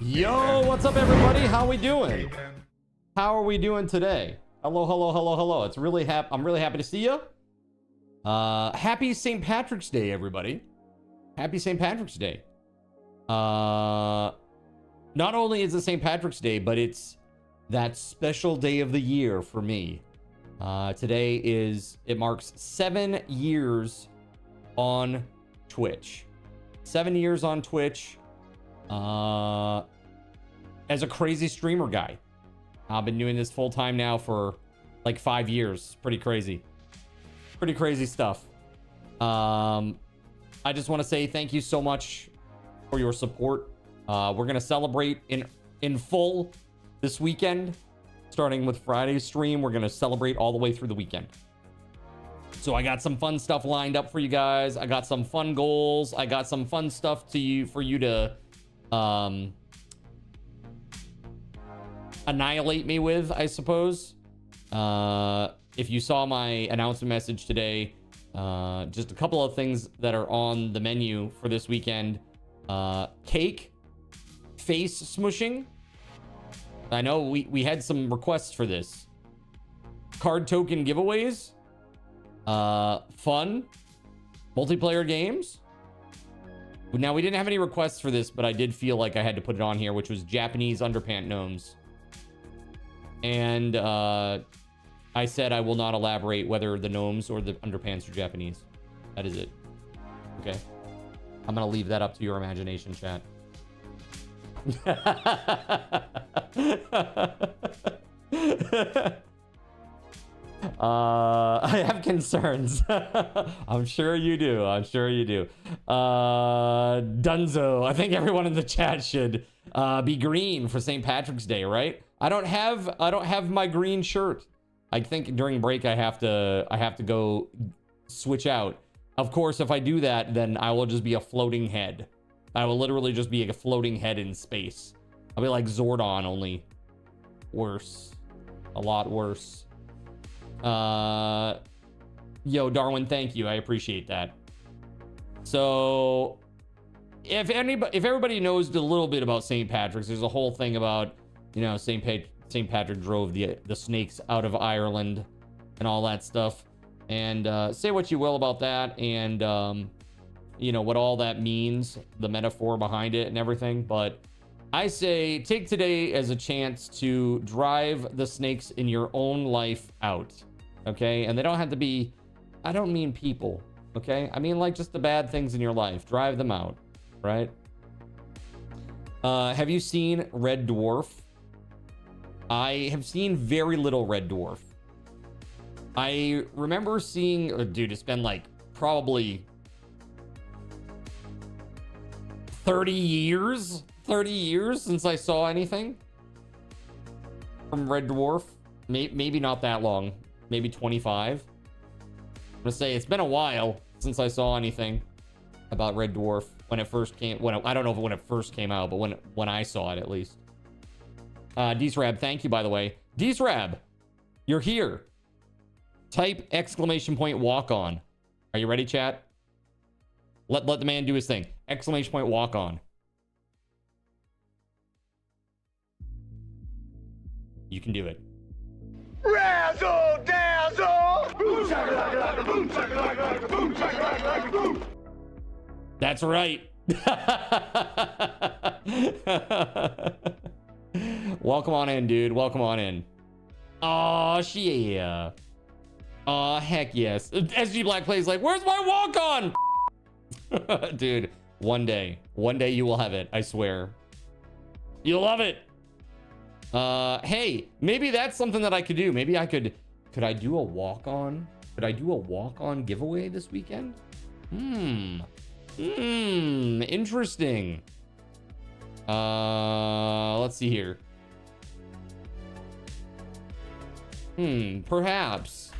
Yo, what's up, everybody? How we doing? How are we doing today? Hello, hello, hello, hello. I'm really happy to see you. Happy St. Patrick's Day, everybody. Happy St. Patrick's Day. Not only is it St. Patrick's Day, but it's that special day of the year for me. Today it marks 7 years on Twitch. 7 years on Twitch. As a crazy streamer guy. I've been doing this full time now for like 5 years. Pretty crazy. Pretty crazy stuff. I just want to say thank you so much for your support. We're going to celebrate in full this weekend. Starting with Friday's stream, we're going to celebrate all the way through the weekend. So I got some fun stuff lined up for you guys. I got some fun goals. I got some fun stuff for you to annihilate me with, I suppose. If you saw my announcement message today, just a couple of things that are on the menu for this weekend. Cake, face smushing. I know we had some requests for this. Card token giveaways. Fun. Multiplayer games. Now, we didn't have any requests for this, but I did feel like I had to put it on here, which was Japanese underpant gnomes. And I said I will not elaborate whether the gnomes or the underpants are Japanese. That is it. Okay. I'm going to leave that up to your imagination, chat. I have concerns. I'm sure you do. I'm sure you do. Dunzo. I think everyone in the chat should be green for St. Patrick's Day, right? I don't have my green shirt. I think during break I have to go switch out. Of course, if I do that, then I will just be a floating head. I will literally just be a floating head in space. I'll be like Zordon, only worse. A lot worse. Yo, Darwin, thank you. I appreciate that. So if everybody knows a little bit about St. Patrick's, there's a whole thing about, you know, St. Patrick drove the snakes out of Ireland and all that stuff. And say what you will about that, and you know what all that means, the metaphor behind it and everything, but I say take today as a chance to drive the snakes in your own life out. Okay? And they don't have to be, I don't mean people, okay? I mean like just the bad things in your life. Drive them out, right? Have you seen Red Dwarf? I have seen very little Red Dwarf. I remember seeing, oh, dude, it's been like probably 30 years since I saw anything from Red Dwarf. Maybe not that long. Maybe 25. I'm gonna say it's been a while since I saw anything about Red Dwarf when it first came. I don't know when it first came out, but when I saw it at least. Dsrab, thank you, by the way. Dsrab, you're here. Type ! Walk on. Are you ready, chat? Let the man do his thing. ! Walk on. You can do it. Razzle dazzle! Boom shakalaka, boom shakalaka, boom shakalaka, boom. That's right. Welcome on in, dude. Welcome on in. Aw, yeah. Aw, heck yes. SG Black plays like, where's my walk on? Dude, one day you will have it. I swear. You'll love it. Hey, maybe that's something that I could do. Maybe I could I do a walk-on? Could I do a walk-on giveaway this weekend? Interesting. Let's see here. Perhaps.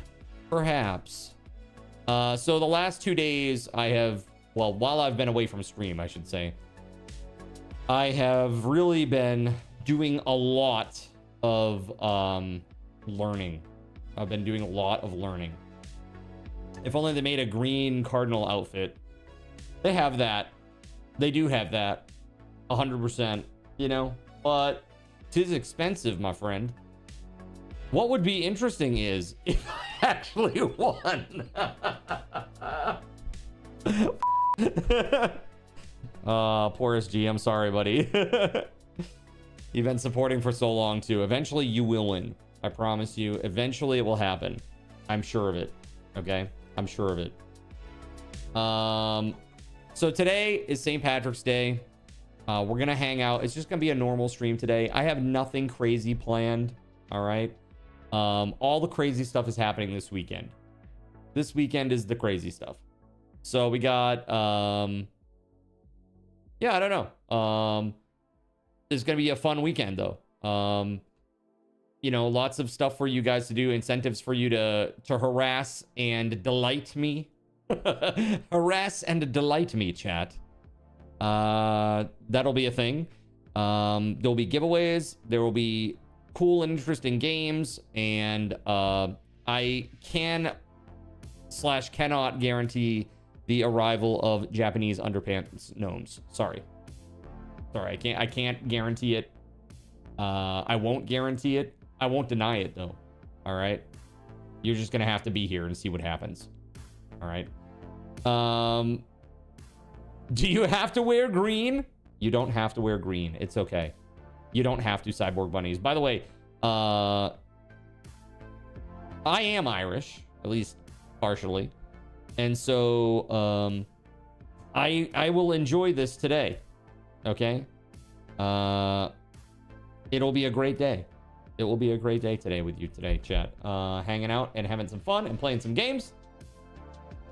So the last 2 days I have, well, while I've been away from stream, I should say, I have really been doing a lot of learning. I've been doing a lot of learning. If only they made a green cardinal outfit. They have that. They do have that. 100%, you know, but 'tis expensive, my friend. What would be interesting is if I actually won. Poor SG, I'm sorry, buddy. You've been supporting for so long too. Eventually you will win. I promise you. Eventually it will happen. I'm sure of it. Okay? I'm sure of it. So today is St. Patrick's Day. We're gonna hang out. It's just gonna be a normal stream today. I have nothing crazy planned. All right. All the crazy stuff is happening this weekend. This weekend is the crazy stuff. So we got yeah, I don't know. It's gonna be a fun weekend though. You know, lots of stuff for you guys to do, incentives for you to harass and delight me. Harass and delight me, chat. That'll be a thing. There'll be giveaways, there will be cool and interesting games, and I cannot guarantee the arrival of Japanese underpants gnomes. Sorry, I can't guarantee it. I won't guarantee it. I won't deny it though. All right, you're just gonna have to be here and see what happens. All right. Do you have to wear green? You don't have to wear green. It's okay. You don't have to, Cyborg Bunnies. By the way, I am Irish, at least partially. And so I will enjoy this today. Okay? It'll be a great day. It will be a great day today with you today, chat. Hanging out and having some fun and playing some games.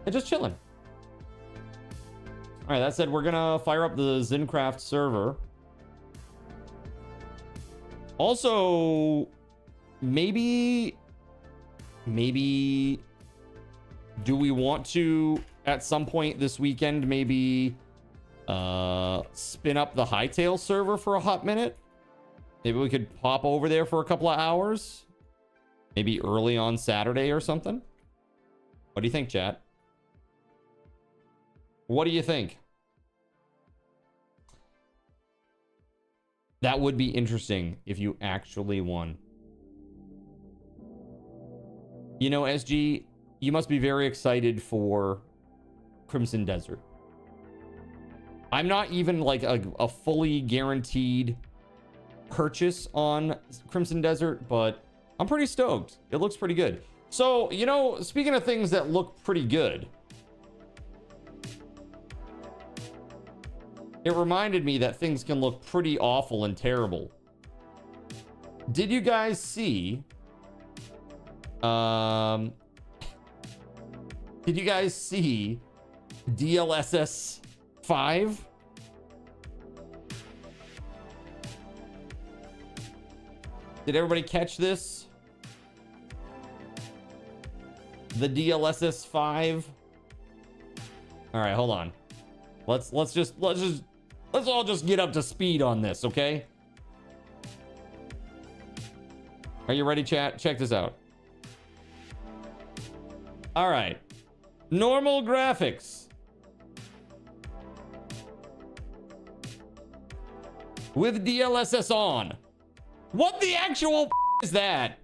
And just chilling. All right, that said, we're gonna fire up the Zincraft server. Also, maybe do we want to at some point this weekend maybe spin up the Hightail server for a hot minute? Maybe we could pop over there for a couple of hours, maybe early on Saturday or something. What do you think, chat? What do you think? That would be interesting if you actually won. You know, SG, you must be very excited for Crimson Desert. I'm not even like a fully guaranteed purchase on Crimson Desert, but I'm pretty stoked. It looks pretty good. So, you know, speaking of things that look pretty good, it reminded me that things can look pretty awful and terrible. Did you guys see? Did you guys see DLSS 5? Did everybody catch this? The DLSS 5. All right, hold on. Let's all just get up to speed on this, okay? Are you ready, chat? Check this out. All right. Normal graphics. With DLSS on. What the actual is that?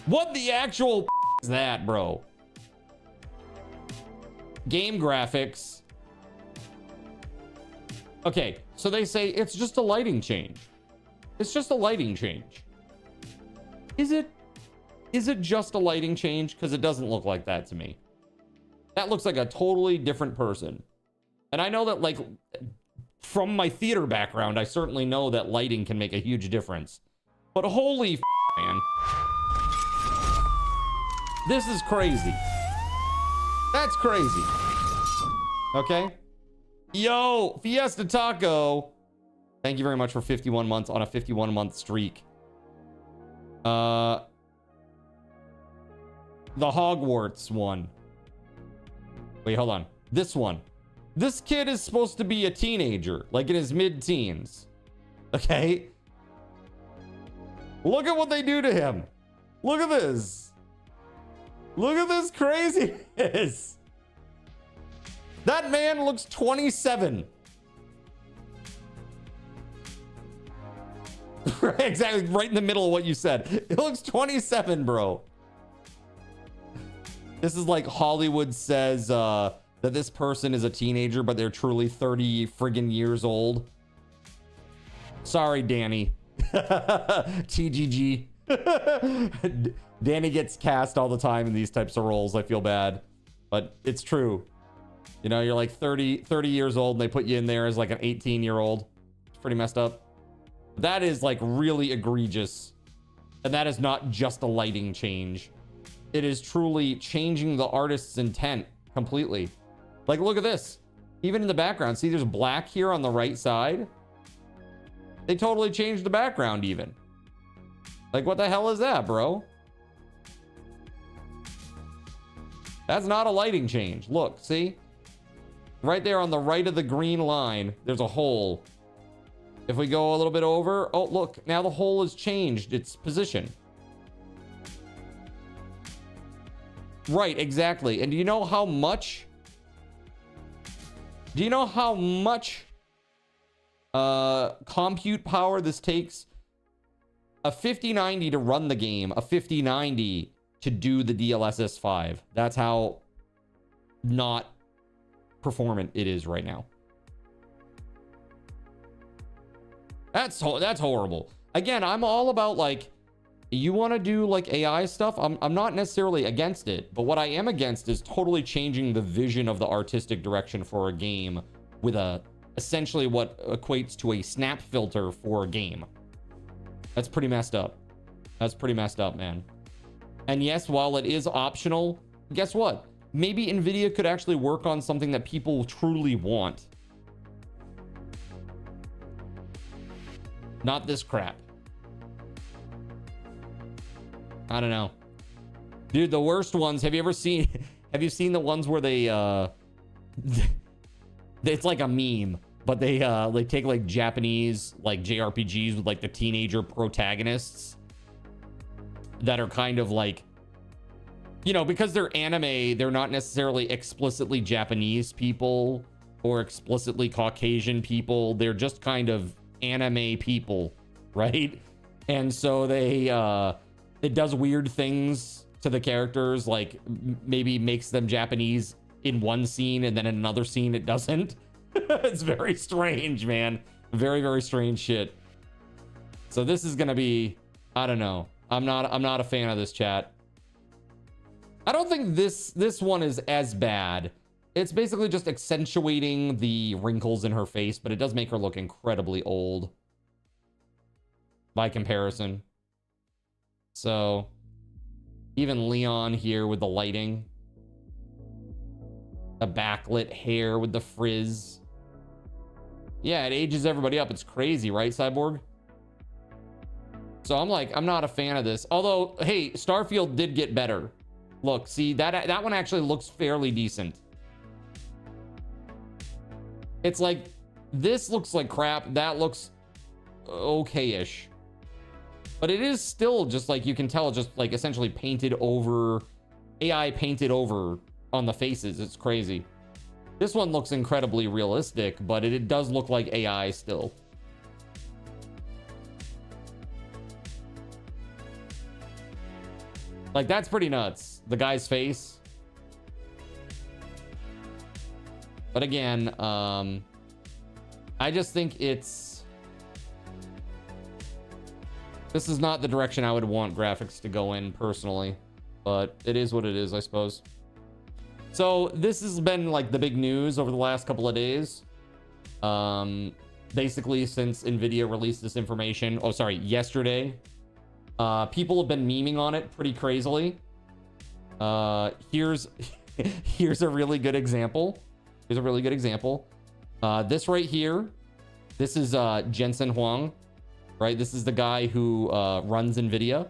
What the actual is that, bro? Game graphics. Okay, so they say it's just a lighting change. It's just a lighting change. Is it just a lighting change? Because it doesn't look like that to me. That looks like a totally different person. And I know that, like, from my theater background, I certainly know that lighting can make a huge difference. But holy man. This is crazy. That's crazy. Okay. Yo, Fiesta Taco. Thank you very much for 51 months on a 51-month streak. The Hogwarts one. Wait, hold on. This one. This kid is supposed to be a teenager, like in his mid-teens. Okay? Look at what they do to him. Look at this. Look at this craziness. That man looks 27. Exactly, right in the middle of what you said. It looks 27, bro. This is like Hollywood says that this person is a teenager, but they're truly 30 friggin' years old. Sorry, Danny. TGG. Danny gets cast all the time in these types of roles. I feel bad, but it's true. You know, you're like 30 years old and they put you in there as like an 18-year-old. It's pretty messed up. That is like really egregious. And that is not just a lighting change. It is truly changing the artist's intent completely. Like, look at this. Even in the background, see there's black here on the right side. They totally changed the background even. Like, what the hell is that, bro? That's not a lighting change. Look, see? Right there on the right of the green line, there's a hole. If we go a little bit over, oh, look, now the hole has changed its position. Right, exactly. And do you know how much? Do you know how much compute power this takes? A 5090 to run the game, a 5090 to do the DLSS 5. That's how not performant it is right now. That's horrible. Again, I'm all about, like, you want to do like AI stuff. I'm not necessarily against it, but what I am against is totally changing the vision of the artistic direction for a game with essentially what equates to a snap filter for a game. That's pretty messed up. That's pretty messed up, man. And yes, while it is optional, guess what? Maybe NVIDIA could actually work on something that people truly want. Not this crap. I don't know. Dude, the worst ones, have you seen the ones where they it's like a meme, but they take like Japanese like JRPGs with like the teenager protagonists that are kind of like, you know, because they're anime, they're not necessarily explicitly Japanese people or explicitly Caucasian people. They're just kind of anime people, right? And so they it does weird things to the characters, like maybe makes them Japanese in one scene and then in another scene it doesn't. It's very strange, man. Very, very strange shit. So this is gonna be, I don't know. I'm not a fan of this, chat. I don't think this one is as bad. It's basically just accentuating the wrinkles in her face, but it does make her look incredibly old by comparison. So even Leon here with the lighting, the backlit hair with the frizz. Yeah, it ages everybody up. It's crazy, right, Cyborg? So I'm not a fan of this. Although, hey, Starfield did get better. Look, see, that one actually looks fairly decent. It's like, this looks like crap. That looks okay-ish. But it is still just like, you can tell, just like essentially painted over, AI painted over on the faces. It's crazy. This one looks incredibly realistic, but it does look like AI still. Like, that's pretty nuts. The guy's face. But again, I just think this is not the direction I would want graphics to go in personally, but it is what it is, I suppose. So this has been like the big news over the last couple of days. Basically since NVIDIA released this information, yesterday. People have been memeing on it pretty crazily. Here's a really good example. Here's a really good example. This right here, this is Jensen Huang, right? This is the guy who runs NVIDIA,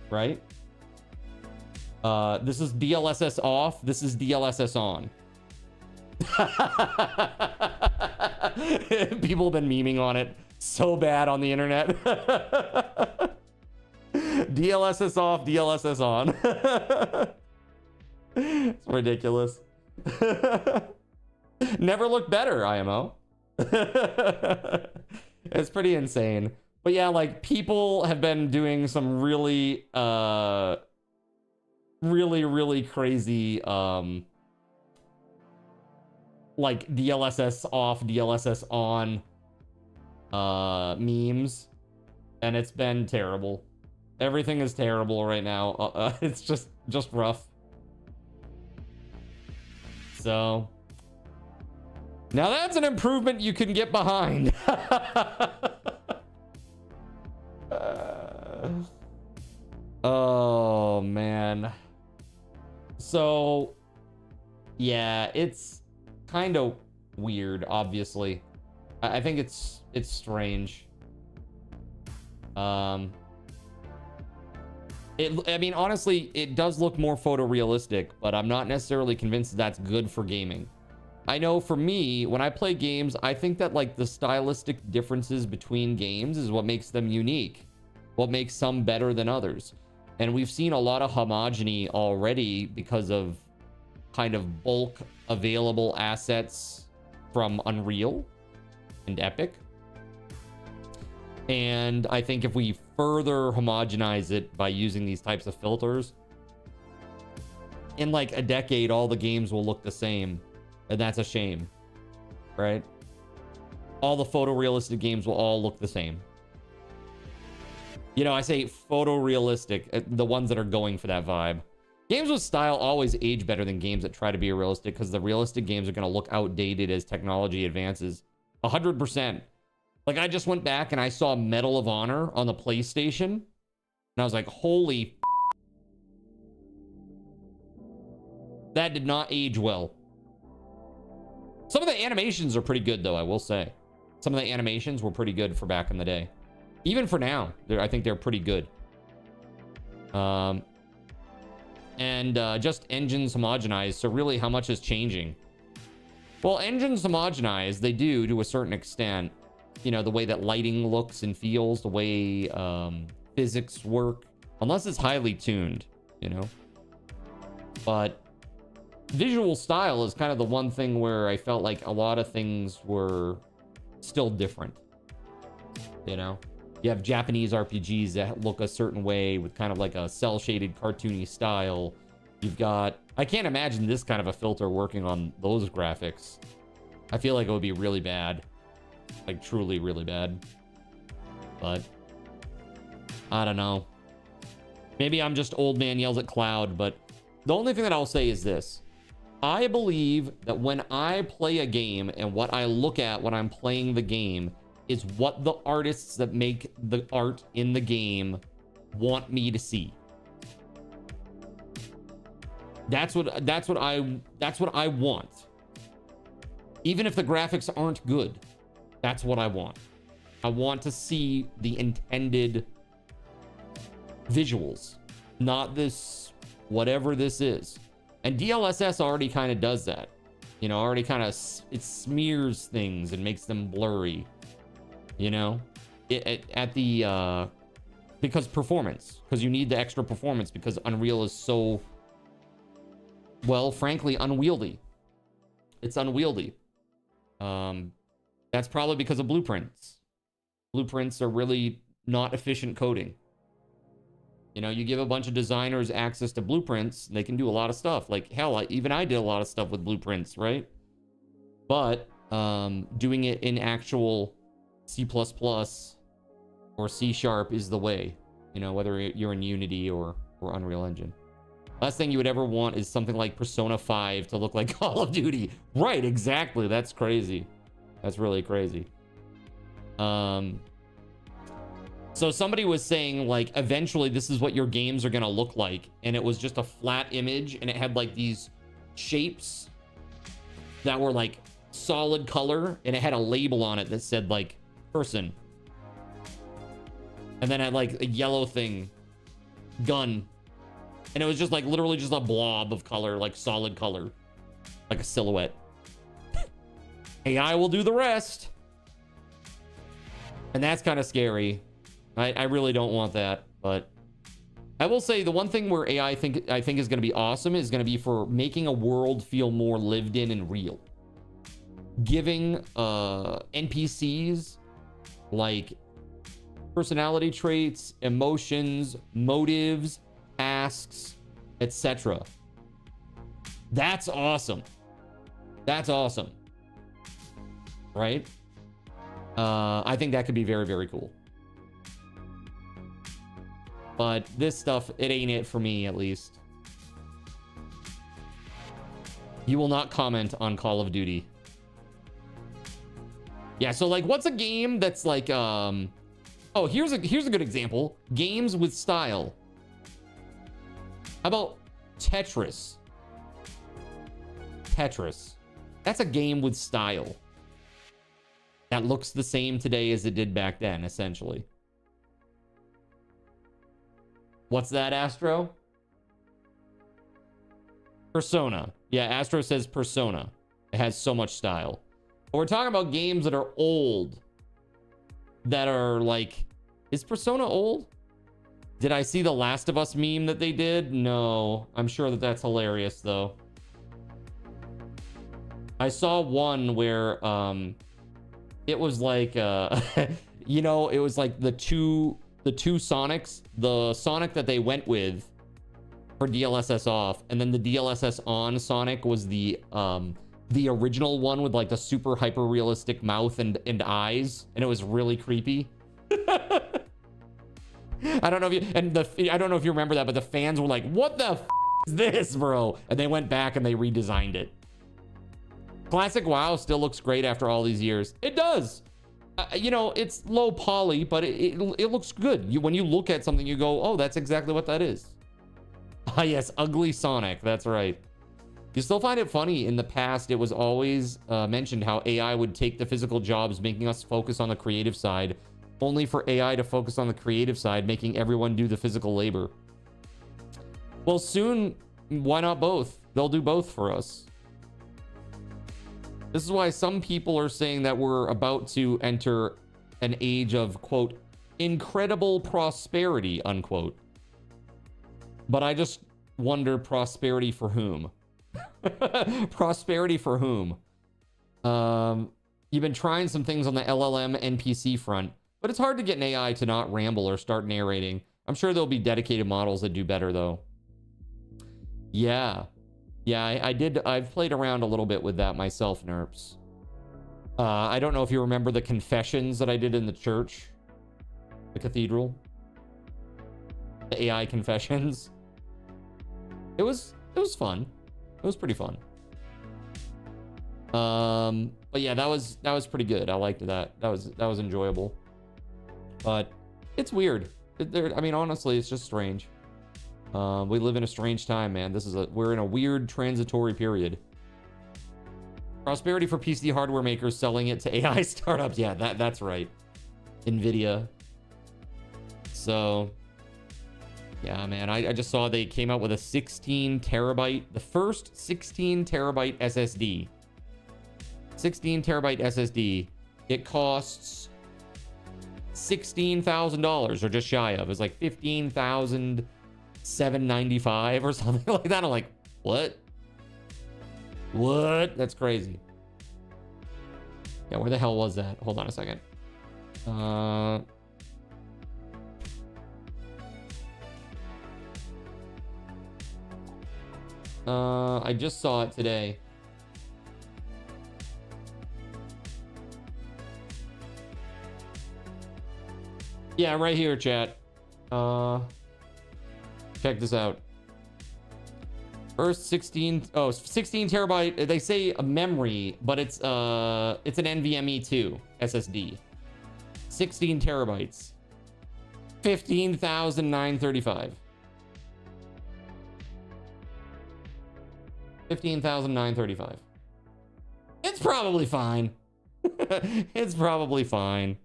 right? This is DLSS off. This is DLSS on. People have been memeing on it so bad on the internet. DLSS off, DLSS on. It's ridiculous. Never looked better, IMO. It's pretty insane. But yeah, like, people have been doing some really, really crazy, like, DLSS off, DLSS on, memes. And it's been terrible. Everything is terrible right now. It's just rough. So, now that's an improvement you can get behind. Oh, man. So, yeah, it's kind of weird, obviously. I think it's strange. I mean, honestly, it does look more photorealistic, but I'm not necessarily convinced that's good for gaming. I know for me, when I play games, I think that, like, the stylistic differences between games is what makes them unique, what makes some better than others. And we've seen a lot of homogeny already because of kind of bulk available assets from Unreal and Epic. And I think if we further homogenize it by using these types of filters, in like a decade, all the games will look the same. And that's a shame, right? All the photorealistic games will all look the same. You know, I say photorealistic, the ones that are going for that vibe. Games with style always age better than games that try to be realistic, because the realistic games are going to look outdated as technology advances. 100%. Like, I just went back and I saw Medal of Honor on the PlayStation, and I was like, holy f***. That did not age well. Some of the animations are pretty good, though, I will say. Some of the animations were pretty good for back in the day. Even for now, I think they're pretty good. Just engines homogenized, so really how much is changing? Well, engines homogenized, they do to a certain extent. You know, the way that lighting looks and feels, the way physics work, unless it's highly tuned, you know. But visual style is kind of the one thing where I felt like a lot of things were still different, you know. You have Japanese RPGs that look a certain way with kind of like a cel-shaded cartoony style. You've got, I can't imagine this kind of a filter working on those graphics. I feel like it would be really bad. Like, truly really bad. But I don't know. Maybe I'm just old man yells at cloud, but the only thing that I'll say is this. I believe that when I play a game and what I look at when I'm playing the game is what the artists that make the art in the game want me to see. That's what I want. Even if the graphics aren't good, that's what I want. I want to see the intended visuals, not this whatever this is. And DLSS already kind of does that. You know, already kind of it smears things and makes them blurry. You know, because performance, because you need the extra performance, because Unreal is so, well, frankly, unwieldy. It's unwieldy. That's probably because of blueprints. Blueprints are really not efficient coding. You know, you give a bunch of designers access to blueprints, they can do a lot of stuff. Like, hell, even I did a lot of stuff with blueprints, right? But doing it in actual C++ or C# is the way, you know, whether you're in Unity or Unreal Engine. Last thing you would ever want is something like Persona 5 to look like Call of Duty. Right, exactly. That's crazy. That's really crazy. So somebody was saying, like, eventually this is what your games are going to look like. And it was just a flat image, and it had, like, these shapes that were, like, solid color, and it had a label on it that said, like, person. And then had, like, a yellow thing. Gun. And it was just, like, literally just a blob of color, like, solid color. Like a silhouette. AI will do the rest. And that's kind of scary. I really don't want that, but I will say the one thing where AI I think is going to be awesome is going to be for making a world feel more lived in and real. Giving NPCs like personality traits, emotions, motives, tasks, etc. That's awesome. That's awesome. Right? I think that could be very, very cool. But this stuff, it ain't it for me, at least. You will not comment on Call of Duty. Yeah, so like, what's a game that's like, oh, here's a good example. Games with style. How about Tetris? Tetris. That's a game with style. That looks the same today as it did back then, essentially. What's that, Astro? Persona. Yeah, Astro says Persona. It has so much style. But we're talking about games that are old. That are like... Is Persona old? Did I see the Last of Us meme that they did? No. I'm sure that that's hilarious, though. I saw one where... it was like... you know, it was like the two Sonics, the Sonic that they went with for DLSS off, and then the DLSS on Sonic was the original one with like the super hyper realistic mouth and eyes, and it was really creepy. I don't know if you remember that, but the fans were like, "What the f is this, bro?" And they went back and they redesigned it. Classic WoW still looks great after all these years. It does. You know, it's low poly, but it looks good. When you look at something, you go, oh, that's exactly what that is. Ah, yes, ugly Sonic. That's right. You still find it funny. In the past, it was always mentioned how AI would take the physical jobs, making us focus on the creative side, only for AI to focus on the creative side, making everyone do the physical labor. Well, soon, why not both? They'll do both for us. This is why some people are saying that we're about to enter an age of, quote, incredible prosperity, unquote. But I just wonder, prosperity for whom? Prosperity for whom? You've been trying some things on the LLM NPC front, but it's hard to get an AI to not ramble or start narrating. I'm sure there'll be dedicated models that do better, though. Yeah. Yeah, I've played around a little bit with that myself, Nerps. I don't know if you remember the confessions that I did in the church. The cathedral. The AI confessions. It was fun. It was pretty fun. But yeah, that was pretty good. I liked that. That was enjoyable. But it's weird. I mean, honestly, it's just strange. We live in a strange time, man. We're in a weird transitory period. Prosperity for PC hardware makers selling it to AI startups. Yeah, that's right. NVIDIA. So, yeah, man. I just saw they came out with a 16 terabyte, the first 16 terabyte SSD. 16 terabyte SSD. It costs $16,000 or just shy of. It's like $15,795 or something like that. I'm like, what? That's crazy. Yeah, where the hell was that? Hold on a second. I just saw it today. Yeah, right here, chat. Check this out. First 16 terabyte. They say a memory, but it's an NVMe 2 SSD. 16 terabytes. $15,935. $15,935. It's probably fine. It's probably fine.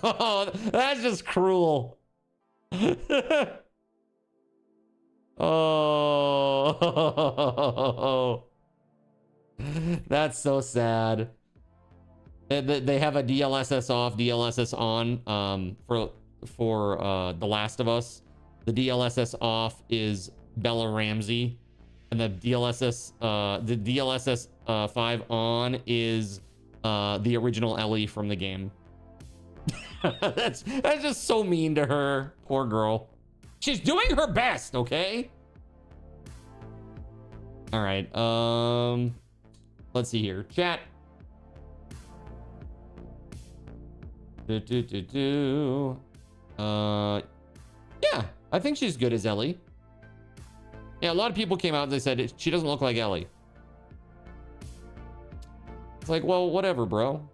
Oh, that's just cruel. Oh, that's so sad. They have a DLSS off, DLSS on for for The Last of Us. The DLSS off is Bella Ramsey, and the DLSS 5 on is the original Ellie from the game. That's just so mean to her. Poor girl. She's doing her best, okay? All right. Let's see here. Chat. Yeah, I think she's good as Ellie. Yeah, a lot of people came out and they said she doesn't look like Ellie. It's like, well, whatever, bro.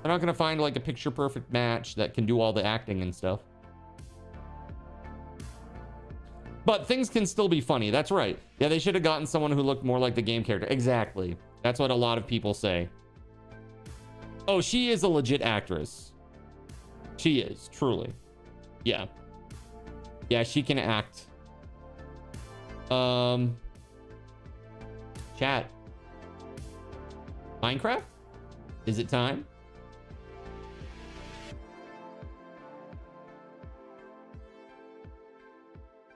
They're not gonna find like a picture perfect match that can do all the acting and stuff. But things can still be funny. That's right. Yeah, they should have gotten someone who looked more like the game character. Exactly. That's what a lot of people say. Oh, she is a legit actress. She is, truly. Yeah. Yeah, she can act. Chat. Minecraft? Is it time?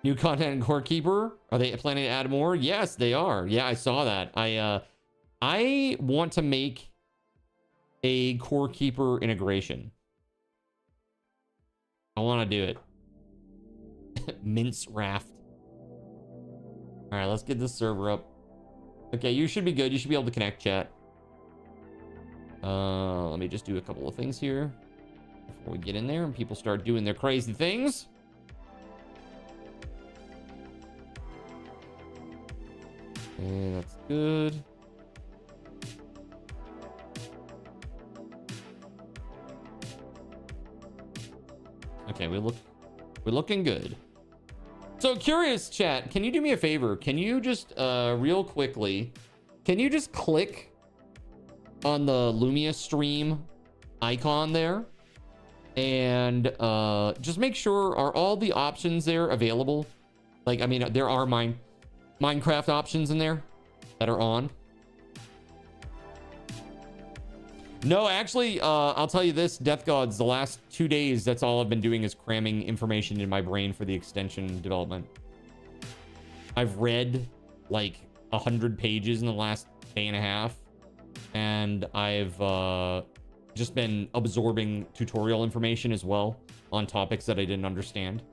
New content in Core Keeper? Are they planning to add more? Yes, they are. Yeah, I saw that. I want to make a Core Keeper integration. I want to do it. Mince Raft. All right, let's get this server up. Okay, you should be good. You should be able to connect, chat. Let me just do a couple of things here before we get in there and people start doing their crazy things. Okay, that's good. Okay, we're looking good. So curious, chat, can you do me a favor? Can you just real quickly, can you just click on the Lumia stream icon there and just make sure, are all the options there available? Like, I mean, there are Minecraft options in there that are on. No, actually, I'll tell you this, Death Gods, the last 2 days, that's all I've been doing is cramming information in my brain for the extension development. I've read like 100 pages in the last day and a half, and I've just been absorbing tutorial information as well on topics that I didn't understand,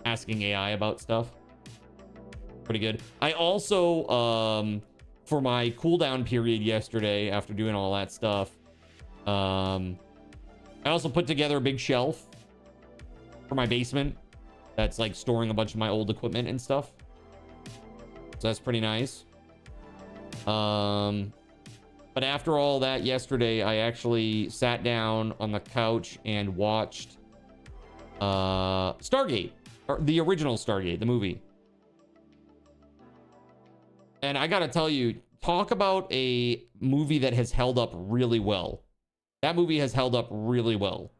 asking AI about stuff. Pretty good. I also, for my cooldown period yesterday, after doing all that stuff, I also put together a big shelf for my basement that's like storing a bunch of my old equipment and stuff. So that's pretty nice. But after all that yesterday, I actually sat down on the couch and watched Stargate, or the original Stargate, the movie. And I gotta tell you, talk about a movie that has held up really well. That movie has held up really well.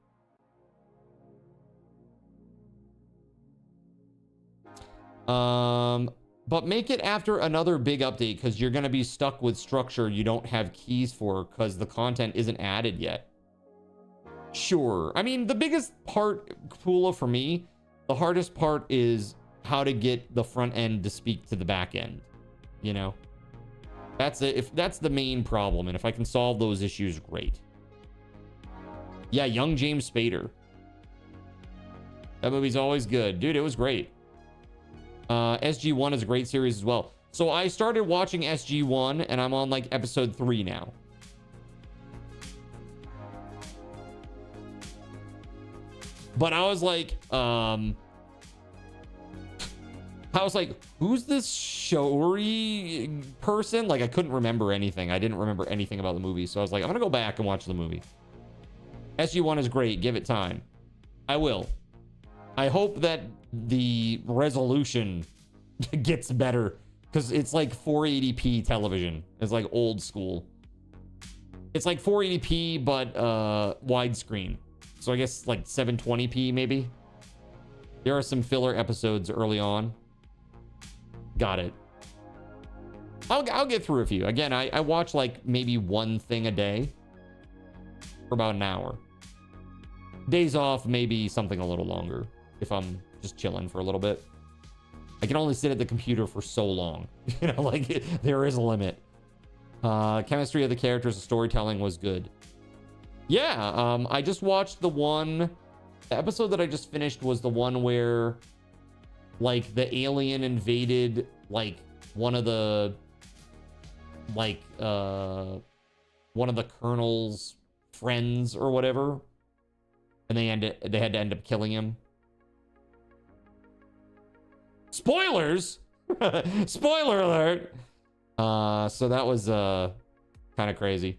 But make it after another big update, because you're going to be stuck with structure you don't have keys for because the content isn't added yet. Sure. I mean, the biggest part, Pula, for me, the hardest part is how to get the front end to speak to the back end. You know? That's it. If that's the main problem, and if I can solve those issues, great. Yeah, young James Spader. That movie's always good. Dude, it was great. SG-1 is a great series as well. So I started watching SG-1 and I'm on like episode 3 now. But I was like, who's this Shori person? Like, I couldn't remember anything. I didn't remember anything about the movie. So I was like, I'm gonna go back and watch the movie. SG-1 is great. Give it time. I will. I hope that the resolution gets better, because it's like 480p television. It's like old school. It's like 480p, but widescreen. So I guess like 720p maybe. There are some filler episodes early on. Got it. I'll get through a few. Again, I watch like maybe one thing a day for about an hour. Days off, maybe something a little longer if I'm just chilling for a little bit. I can only sit at the computer for so long. You know, like there is a limit. Chemistry of the characters, the storytelling was good. Yeah, I just watched the episode that I just finished was the one where like the alien invaded like one of the colonel's friends or whatever, and they had to end up killing him. Spoilers. Spoiler alert. So that was kind of crazy.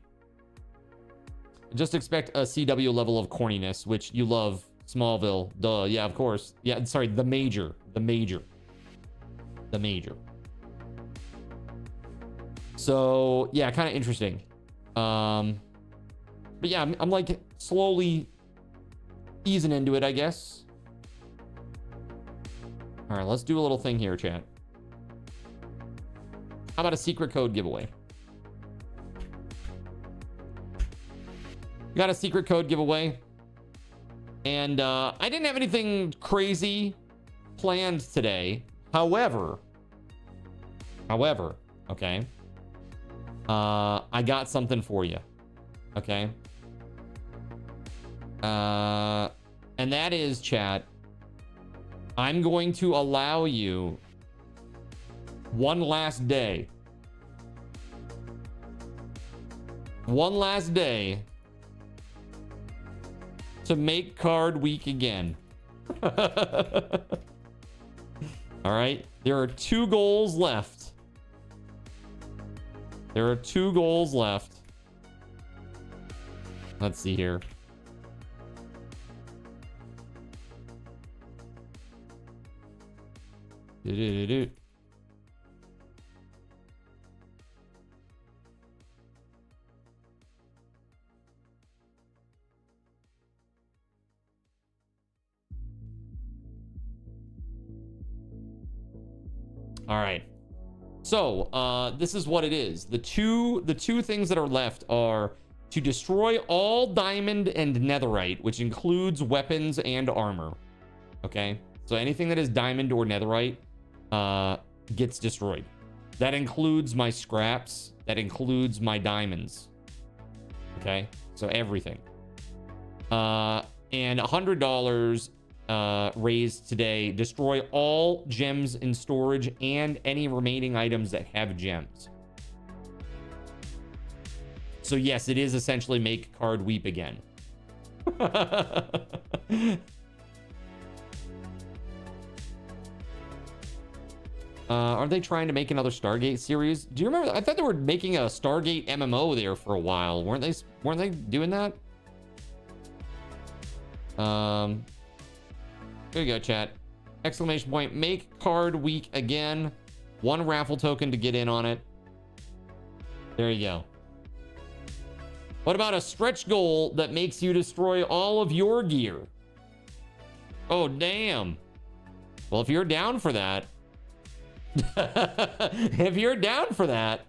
Just expect a CW level of corniness, which you love. Smallville, duh. Yeah, of course. Yeah, sorry, the major. So yeah, kind of interesting. But yeah, I'm like slowly easing into it, I guess. All right, let's do a little thing here, chat. How about a secret code giveaway? Got a secret code giveaway. And I didn't have anything crazy planned today. However, okay. I got something for you. Okay. And that is, chat, I'm going to allow you one last day. One last day to make card week again. All right. There are 2 goals left. Let's see here. All right. So, this is what it is. The two things that are left are to destroy all diamond and netherite, which includes weapons and armor. Okay? So anything that is diamond or netherite gets destroyed. That includes my scraps. That includes my diamonds. Okay? So everything. And $100 raised today. Destroy all gems in storage and any remaining items that have gems. So yes, it is essentially make card weep again. Are they trying to make another Stargate series? Do you remember? I thought they were making a Stargate MMO there for a while. Weren't they doing that? Here you go, chat. Exclamation point. Make card week again. 1 raffle token to get in on it. There you go. What about a stretch goal that makes you destroy all of your gear? Oh, damn. Well, if you're down for that, if you're down for that,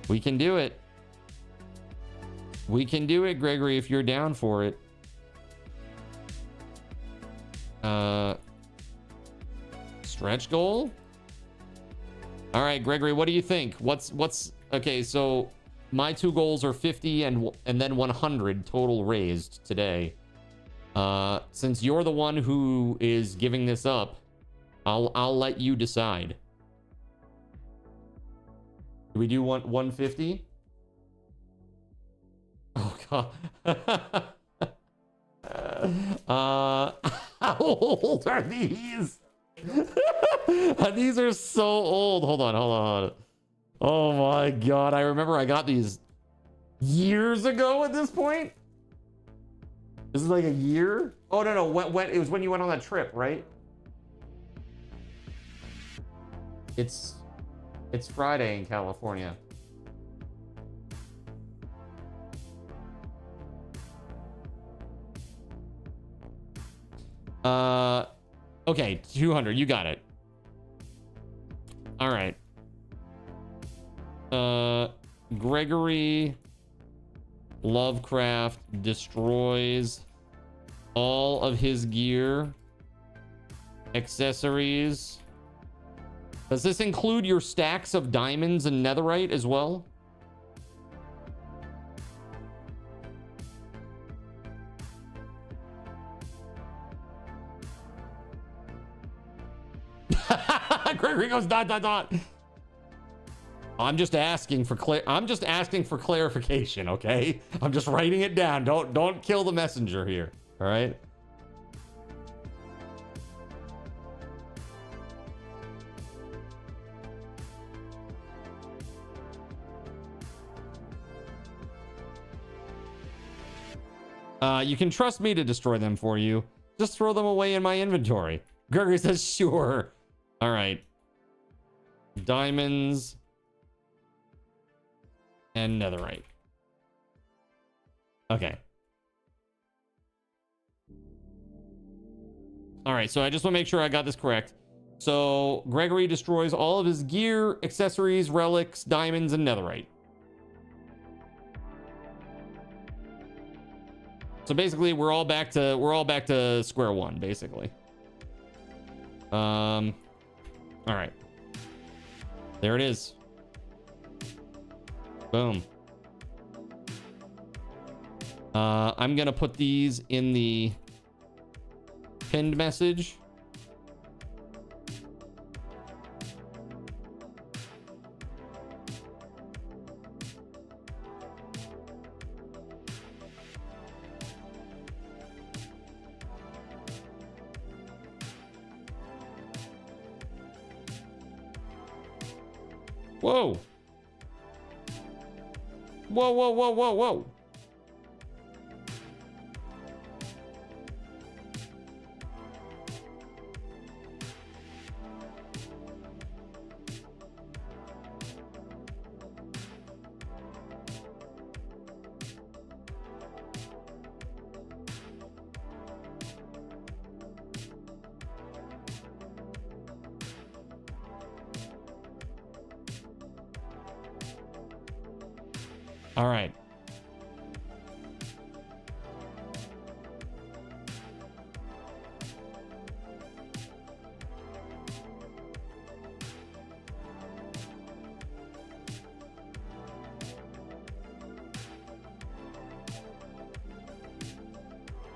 we can do it. We can do it, Gregory, if you're down for it. Stretch goal? All right, Gregory, what do you think? What's okay, so my 2 goals are 50 and then 100 total raised today. Since you're the one who is giving this up, I'll let you decide. Do we do 150? Oh god. How old are these? These are so old. Hold on. Oh my god, I remember I got these years ago at this point. This is like a year? Oh no, when it was when you went on that trip, right? It's Friday in California. Okay, 200, you got it. All right. Gregory Lovecraft destroys all of his gear, accessories. Does this include your stacks of diamonds and netherite as well? Gregory goes ... I'm just asking for clarification, okay? I'm just writing it down. Don't kill the messenger here, all right? You can trust me to destroy them for you. Just throw them away in my inventory. Gregory says, sure. All right. Diamonds and netherite. Okay. All right, so I just want to make sure I got this correct. So Gregory destroys all of his gear, accessories, relics, diamonds, and netherite. So basically, we're all back to square one, basically. All right. There it is. Boom. I'm gonna put these in the pinned message. Whoa. Whoa, whoa, whoa, whoa, whoa. All right.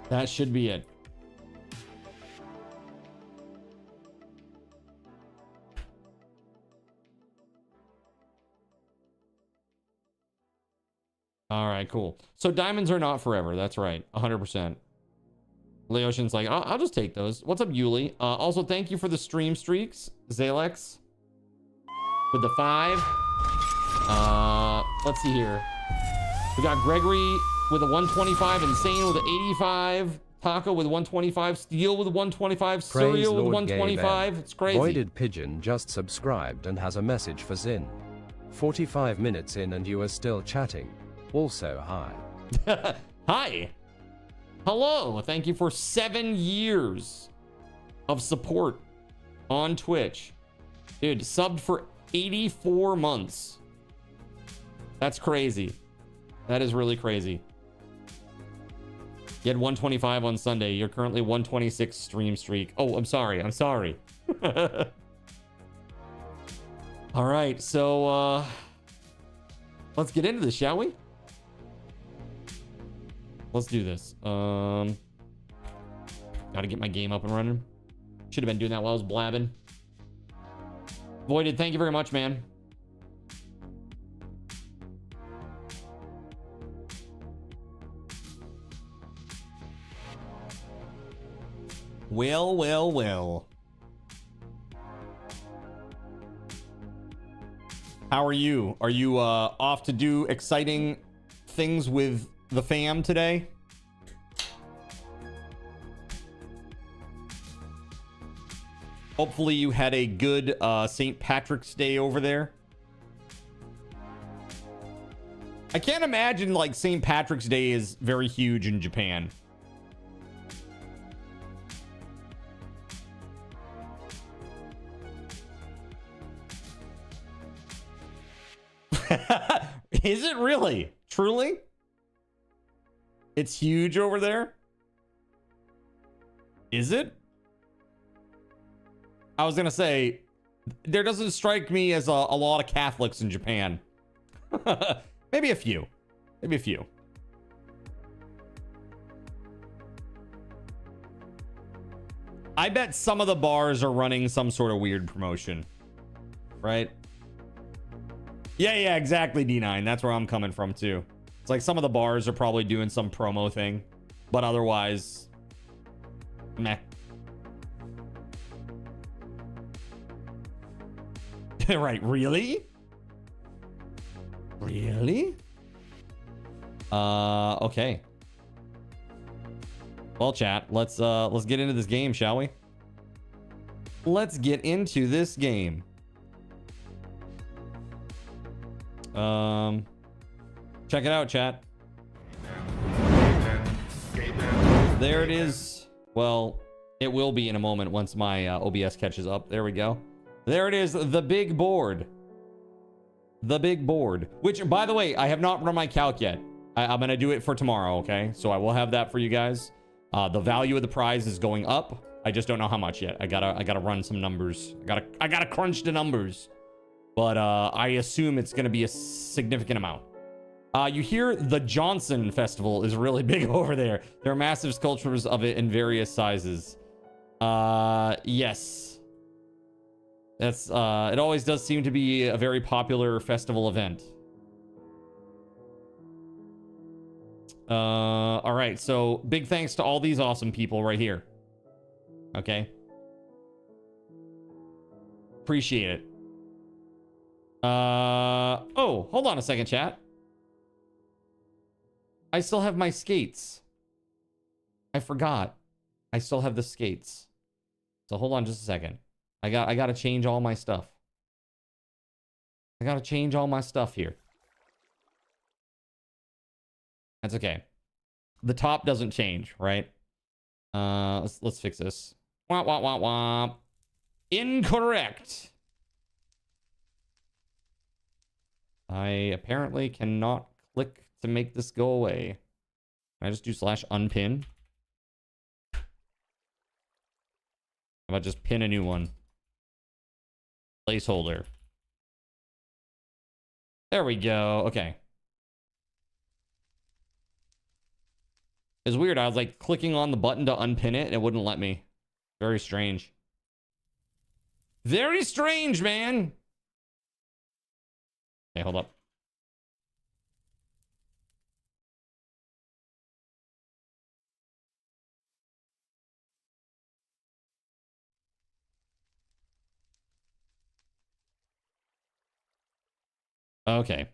That should be it. All right, cool. So diamonds are not forever. That's right. 100%. Leoshin's like, I'll just take those. What's up, Yuli? Also, thank you for the stream streaks, Zalex. With the 5. Let's see here. We got Gregory with a 125, Insane with an 85, Taco with 125, Steel with 125, Serial with 125. It's crazy. Voided Pigeon just subscribed and has a message for Zin. 45 minutes in and you are still chatting. Also, hi. Hi. Hello. Thank you for 7 years of support on Twitch. Dude, subbed for 84 months. That's crazy. That is really crazy. You had 125 on Sunday. You're currently 126 stream streak. Oh, I'm sorry. I'm sorry. All right. So, let's get into this, shall we? Let's do this. Gotta get my game up and running. Should have been doing that while I was blabbing. Voided, thank you very much, man. Well, well, well. How are you? Are you off to do exciting things with the fam today? Hopefully you had a good St. Patrick's Day over there. I can't imagine like St. Patrick's Day is very huge in Japan. Is it really? Truly? It's huge over there. Is it? I was gonna say, there doesn't strike me as a lot of Catholics in Japan. Maybe a few. Maybe a few. I bet some of the bars are running some sort of weird promotion. Right? Yeah, exactly, D9. That's where I'm coming from, too. It's like some of the bars are probably doing some promo thing. But otherwise, meh. Right, really? Really? Okay. Well, chat, let's get into this game, shall we? Let's get into this game. Check it out, chat. There it is. Well, it will be in a moment once my OBS catches up. There we go. There it is, the big board. The big board. Which, by the way, I have not run my calc yet. I'm going to do it for tomorrow, okay? So I will have that for you guys. The value of the prize is going up. I just don't know how much yet. I gotta run some numbers. I gotta crunch the numbers. But I assume it's going to be a significant amount. You hear the Johnson Festival is really big over there. There are massive sculptures of it in various sizes. Yes. That's it always does seem to be a very popular festival event. All right, so big thanks to all these awesome people right here. Okay. Appreciate it. Oh, hold on a second, chat. I still have my skates. I forgot. I still have the skates. So hold on just a second. I gotta change all my stuff. I gotta change all my stuff here. That's okay. The top doesn't change, right? Let's fix this. Womp womp womp womp. Incorrect. I apparently cannot click to make this go away. Can I just do /unpin? How about just pin a new one? Placeholder. There we go. Okay. It's weird. I was like clicking on the button to unpin it and it wouldn't let me. Very strange. Very strange, man. Okay, hold up. Okay.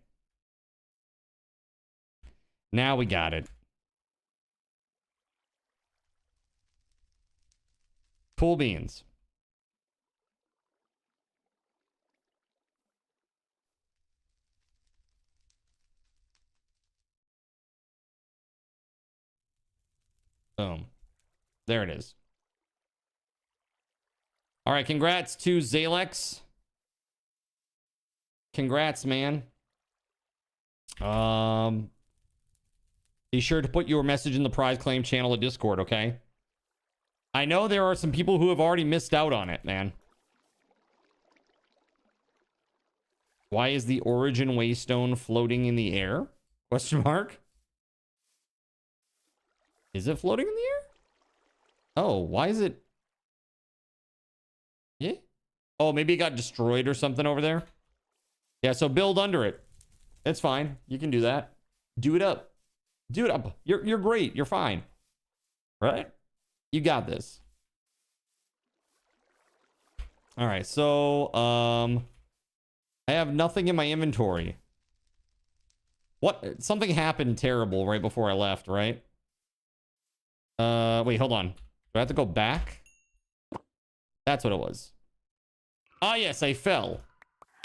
Now we got it. Cool beans. Boom. There it is. All right, congrats to Zalex. Congrats, man. Be sure to put your message in the prize claim channel of Discord, okay? I know there are some people who have already missed out on it, man. Why is the Origin Waystone floating in the air? Question mark. Is it floating in the air? Oh, why is it? Yeah. Oh, maybe it got destroyed or something over there. Yeah, so build under it. It's fine. You can do that. Do it up. Do it up. You're great. You're fine. Right? You got this. All right, so I have nothing in my inventory. What? Something happened terrible right before I left, right? Wait, hold on. Do I have to go back? That's what it was. Ah, yes, I fell.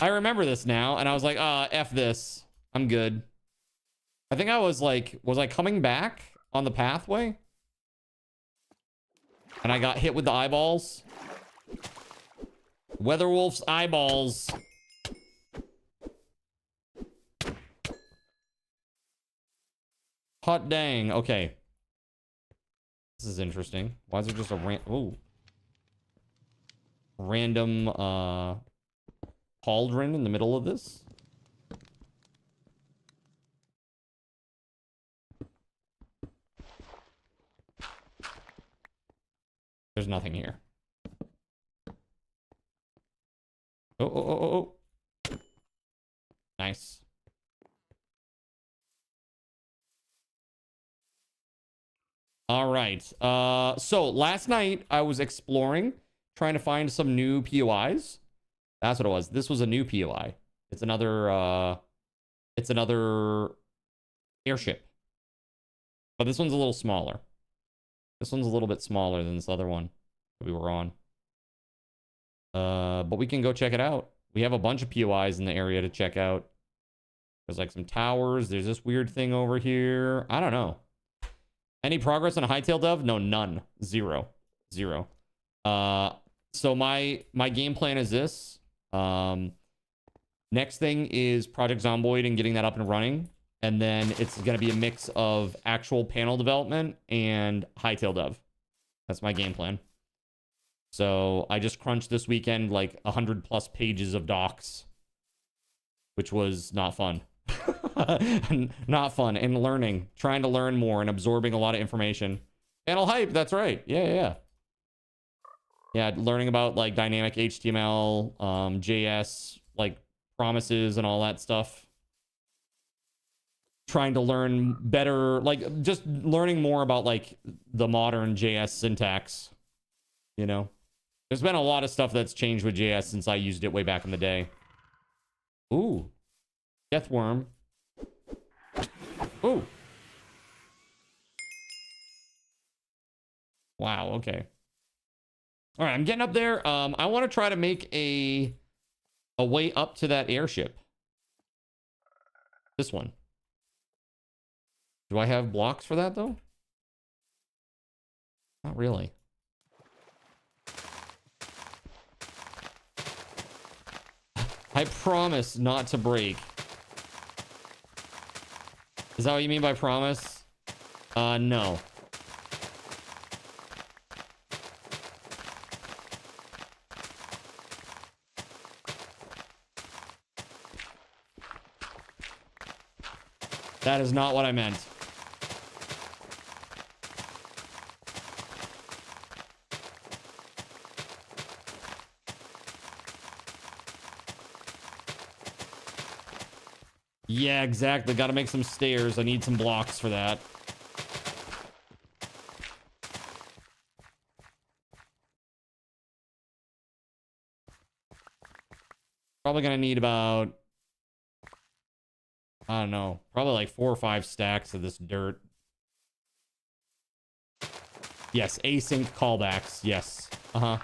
I remember this now, and I was like, F this. I'm good. I think I was like, was I coming back on the pathway? And I got hit with the eyeballs. Weatherwolf's eyeballs. Hot dang. Okay. This is interesting. Why is there just a random cauldron in the middle of this? There's nothing here. Oh. Nice. All right. So last night I was exploring, trying to find some new POIs. That's what it was. This was a new POI. It's another airship. But this one's a little smaller. This one's a little bit smaller than this other one that we were on. But we can go check it out. We have a bunch of POIs in the area to check out. There's like some towers. There's this weird thing over here. I don't know. Any progress on a hightail dove? No, none. Zero. So my game plan is this. Next thing is Project Zomboid and getting that up and running. And then it's going to be a mix of actual panel development and hightail dove. That's my game plan. So I just crunched this weekend like 100+ pages of docs, which was not fun. Not fun. And learning, trying to learn more and absorbing a lot of information. Panel hype, that's right. Yeah, learning about like dynamic HTML, JS, like promises and all that stuff. Trying to learn better, like just learning more about like the modern JS syntax. You know, there's been a lot of stuff that's changed with JS since I used it way back in the day. Ooh, death worm. Ooh. Wow, okay. All right, I'm getting up there. I want to try to make a way up to that airship. This one. Do I have blocks for that, though? Not really. I promise not to break. Is that what you mean by promise? No. That is not what I meant. Yeah, exactly. Got to make some stairs. I need some blocks for that. Probably going to need about, I don't know, probably like 4 or 5 stacks of this dirt. Yes, async callbacks. Yes. Uh-huh.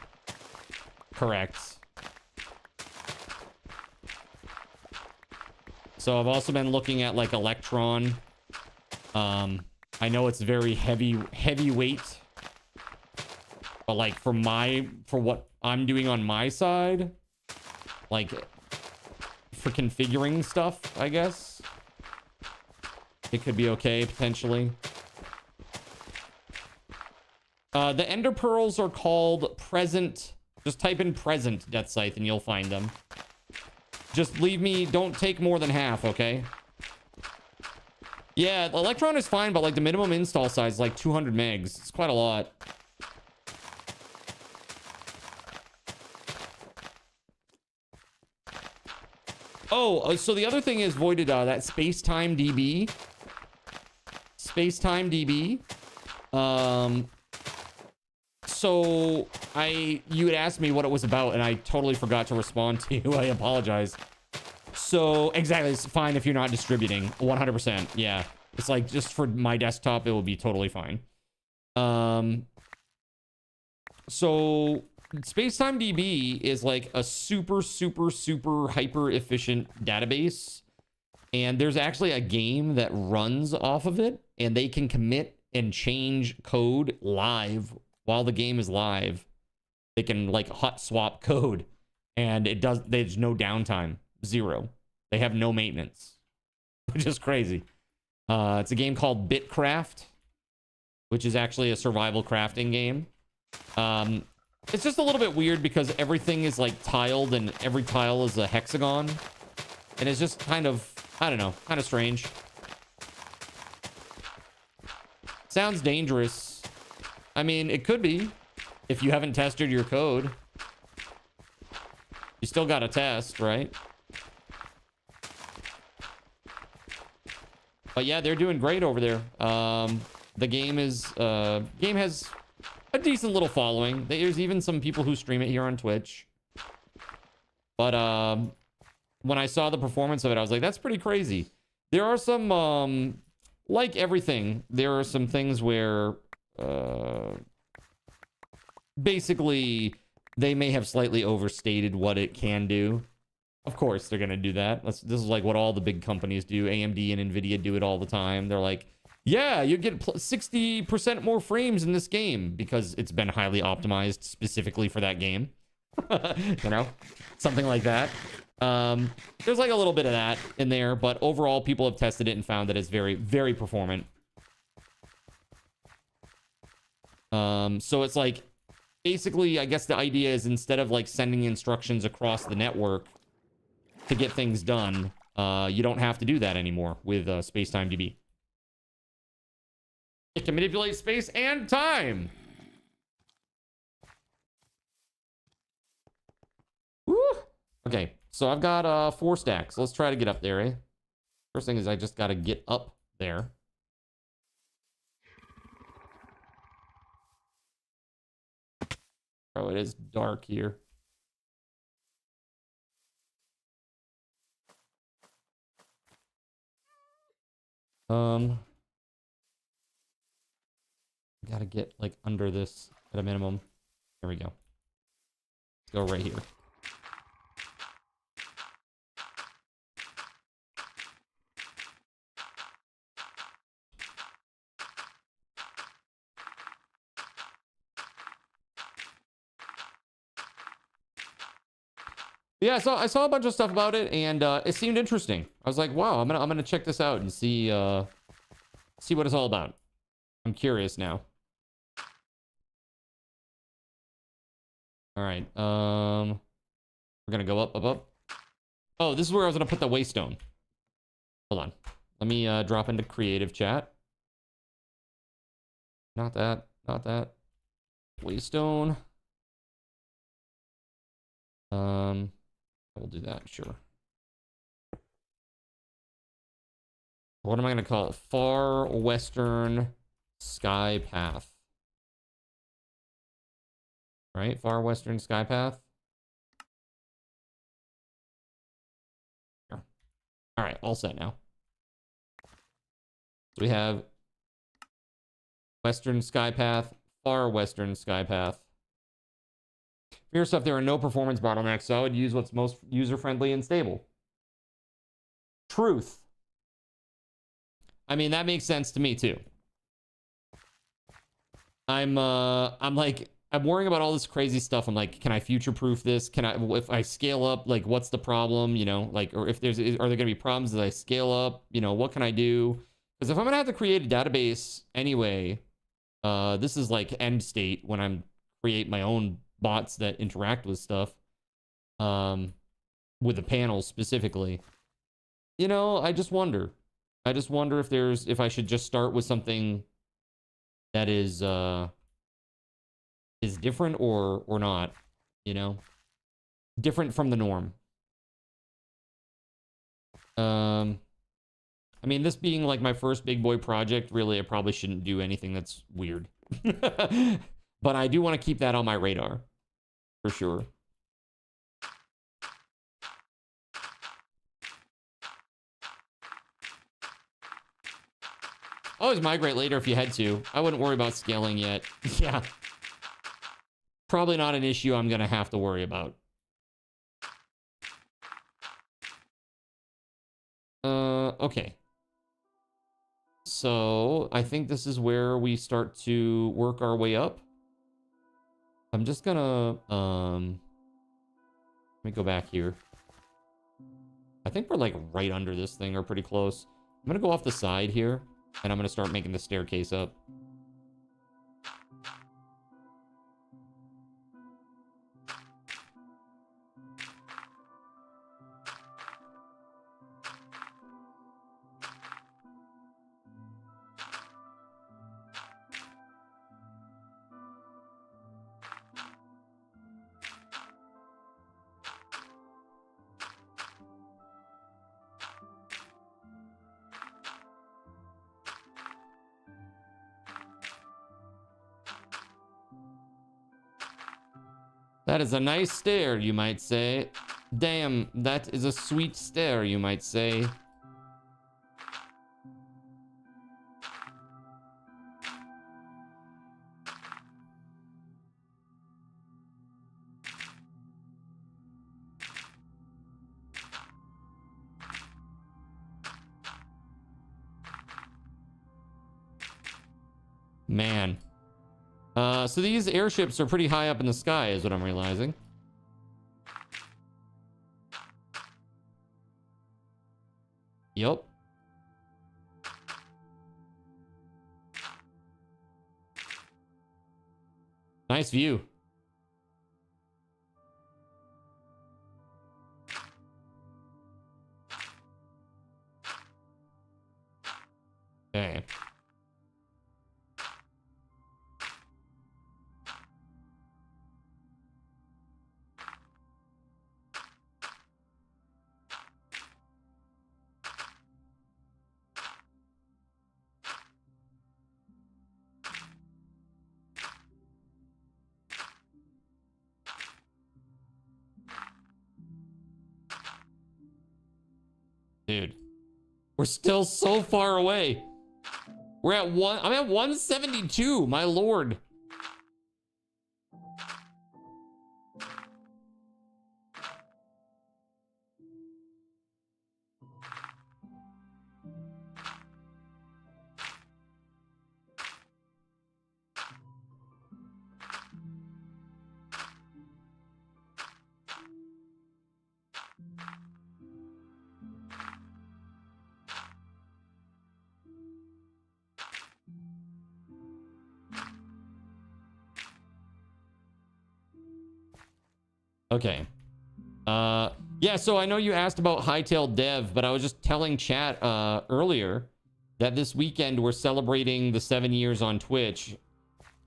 Correct. So I've also been looking at like Electron. I know it's very heavyweight, but like for what I'm doing on my side, like for configuring stuff, I guess it could be okay potentially. The Ender Pearls are called present. Just type in present Death Scythe and you'll find them. Just leave me, don't take more than half, okay? Yeah, Electron is fine, but like the minimum install size is like 200 megs. It's quite a lot. Oh, so the other thing is voided, that Spacetime DB. Spacetime DB. So you had asked me what it was about and I totally forgot to respond to you. I apologize. So exactly, it's fine if you're not distributing 100%. Yeah. It's like just for my desktop, it will be totally fine. So Spacetime DB is like a super hyper efficient database. And there's actually a game that runs off of it and they can commit and change code live while the game is live. They can like hot swap code and there's no downtime. Zero. They have no maintenance, which is crazy. It's a game called Bitcraft, which is actually a survival crafting game. It's just a little bit weird because everything is like tiled and every tile is a hexagon. And it's just kind of, I don't know, kind of strange. Sounds dangerous. I mean, it could be if you haven't tested your code. You still got to test, right? But yeah, they're doing great over there. The game has a decent little following. There's even some people who stream it here on Twitch. But when I saw the performance of it, I was like, that's pretty crazy. There are some, like everything, there are some things where basically they may have slightly overstated what it can do. Of course, they're going to do that. This is like what all the big companies do. AMD and NVIDIA do it all the time. They're like, yeah, you get 60% more frames in this game because it's been highly optimized specifically for that game. You know, something like that. There's like a little bit of that in there, but overall, people have tested it and found that it's very, very performant. So it's like, basically, I guess the idea is instead of like sending instructions across the network to get things done, you don't have to do that anymore with Spacetime DB. It can manipulate space and time. Woo! Okay, so I've got 4 stacks. Let's try to get up there, eh? First thing is I just got to get up there. Oh, it is dark here. Gotta get like under this at a minimum. There we go. Let's go right here. Yeah, I saw a bunch of stuff about it, and it seemed interesting. I was like, wow, I'm gonna check this out and see what it's all about. I'm curious now. All right, we're gonna go up. Oh, this is where I was gonna put the waystone. Hold on, let me drop into creative chat. Not that. Waystone. We'll do that, sure. What am I going to call it? Far Western Sky Path. Right? Far Western Sky Path. All right, all set now. So we have Western Sky Path, Far Western Sky Path. Fear stuff, there are no performance bottlenecks, so I would use what's most user-friendly and stable. Truth. I mean, that makes sense to me too. I'm worrying about all this crazy stuff. I'm like, can I future-proof this? Can I, if I scale up, like, what's the problem? You know, like, or if are there gonna be problems as I scale up? You know, what can I do? Because if I'm gonna have to create a database anyway, this is like end state when I'm create my own bots that interact with stuff, with the panels specifically. You know, I just wonder if I should just start with something that is different or not, you know, different from the norm. I mean, this being like my first big boy project, really, I probably shouldn't do anything that's weird. But I do want to keep that on my radar. For sure. Always migrate later if you had to. I wouldn't worry about scaling yet. Yeah. Probably not an issue I'm going to have to worry about. Okay. So, I think this is where we start to work our way up. I'm just gonna, let me go back here. I think we're like right under this thing or pretty close. I'm gonna go off the side here, and I'm gonna start making the staircase up. That is a nice stair, you might say. Damn, that is a sweet stair, you might say. Man. So these airships are pretty high up in the sky, is what I'm realizing. Yup. Nice view. Okay. Dude, we're still so far away. We're at I'm at 172, my lord. Okay. Yeah, so I know you asked about Hightail Dev, but I was just telling chat earlier that this weekend we're celebrating the 7 years on Twitch.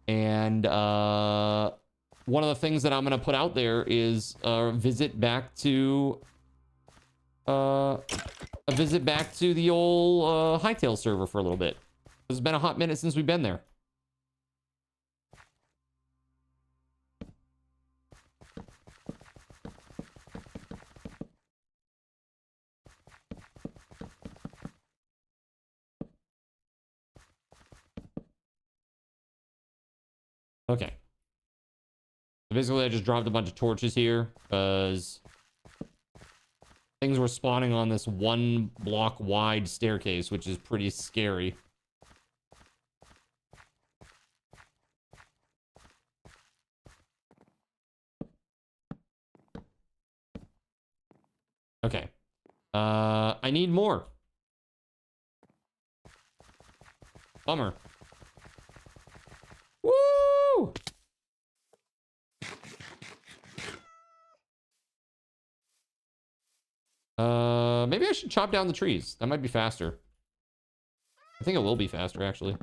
And one of the things that I'm going to put out there is a visit back to the old Hightail server for a little bit. It's been a hot minute since we've been there. Okay. So basically, I just dropped a bunch of torches here because things were spawning on this 1 block wide staircase, which is pretty scary. Okay. I need more. Bummer. Woo! Maybe I should chop down the trees. That might be faster. I think it will be faster, actually.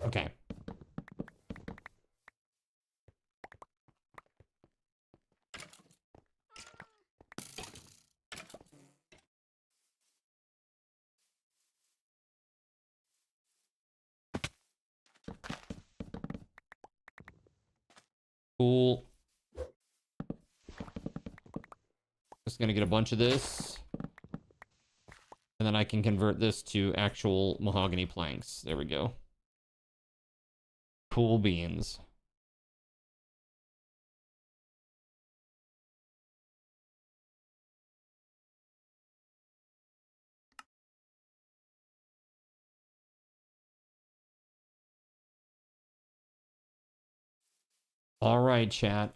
Okay. Cool. Just gonna get a bunch of this. And then I can convert this to actual mahogany planks. There we go. Cool beans. All right, chat.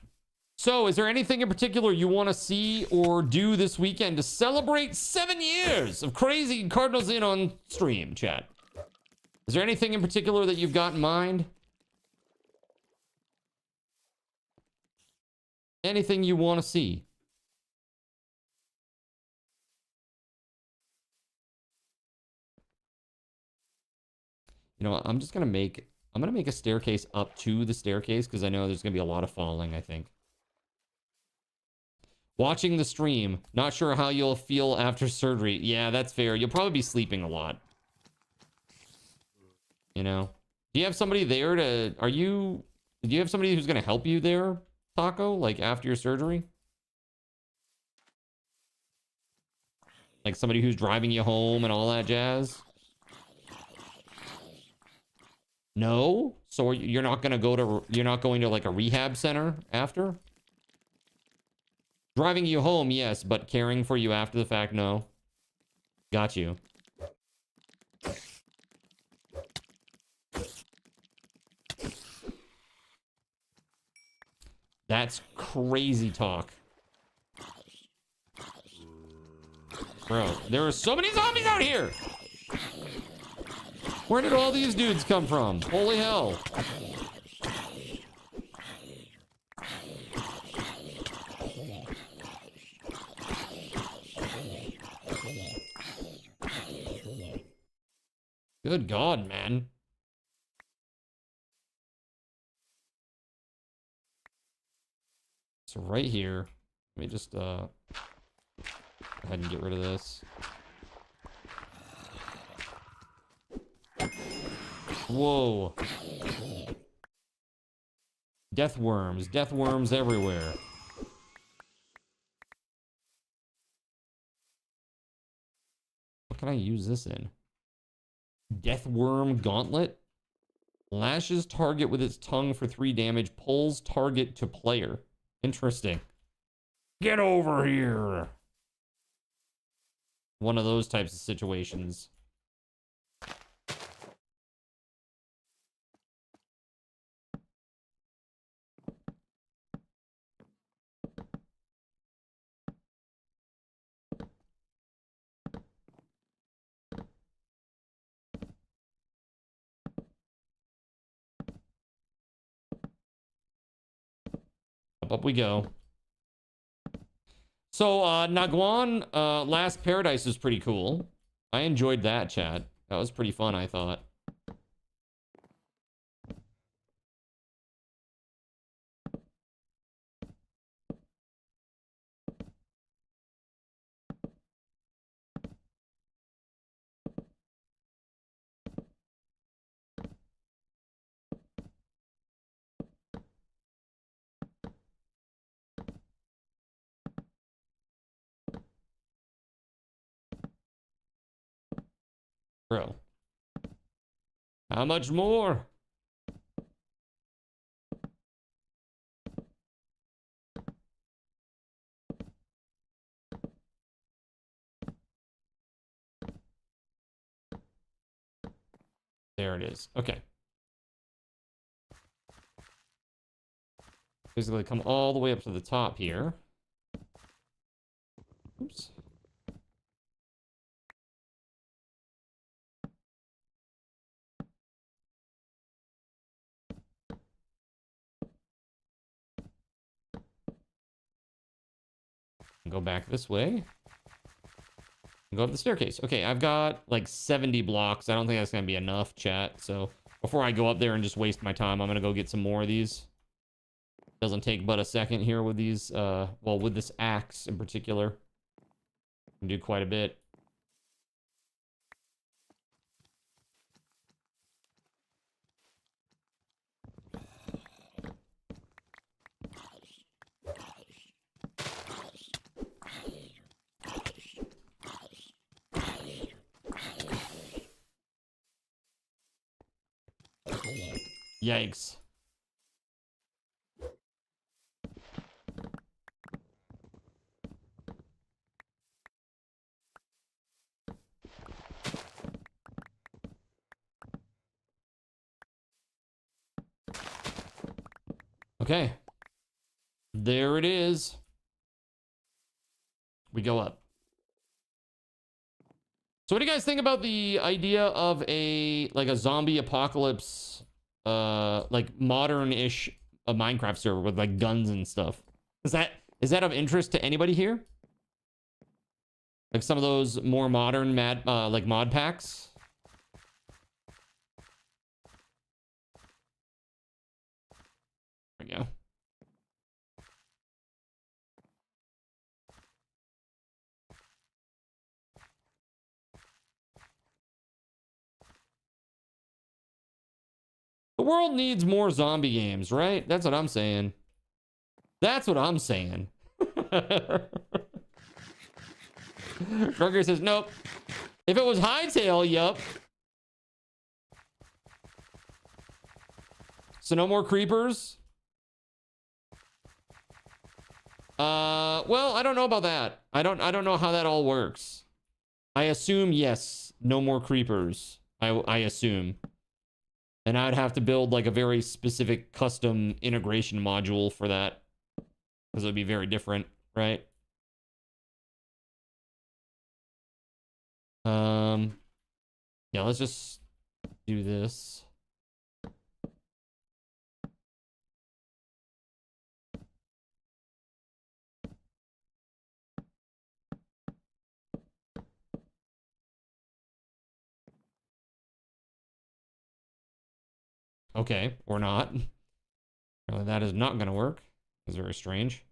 So, is there anything in particular you want to see or do this weekend to celebrate 7 years of crazy Cardinals In on stream, chat? Is there anything in particular that you've got in mind? Anything you want to see? You know, I'm gonna make a staircase up to the staircase because I know there's gonna be a lot of falling, I think. Watching the stream, not sure how you'll feel after surgery. Yeah, that's fair. You'll probably be sleeping a lot. You know? Do you have somebody there to... Do you have somebody who's gonna help you there, Taco? Like, after your surgery? Like, somebody who's driving you home and all that jazz? No? So you're not going to like a rehab center after? Driving you home, yes, but caring for you after the fact, no. Got you. That's crazy talk. Bro, there are so many zombies out here! Where did all these dudes come from? Holy hell. Good God, man. So right here, let me just go ahead and get rid of this. Whoa. Death worms everywhere. What can I use this in? Death worm gauntlet. Lashes target with its tongue for 3 damage. Pulls target to player. Interesting. Get over here. One of those types of situations. Up we go. So, Naguan, Last Paradise is pretty cool. I enjoyed that, chat. That was pretty fun, I thought. Bro. How much more? There it is. Okay. Basically come all the way up to the top here. Oops. Go back this way. Go up the staircase. Okay, I've got like 70 blocks. I don't think that's gonna be enough, chat. So before I go up there and just waste my time, I'm gonna go get some more of these. Doesn't take but a second here with these, well, with this axe in particular. Can do quite a bit. Yikes. Okay. There it is. We go up. So what do you guys think about the idea of a zombie apocalypse, like modern-ish Minecraft server with like guns and stuff? Is that of interest to anybody here? Like some of those more modern mod packs? There we go. The world needs more zombie games, right? That's what I'm saying. That's what I'm saying. Ruger says, nope. If it was Hightail, yup. So no more creepers? Well, I don't know about that. I don't know how that all works. I assume yes, no more creepers. I assume. And I'd have to build like a very specific custom integration module for that. Because it would be very different, right? Yeah, let's just do this. Okay, or not. Apparently that is not going to work. It's very strange.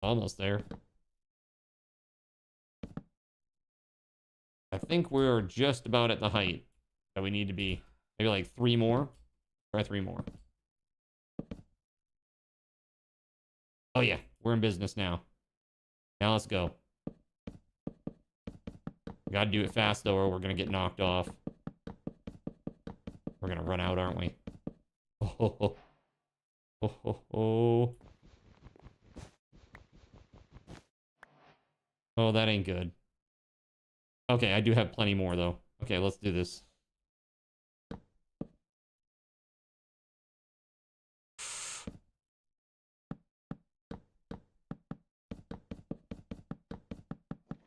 Almost there. I think we're just about at the height that we need to be. Maybe like 3 more. Try 3 more. Oh yeah, we're in business now. Now let's go. We gotta do it fast though, or we're gonna get knocked off. We're gonna run out, aren't we? Oh, oh, oh. Oh, oh, oh. Oh, that ain't good. Okay, I do have plenty more though. Okay, let's do this.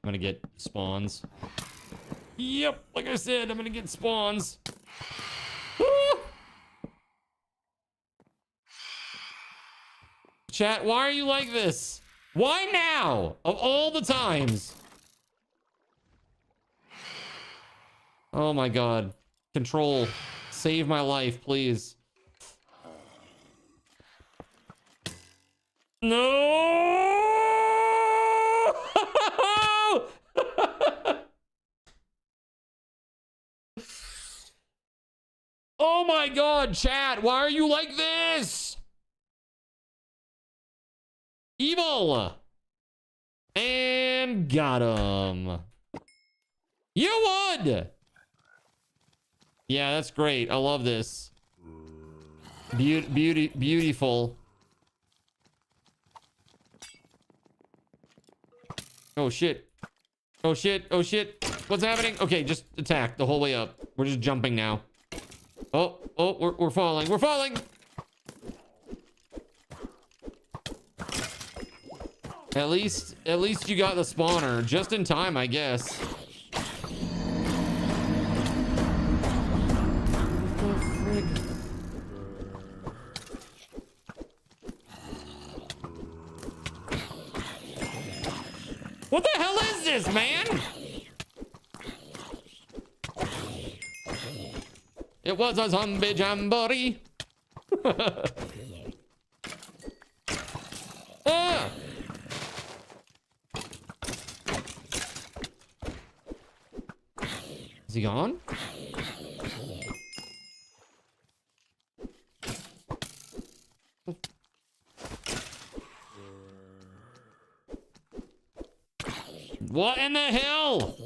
I'm gonna get spawns. Yep, like I said, I'm gonna get spawns. Woo! Chat, why are you like this? Why now? Of all the times. Oh my god. Control. Save my life, please. No! Oh my god, chat, why are you like this? Evil. And got him. You would. Yeah, that's great. I love this. Beautiful. Oh shit. Oh shit. Oh shit. What's happening? Okay, just attack the whole way up. We're just jumping now. Oh, we're falling. We're falling. At least you got the spawner just in time, I guess. What the hell is this, man? It was a zombie jamboree. Ah! Is he gone? What in the hell?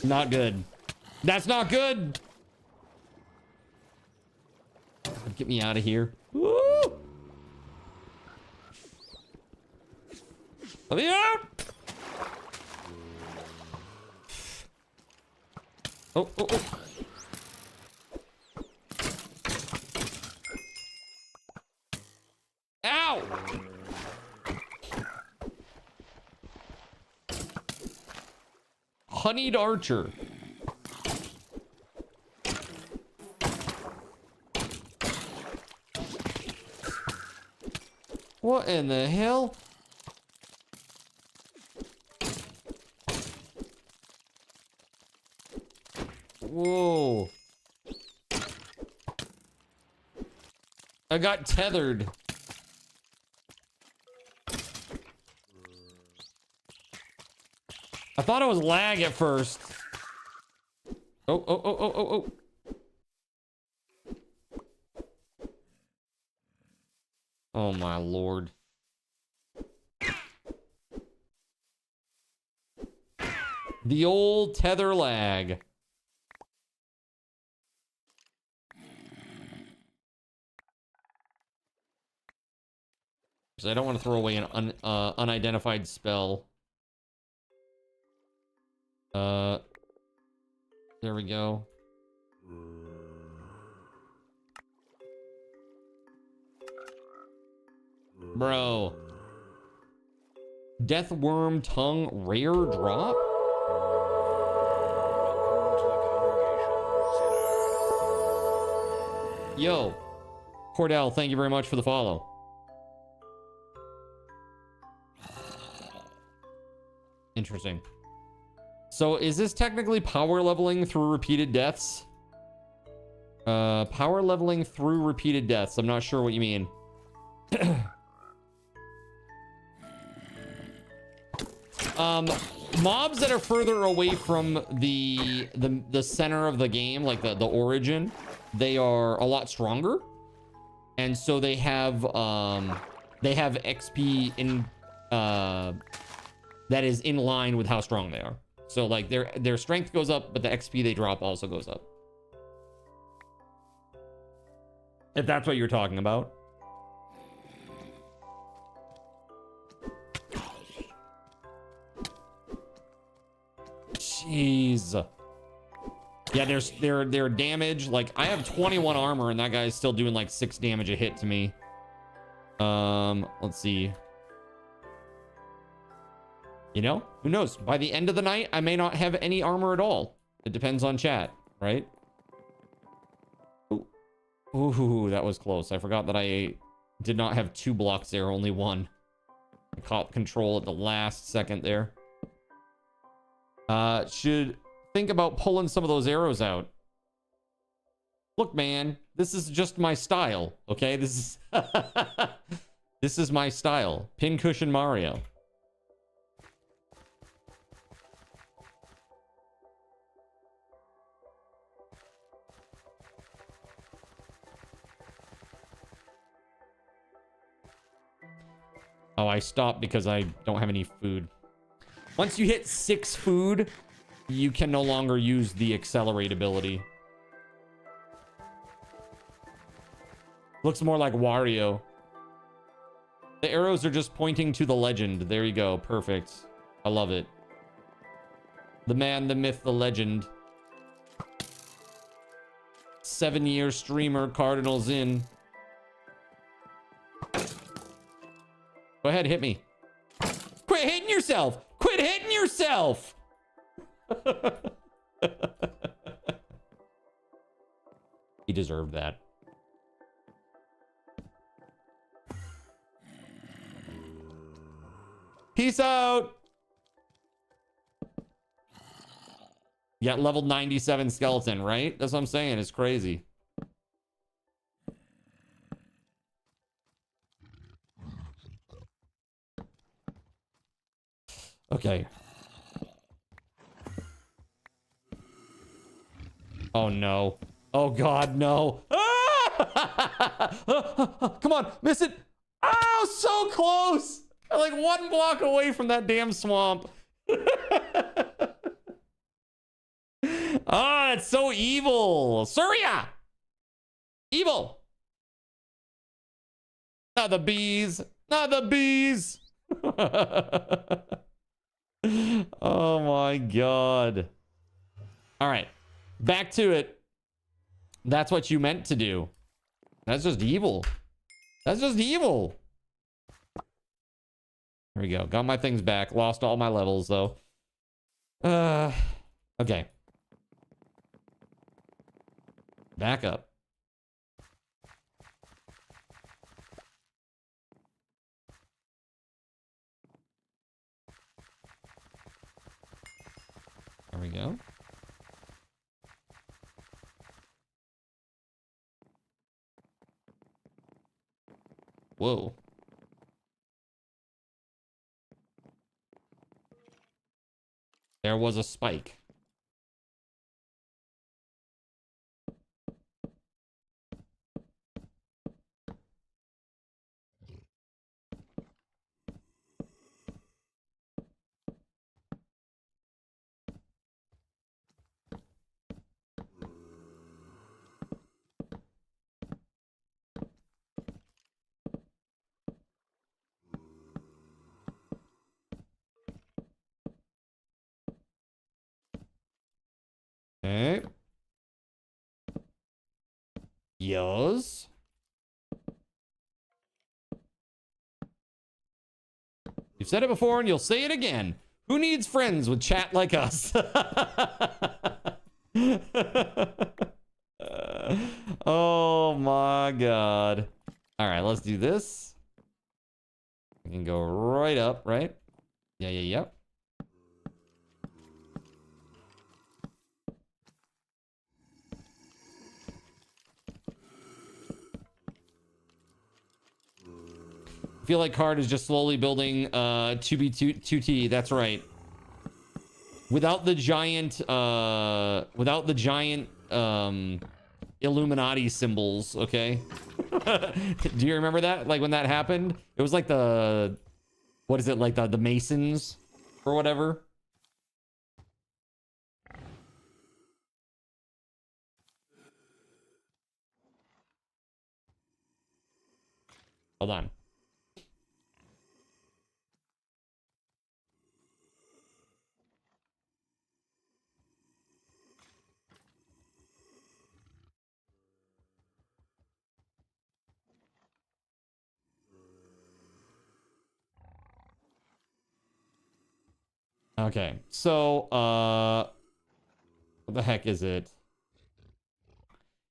Not good. That's not good. Get me out of here. Woo! Let me out! Oh, oh, oh. Ow! Honeyed archer. What in the hell? Whoa. I got tethered. I thought it was lag at first. Oh, oh, oh, oh, oh, oh. Oh my lord. The old tether lag. Because I don't want to throw away an unidentified spell. There we go. Bro. Death Worm Tongue rare drop? Yo. Cordell, thank you very much for the follow. Interesting. So is this technically power leveling through repeated deaths? Power leveling through repeated deaths. I'm not sure what you mean. Mobs that are further away from the center of the game, like the origin, they are a lot stronger, and so they have XP in that is in line with how strong they are. So like their strength goes up, but the XP they drop also goes up. If that's what you're talking about. Jeez. Yeah, their damage, like I have 21 armor and that guy's still doing like 6 damage a hit to me. Let's see. You know, who knows? By the end of the night, I may not have any armor at all. It depends on chat, right? Ooh, ooh, that was close. I forgot that I did not have 2 blocks there, only 1. I caught control at the last second there. Should think about pulling some of those arrows out. Look, man, this is just my style, okay? This is this is my style. Pincushion Mario. Oh, I stopped because I don't have any food. Once you hit 6 food, you can no longer use the accelerate ability. Looks more like Wario. The arrows are just pointing to the legend. There you go. Perfect. I love it. The man, the myth, the legend. 7-year streamer, Cardinals in. Go ahead, hit me. Quit hitting yourself! Quit hitting yourself! He deserved that. Peace out! You got level 97 skeleton, right? That's what I'm saying. It's crazy. Okay. Oh no. Oh god, no. Ah! Come on, miss it. Oh, so close. I'm like 1 block away from that damn swamp. Oh, it's so evil. Surya! Evil! Not the bees. Not the bees. Oh my god. All right. Back to it. That's what you meant to do. That's just evil. That's just evil. There we go. Got my things back. Lost all my levels though. Okay. Back up. There we go. Whoa. There was a spike. Okay. Yes. You've said it before and you'll say it again. Who needs friends with chat like us? Oh my god. All right, let's do this. We can go right up, right? Yeah. I feel like Card is just slowly building 2B2T. That's right. Without the giant Illuminati symbols, okay? Do you remember that? Like when that happened? It was like the what is it, like the Masons or whatever? Hold on. Okay, so what the heck is it?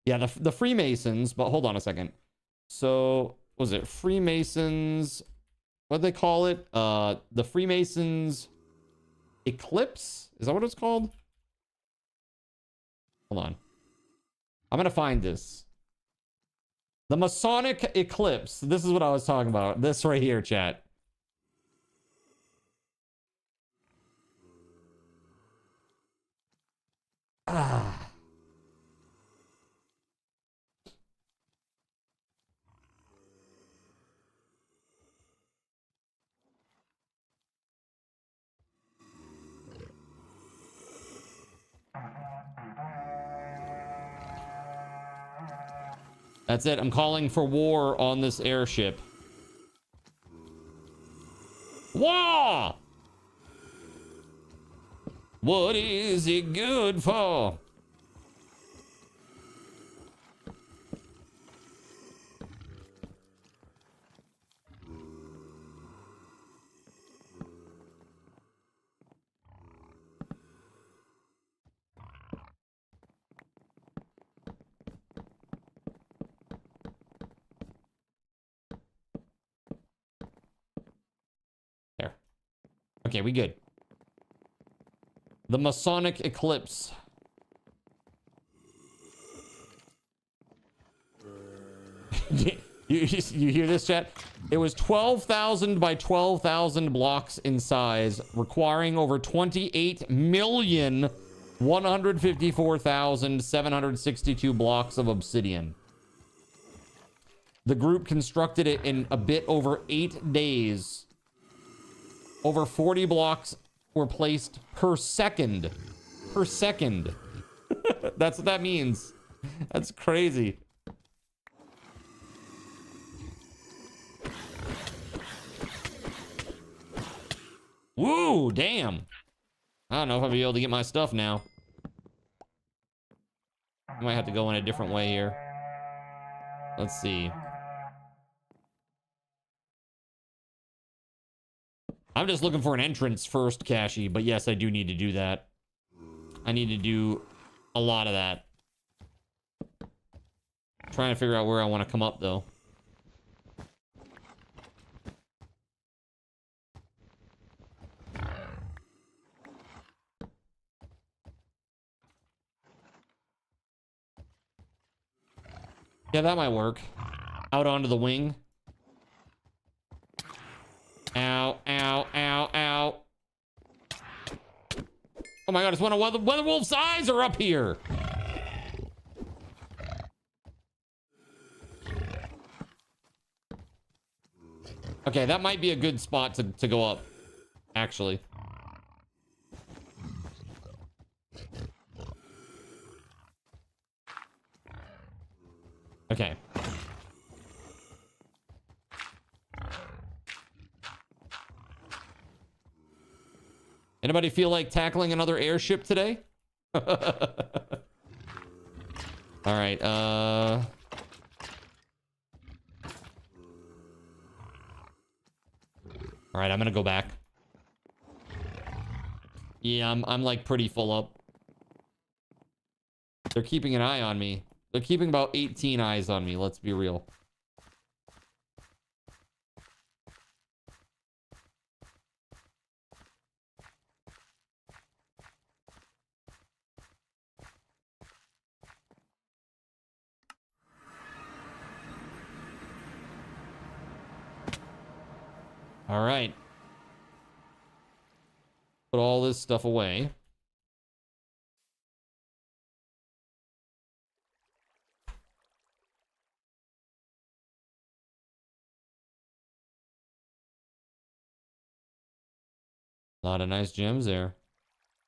Yeah, the Freemasons, but hold on a second. So was it Freemasons? What do they call it? The Freemasons Eclipse? Is that what it's called? Hold on. I'm gonna find this. The Masonic Eclipse. This is what I was talking about. This right here, chat. Ah. That's it. I'm calling for war on this airship. War! What is it good for? There. Okay, we good. The Masonic Eclipse. you hear this, chat? It was 12,000 by 12,000 blocks in size, requiring over 28,154,762 blocks of obsidian. The group constructed it in a bit over 8 days. Over 40 blocks were placed per second. Per second. That's what that means. That's crazy. Woo, damn. I don't know if I'll be able to get my stuff now. I might have to go in a different way here. Let's see. I'm just looking for an entrance first, Cashy, but yes, I do need to do that. I need to do a lot of that. Trying to figure out where I want to come up, though. Yeah, that might work. Out onto the wing. Ow, ow, ow, ow. Oh my god, it's one of WeatherWolf's eyes are up here. Okay, that might be a good spot to go up, actually. Okay. Anybody feel like tackling another airship today? All right, all right, I'm gonna go back. Yeah, I'm like pretty full up. They're keeping an eye on me. They're keeping about 18 eyes on me, let's be real. All right. Put all this stuff away. A lot of nice gems there.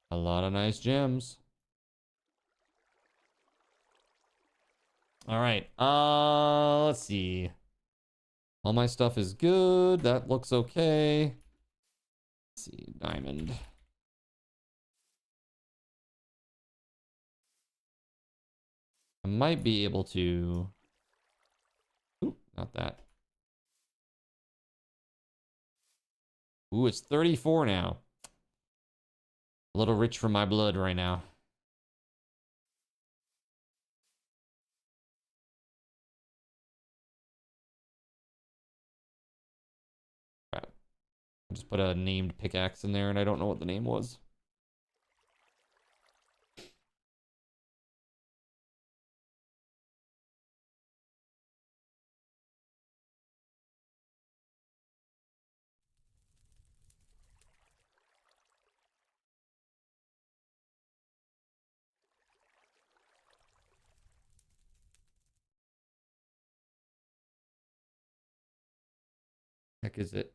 A lot of nice gems. All right. Let's see. All my stuff is good. That looks okay. Let's see. Diamond. I might be able to... Ooh, not that. Ooh, it's 34 now. A little rich for my blood right now. Crap. I just put a named pickaxe in there and I don't know what the name was. Heck is it?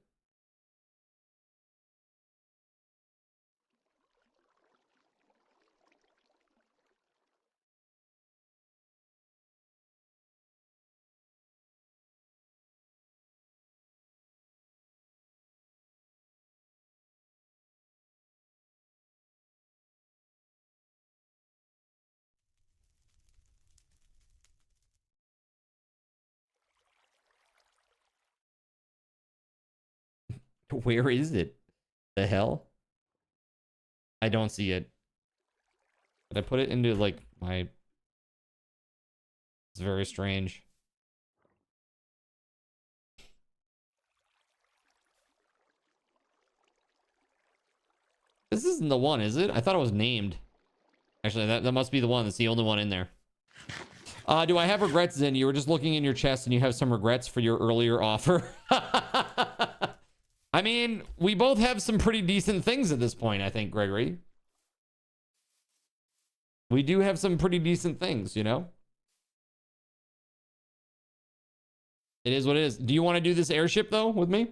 Where is it? The hell? I don't see it. Did I put it into like my... It's very strange. This isn't the one, is it? I thought it was named. Actually, that must be the one. That's the only one in there. Do I have regrets, Zen? You were just looking in your chest and you have some regrets for your earlier offer. I mean, we both have some pretty decent things at this point, I think, Gregory. We do have some pretty decent things, you know? It is what it is. Do you want to do this airship, though, with me?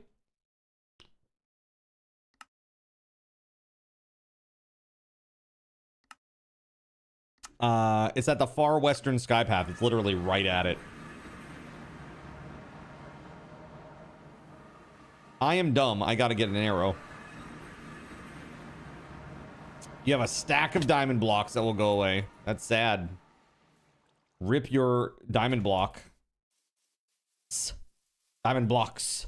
It's at the far western sky path. It's literally right at it. I am dumb. I gotta get an arrow. You have a stack of diamond blocks that will go away. That's sad. Rip your diamond block. Diamond blocks.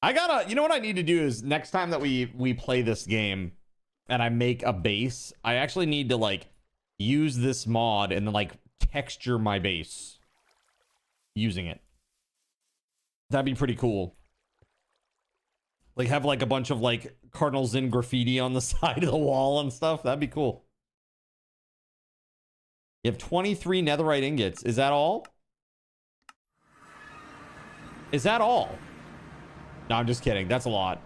I gotta, you know what I need to do is next time that we play this game and I make a base, I actually need to like use this mod and then like texture my base using it. That'd be pretty cool. Like have like a bunch of like Cardinal Sin graffiti on the side of the wall and stuff. That'd be cool. You have 23 netherite ingots. Is that all? Is that all? No, I'm just kidding. That's a lot.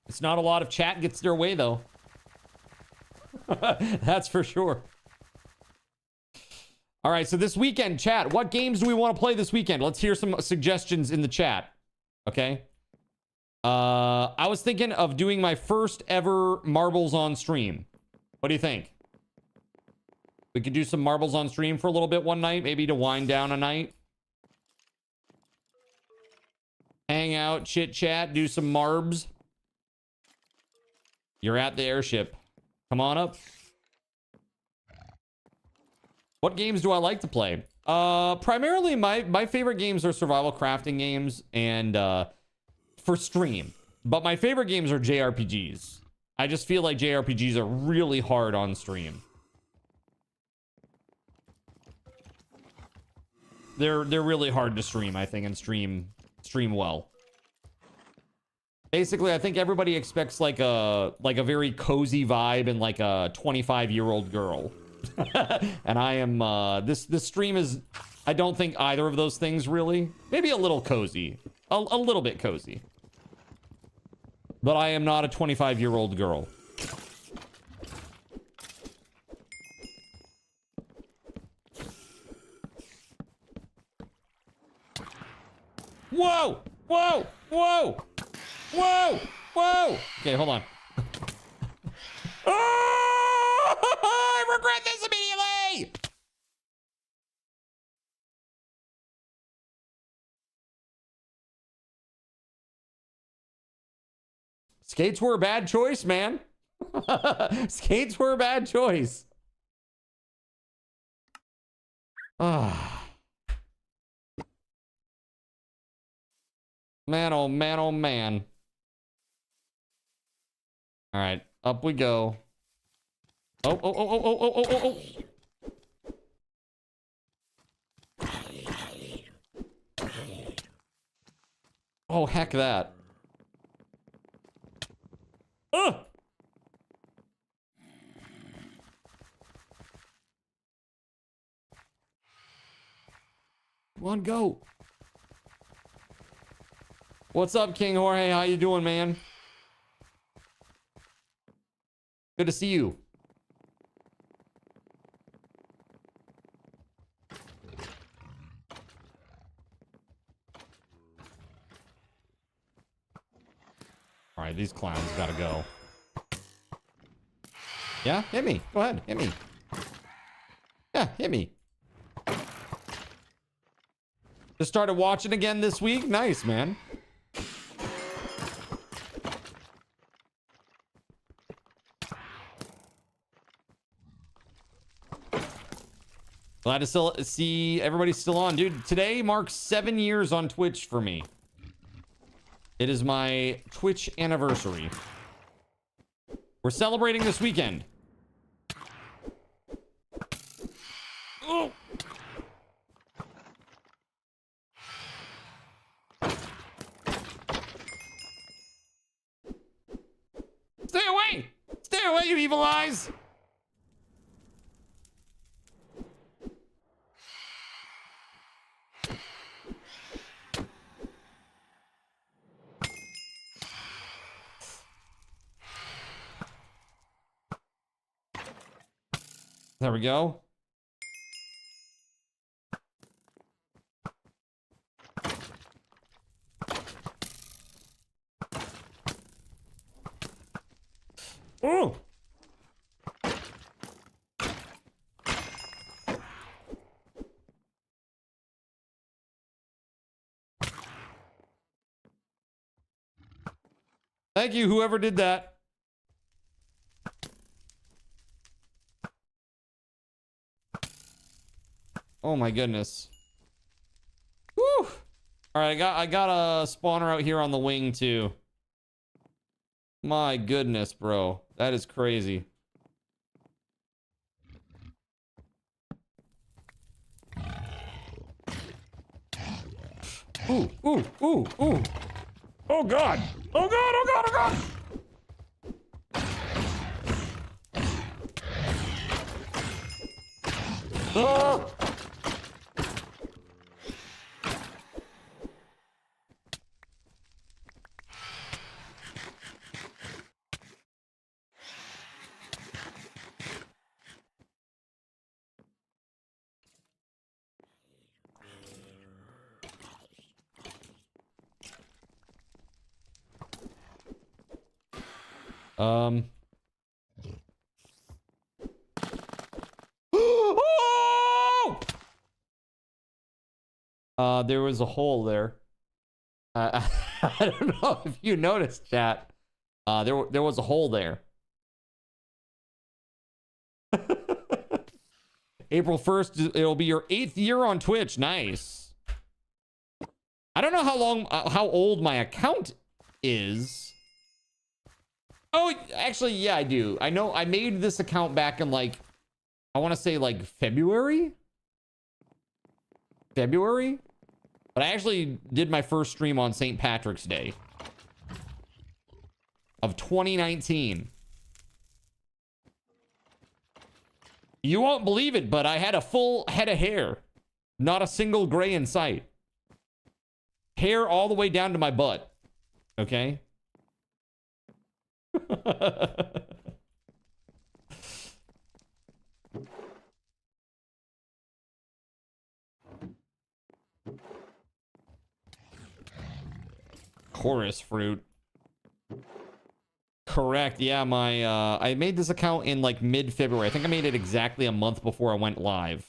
It's not a lot of chat gets their way, though. That's for sure. All right, so this weekend, chat, what games do we want to play this weekend? Let's hear some suggestions in the chat. Okay. I was thinking of doing my first ever marbles on stream. What do you think? We could do some marbles on stream for a little bit one night, maybe to wind down a night. Hang out, chit chat, do some marbs. You're at the airship. Come on up. What games do I like to play? Primarily my favorite games are survival crafting games and for stream. But my favorite games are JRPGs. I just feel like JRPGs are really hard on stream. They're really hard to stream, I think, and stream well. Basically, I think everybody expects like a very cozy vibe and like a 25-year-old girl. And I am this stream is, I don't think either of those things really. Maybe a little cozy. A little bit cozy. But I am not a 25-year-old girl. Whoa! Whoa! Whoa! Whoa! Whoa! Okay, hold on. Oh! I regret this immediately! Skates were a bad choice, man. Skates were a bad choice. Ah. Man, oh man, oh man. All right, up we go. Oh, oh, oh, oh, oh, oh, oh, oh. Oh, heck that. Ugh! Come on, go. What's up, King Jorge? How you doing, man? Good to see you. All right, these clowns gotta go. Yeah, hit me. Go ahead, hit me. Yeah, hit me. Just started watching again this week. Nice, man. Glad to still see everybody's still on. Dude, today marks 7 years on Twitch for me. It is my Twitch anniversary. We're celebrating this weekend. Oh. Stay away! Stay away, you evil eyes! There we go. Oh! Thank you, whoever did that. Oh my goodness. Woo! All right, I got a spawner out here on the wing too. My goodness, bro. That is crazy. Ooh, ooh, ooh, ooh. Oh god. Oh god, oh god, oh god. Ah! There was a hole there. I don't know if you noticed, chat. There was a hole there. April 1st, it'll be your 8th year on Twitch. Nice. I don't know how old my account is. Oh, actually, yeah, I do. I know I made this account back in like, I want to say like February. But I actually did my first stream on St. Patrick's Day of 2019. You won't believe it, but I had a full head of hair. Not a single gray in sight. Hair all the way down to my butt. Okay? Chorus fruit. Correct. Yeah, my I made this account in like mid-February. I think I made it exactly a month before I went live.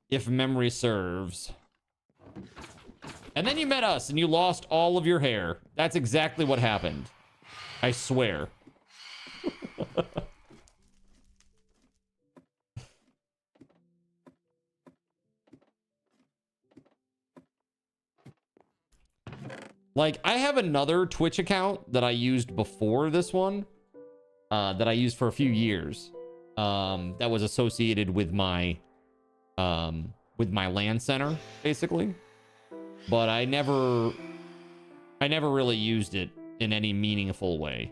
If memory serves. And then you met us and you lost all of your hair. That's exactly what happened. I swear. Like, I have another Twitch account that I used before this one, that I used for a few years, that was associated with my LAN center, basically. But I never really used it in any meaningful way.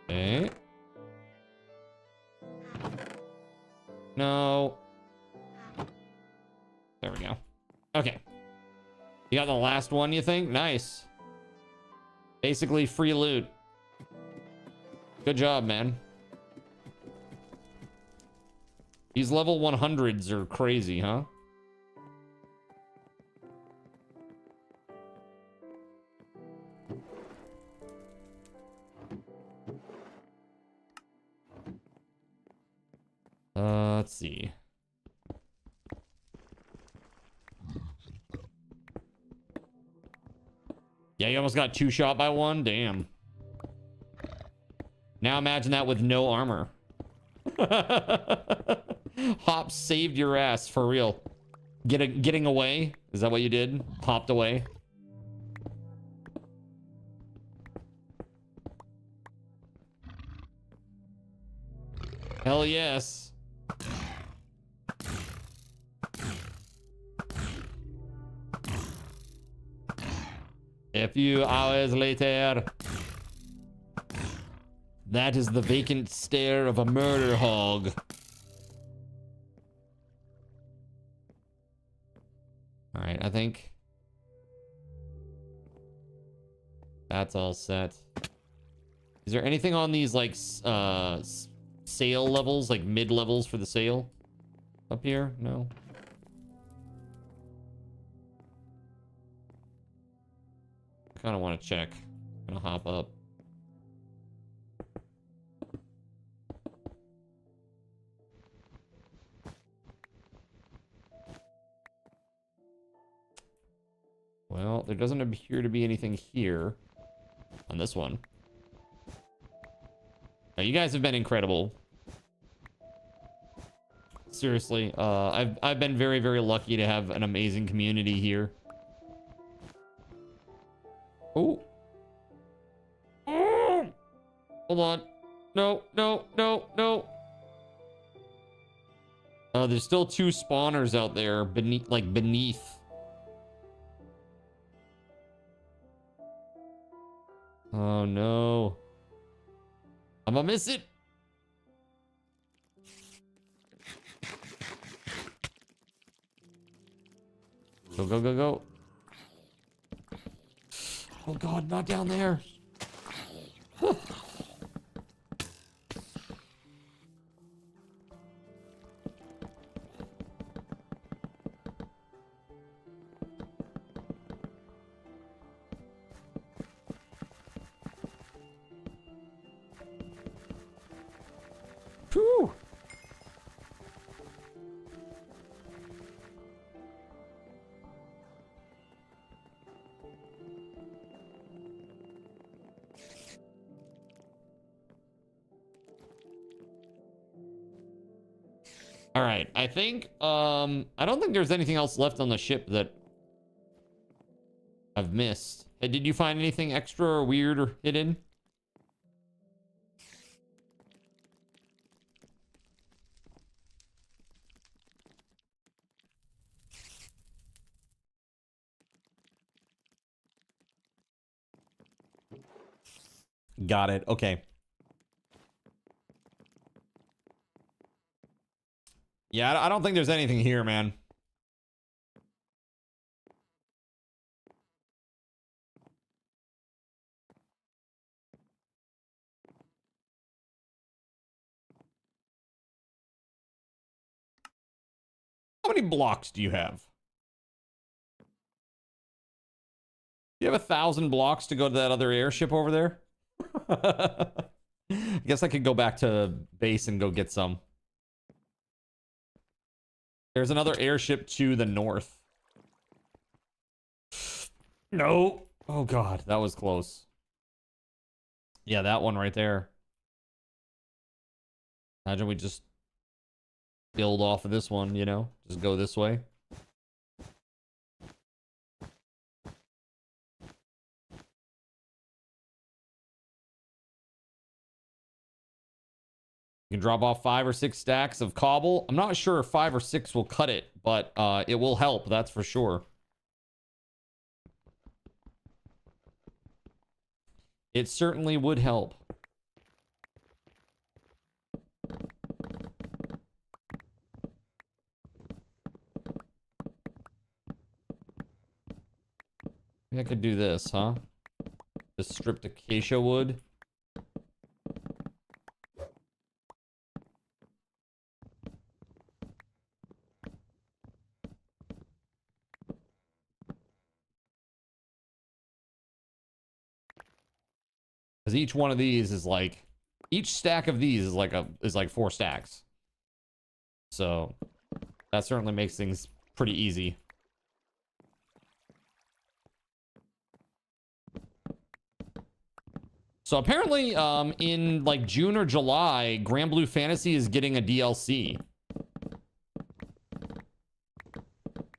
Okay. No. There we go. Okay. You got the last one, you think? Nice. Basically free loot. Good job, man. These level 100s are crazy, huh? Let's see. Yeah, you almost got 2 shot by 1. Damn. Now imagine that with no armor. Hop saved your ass for real. Getting away? Is that what you did? Hopped away? Hell yes. A few hours later, that is the vacant stare of a murder hog. All right, I think that's all set. Is there anything on these like sail levels, like mid levels for the sail up here? No. Kind of want to check. Gonna hop up. Well, there doesn't appear to be anything here on this one. Now, you guys have been incredible. Seriously, I've been very, very lucky to have an amazing community here. Oh. Hold on. No, no, no, no. There's still 2 spawners out there beneath. Oh no. I'm gonna miss it. Go, go, go, go. Oh god, not down there. Whew. All right, I think I don't think there's anything else left on the ship that I've missed. Hey, did you find anything extra or weird or hidden? Got it. Okay. Yeah, I don't think there's anything here, man. How many blocks do you have? You have 1,000 blocks to go to that other airship over there? I guess I could go back to base and go get some. There's another airship to the north. No. Oh god, that was close. Yeah, that one right there. Imagine we just build off of this one, you know? Just go this way. You can drop off 5 or 6 stacks of cobble. I'm not sure if 5 or 6 will cut it, but it will help, that's for sure. It certainly would help. Maybe I could do this, huh? Just stripped acacia wood. Because each one of these is like, each stack of these is like 4 stacks. So that certainly makes things pretty easy. So apparently, in like June or July, Grand Blue Fantasy is getting a DLC.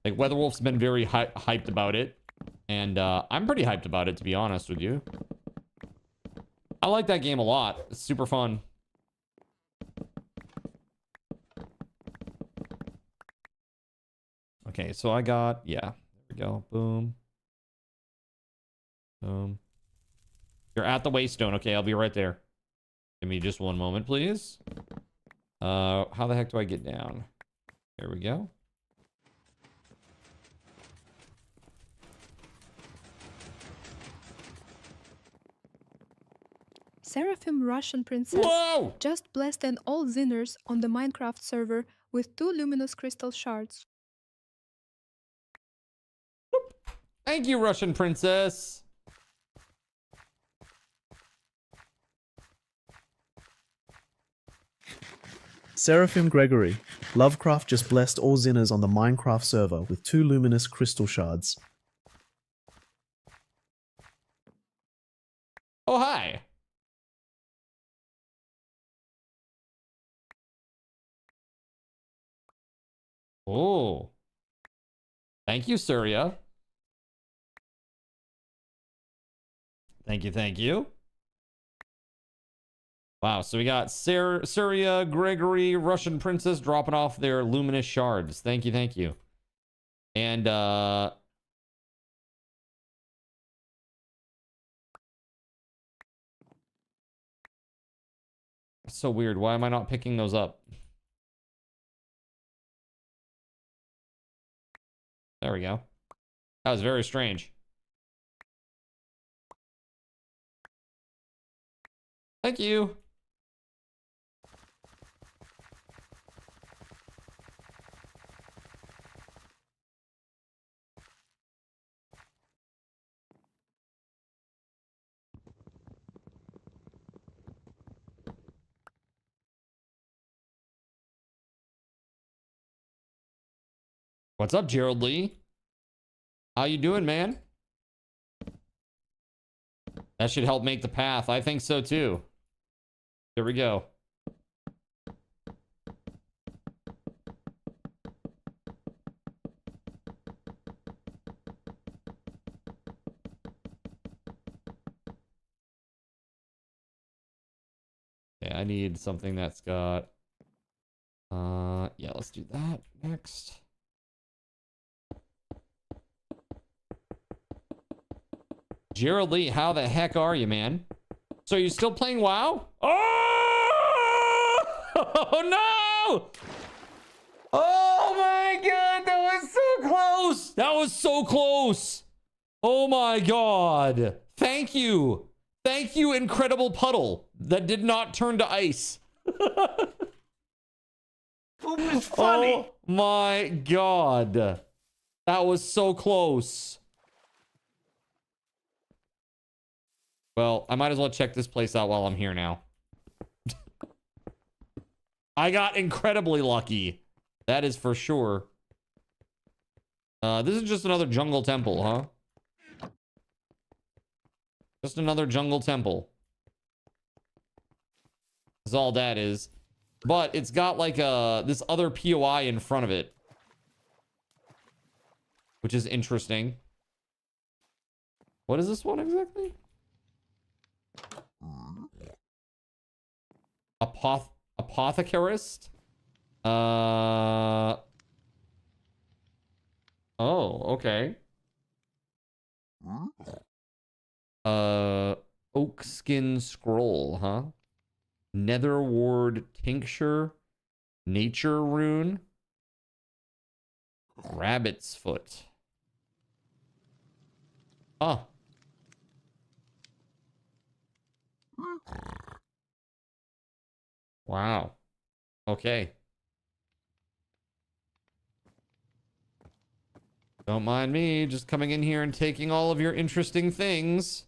Like WeatherWolf's been very hyped about it, and I'm pretty hyped about it, to be honest with you. I like that game a lot. It's super fun. Okay, so I got, yeah, there we go. Boom. Boom. You're at the waystone. Okay, I'll be right there. Give me just one moment, please. How the heck do I get down? There we go. Seraphim Russian Princess Whoa! just blessed an all Zinners on the Minecraft server with 2 luminous crystal shards. Thank you, Russian Princess. Seraphim Gregory. Lovecraft just blessed all Zinners on the Minecraft server with 2 luminous crystal shards. Oh, hi. Oh. Thank you, Surya. Thank you, thank you. Wow, so we got Surya, Gregory, Russian Princess dropping off their luminous shards. Thank you, thank you. And, so weird. Why am I not picking those up? There we go. That was very strange. Thank you. What's up, Gerald Lee? How you doing, man? That should help make the path. I think so too. Here we go. Okay, I need something that's got yeah, let's do that next. Gerald Lee, how the heck are you, man? So you're still playing WoW? Oh, oh no! Oh my god, that was so close! That was so close! Oh my god. Thank you. Thank you, incredible puddle that did not turn to ice. It's funny. Oh my god. That was so close. Well, I might as well check this place out while I'm here now. I got incredibly lucky. That is for sure. This is just another jungle temple, huh? Just another jungle temple. That's all that is. But it's got like this other POI in front of it, which is interesting. What is this one exactly? Apothecarist? Oh, okay. Oak skin scroll, huh? Nether ward tincture, nature rune, rabbit's foot. Huh. Wow. Okay. Don't mind me just coming in here and taking all of your interesting things.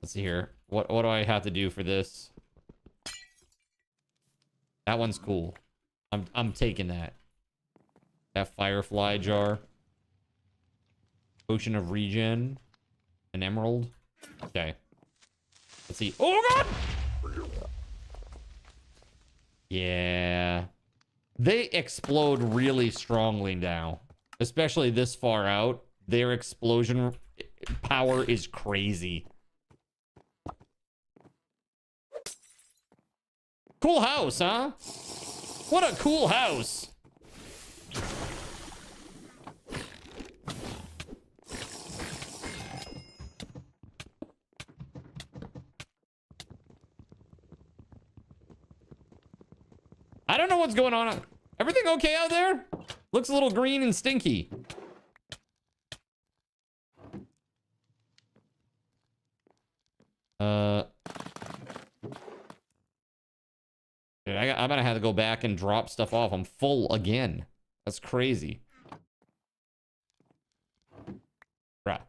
Let's see here. What do I have to do for this? That one's cool. I'm taking that. That firefly jar. Potion of regen. An emerald. Okay. Let's see. Oh god! Yeah. They explode really strongly now. Especially this far out. Their explosion power is crazy. Cool house, huh? What a cool house. I don't know what's going on. Everything okay out there? Looks a little green and stinky. Dude, I'm gonna have to go back and drop stuff off. I'm full again. That's crazy. Bruh.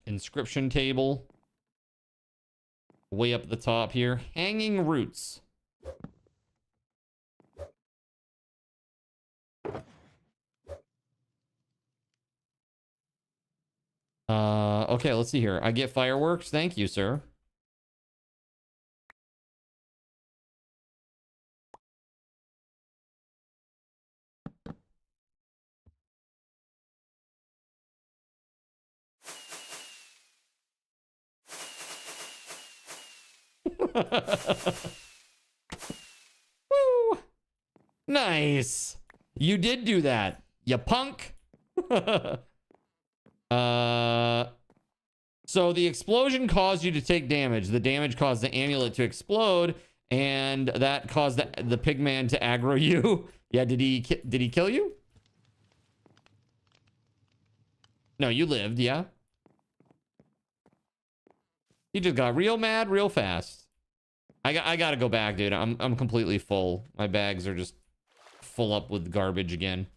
Inscription table. Way up at the top here. Hanging roots. Okay, let's see here. I get fireworks. Thank you, sir. Woo! Nice. You did do that, you punk. So the explosion caused you to take damage. The damage caused the amulet to explode, and that caused the pigman to aggro you. Yeah, did he kill you? No, you lived, yeah. He just got real mad real fast. I gotta go back, dude. I'm completely full. My bags are just full up with garbage again.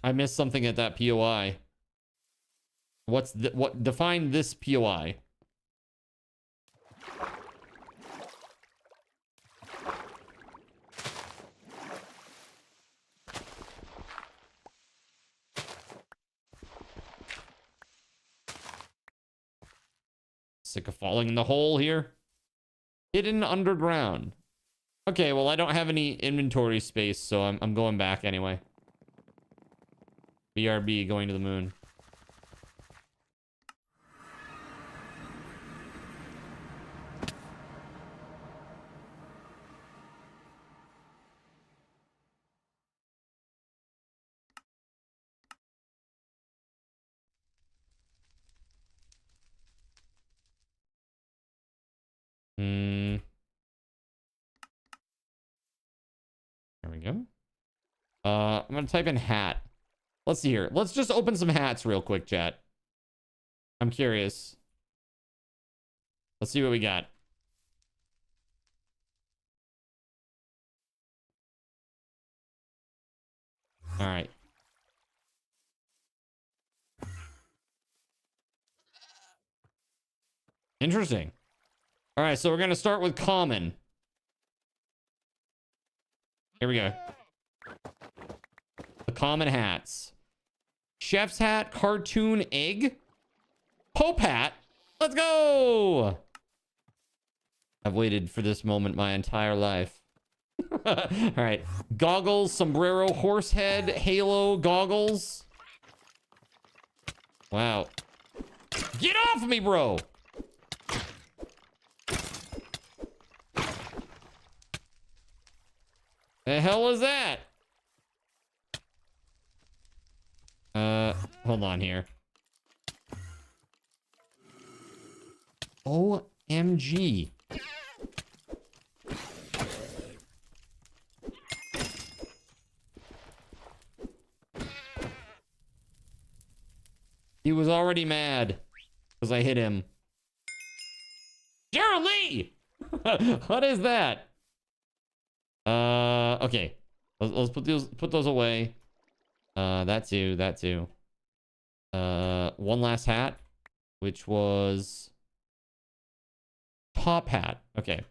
I missed something at that POI. What define this POI? Sick of falling in the hole here. Hidden underground. Okay, well, I don't have any inventory space, so I'm going back anyway. BRB going to the moon. There we go. I'm gonna type in hat. Let's see here. Let's just open some hats real quick, chat. I'm curious. Let's see what we got. All right. Interesting. All right, so we're gonna start with common. Here we go. The common hats. Chef's hat, cartoon egg, Pope hat. Let's go. I've waited for this moment my entire life. All right. Goggles, sombrero, horse head, halo, goggles. Wow. Get off me, bro. The hell is that? Hold on here. OMG. He was already mad because I hit him. Gerald Lee! What is that? Okay. Let's put those away. That too. One last hat, which was top hat. Okay.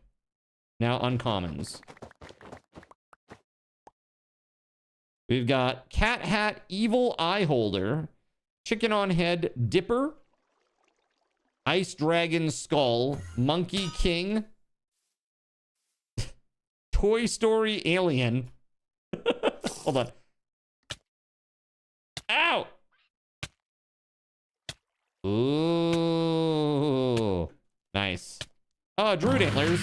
Now uncommons. We've got cat hat, evil eye holder, chicken on head, dipper, ice dragon skull, monkey king, Toy Story alien. Hold on. Ow! Ooh. Nice. Oh, Druid antlers.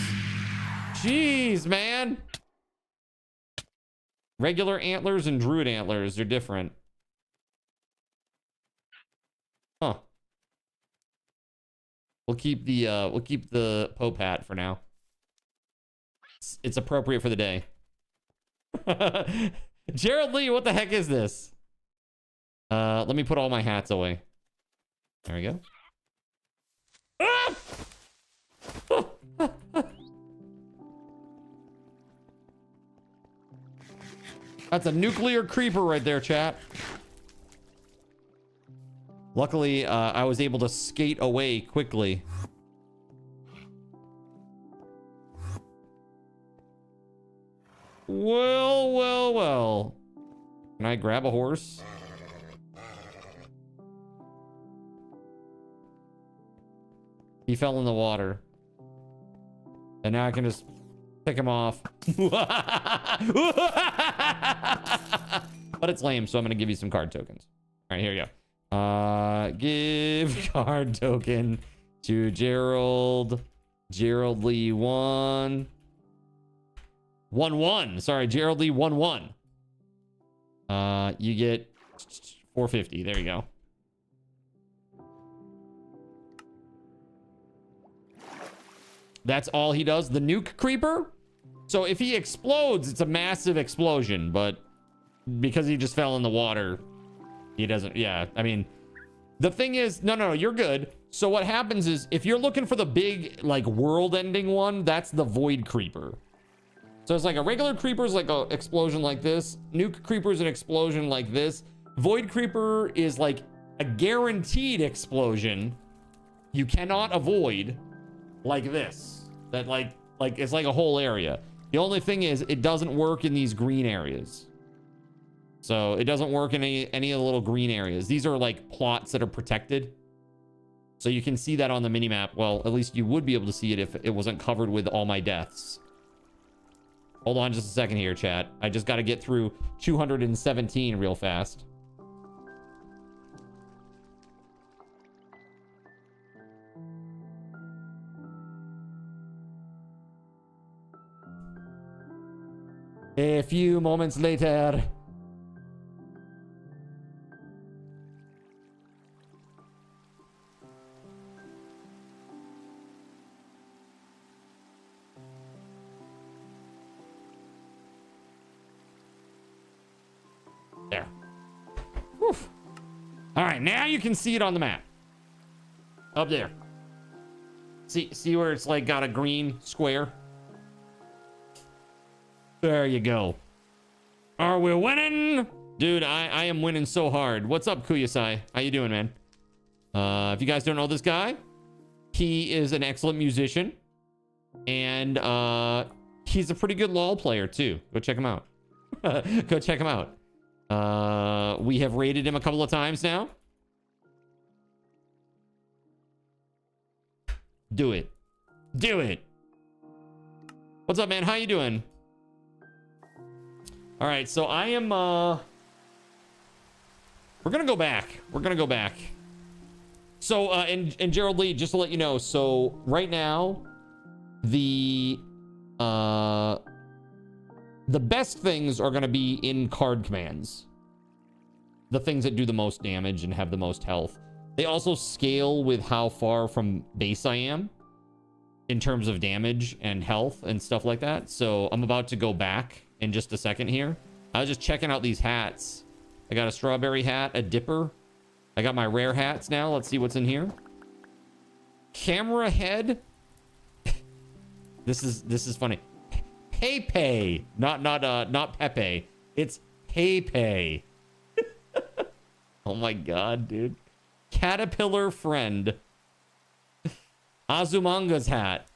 Jeez, man. Regular antlers and Druid antlers, they're different. Huh. We'll keep the Pope hat for now. It's appropriate for the day. Gerald Lee, what the heck is this? Let me put all my hats away. There we go. Ah! That's a nuclear creeper right there, chat. Luckily, I was able to skate away quickly. Well, well, well. Can I grab a horse? He fell in the water. And now I can just pick him off. But it's lame, so I'm going to give you some card tokens. All right, here we go. Give card token to Gerald. Gerald Lee 1. 1-1. Sorry, Gerald Lee 1-1. You get 450. There you go. That's all he does. The nuke creeper. So if he explodes, it's a massive explosion. But because he just fell in the water, he doesn't. Yeah, I mean, the thing is, no, you're good. So what happens is if you're looking for the big, like, world-ending one, that's the void creeper. So it's like a regular creeper is like an explosion like this. Nuke creeper is an explosion like this. Void creeper is like a guaranteed explosion you cannot avoid, like this. That like it's like a whole area. The only thing is it doesn't work in these green areas. So it doesn't work in any of the little green areas. These are like plots that are protected. So you can see that on the minimap. Well, at least you would be able to see it if it wasn't covered with all my deaths. Hold on just a second here, chat. I just got to get through 217 real fast. A few moments later. There. Whew. All right, now you can see it on the map. Up there. See where it's like got a green square? There you go. Are we winning? Dude, I am winning so hard. What's up, Kuyasai? How you doing, man? If you guys don't know this guy, he is an excellent musician. And he's a pretty good LOL player, too. Go check him out. Go check him out. We have raided him a couple of times now. Do it. Do it. What's up, man? How you doing? All right, so I am, we're going to go back. We're going to go back. So, and Gerald Lee, just to let you know, so right now, the best things are going to be in card commands. The things that do the most damage and have the most health. They also scale with how far from base I am in terms of damage and health and stuff like that. So I'm about to go back in just a second here. I was just checking out these hats. I got a strawberry hat, a dipper. I got my rare hats now. Let's see what's in here. Camera head. This is funny. Pepe, not Pepe. It's Pepe. Oh my god, dude. Caterpillar friend. Azumanga's hat.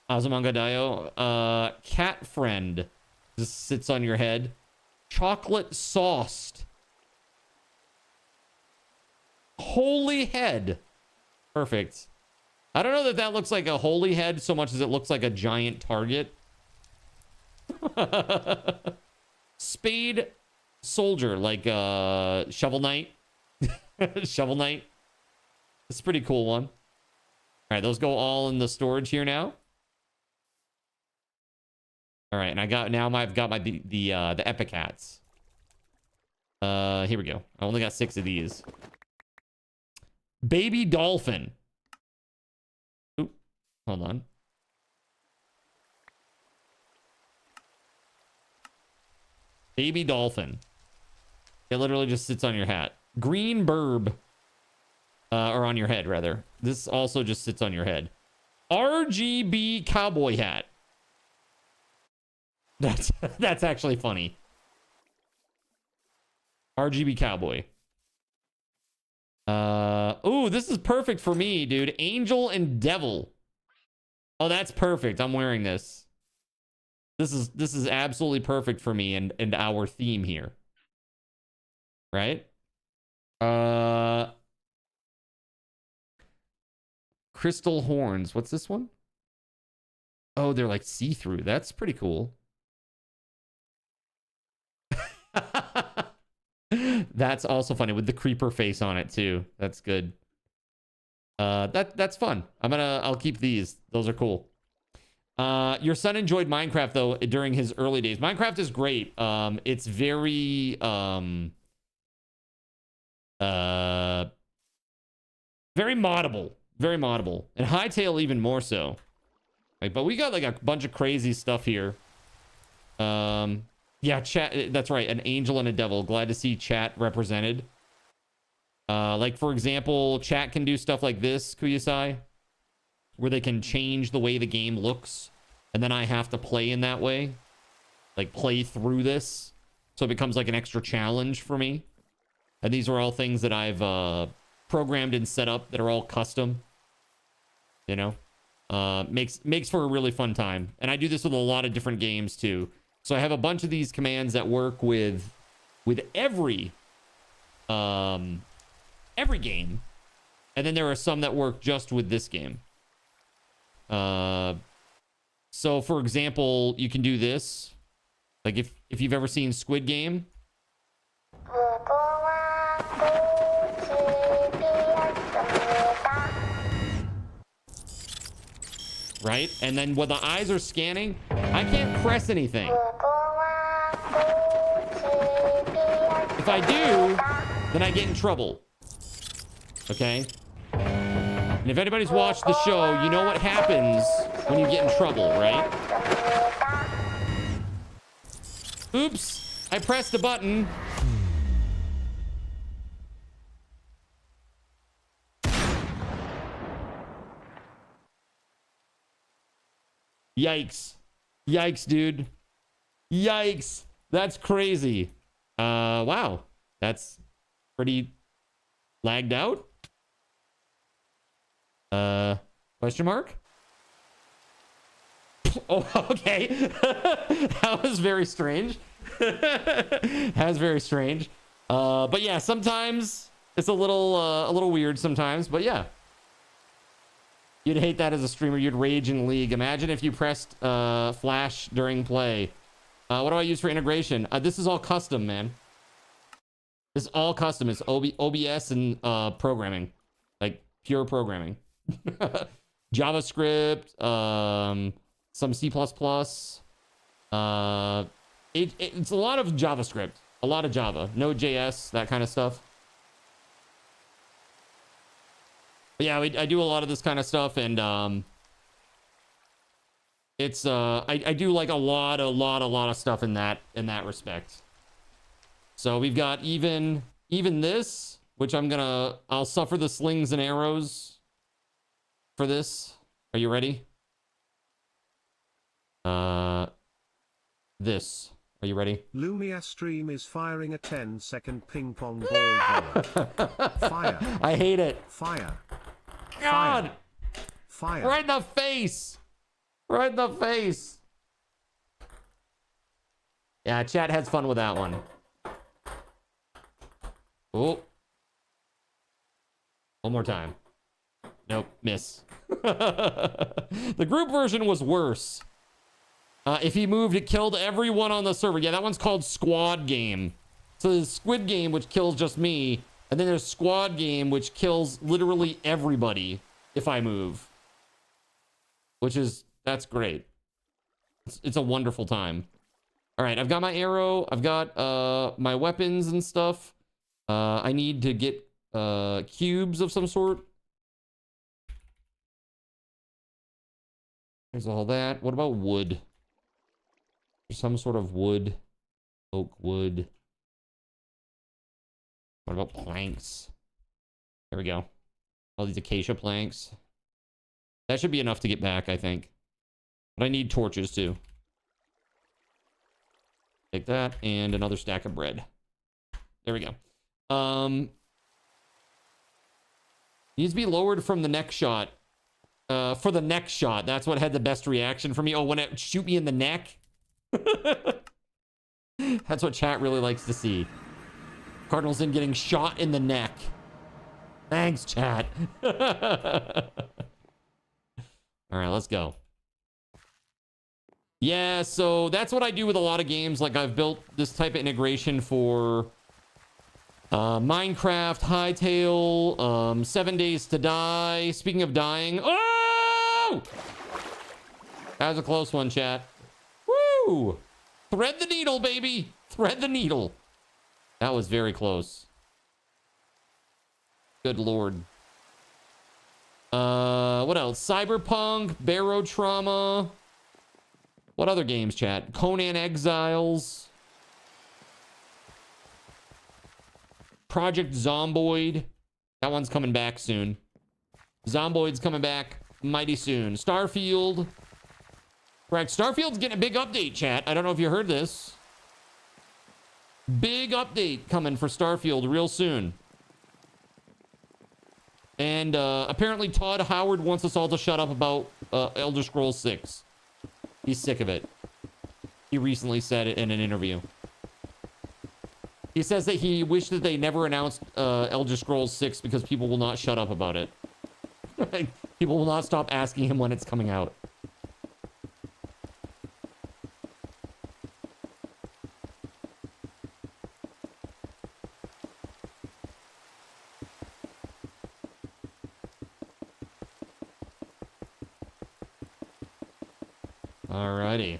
Azumanga Daio. Cat friend. Just sits on your head. Chocolate sauced. Holy head. Perfect. I don't know that that looks like a holy head so much as it looks like a giant target. Spade soldier, like Shovel Knight. Shovel Knight. It's a pretty cool one. All right, those go all in the storage here now. All right, and I've got the epic hats. Here we go. I only got 6 of these. Baby dolphin. Hold on. Baby dolphin. It literally just sits on your hat. Green burb. Or on your head, rather. This also just sits on your head. RGB cowboy hat. That's actually funny. RGB cowboy. Ooh, this is perfect for me, dude. Angel and devil. Oh, that's perfect. I'm wearing this. This is absolutely perfect for me and our theme here. Right? Crystal horns. What's this one? Oh, they're like see-through. That's pretty cool. That's also funny with the creeper face on it too. That's good. That's fun. I'll keep these. Those are cool. Your son enjoyed Minecraft though during his early days. Minecraft is great. It's very very moddable. Very moddable. And Hightail even more so. Like, but we got like a bunch of crazy stuff here. Yeah, chat. That's right. An angel and a devil. Glad to see chat represented. Like, for example, chat can do stuff like this, Kuyasai, where they can change the way the game looks. And then I have to play in that way. Like, play through this. So it becomes like an extra challenge for me. And these are all things that I've programmed and set up that are all custom. You know? Makes for a really fun time. And I do this with a lot of different games, too. So I have a bunch of these commands that work with every game. And then there are some that work just with this game. So for example, you can do this. Like if you've ever seen Squid Game. Right? And then when the eyes are scanning, I can't press anything. If I do, then I get in trouble. Okay? And if anybody's watched the show, you know what happens when you get in trouble, right? Oops, I pressed a button. Yikes. Yikes, dude. Yikes. That's crazy. Wow. That's pretty lagged out. Question mark? Oh, okay. That was very strange. That was very strange. But yeah, sometimes it's a little weird sometimes, but yeah. You'd hate that as a streamer. You'd rage in League. Imagine if you pressed flash during play. What do I use for integration? This is all custom, man. This is all custom. It's OBS and programming. Like pure programming. JavaScript, some C++. It's a lot of JavaScript. A lot of Java. Node.js, that kind of stuff. But yeah, I do a lot of this kind of stuff, and it's I do like a lot of stuff in that respect. So we've got even this, which I'll suffer the slings and arrows for this. Are you ready? This. Are you ready? Lumia stream is firing a 10-second ping pong ball volley. Fire. I hate it. Fire. God. Fire. Right in the face. Right in the face. Yeah, chat has fun with that one. Oh. One more time. Nope, miss. The group version was worse. If he moved, it killed everyone on the server. Yeah, that one's called Squad Game. So there's Squid Game, which kills just me. And then there's Squad Game, which kills literally everybody if I move. That's great. It's a wonderful time. All right, I've got my arrow. I've got my weapons and stuff. I need to get cubes of some sort. There's all that. What about wood? There's some sort of wood. Oak wood. What about planks? There we go. All these acacia planks. That should be enough to get back, I think. But I need torches too. Take that and another stack of bread. There we go. Needs to be lowered from the neck shot. For the neck shot. That's what had the best reaction for me. Oh, when it shoot me in the neck. That's what chat really likes to see. Cardinals in getting shot in the neck. Thanks, chat. All right, let's go. Yeah, so that's what I do with a lot of games. Like, I've built this type of integration for Minecraft, Hytale, 7 Days to Die. Speaking of dying, oh! That was a close one, chat. Woo! Thread the needle, baby. Thread the needle. That was very close. Good lord. What else? Cyberpunk, Barotrauma. What other games, chat? Conan Exiles. Project Zomboid. That one's coming back soon. Zomboid's coming back mighty soon. Starfield. Correct. Starfield's getting a big update, chat. I don't know if you heard this. Big update coming for Starfield real soon. And apparently Todd Howard wants us all to shut up about Elder Scrolls 6. He's sick of it. He recently said it in an interview. He says that he wished that they never announced Elder Scrolls 6 because people will not shut up about it. People will not stop asking him when it's coming out. Alrighty.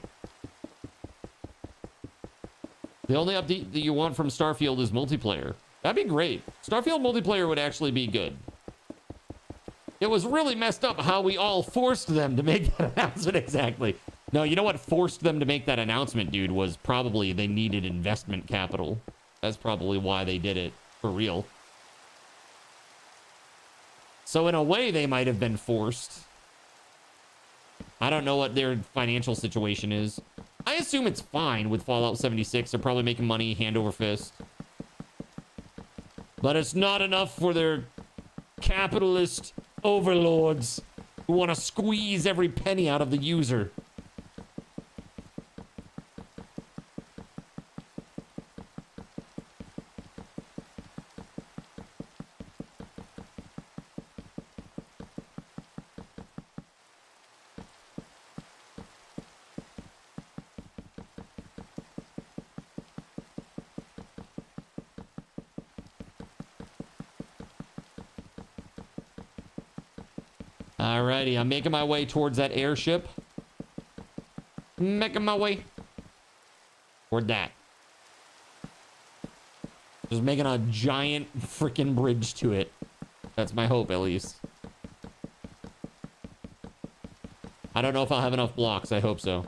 The only update that you want from Starfield is multiplayer. That'd be great. Starfield multiplayer would actually be good. It was really messed up how we all forced them to make that announcement exactly. No, you know what forced them to make that announcement, dude, was probably they needed investment capital. That's probably why they did it, for real. So in a way, they might have been forced. I don't know what their financial situation is. I assume it's fine with Fallout 76. They're probably making money hand over fist. But it's not enough for their capitalist overlords who want to squeeze every penny out of the user. Alrighty, I'm making my way towards that airship. Making my way toward that. Just making a giant freaking bridge to it. That's my hope, at least. I don't know if I'll have enough blocks. I hope so.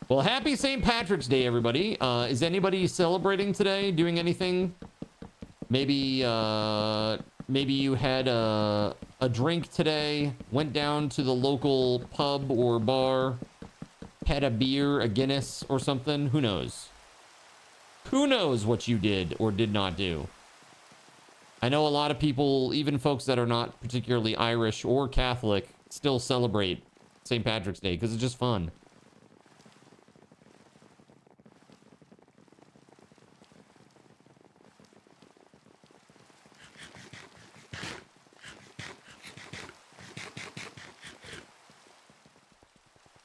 Well, happy St. Patrick's Day, everybody. Is anybody celebrating today? Doing anything? Maybe you had a drink today, went down to the local pub or bar, had a beer, a Guinness or something. Who knows? Who knows what you did or did not do? I know a lot of people, even folks that are not particularly Irish or Catholic, still celebrate St. Patrick's Day because it's just fun.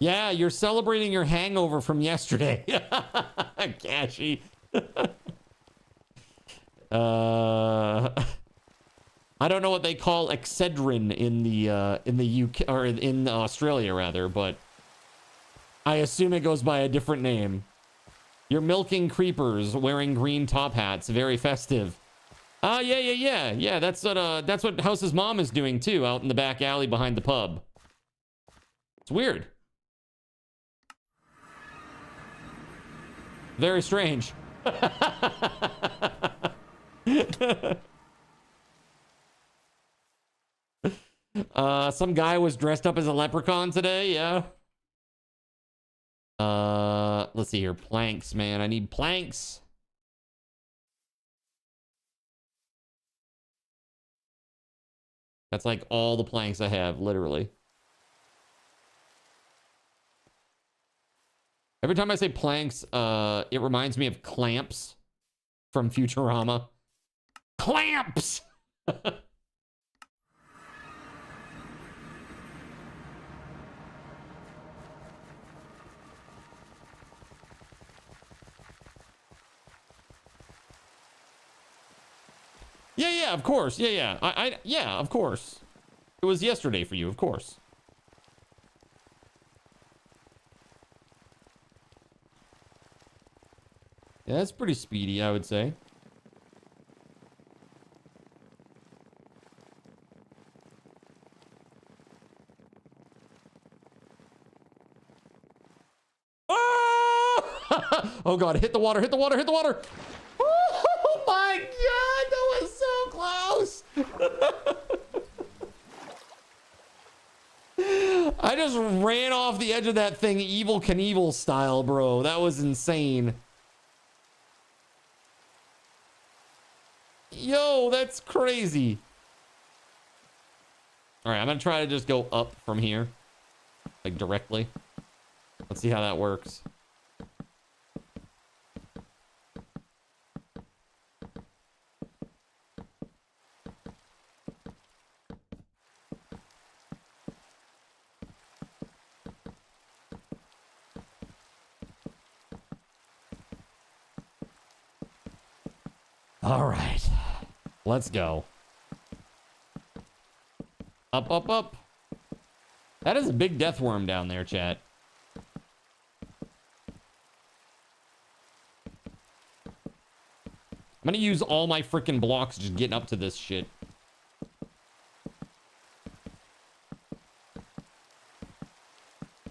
Yeah, you're celebrating your hangover from yesterday. Cashy. I don't know what they call Excedrin in the UK or in Australia rather, but I assume it goes by a different name. You're milking creepers wearing green top hats. Very festive. Yeah. That's what House's mom is doing too, out in the back alley behind the pub. It's weird. Very strange. Some guy was dressed up as a leprechaun today, yeah. Let's see here. Planks, man. I need planks. That's like all the planks I have, literally. Every time I say planks, it reminds me of clamps from Futurama. Clamps! Yeah, of course. Yeah. Yeah, of course. It was yesterday for you, of course. Yeah, that's pretty speedy, I would say. Oh! Oh god, hit the water, hit the water, hit the water! Oh my god, that was so close! I just ran off the edge of that thing Evel Knievel style, bro. That was insane. Yo, that's crazy. All right, I'm gonna try to just go up from here, like directly. Let's see how that works. All right, let's go. Up, up, up. That is a big death worm down there, chat. I'm gonna use all my freaking blocks just getting up to this shit.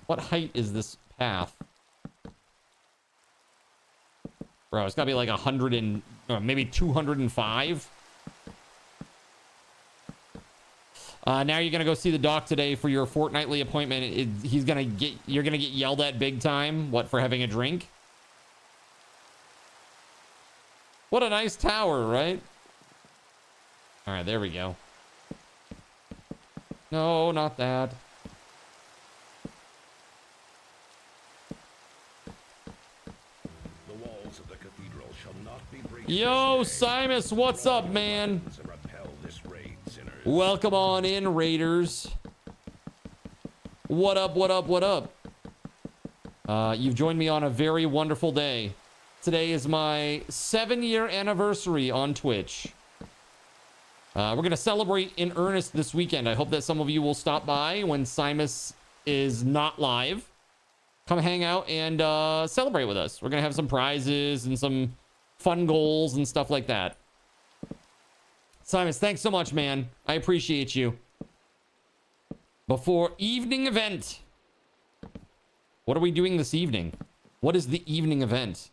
What height is this path? Bro, it's gotta be like 100 and maybe 205. Now you're gonna go see the doc today for your fortnightly appointment. You're gonna get yelled at big time. What, for having a drink? What a nice tower, right? All right, there we go. No, not that. Yo, Simus, what's up, man? Welcome on in, Raiders. What up, what up, what up? You've joined me on a very wonderful day. Today is my 7-year anniversary on Twitch. We're going to celebrate in earnest this weekend. I hope that some of you will stop by when Simus is not live. Come hang out and celebrate with us. We're going to have some prizes and some fun goals and stuff like that. Simus, thanks so much, man. I appreciate you. Before evening event. What are we doing this evening? What is the evening event?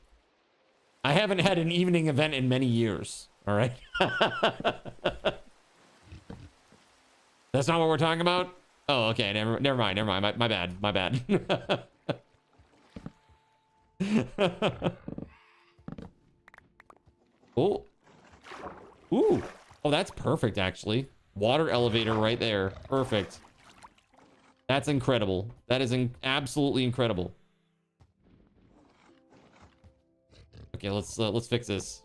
I haven't had an evening event in many years. All right. That's not what we're talking about? Oh, okay. Never mind. My bad. Oh. Ooh. Oh, that's perfect, actually. Water elevator right there. Perfect. That's incredible. That is absolutely incredible. Okay, let's fix this.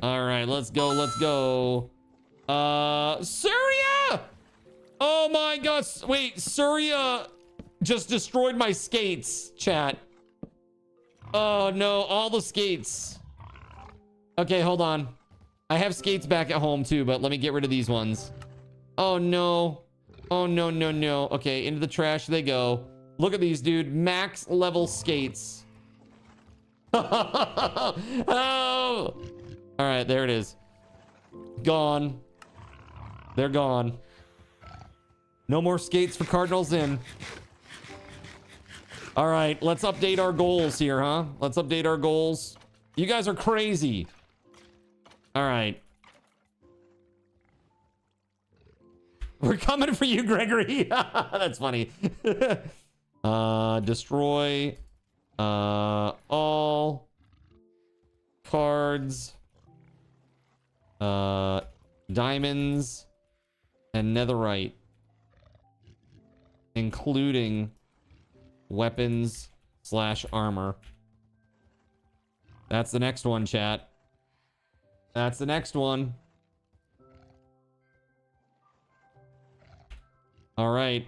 All right, let's go. Surya! Oh my god. Wait, Surya just destroyed my skates, chat. Oh no, all the skates. Okay, hold on. I have skates back at home too, but let me get rid of these ones. Oh no. Oh no. Okay, into the trash they go. Look at these, dude. Max level skates. Oh! All right, there it is. Gone. They're gone. No more skates for Cardinals in. All right, let's update our goals here, huh? Let's update our goals. You guys are crazy. All right. We're coming for you, Gregory. That's funny. Destroy all cards, diamonds, and netherite, including weapons / armor. That's the next one, chat. That's the next one. All right.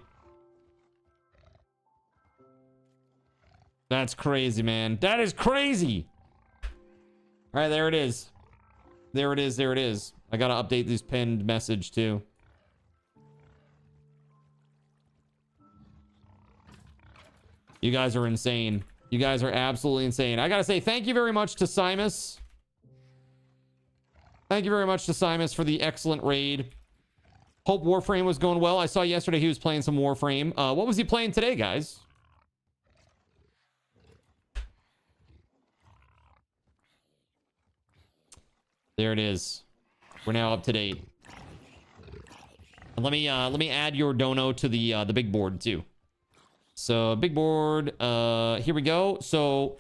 That's crazy, man. That is crazy. All right, there it is. There it is. There it is. I gotta update this pinned message too. You guys are insane. You guys are absolutely insane. I gotta say thank you very much to Simus. Thank you very much to Simus for the excellent raid. Hope Warframe was going well. I saw yesterday he was playing some Warframe. What was he playing today, guys? There it is. We're now up to date. And let me add your dono to the big board too. So big board, here we go. So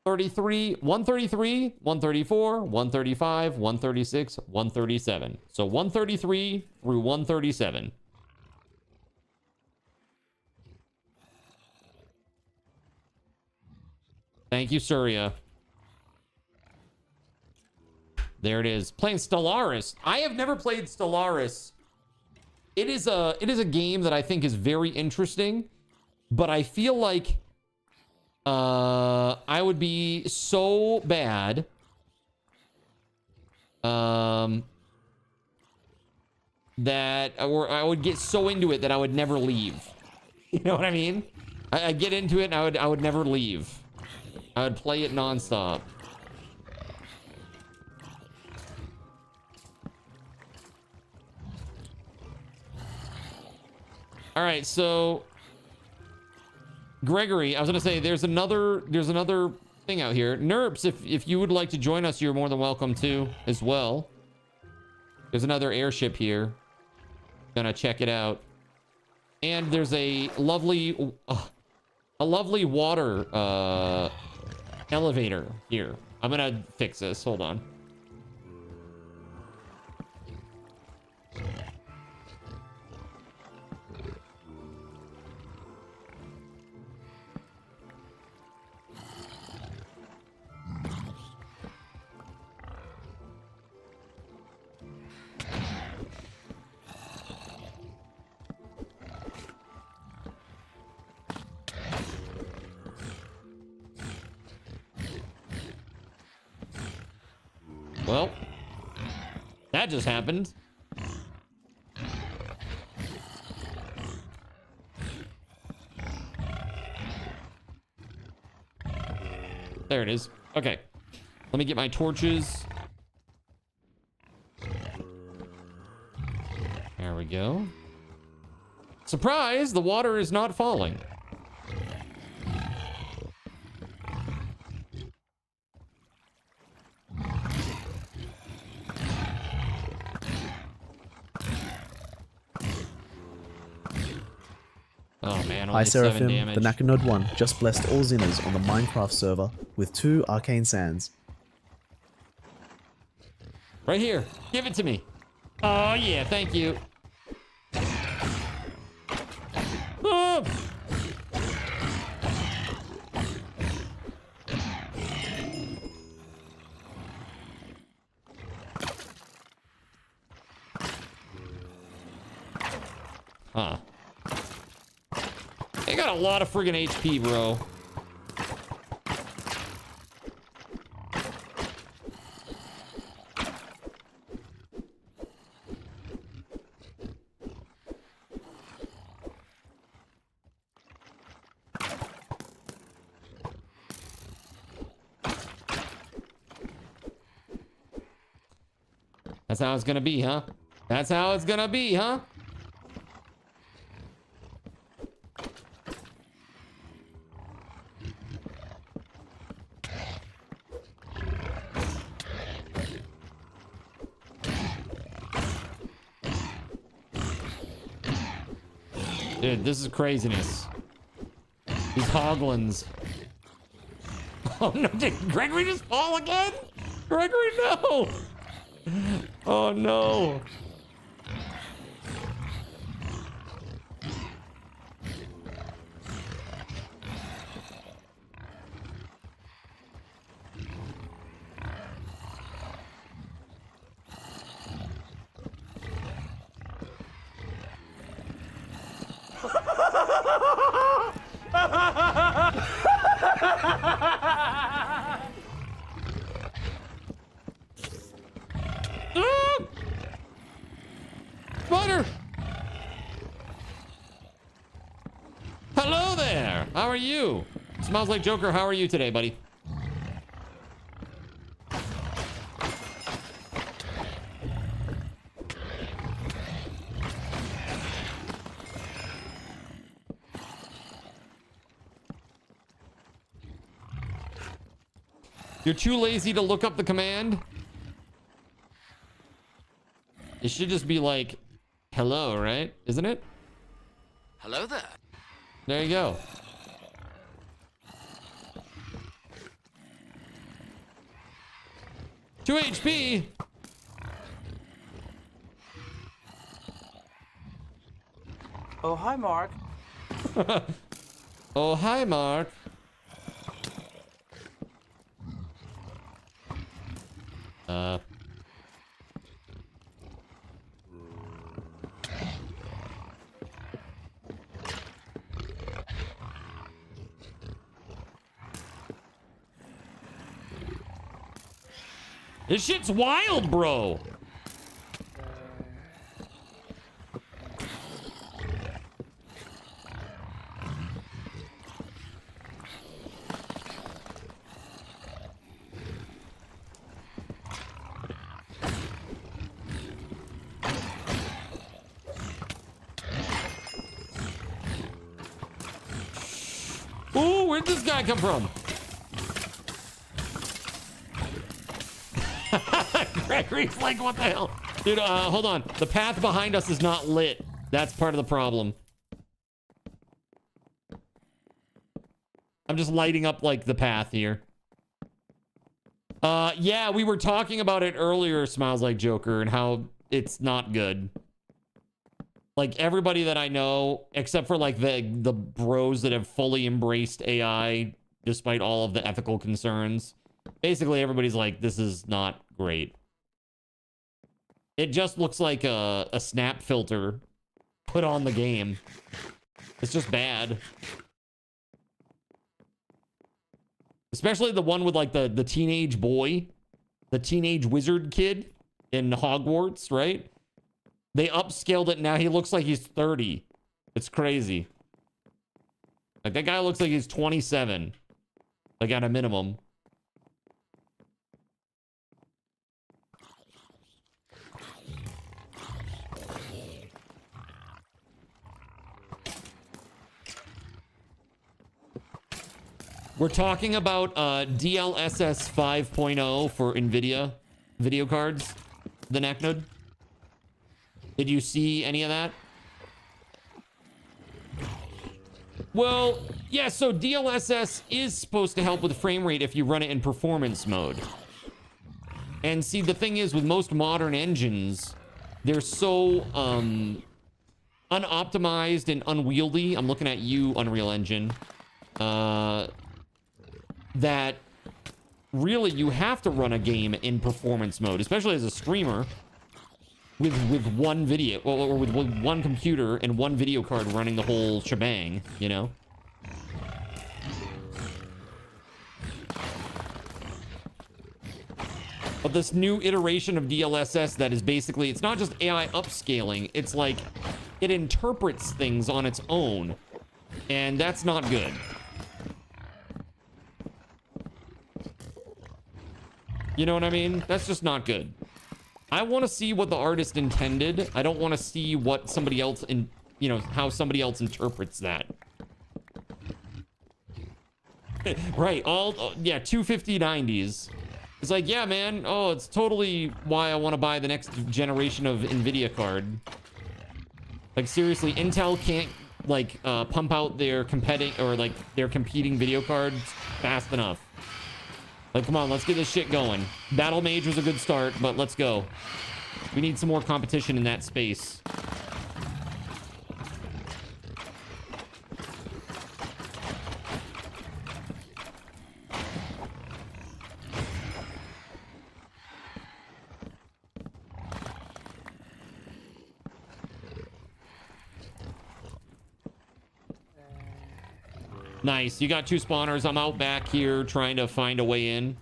133, 134, 135, 136, 137. So 133 through 137. Thank you, Surya. There it is. Playing Stellaris. I have never played Stellaris. It is a game that I think is very interesting, but I feel like I would be so bad that I would get so into it that I would never leave. You know what I mean? I'd get into it and I would never leave. I would play it nonstop. All right, so Gregory, I was gonna say there's another thing out here. Nerps, if you would like to join us, you're more than welcome to as well. There's another airship here. Gonna check it out. And there's a lovely water elevator here. I'm gonna fix this. Hold on. Well, that just happened. There it is. Okay. Let me get my torches. There we go. Surprise! The water is not falling. Oh man, only Hi 7 Seraphim, damage. the Nakanode 1 just blessed all Zinners on the Minecraft server with 2 arcane sands. Right here. Give it to me. Oh yeah, thank you. Oh. Huh. They got a lot of friggin' HP, bro. That's how it's gonna be, huh? That's how it's gonna be, huh? Dude, this is craziness. These hoglins. Oh no, did Gregory just fall again? Gregory, no! Oh no. Spider! Hello there! How are you? Smells like Joker, how are you today, buddy? You're too lazy to look up the command? It should just be like, hello, right? Isn't it? Hello there. There you go. Two HP. Oh, hi, Mark. Oh, hi, Mark. This shit's wild, bro. Ooh, where'd this guy come from? Gregory's like, what the hell? Dude, hold on. The path behind us is not lit. That's part of the problem. I'm just lighting up, like, the path here. Yeah, we were talking about it earlier, Smiles Like Joker, and how it's not good. Like, everybody that I know, except for, like, the bros that have fully embraced AI, despite all of the ethical concerns, basically everybody's like, this is not great. It just looks like a snap filter put on the game. It's just bad. Especially the one with like the teenage boy, the teenage wizard kid in Hogwarts, right? They upscaled it. Now he looks like he's 30. It's crazy. Like that guy looks like he's 27. Like at a minimum. We're talking about DLSS 5.0 for NVIDIA video cards, the neck node. Did you see any of that? Well, yeah, so DLSS is supposed to help with frame rate if you run it in performance mode. And see, the thing is, with most modern engines, they're so unoptimized and unwieldy. I'm looking at you, Unreal Engine. That really you have to run a game in performance mode, especially as a streamer with one video or with one computer and one video card running the whole shebang, you know? But this new iteration of DLSS that is basically, it's not just AI upscaling, it's like it interprets things on its own, and that's not good. You know what I mean? That's just not good. I want to see what the artist intended. I don't want to see what somebody else how somebody else interprets that. Right, yeah, 25090s. It's like, yeah, man, oh, it's totally why I want to buy the next generation of NVIDIA card. Like, seriously, Intel can't, like, pump out their competing video cards fast enough. Like, come on, let's get this shit going. Battle Mage was a good start, but let's go. We need some more competition in that space. Nice. You got 2 spawners. I'm out back here trying to find a way in.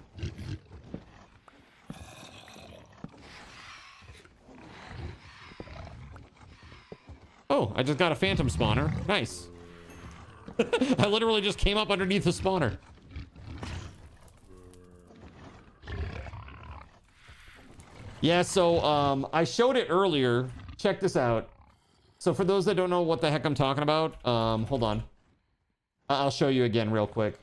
Oh, I just got a phantom spawner. Nice. I literally just came up underneath the spawner. Yeah, so I showed it earlier. Check this out. So for those that don't know what the heck I'm talking about, hold on. I'll show you again real quick.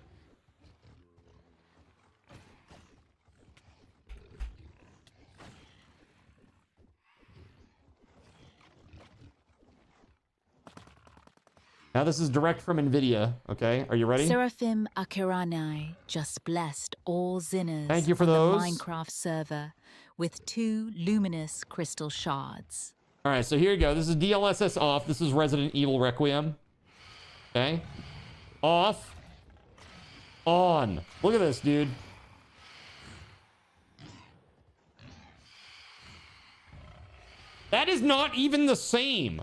Now this is direct from NVIDIA, okay? Are you ready? Seraphim Akiranai just blessed all Zinners. Thank you for on those. The Minecraft server with 2 luminous crystal shards. All right, so here you go. This is DLSS off. This is Resident Evil Requiem. Okay? Off. On. Look at this, dude. That is not even the same.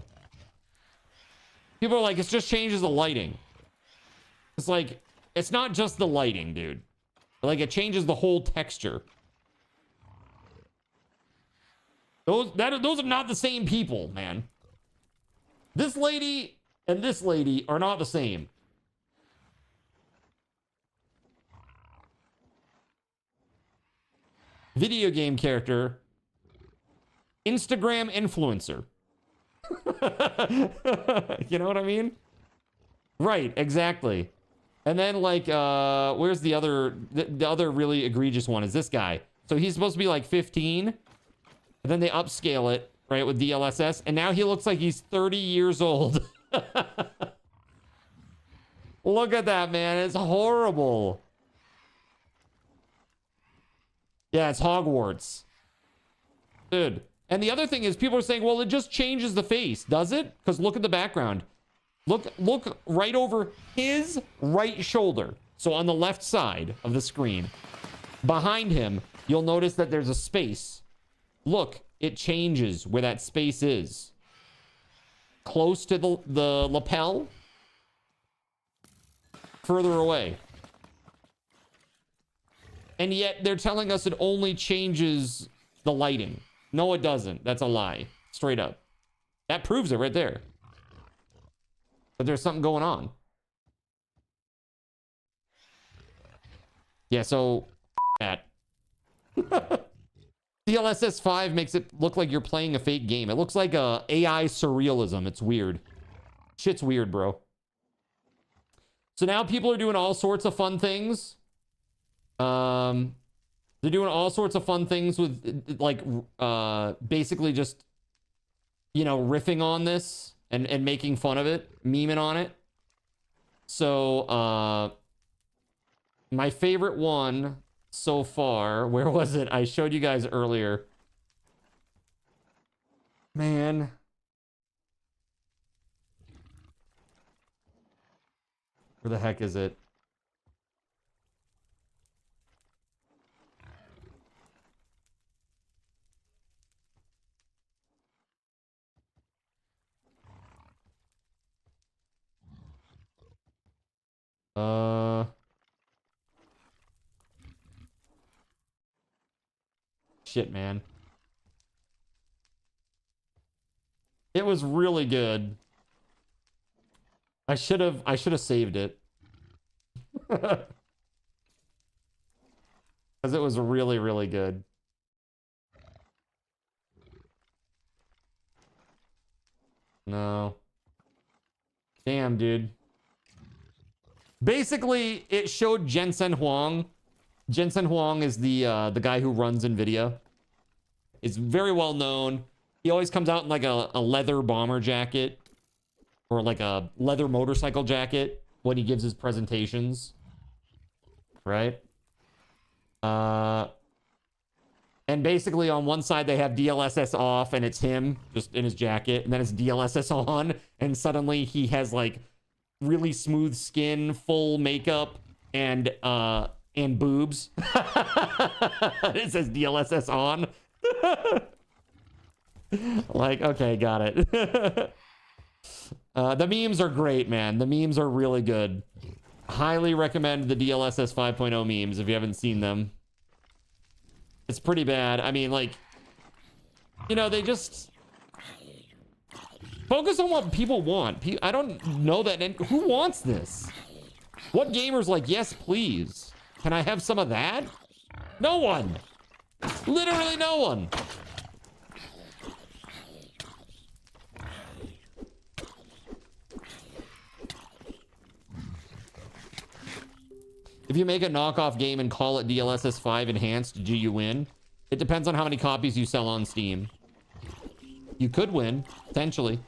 People are like, it just changes the lighting. It's like, it's not just the lighting, dude. Like, it changes the whole texture. Those are not the same people, man. This lady and this lady are not the same. Video game character. Instagram influencer. You know what I mean? Right, exactly. And then, like, where's the other really egregious one is this guy. So he's supposed to be like 15. And then they upscale it, right, with DLSS. And now he looks like he's 30 years old. Look at that, man. It's horrible. Yeah, it's Hogwarts. Dude. And the other thing is people are saying, well, it just changes the face. Does it? Because look at the background. Look right over his right shoulder. So on the left side of the screen. Behind him, you'll notice that there's a space. Look, it changes where that space is. Close to the lapel. Further away. And yet they're telling us it only changes the lighting. No, it doesn't. That's a lie. Straight up. That proves it right there. But there's something going on. Yeah, so that. DLSS 5 makes it look like you're playing a fake game. It looks like a AI surrealism. It's weird. Shit's weird, bro. So now people are doing all sorts of fun things. They're doing all sorts of fun things with, like, basically just, you know, riffing on this and making fun of it, memeing on it. So, my favorite one so far, where was it? I showed you guys earlier. Man. Where the heck is it? Shit, man. It was really good. I should have saved it. Because it was really, really good. No. Damn, dude. Basically, it showed Jensen Huang. Jensen Huang is the guy who runs NVIDIA. It's very well known. He always comes out in like a leather bomber jacket or like a leather motorcycle jacket when he gives his presentations. Right? And basically on one side they have DLSS off and it's him just in his jacket, and then it's DLSS on and suddenly he has like really smooth skin, full makeup, and boobs. It says DLSS on. Like, okay, got it. The memes are great, man. The memes are really good. Highly recommend the DLSS 5.0 memes if you haven't seen them. It's pretty bad. I mean, like, you know, they just focus on what people want. I don't know that. Who wants this? What gamer's like, yes, please. Can I have some of that? No one. Literally no one. If you make a knockoff game and call it DLSS 5 Enhanced, do you win? It depends on how many copies you sell on Steam. You could win, potentially.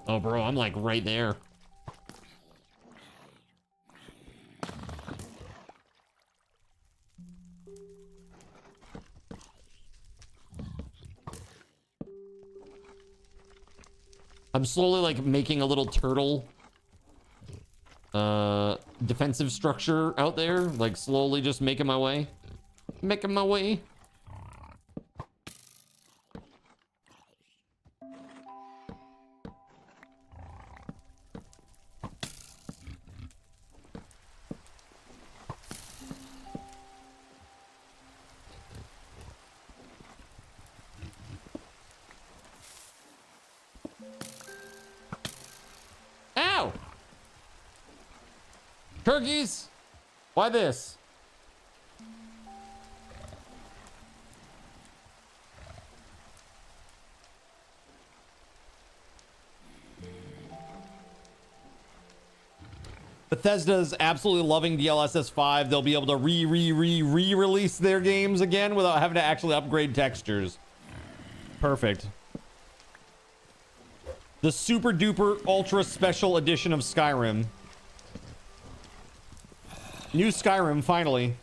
Oh, bro, I'm like right there. I'm slowly like making a little turtle defensive structure out there, like slowly just making my way. Making my way. Ow! Turkeys! Why this? Bethesda's absolutely loving DLSS 5. They'll be able to re-release their games again without having to actually upgrade textures. Perfect. The super duper ultra special edition of Skyrim. New Skyrim, finally.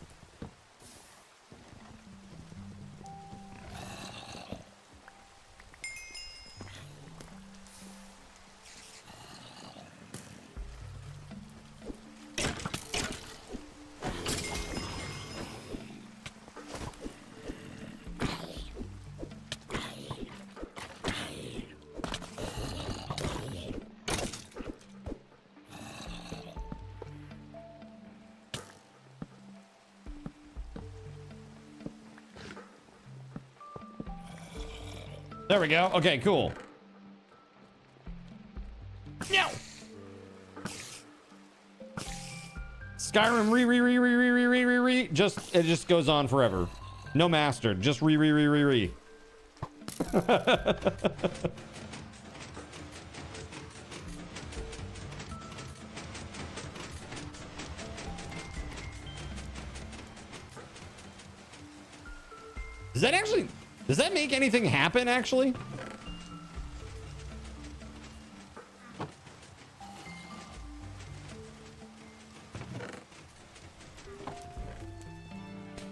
There we go. Okay, cool. No. Skyrim re. It just goes on forever. No mastered. Just re. Does that make anything happen, actually?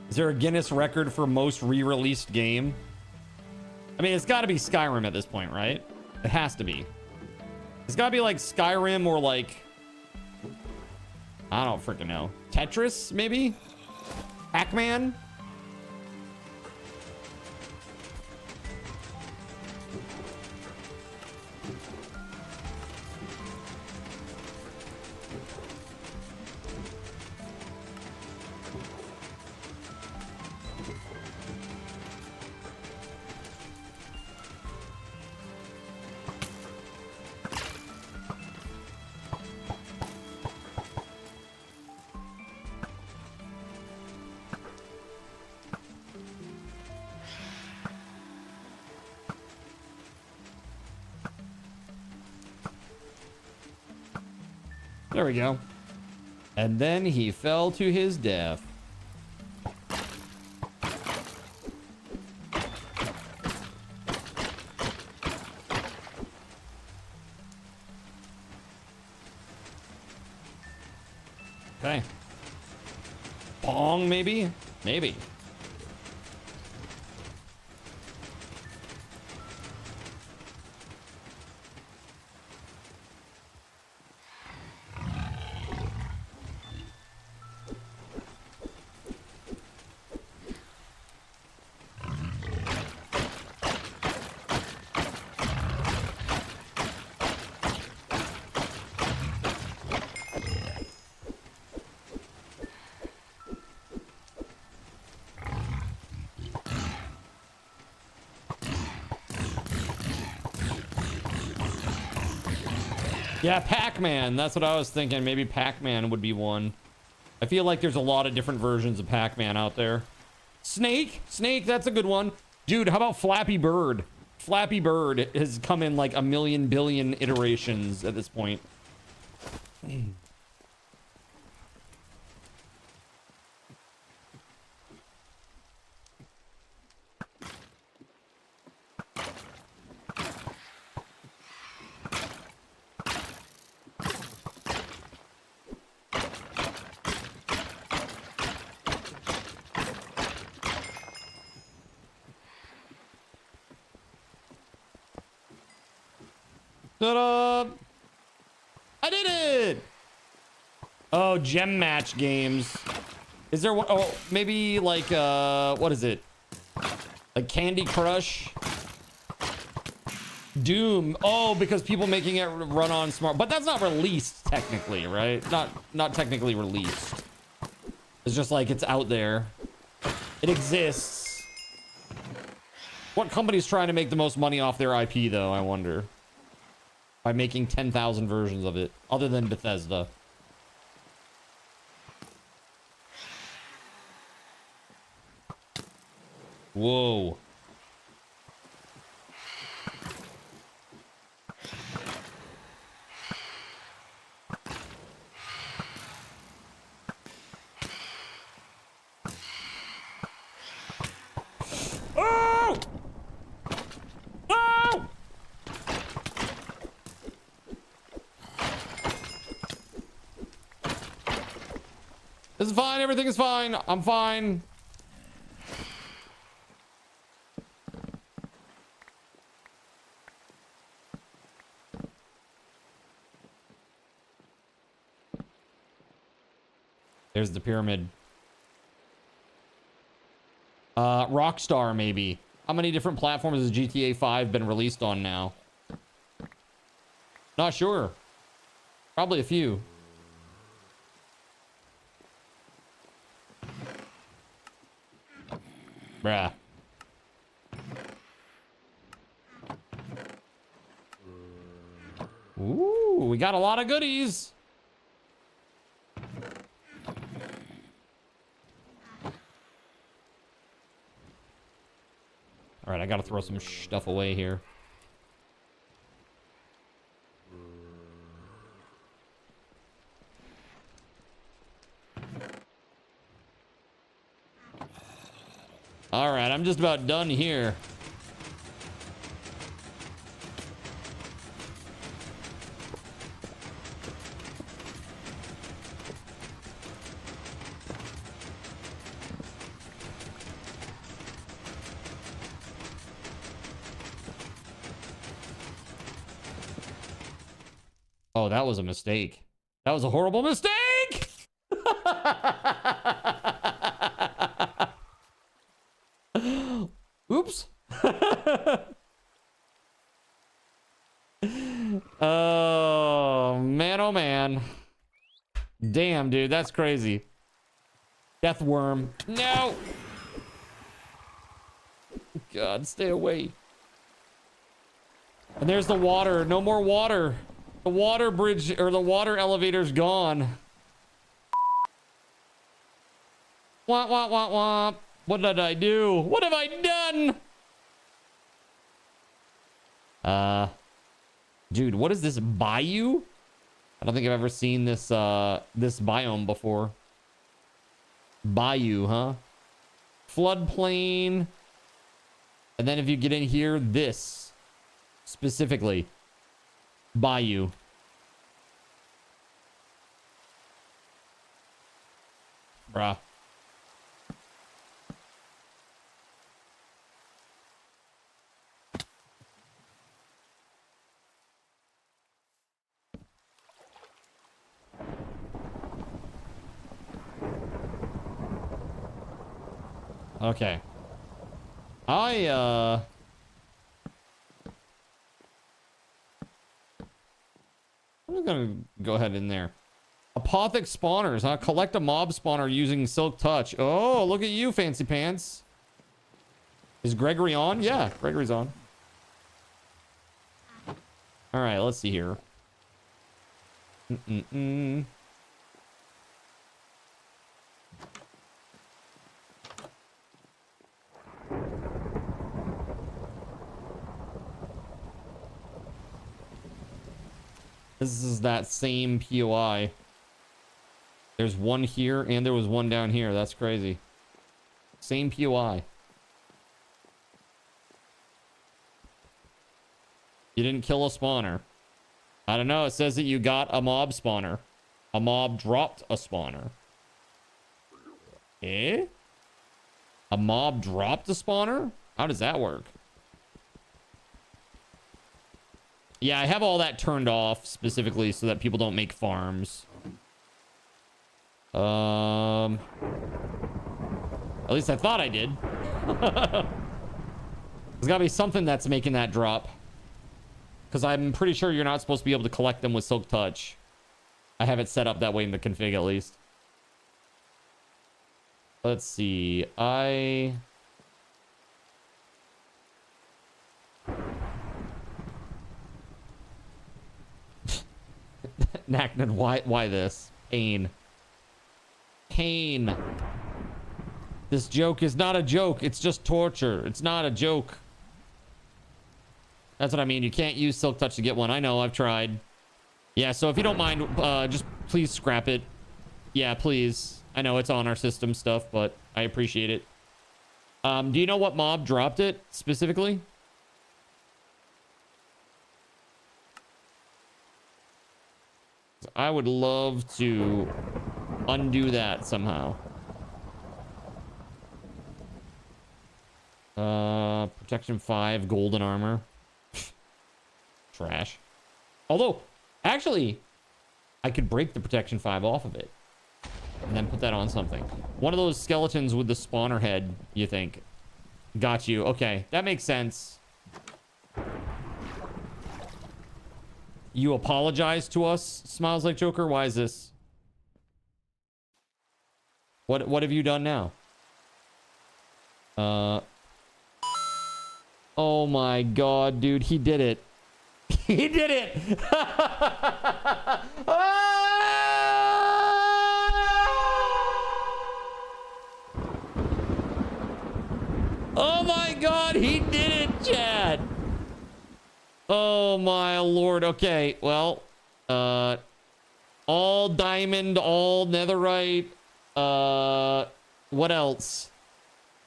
Is there a Guinness record for most re-released game? I mean, it's got to be Skyrim at this point, right? It has to be. It's got to be like Skyrim or like... I don't freaking know. Tetris, maybe? Pac-Man? There we go. And then he fell to his death. Okay. Pong, maybe? Maybe. Yeah, Pac-Man. That's what I was thinking. Maybe Pac-Man would be one. I feel like there's a lot of different versions of Pac-Man out there. Snake? Snake, that's a good one. Dude, how about Flappy Bird? Flappy Bird has come in like a million billion iterations at this point. Ta-da! I did it! Oh, gem match games. Is there one? Oh, maybe like, what is it? Like Candy Crush? Doom. Oh, because people making it run on smart. But that's not released technically, right? Not technically released. It's just like it's out there. It exists. What company's trying to make the most money off their IP, though, I wonder? By making 10,000 versions of it, other than Bethesda. Whoa. Oh! Oh! This is fine. Everything is fine. I'm fine. There's the pyramid. Rockstar, maybe. How many different platforms has GTA 5 been released on now? Not sure. Probably a few. Bruh. Ooh, we got a lot of goodies. All right, I gotta throw some stuff away here. All right, I'm just about done here. Oh, that was a mistake. That was a horrible mistake! Oops. Oh, man, oh, man. Damn, dude, that's crazy. Death worm. No! God, stay away. And there's the water. No more water. The water bridge, or the water elevator's gone. Womp, womp, womp, womp. What did I do? What have I done? Dude, what is this bayou? I don't think I've ever seen this this biome before. Bayou, huh? Floodplain. And then if you get in here, this specifically. Bayou. Bruh. Okay. I'm just gonna go ahead in there. Apothic spawners, huh? Collect a mob spawner using Silk Touch. Oh, look at you, fancy pants. Is Gregory on? Yeah, Gregory's on. All right, let's see here. This is that same POI. There's one here and there was one down here. That's crazy. Same POI. You didn't kill a spawner. I don't know. It says that you got a mob spawner. A mob dropped a spawner. Eh? A mob dropped a spawner? How does that work? Yeah, I have all that turned off specifically so that people don't make farms. At least I thought I did. There's gotta be something that's making that drop. Because I'm pretty sure you're not supposed to be able to collect them with Silk Touch. I have it set up that way in the config at least. Let's see. Naknad, why this? Pain. Pain. This joke is not a joke. It's just torture. It's not a joke. That's what I mean. You can't use Silk Touch to get one. I know. I've tried. Yeah, so if you don't mind, just please scrap it. Yeah, please. I know it's on our system stuff, but I appreciate it. Do you know what mob dropped it specifically? I would love to undo that somehow. Protection 5, golden armor. Trash. Although, actually, I could break the protection 5 off of it. And then put that on something. One of those skeletons with the spawner head, you think. Got you. Okay, that makes sense. You apologize to us, Smiles Like Joker? Why is this? What have you done now? Oh my god, dude, he did it. He did it! Oh my god, he did it, Chad! Oh my lord. Okay, well, all diamond, all netherite, what else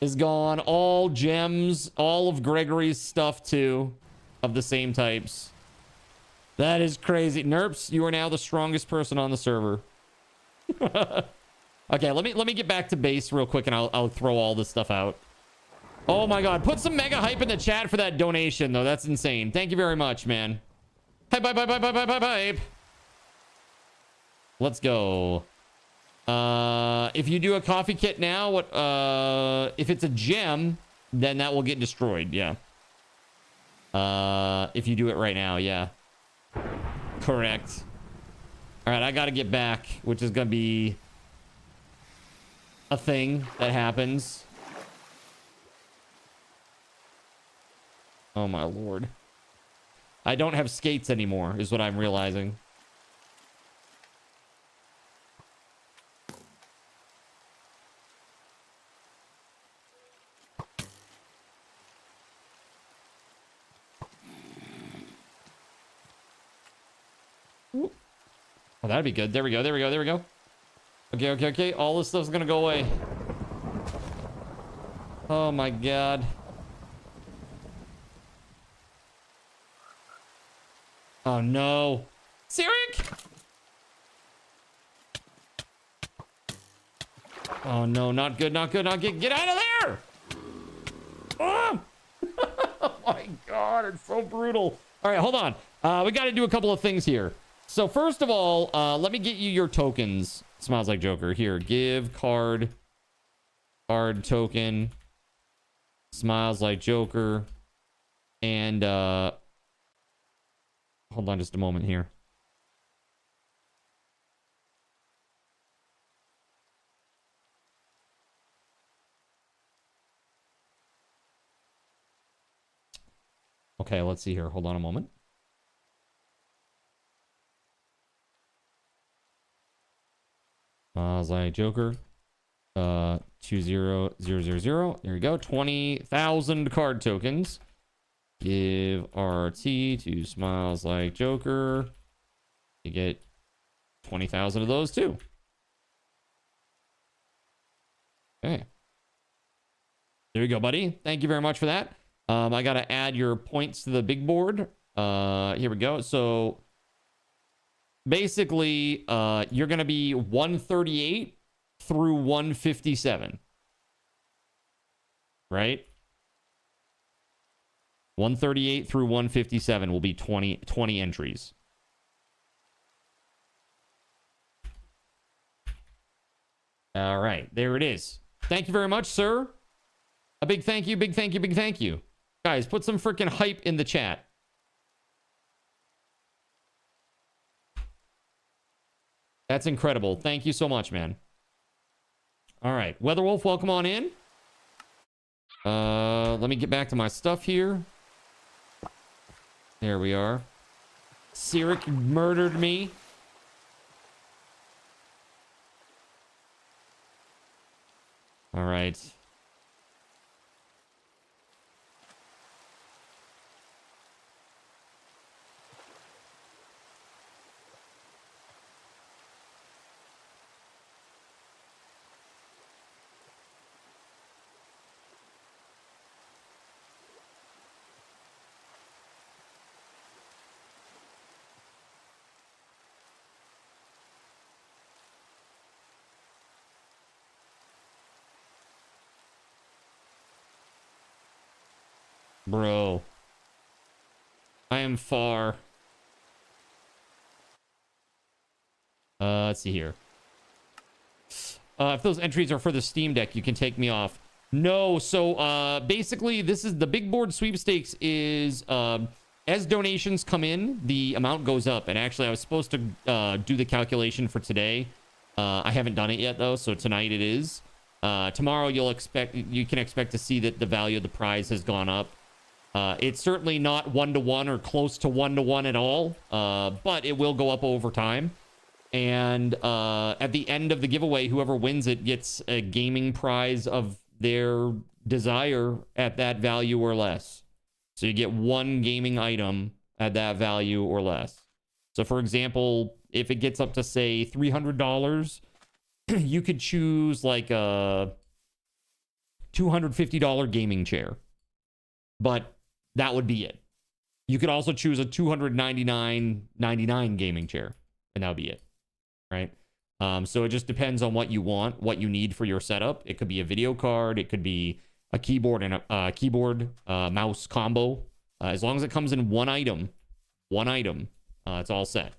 is gone? All gems, all of Gregory's stuff too, of the same types. That is crazy. Nerps, you are now the strongest person on the server. Okay, let me get back to base real quick and I'll throw all this stuff out. Oh my god, put some mega hype in the chat for that donation though. That's insane. Thank you very much, man. Hey, bye. Let's go. If you do a coffee kit now, what if it's a gem, then that will get destroyed, yeah. If you do it right now, yeah. Correct. All right, I got to get back, which is going to be a thing that happens. Oh my lord. I don't have skates anymore, is what I'm realizing. Oh, that'd be good. There we go. There we go. There we go. Okay, okay, okay. All this stuff's gonna go away. Oh my god. Oh no. Sirik! Oh no, not good, not good, not good. Get out of there! Oh! Oh my god, it's so brutal. All right, hold on. We got to do a couple of things here. So first of all, let me get you your tokens. Smiles like Joker. Here, give card token. Smiles like Joker. And hold on just a moment here. Okay, let's see here. Hold on a moment. I was like Joker. 20000. There we go. 20,000 card tokens. Give RT to Smiles Like Joker. You get 20,000 of those too. Okay. There you go, buddy. Thank you very much for that. I got to add your points to the big board. Here we go. So basically, you're going to be 138 through 157. Right? 138 through 157 will be 20 entries. All right. There it is. Thank you very much, sir. A big thank you, big thank you, big thank you. Guys, put some freaking hype in the chat. That's incredible. Thank you so much, man. All right. WeatherWolf, welcome on in. Let me get back to my stuff here. There we are. Sirik murdered me. All right. Bro. I am far. Let's see here. If those entries are for the Steam Deck, you can take me off. No, so basically this is the big board sweepstakes is as donations come in, the amount goes up. And actually I was supposed to do the calculation for today. I haven't done it yet though, so tonight it is. Tomorrow you can expect to see that the value of the prize has gone up. It's certainly not 1-to-1 or close to 1-to-1 at all, but it will go up over time. And at the end of the giveaway, whoever wins it gets a gaming prize of their desire at that value or less. So you get one gaming item at that value or less. So for example, if it gets up to say $300, you could choose like a $250 gaming chair. But that would be it. You could also choose a $299.99 gaming chair, and that would be it, right? So it just depends on what you want, what you need for your setup. It could be a video card, it could be a keyboard and a keyboard mouse combo. As long as it comes in one item, it's all set,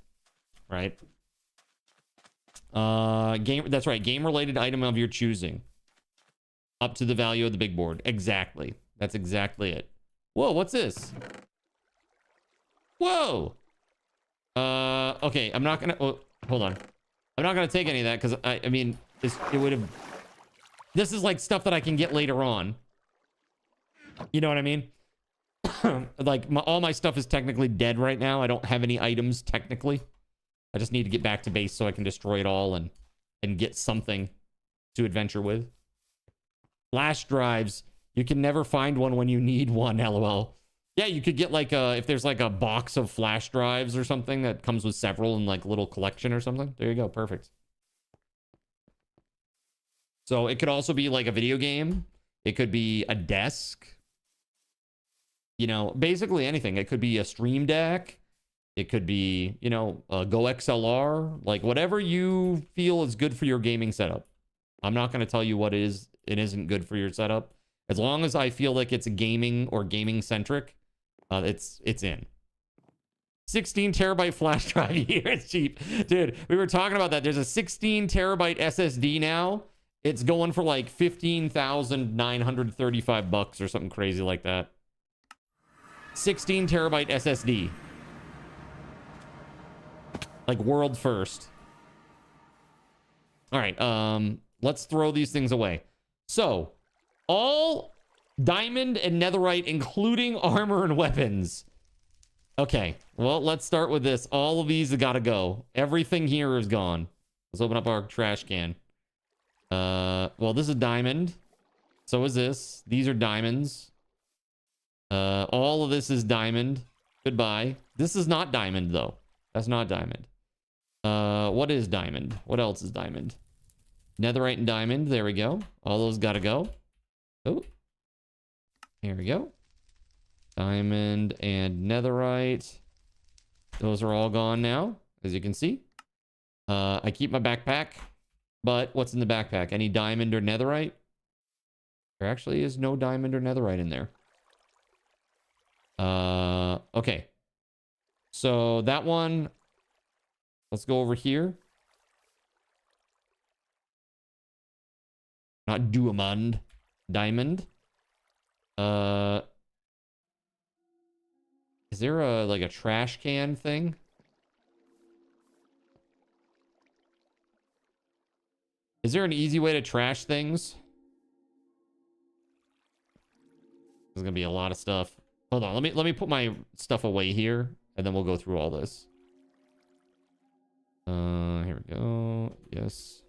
right? That's right, game-related item of your choosing, up to the value of the big board. Exactly. That's exactly it. Whoa, what's this? Whoa! Okay, I'm not gonna... Oh, hold on. I'm not gonna take any of that, because, I mean, it would have... This is, like, stuff that I can get later on. You know what I mean? Like, all my stuff is technically dead right now. I don't have any items, technically. I just need to get back to base so I can destroy it all and get something to adventure with. Flash drives... You can never find one when you need one, LOL. Yeah, you could get like if there's like a box of flash drives or something that comes with several in like a little collection or something. There you go. Perfect. So it could also be like a video game. It could be a desk. You know, basically anything. It could be a stream deck. It could be, you know, a Go XLR. Like whatever you feel is good for your gaming setup. I'm not going to tell you what is it isn't good for your setup. As long as I feel like it's a gaming or gaming centric, it's in. 16 terabyte flash drive here. It's cheap. Dude, we were talking about that. There's a 16 terabyte SSD now. It's going for like 15,935 bucks or something crazy like that. 16 terabyte SSD. Like world first. All right, let's throw these things away. So, all diamond and netherite, including armor and weapons. Okay, well, let's start with this. All of these have got to go. Everything here is gone. Let's open up our trash can. Well, this is diamond. So is this. These are diamonds. All of this is diamond. Goodbye. This is not diamond, though. That's not diamond. What is diamond? What else is diamond? Netherite and diamond. There we go. All those got to go. Oh. Here we go. Diamond and netherite. Those are all gone now, as you can see. I keep my backpack. But what's in the backpack? Any diamond or netherite? There actually is no diamond or netherite in there. Okay. So that one, let's go over here. Not diamond, diamond. Is there a like a trash can thing? Is there an easy way to trash things? There's gonna be a lot of stuff. Hold on, let me put my stuff away here, and then we'll go through all this. Here we go. Yes.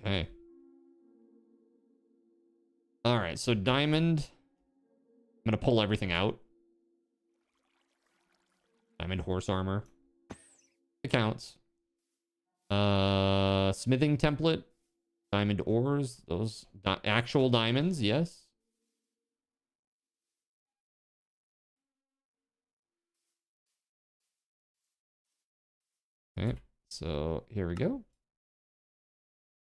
Okay. All right, so diamond. I'm gonna pull everything out. Diamond horse armor. It counts. Smithing template. Diamond ores. Those actual diamonds, yes. Okay, so here we go.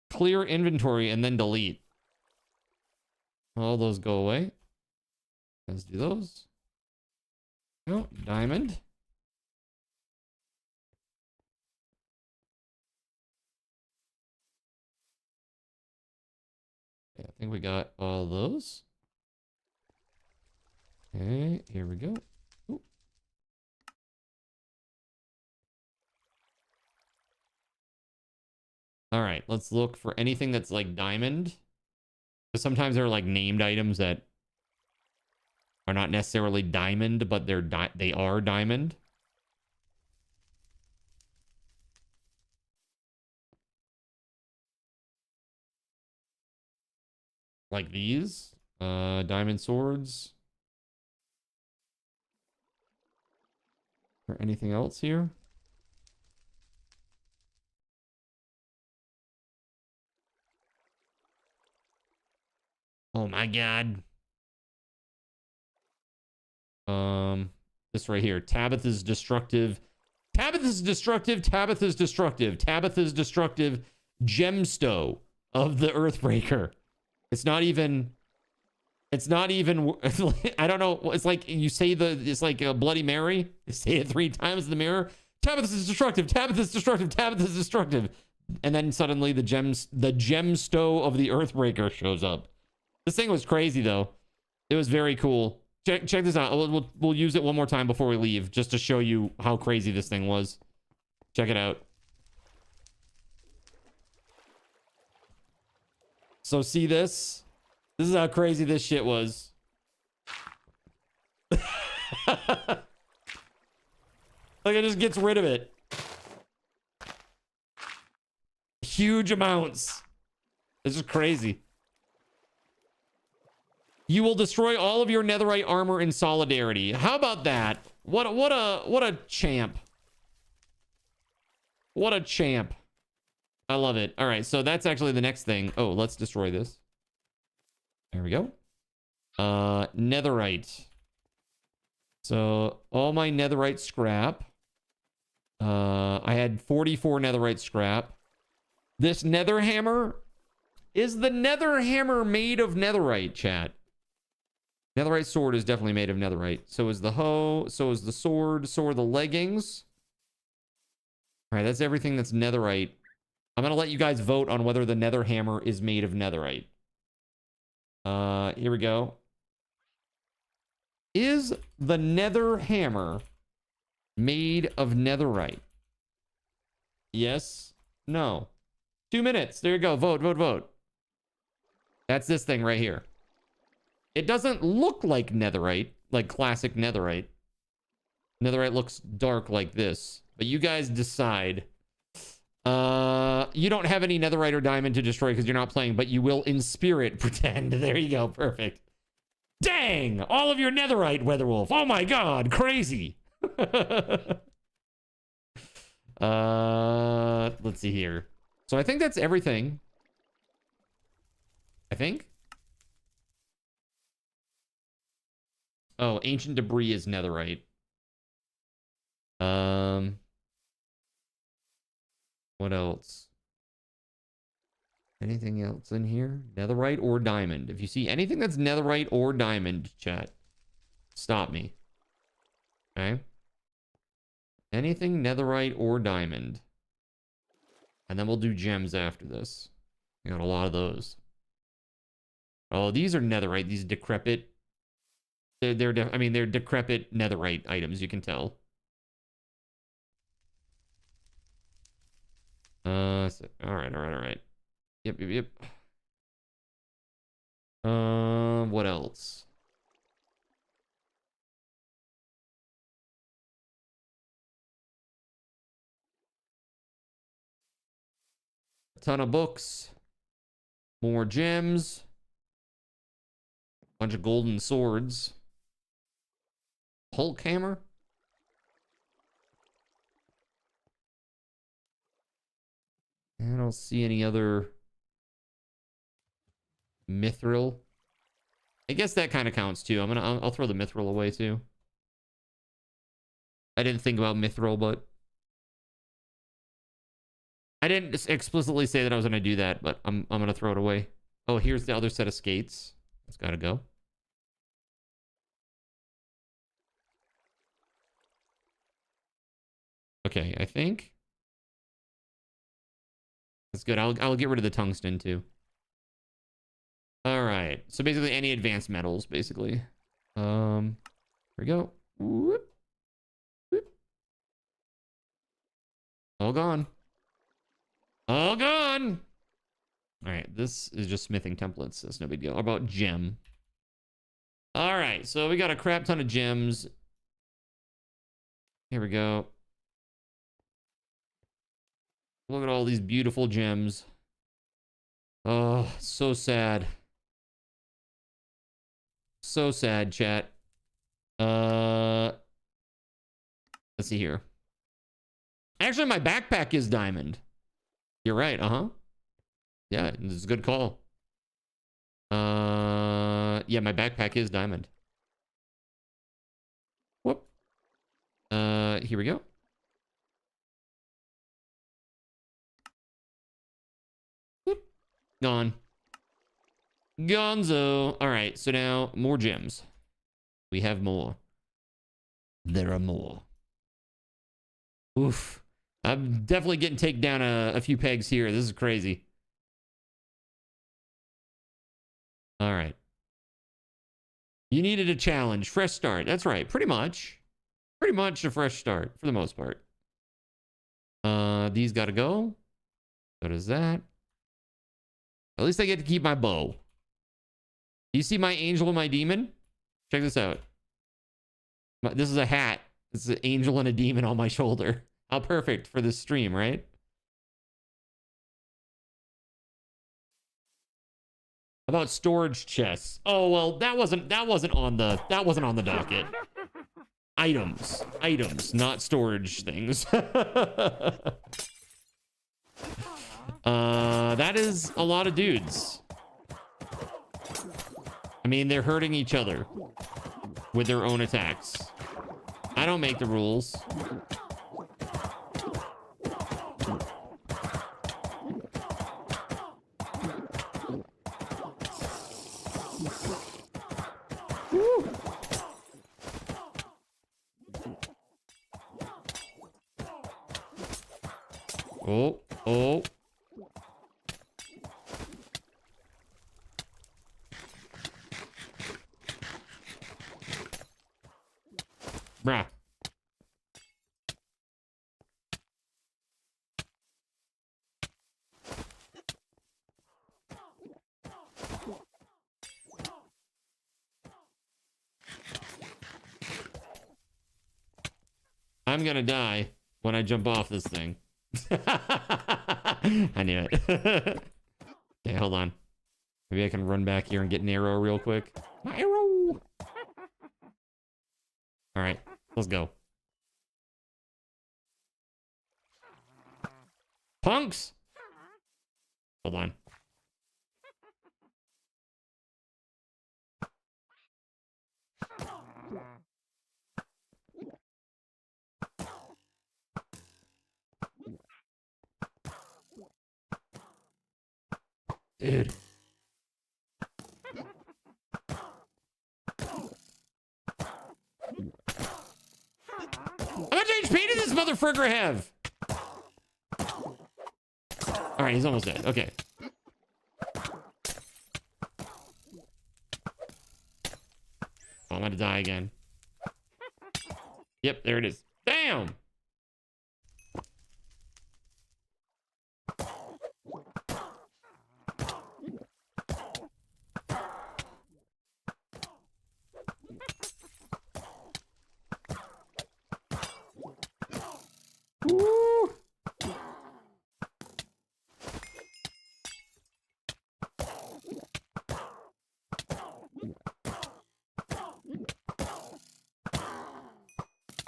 Clear inventory and then delete. All those go away. Let's do those. No, diamond. Yeah, I think we got all those. Okay, here we go. Ooh. All right, let's look for anything that's like diamond. Sometimes there are like named items that are not necessarily diamond, but they are diamond. Like these, diamond swords. Or anything else here? Oh my god. This right here. Tabitha's destructive. Tabitha's destructive. Tabitha's destructive. Tabitha's destructive gemstone of the Earthbreaker. It's not even I don't know. It's like you say it's like a Bloody Mary. You say it 3 times in the mirror. Tabitha's destructive. Tabitha's destructive. Tabitha's destructive. And then suddenly the gemstone of the Earthbreaker shows up. This thing was crazy, though. It was very cool. Check this out. We'll use it one more time before we leave, just to show you how crazy this thing was. Check it out. So see this? This is how crazy this shit was. Like, it just gets rid of it. Huge amounts. This is crazy. You will destroy all of your netherite armor in solidarity. How about that? What a champ. What a champ. I love it. All right, so that's actually the next thing. Oh, let's destroy this. There we go. Netherite. So all my netherite scrap. I had 44 netherite scrap. This nether hammer. Is the nether hammer made of netherite, chat? Netherite sword is definitely made of netherite. So is the hoe. So is the sword. So are the leggings. All right, that's everything that's netherite. I'm going to let you guys vote on whether the nether hammer is made of netherite. Here we go. Is the nether hammer made of netherite? Yes. No. 2 minutes. There you go. Vote, vote, vote. That's this thing right here. It doesn't look like netherite, like classic netherite. Netherite looks dark like this. But you guys decide. You don't have any netherite or diamond to destroy because you're not playing, but you will in spirit pretend. There you go. Perfect. Dang! All of your netherite, Weatherwolf. Oh my god, crazy. Let's see here. So I think that's everything. I think. Oh, ancient debris is netherite. What else? Anything else in here? Netherite or diamond? If you see anything that's netherite or diamond, chat, stop me. Okay? Anything netherite or diamond. And then we'll do gems after this. We got a lot of those. Oh, these are netherite. These decrepit. They're decrepit netherite items, you can tell. All right. Yep. What else? A ton of books. More gems. Bunch of golden swords. Hulk hammer. I don't see any other mithril. I guess that kind of counts too. I'll throw the mithril away too. I didn't think about mithril, but I didn't explicitly say that I was going to do that, but I'm going to throw it away. Oh, here's the other set of skates. It's got to go. Okay, I think that's good. I'll get rid of the tungsten too. All right. So basically any advanced metals, basically. Here we go. Whoop. Whoop. All gone. All gone. All right. This is just smithing templates. That's no big deal. How about gem? All right. So we got a crap ton of gems. Here we go. Look at all these beautiful gems. Oh, so sad. So sad, chat. Let's see here. Actually, my backpack is diamond. You're right, Yeah, it's a good call. Yeah, my backpack is diamond. Whoop. Here we go. Gone. Gonzo. All right, so now more gems. We have more. There are more. Oof. I'm definitely getting taken down a few pegs here. This is crazy. All right. You needed a challenge. Fresh start. That's right. Pretty much. Pretty much a fresh start for the most part. These got to go. So does that. At least I get to keep my bow. You see my angel and my demon? Check this out. This is a hat. It's an angel and a demon on my shoulder. How perfect for this stream, right? About storage chests. Oh well, that wasn't on the docket. Items, not storage things. That is a lot of dudes. I mean, they're hurting each other with their own attacks. I don't make the rules. Woo. Oh. Bruh. I'm gonna die when I jump off this thing. I knew it. Okay, hold on. Maybe I can run back here and get an arrow real quick. My arrow! Alright, let's go. Punks! Hold on. Dude. How much HP did this motherfucker have? Alright, he's almost dead. Okay. Oh, I'm gonna die again. Yep, there it is. Damn! Woo!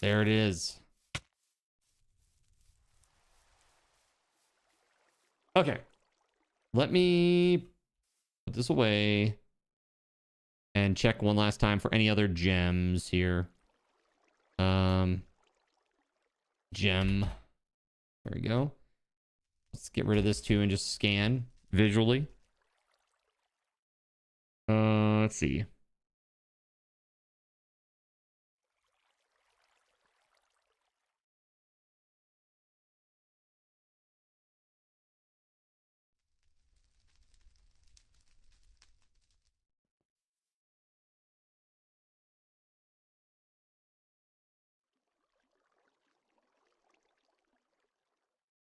There it is. Okay. Let me put this away and check one last time for any other gems here. Gem. There we go. Let's get rid of this too and just scan visually. Let's see.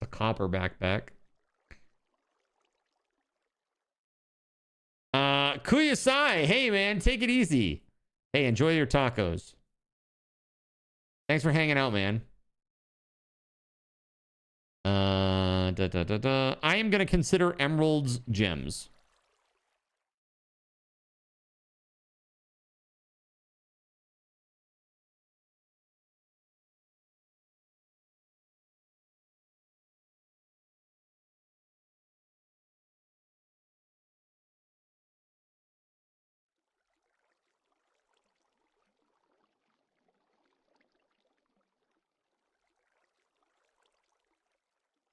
A copper backpack. Kuyasai, hey man, take it easy. Hey, enjoy your tacos. Thanks for hanging out, man. I am gonna consider emeralds gems.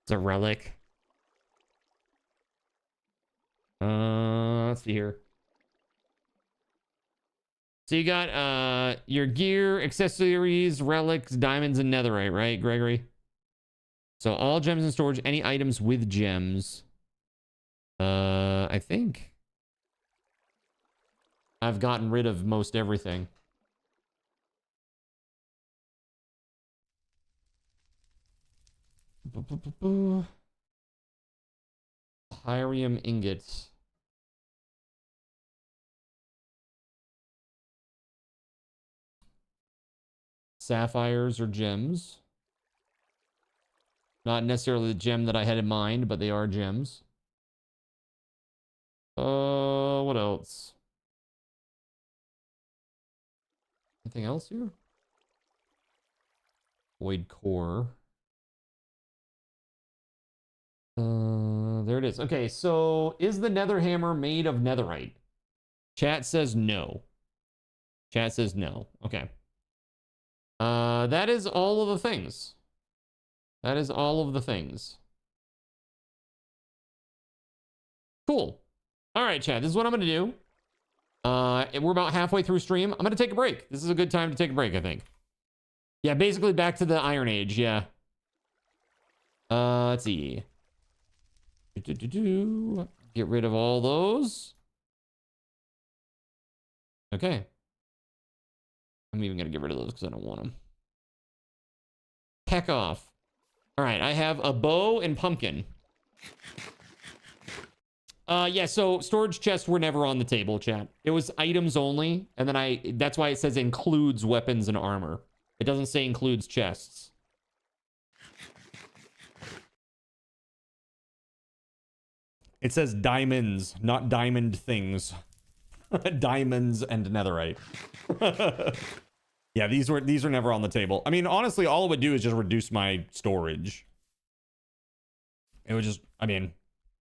It's a relic. Let's see here. So you got your gear, accessories, relics, diamonds, and netherite, right, Gregory? So all gems in storage, any items with gems. I think I've gotten rid of most everything. Pyrium ingots. sapphires or gems. Not necessarily the gem that I had in mind, but they are gems. What else? Anything else here? Void core. There it is. Okay, so is the nether hammer made of netherite? Chat says no. Chat says no. Okay. That is all of the things. That is all of the things. Cool. All right, chat. This is what I'm going to do. We're about halfway through stream. I'm going to take a break. This is a good time to take a break, I think. Yeah, basically back to the Iron Age. Yeah. Let's see. Get rid of all those. Okay. I'm even going to get rid of those because I don't want them. Heck off. All right, I have a bow and pumpkin. Yeah, so storage chests were never on the table, chat. It was items only, and then that's why it says includes weapons and armor. It doesn't say includes chests. It says diamonds, not diamond things. Diamonds and netherite. Yeah, these were never on the table. I mean, honestly, all it would do is just reduce my storage. It would just, I mean,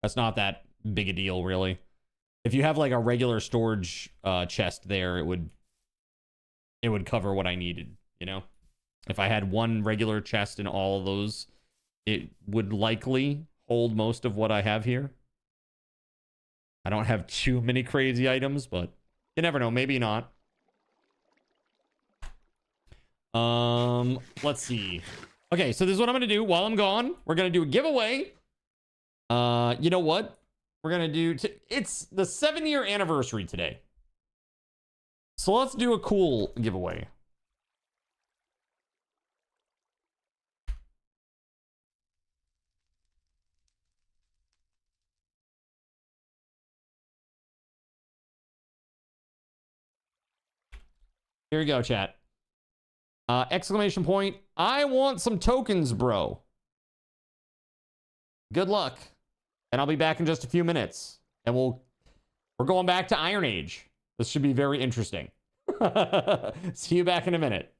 that's not that big a deal, really. If you have like a regular storage chest there, it would cover what I needed, you know? If I had one regular chest in all of those, it would likely hold most of what I have here. I don't have too many crazy items, but you never know. Maybe not. Let's see. Okay, so this is what I'm going to do while I'm gone. We're going to do a giveaway. You know what? We're going to do... It's the 7-year anniversary today. So let's do a cool giveaway. Here we go, chat. Exclamation point. I want some tokens, bro. Good luck. And I'll be back in just a few minutes. And we're going back to Iron Age. This should be very interesting. See you back in a minute.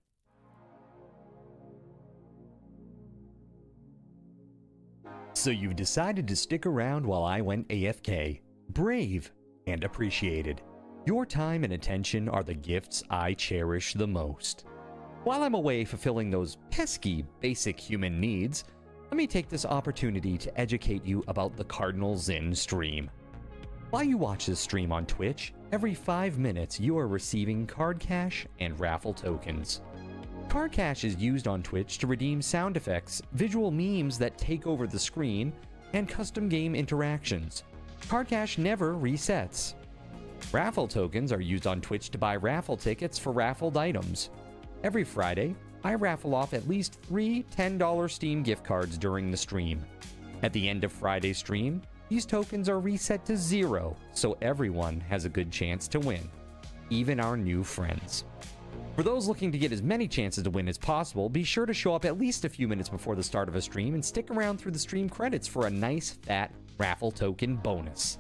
So you've decided to stick around while I went AFK. Brave and appreciated. Your time and attention are the gifts I cherish the most. While I'm away fulfilling those pesky basic human needs, let me take this opportunity to educate you about the Cardinal Zin stream. While you watch this stream on Twitch, every 5 minutes you are receiving card cash and raffle tokens. Card cash is used on Twitch to redeem sound effects, visual memes that take over the screen, and custom game interactions. Card cash never resets. Raffle tokens are used on Twitch to buy raffle tickets for raffled items. Every Friday, I raffle off at least 3 $10 Steam gift cards during the stream. At the end of Friday's stream, these tokens are reset to 0, so everyone has a good chance to win, even our new friends. For those looking to get as many chances to win as possible, be sure to show up at least a few minutes before the start of a stream and stick around through the stream credits for a nice fat raffle token bonus.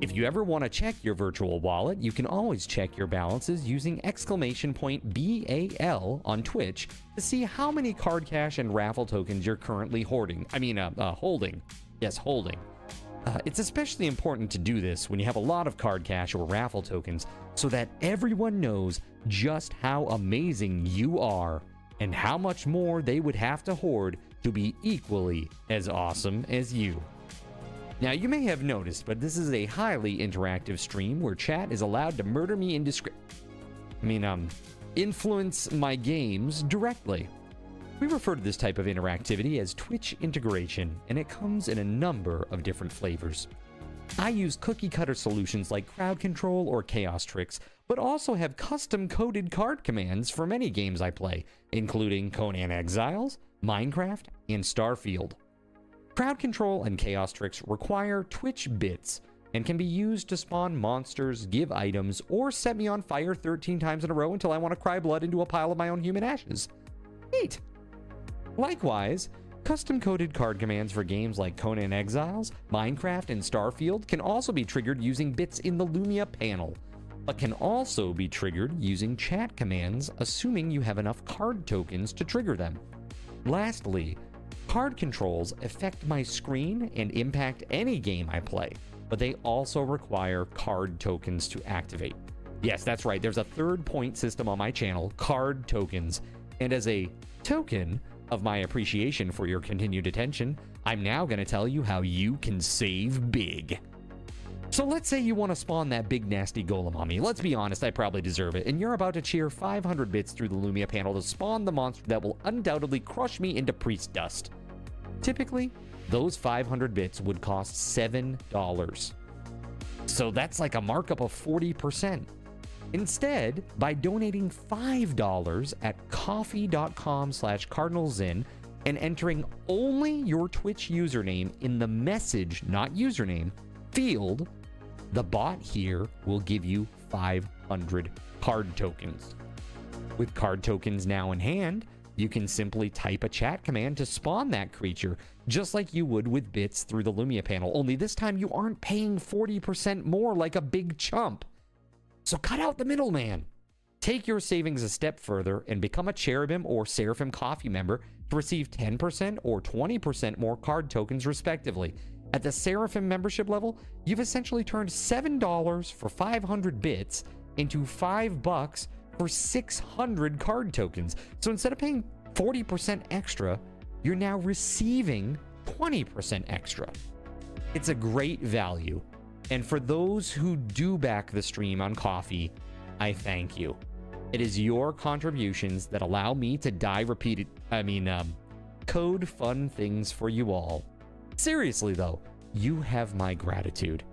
If you ever want to check your virtual wallet, you can always check your balances using !BAL on Twitch to see how many card cash and raffle tokens you're currently holding. Yes, holding. It's especially important to do this when you have a lot of card cash or raffle tokens so that everyone knows just how amazing you are and how much more they would have to hoard to be equally as awesome as you. Now, you may have noticed, but this is a highly interactive stream where chat is allowed to murder me influence my games directly. We refer to this type of interactivity as Twitch integration, and it comes in a number of different flavors. I use cookie-cutter solutions like crowd control or chaos tricks, but also have custom-coded card commands for many games I play, including Conan Exiles, Minecraft, and Starfield. Crowd control and chaos tricks require Twitch bits, and can be used to spawn monsters, give items, or set me on fire 13 times in a row until I want to cry blood into a pile of my own human ashes. Neat. Likewise, custom-coded card commands for games like Conan Exiles, Minecraft, and Starfield can also be triggered using bits in the Lumia panel, but can also be triggered using chat commands, assuming you have enough card tokens to trigger them. Lastly, card controls affect my screen and impact any game I play, but they also require card tokens to activate. Yes, that's right, there's a third point system on my channel, card tokens, and as a token of my appreciation for your continued attention, I'm now going to tell you how you can save big. So let's say you want to spawn that big nasty golem on me. Let's be honest, I probably deserve it. And you're about to cheer 500 bits through the Lumia panel to spawn the monster that will undoubtedly crush me into priest dust. Typically, those 500 bits would cost $7. So that's like a markup of 40%. Instead, by donating $5 at coffee.com/cardinalzin and entering only your Twitch username in the message, not username, field, the bot here will give you 500 card tokens. With card tokens now in hand, you can simply type a chat command to spawn that creature, just like you would with bits through the Lumia panel, only this time you aren't paying 40% more like a big chump. So cut out the middleman. Take your savings a step further and become a Cherubim or Seraphim Coffee member to receive 10% or 20% more card tokens respectively. At the Seraphim membership level, you've essentially turned $7 for 500 bits into $5 for 600 card tokens. So instead of paying 40% extra, you're now receiving 20% extra. It's a great value. And for those who do back the stream on Coffee, I thank you. It is your contributions that allow me to code fun things for you all. Seriously though, you have my gratitude.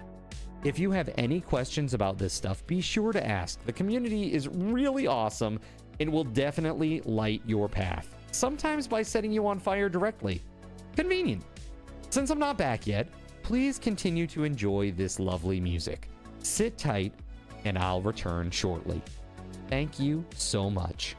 If you have any questions about this stuff, be sure to ask. The community is really awesome and will definitely light your path. Sometimes by setting you on fire directly. Convenient. Since I'm not back yet, please continue to enjoy this lovely music. Sit tight and I'll return shortly. Thank you so much.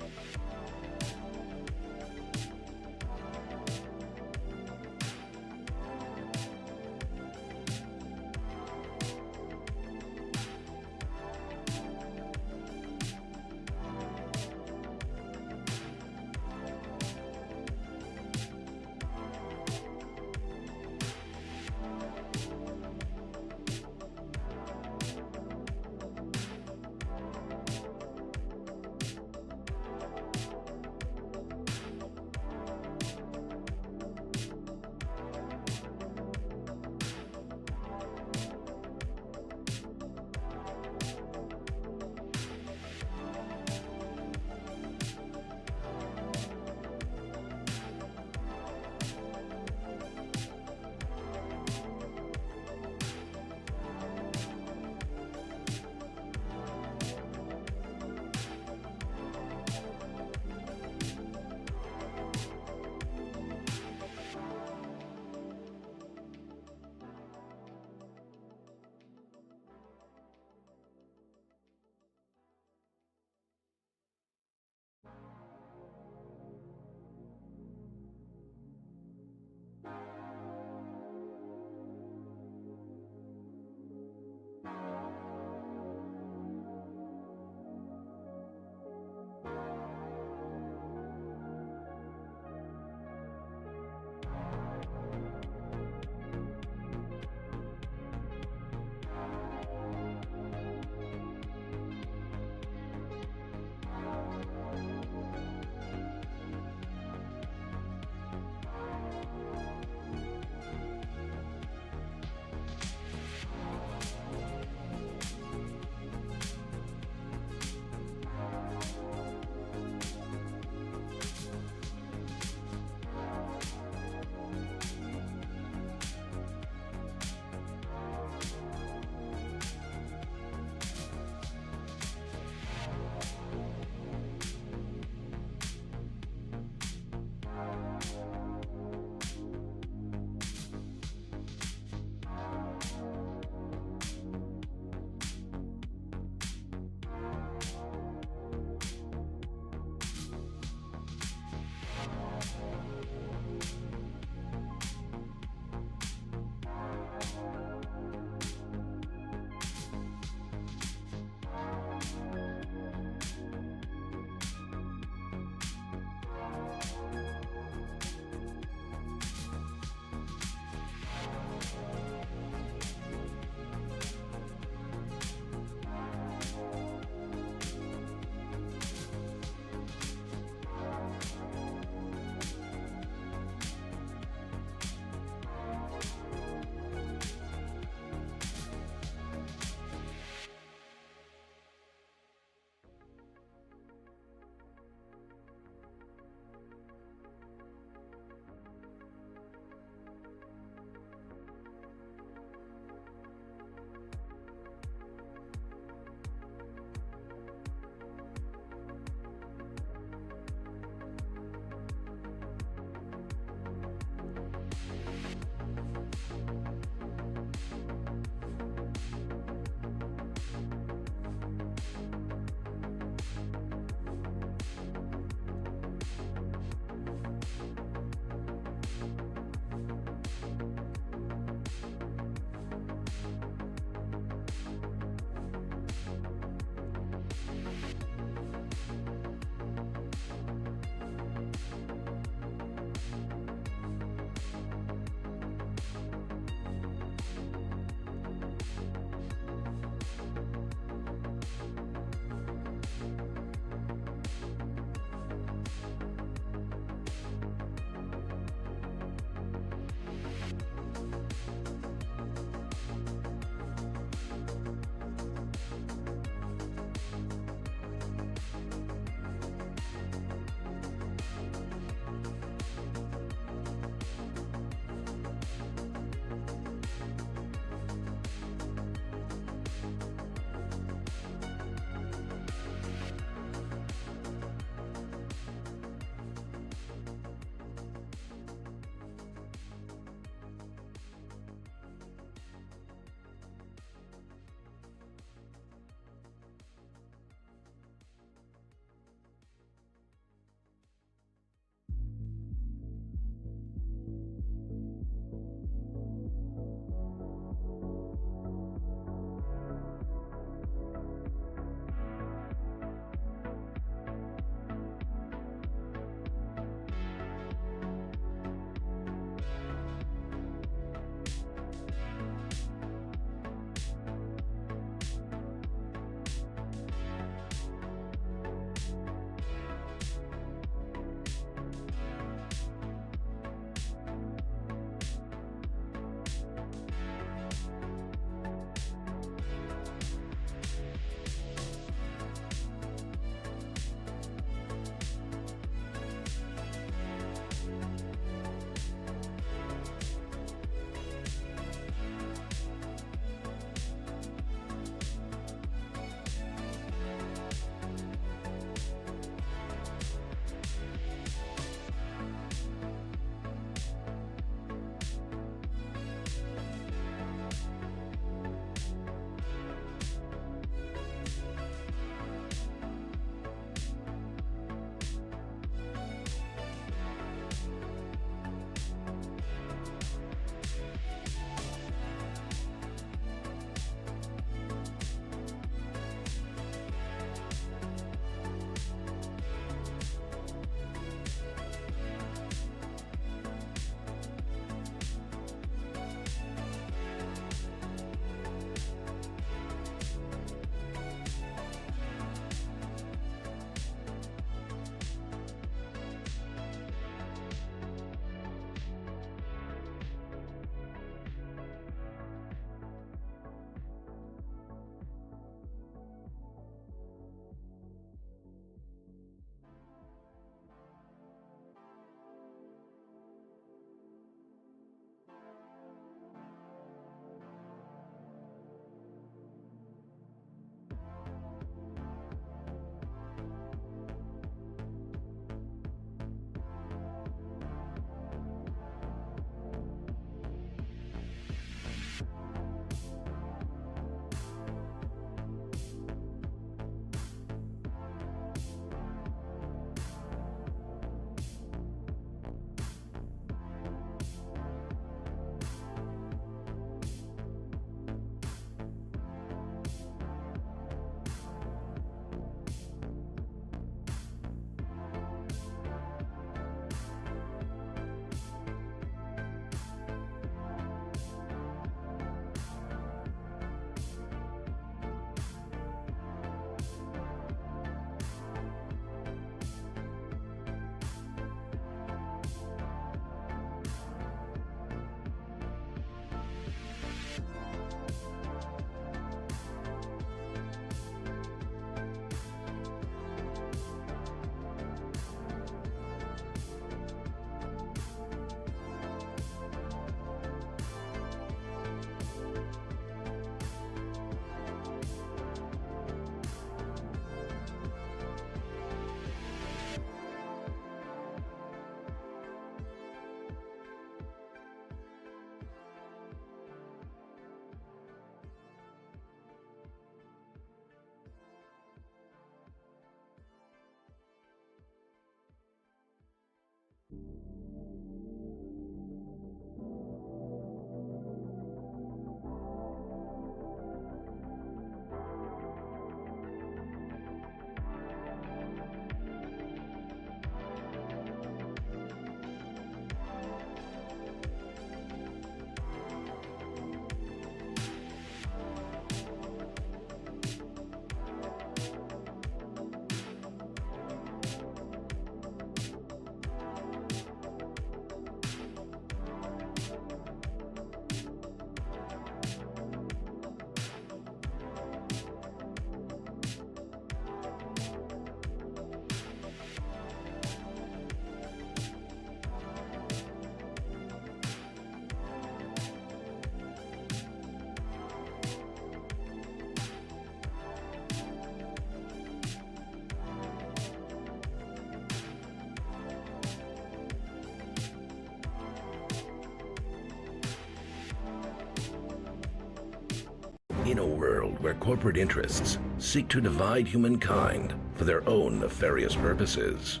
In a world where corporate interests seek to divide humankind for their own nefarious purposes,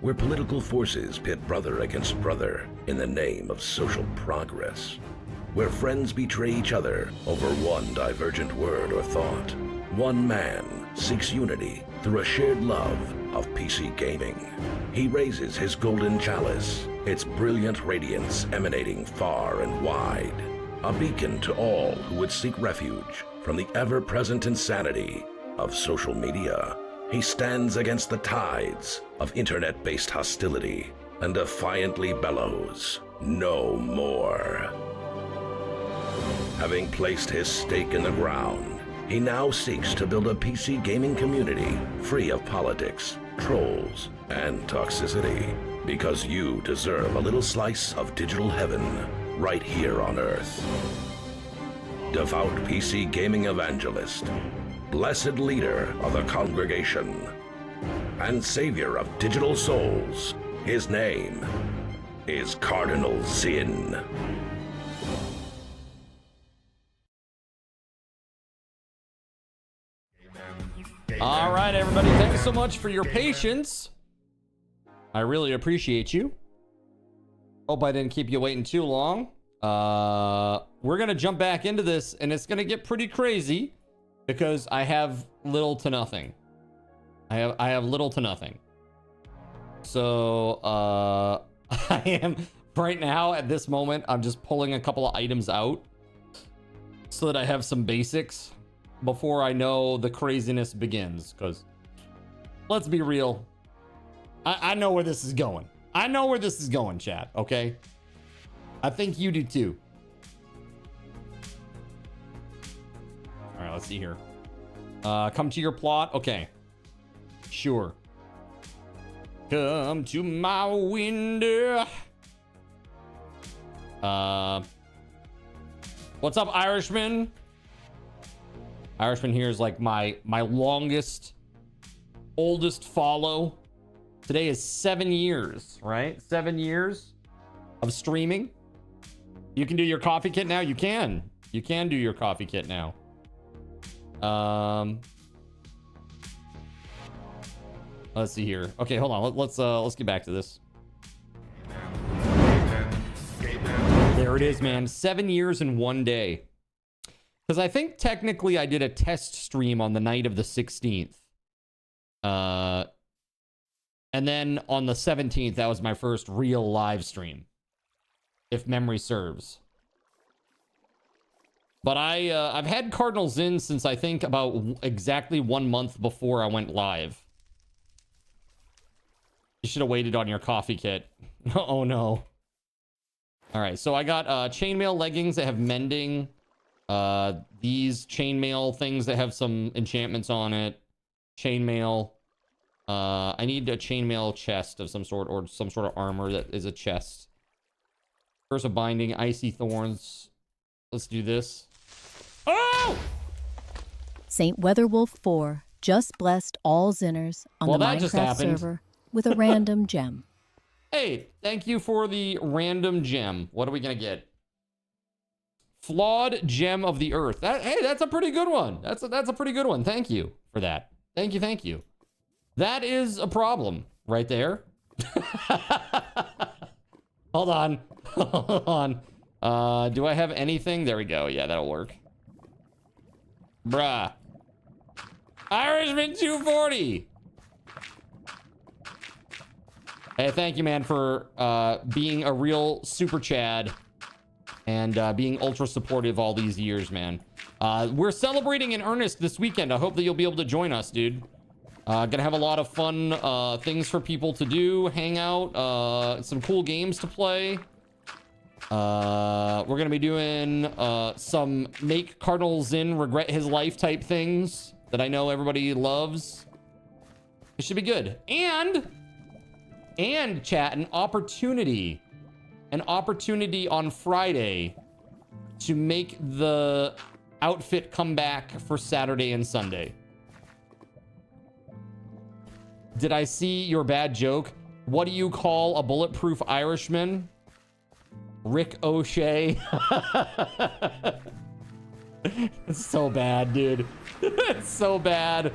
where political forces pit brother against brother in the name of social progress, where friends betray each other over one divergent word or thought, one man seeks unity through a shared love of PC gaming. He raises his golden chalice, its brilliant radiance emanating far and wide, a beacon to all who would seek refuge from the ever-present insanity of social media. He stands against the tides of internet-based hostility and defiantly bellows, "No more." Having placed his stake in the ground, he now seeks to build a PC gaming community free of politics, trolls, and toxicity, because you deserve a little slice of digital heaven right here on Earth. Devout PC gaming evangelist, blessed leader of the congregation, and savior of digital souls, his name is Cardinal Zin. All right, everybody. Thanks so much for your patience. I really appreciate you. Hope I didn't keep you waiting too long. We're going to jump back into this, and it's going to get pretty crazy because I have little to nothing. I have little to nothing. So, I am right now at this moment, I'm just pulling a couple of items out so that I have some basics before I know the craziness begins. Because let's be real, I know where this is going. I know where this is going, chat. Okay, I think you do too. All right, let's see here. Come to your plot. Okay, sure. Come to my window. What's up, Irishman? Irishman here is like my longest, oldest follow. Today is 7 years, right? 7 years of streaming. You can do your coffee kit now. You can do your coffee kit now. Let's see here. Okay, hold on. Let's get back to this. There it is, man. 7 years in 1 day. Because I think technically I did a test stream on the night of the 16th. And then on the 17th, that was my first real live stream, if memory serves. But I've had Cardinal Zin since I think about exactly 1 month before I went live. You should have waited on your coffee kit. Oh no. All right, so I got chainmail leggings that have mending. These chainmail things that have some enchantments on it. Chainmail. I need a chainmail chest of some sort, or some sort of armor that is a chest. Curse of Binding, Icy Thorns. Let's do this. Oh! Saint WeatherWolf4 just blessed all Zinners on the Minecraft server with a random gem. Hey, thank you for the random gem. What are we gonna get? Flawed Gem of the Earth. Hey, that's a pretty good one. That's a pretty good one. Thank you for that. Thank you. That is a problem right there. Hold on. Do I have anything? There we go. Yeah, that'll work. Bruh. Irishman 240. Hey, thank you, man, for being a real super Chad and being ultra supportive all these years, man. We're celebrating in earnest this weekend. I hope that you'll be able to join us, dude. Gonna have a lot of fun things for people to do, hang out, some cool games to play. We're gonna be doing some make Cardinal Zin regret his life type things that I know everybody loves. It should be good. And chat, an opportunity on Friday to make the outfit come back for Saturday and Sunday. Did I see your bad joke? What do you call a bulletproof Irishman? Rick O'Shea. It's so bad, dude. It's so bad.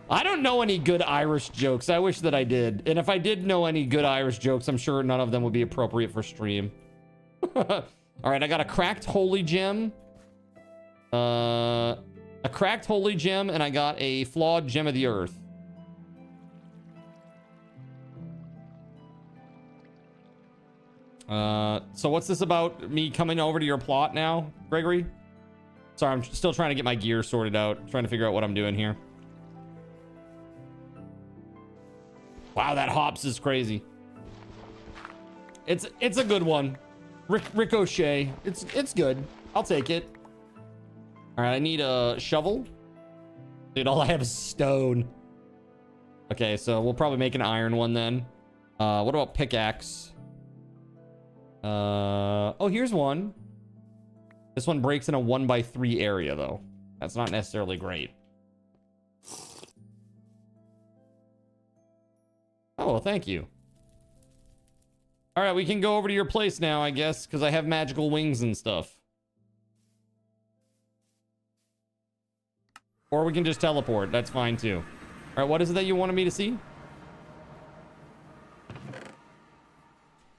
I don't know any good Irish jokes. I wish that I did. And if I did know any good Irish jokes, I'm sure none of them would be appropriate for stream. All right, I got a cracked holy gem. A cracked holy gem, and I got a flawed gem of the earth. So what's this about me coming over to your plot now, Gregory? Sorry, I'm still trying to get my gear sorted out. Trying to figure out what I'm doing here. Wow, that hops is crazy. It's a good one. Ricochet. It's good. I'll take it. All right, I need a shovel. Dude, all I have is stone. Okay, so we'll probably make an iron one then. What about pickaxe? Oh, here's one. This one breaks in a 1x3 area though. That's not necessarily great. Oh, well, thank you. All right, we can go over to your place now, I guess, because I have magical wings and stuff. Or we can just teleport. That's fine too. All right, what is it that you wanted me to see?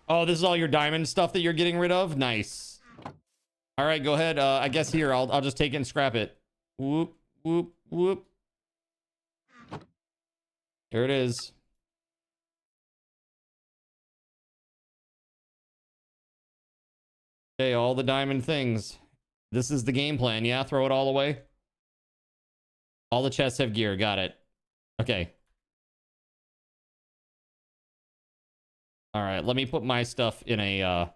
Oh, this is all your diamond stuff that you're getting rid of? Nice. All right, go ahead. I guess here, I'll just take it and scrap it. Whoop, whoop, whoop. There it is. Okay, all the diamond things. This is the game plan. Yeah, throw it all away. All the chests have gear. Got it. Okay. All right, let me put my stuff in a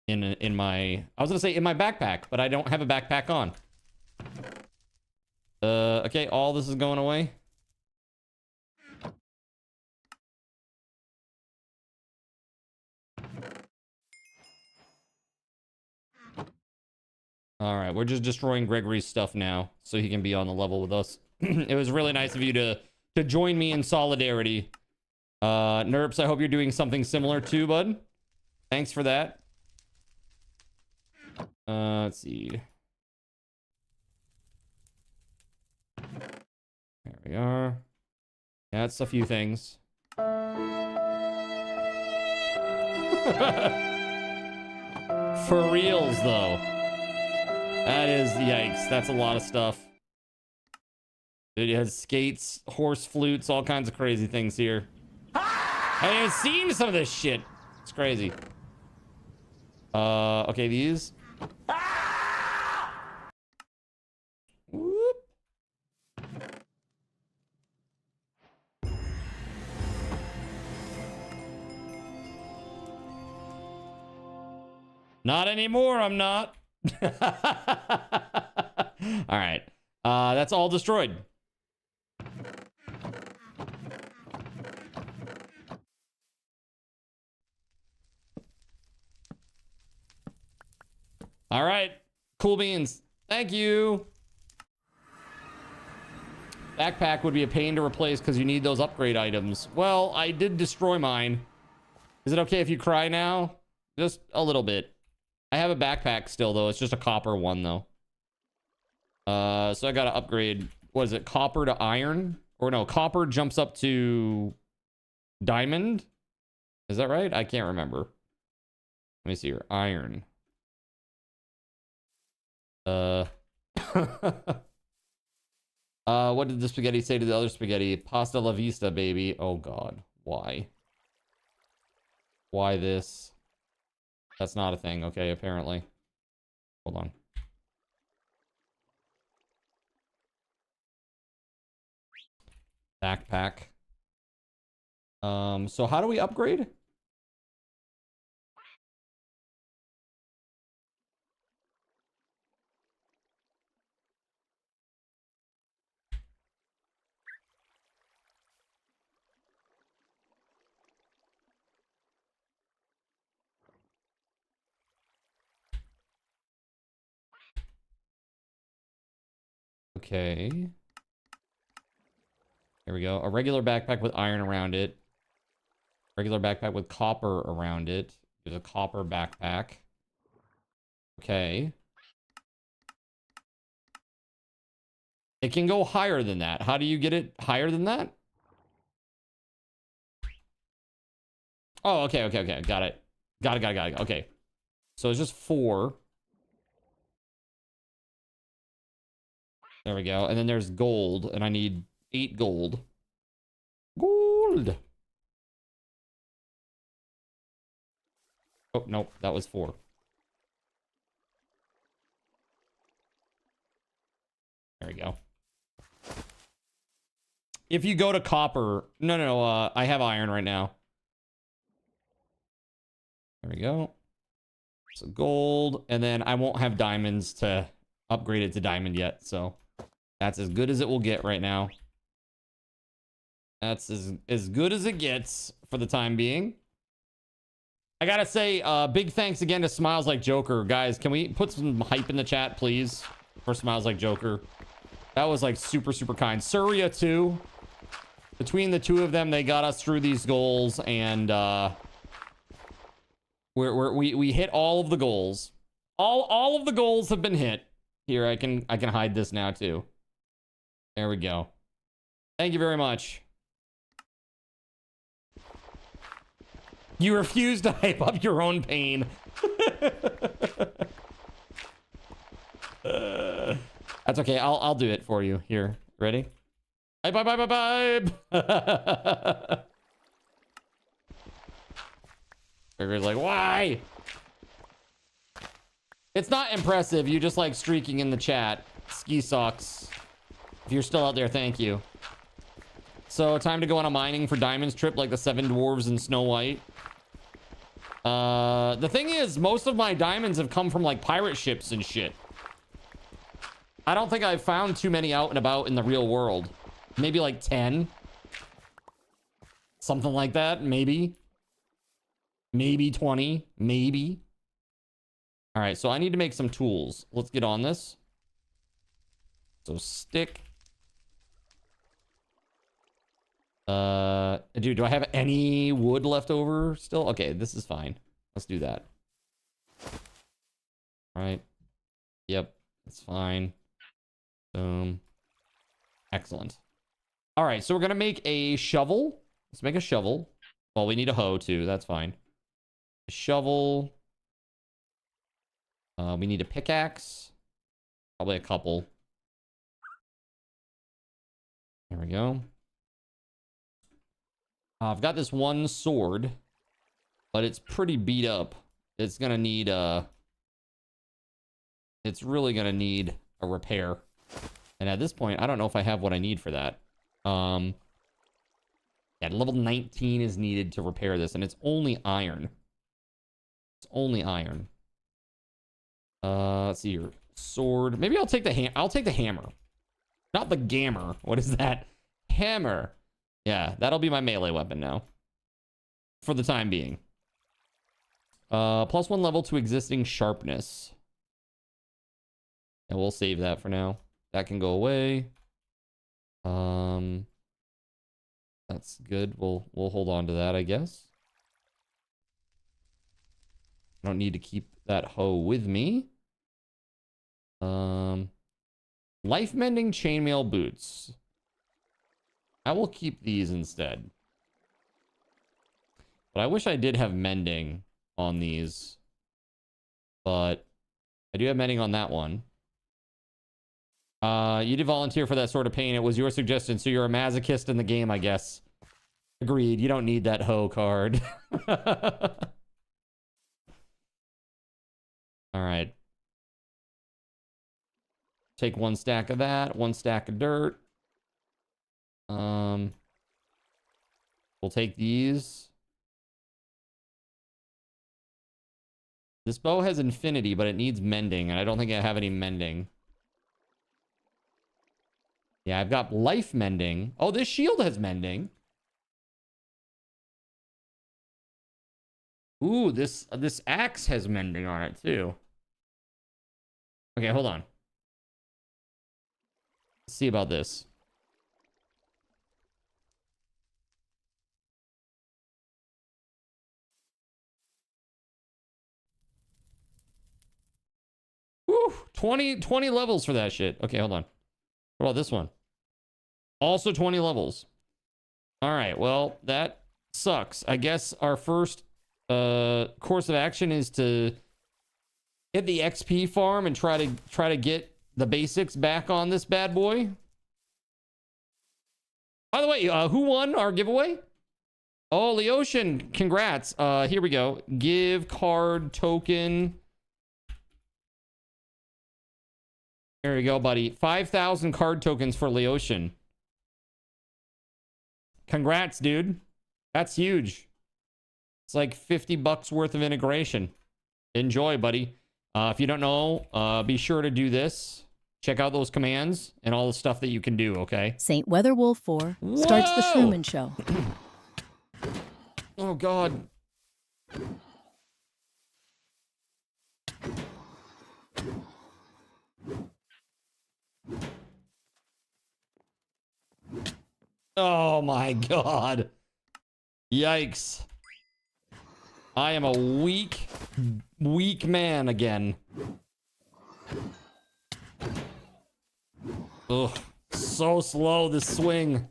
in my, I was gonna say in my backpack, but I don't have a backpack on. Okay, all this is going away. All right, we're just destroying Gregory's stuff now so he can be on the level with us. It was really nice of you to join me in solidarity. Nerps, I hope you're doing something similar too, bud. Thanks for that. Let's see. There we are. Yeah, that's a few things. For reals, though. That is, yikes. That's a lot of stuff. Dude, it has skates, horse flutes, all kinds of crazy things here. I haven't even seen some of this shit. It's crazy. Okay, these. Whoop. Not anymore, I'm not. All right. That's all destroyed. All right. Cool beans. Thank you. Backpack would be a pain to replace because you need those upgrade items. Well, I did destroy mine. Is it okay if you cry now? Just a little bit. I have a backpack still, though. It's just a copper one, though. So I got to upgrade. What is it? Copper to iron? Or no, copper jumps up to diamond? Is that right? I can't remember. Let me see here. Iron. What did the spaghetti say to the other spaghetti? Pasta la vista, baby. Oh, God. Why? Why this? That's not a thing. Okay, apparently. Hold on. Backpack. So how do we upgrade? Okay. Here we go. A regular backpack with iron around it. Regular backpack with copper around it. There's a copper backpack. Okay. It can go higher than that. How do you get it higher than that? Oh, okay. Got it. Got it. Okay. So it's just 4. There we go. And then there's gold, and I need 8 gold. Gold. Oh, nope. That was 4. There we go. If you go to copper... No. I have iron right now. There we go. So gold. And then I won't have diamonds to upgrade it to diamond yet. So that's as good as it will get right now. That's as good as it gets for the time being. I gotta say, big thanks again to Smiles Like Joker. Guys, can we put some hype in the chat, please? For Smiles Like Joker. That was like super, super kind. Surya too. Between the two of them, they got us through these goals, and we hit all of the goals. All of the goals have been hit. Here, I can hide this now too. There we go. Thank you very much. You refuse to hype up your own pain. That's okay. I'll do it for you. Here, ready? Bye. Trigger's like, why? It's not impressive. You just like streaking in the chat. Ski socks. If you're still out there, thank you. So time to go on a mining for diamonds trip like the 7 dwarves in Snow White. The thing is, most of my diamonds have come from like pirate ships and shit. I don't think I've found too many out and about in the real world. Maybe like 10. Something like that, maybe. Maybe 20, maybe. All right, so I need to make some tools. Let's get on this. So stick. Dude, do I have any wood left over still? Okay, this is fine. Let's do that. All right. Yep, it's fine. Boom. Excellent. All right, so we're gonna make a shovel. Let's make a shovel. Well, we need a hoe too. That's fine. A shovel. We need a pickaxe. Probably a couple. There we go. I've got this one sword, but it's pretty beat up. It's gonna need it's really gonna need a repair. And at this point, I don't know if I have what I need for that. Yeah, level 19 is needed to repair this, and it's only iron. It's only iron. Let's see here. Sword. Maybe I'll take the I'll take the hammer. Not the gammer. What is that? Hammer. Yeah, that'll be my melee weapon now. For the time being. +1 level to existing sharpness. And we'll save that for now. That can go away. That's good. We'll hold on to that, I guess. I don't need to keep that hoe with me. Life mending chainmail boots. I will keep these instead. But I wish I did have mending on these. But I do have mending on that one. You did volunteer for that sort of pain. It was your suggestion, so you're a masochist in the game, I guess. Agreed. You don't need that hoe card. All right. Take 1 stack of that, 1 stack of dirt. We'll take these. This bow has infinity, but it needs mending, and I don't think I have any mending. Yeah, I've got life mending. Oh, this shield has mending. Ooh, this axe has mending on it too. Okay, hold on. Let's see about this. 20 levels for that shit. Okay, hold on. What about this one? Also 20 levels. All right, well, that sucks. I guess our first course of action is to hit the XP farm and try to get the basics back on this bad boy. By the way, who won our giveaway? Oh, Leocean, congrats. Here we go. Give card token. There you go, buddy. 5,000 card tokens for Leocean. Congrats, dude. That's huge. It's like $50 worth of integration. Enjoy, buddy. If you don't know, be sure to do this. Check out those commands and all the stuff that you can do, okay? St. WeatherWolf4 starts the Truman Show. Oh, God. Oh, my God. Yikes. I am a weak man again. Ugh. So slow, this swing.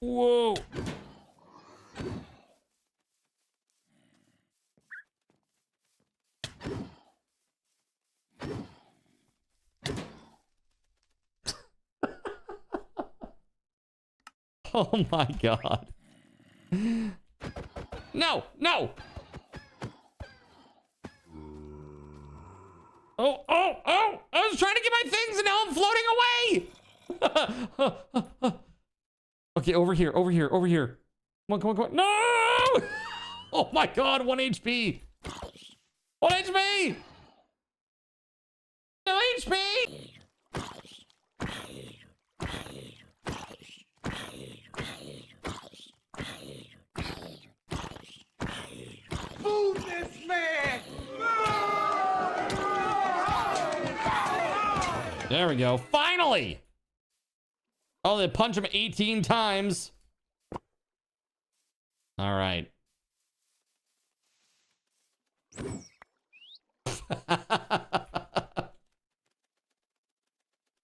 Whoa. Oh my God. No, no. Oh, oh, oh. I was trying to get my things and now I'm floating away. Okay, over here, over here, over here. Come on, come on, come on. No! Oh my God, 1 HP. 1 HP. No HP. Move this man! There we go. Finally! Oh, they punch him 18 times. All right.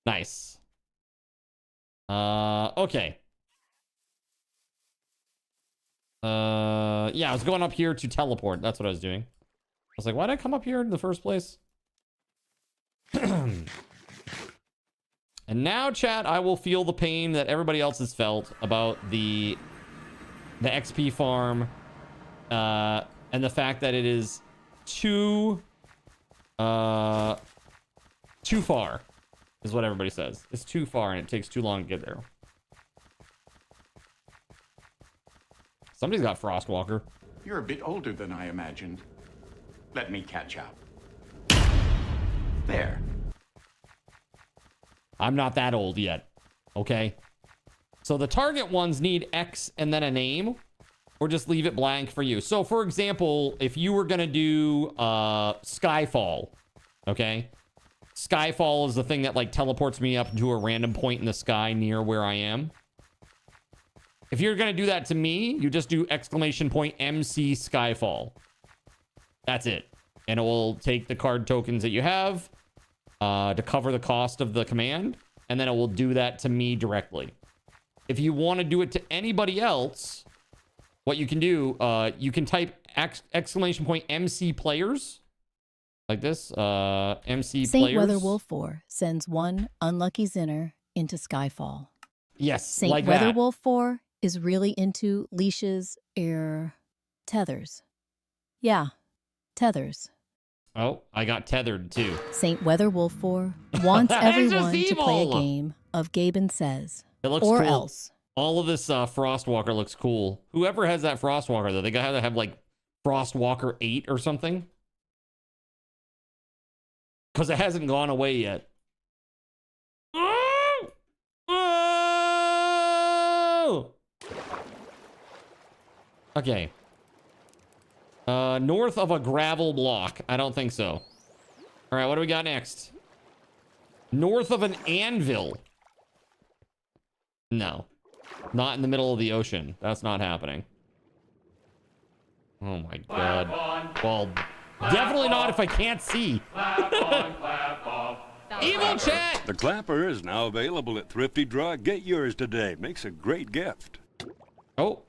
Nice. Okay. Yeah, I was going up here to teleport. That's what I was doing. I was like, why did I come up here in the first place? And now, chat, I will feel the pain that everybody else has felt about the XP farm, and the fact that it is too far, is what everybody says. It's too far and it takes too long to get there. Somebody's got Frostwalker. You're a bit older than I imagined. Let me catch up. There. I'm not that old yet. Okay. So the target ones need X and then a name, or just leave it blank for you. So for example, if you were going to do Skyfall, okay? Skyfall is the thing that like teleports me up to a random point in the sky near where I am. If you're going to do that to me, you just do !MC Skyfall. That's it. And it will take the card tokens that you have to cover the cost of the command, and then it will do that to me directly. If you want to do it to anybody else, what you can do, you can type !MC players like this. MC St. players. WeatherWolf4 sends one unlucky Zinner into Skyfall. Yes, St. like that. WeatherWolf4 is really into leashes, tethers. Yeah, tethers. Oh, I got tethered too. St. WeatherWolf4 wants everyone to play a evil. game of Gaben Says. It looks or cool. else. All of this Frostwalker looks cool. Whoever has that Frostwalker, though, they gotta have like Frostwalker 8 or something. Because it hasn't gone away yet. Oh! Oh! Okay. North of a gravel block. I don't think so. All right, what do we got next? North of an anvil. No. Not in the middle of the ocean. That's not happening. Oh my god. Well, definitely not if I can't see. Evil chat! The clapper is now available at Thrifty Drug. Get yours today. Makes a great gift. Oh.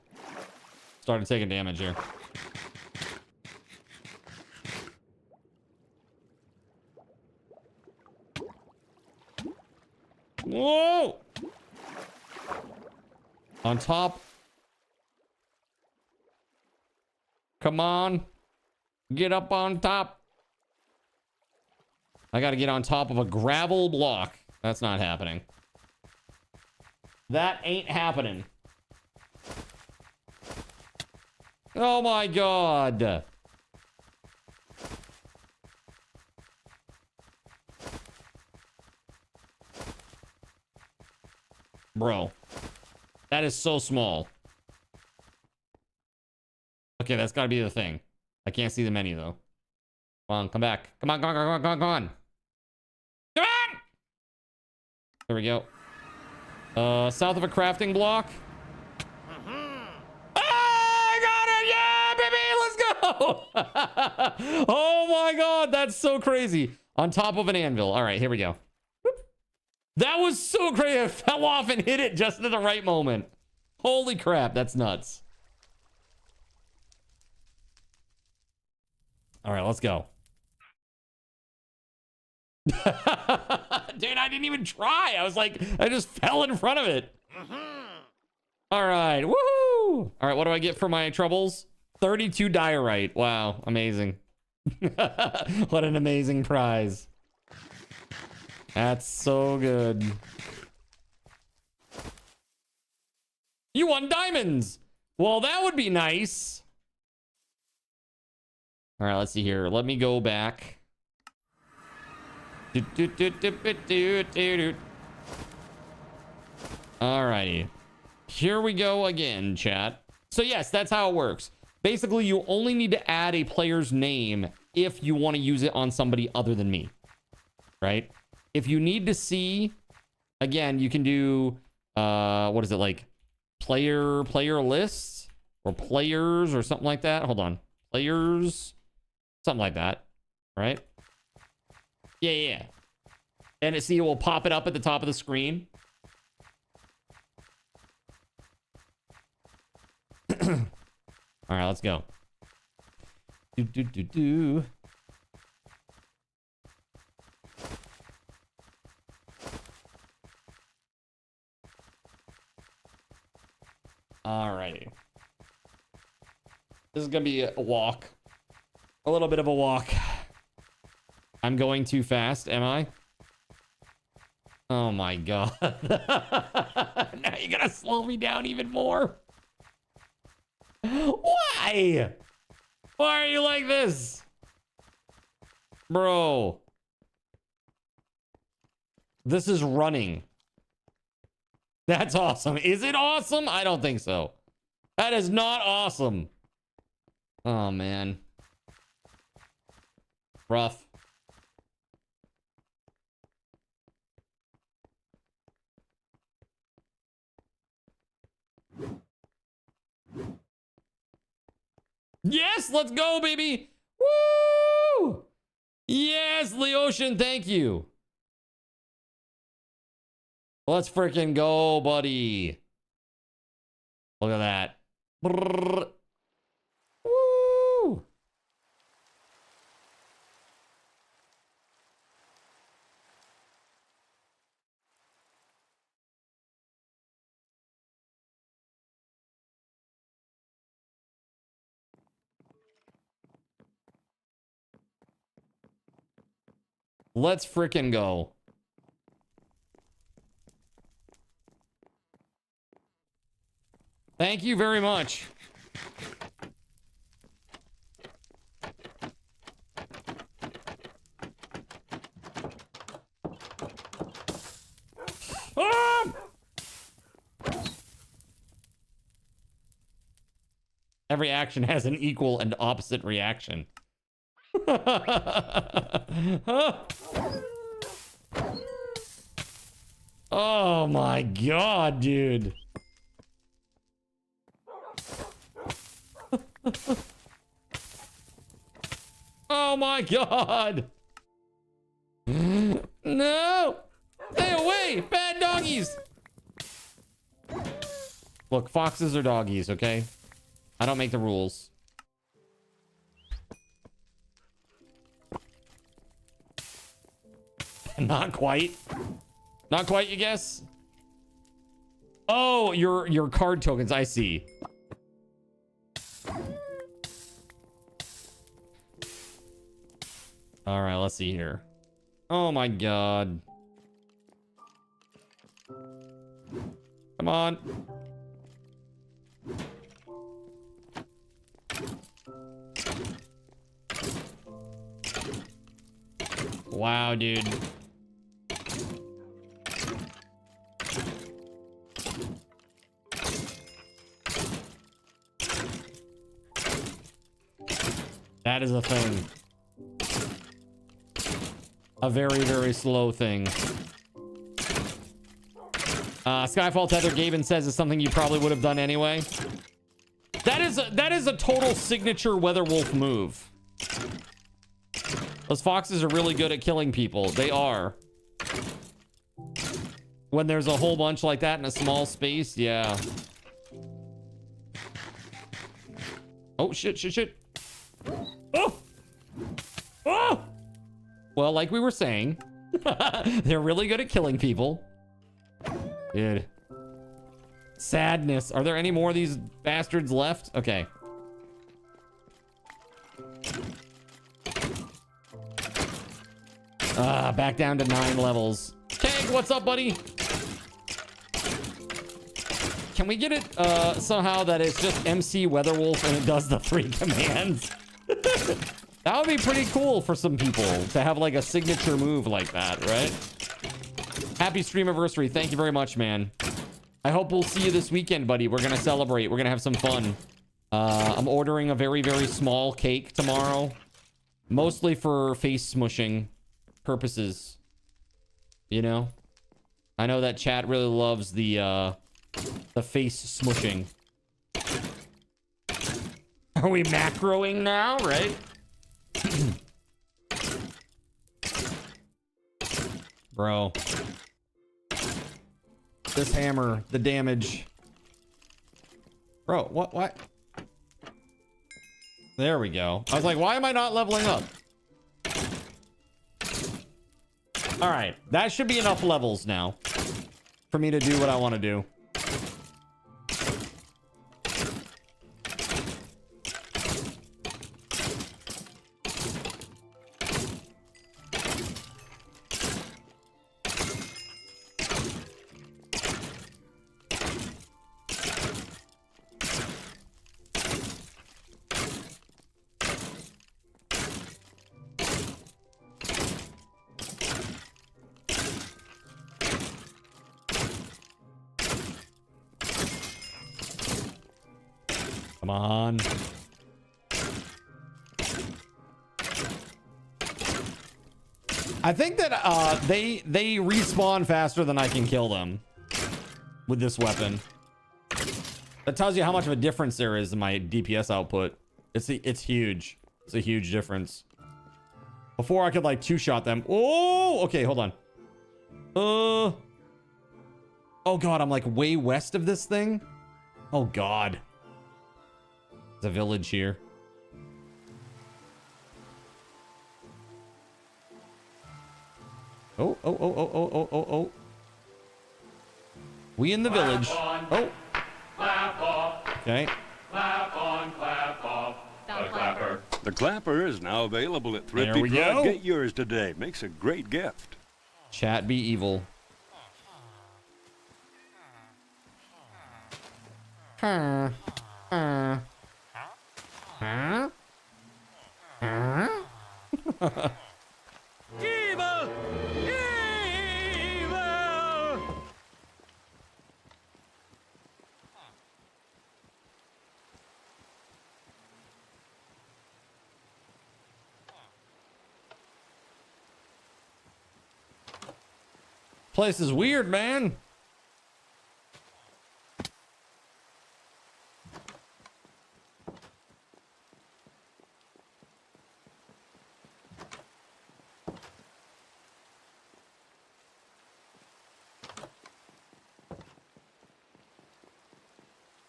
Started taking damage here. Whoa! On top. Come on. Get up on top. I gotta get on top of a gravel block. That's not happening. That ain't happening. Oh my god. Bro. That is so small. Okay, that's gotta be the thing. I can't see the menu though. Come on, come back. Come on, come on, come on, come on, come on. Come on! There we go. South of a crafting block. Oh my god, that's so crazy. On top of an anvil. All right, here we go. That was so crazy. I fell off and hit it just at the right moment. Holy crap, that's nuts. All right, let's go. Dude, I didn't even try. I was like, I just fell in front of it. All right, woohoo! All right, what do I get for my troubles? 32 diorite. Wow, amazing. What an amazing prize. That's so good. You won diamonds. Well, that would be nice. All right, let's see here. Let me go back. All righty. Here we go again, chat. So yes, that's how it works. Basically, you only need to add a player's name if you want to use it on somebody other than me, right? If you need to see, again, you can do, what is it, like player lists or players or something like that. Hold on. Players, something like that, right? Yeah. And it will pop it up at the top of the screen. All right, let's go. All righty. This is gonna be a walk. A little bit of a walk. I'm going too fast, am I? Oh my god. Now you're gonna slow me down even more. Why? Why are you like this? Bro. This is running. That's awesome. Is it awesome? I don't think so. That is not awesome. Oh, man. Rough. Yes, let's go, baby. Woo! Yes, Leocean, thank you. Let's freaking go, buddy. Look at that. Brrr. Woo! Let's freaking go. Thank you very much. Ah! Every action has an equal and opposite reaction. Oh my god, dude. Oh my god. No. Stay away. Bad doggies. Look, foxes are doggies, okay? I don't make the rules. Not quite. Not quite, you guess? Oh, your card tokens, I see. All right, let's see here. Oh my god. Come on. Wow, dude. That is a thing. A very, very slow thing. Skyfall Tether Gaben says it's something you probably would have done anyway. That is a total signature Weatherwolf move. Those foxes are really good at killing people. They are. When there's a whole bunch like that in a small space, yeah. Oh, shit. Oh! Oh! Well, like we were saying, they're really good at killing people. Dude. Sadness. Are there any more of these bastards left? Okay. Back down to 9 levels. Keg, what's up, buddy? Can we get it somehow that it's just MC Weatherwolf and it does the 3 commands? That would be pretty cool for some people to have like a signature move like that, right? Happy stream anniversary. Thank you very much, man. I hope we'll see you this weekend, buddy. We're going to celebrate. We're going to have some fun. I'm ordering a very, very small cake tomorrow. Mostly for face smushing purposes. You know? I know that chat really loves the face smushing. Are we macroing now, right? Bro. This hammer, the damage. Bro, what? There we go. I was like, why am I not leveling up? All right, that should be enough levels now for me to do what I want to do. Come on. I think that they respawn faster than I can kill them with this weapon. That tells you how much of a difference there is in my DPS output. It's huge. It's a huge difference. Before I could like 2-shot them. Oh, okay, hold on. Oh god, I'm like way west of this thing. Oh god. There's a village here. Oh. We in the village. Oh. Clap off. Okay. Clap on, clap off. The clapper. The clapper is now available at Thrifty. There we go. Get yours today. Makes a great gift. Chat be evil. Huh? Evil! Evil! Place is weird, man.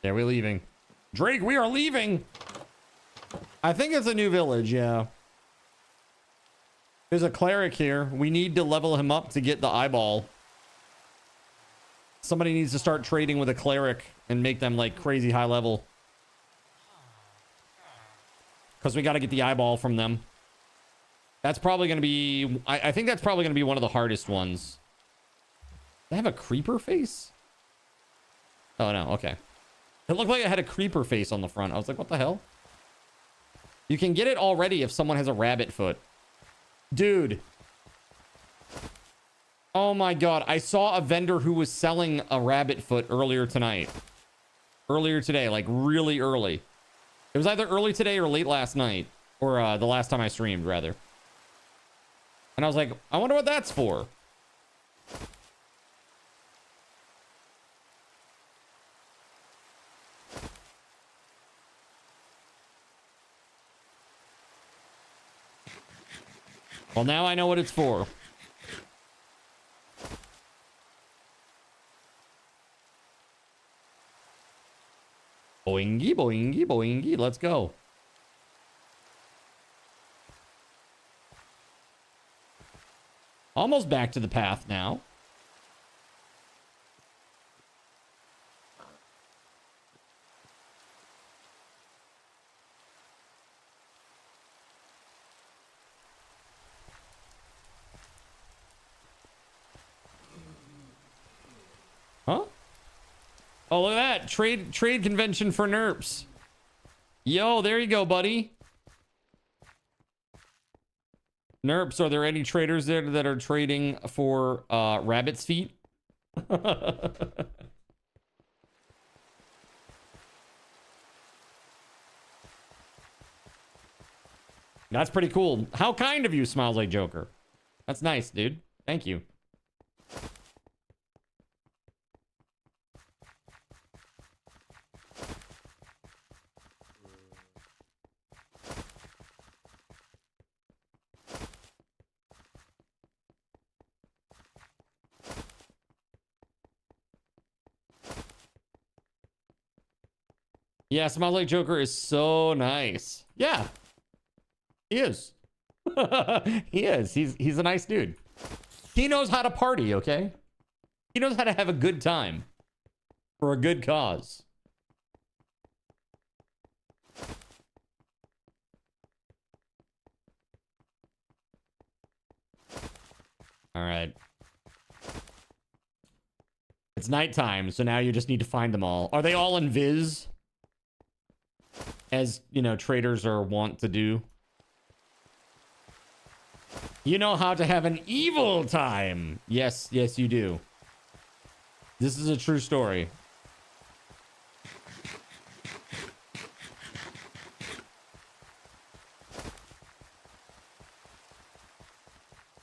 Yeah, we're leaving. Drake, we are leaving. I think it's a new village, yeah. There's a cleric here. We need to level him up to get the eyeball. Somebody needs to start trading with a cleric and make them like crazy high level. Because we got to get the eyeball from them. That's probably going to be... I think that's probably going to be one of the hardest ones. They have a creeper face? Oh, no. Okay. It looked like it had a creeper face on the front. I was like, what the hell? You can get it already if someone has a rabbit foot. Dude. Oh my god. I saw a vendor who was selling a rabbit foot earlier tonight. Earlier today. Like really early. It was either early today or late last night. Or the last time I streamed, rather. And I was like, I wonder what that's for. Well, now I know what it's for. Boingy, boingy, boingy. Let's go. Almost back to the path now. Huh? Oh, look at that. Trade convention for NERPs. Yo, there you go, buddy. NERPs, are there any traders there that are trading for rabbit's feet? That's pretty cool. How kind of you, Smiles Like Joker. That's nice, dude. Thank you. Yeah, Smiles Like Joker is so nice. Yeah. He is. He is. He's a nice dude. He knows how to party, okay? He knows how to have a good time. For a good cause. All right. It's nighttime, so now you just need to find them all. Are they all in Viz? As, you know, traders are wont to do. You know how to have an evil time. Yes, yes, you do. This is a true story.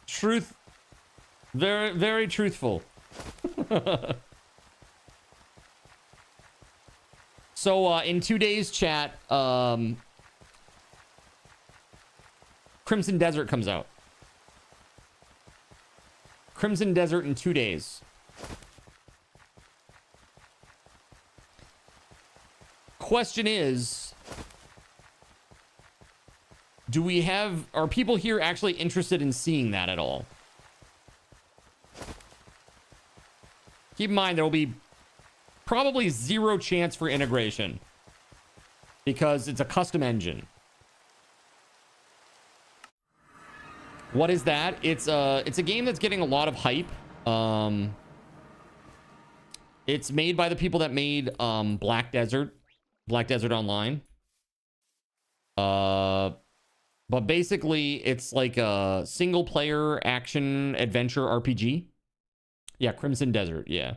Truth. Very, very truthful. So, in 2 days, chat, Crimson Desert comes out. Crimson Desert in 2 days. Question is, are people here actually interested in seeing that at all? Keep in mind, there will be probably zero chance for integration because it's a custom engine. What is that? It's a game that's getting a lot of hype. It's made by the people that made Black Desert Online. But basically it's like a single player action adventure RPG. Yeah, Crimson Desert, yeah.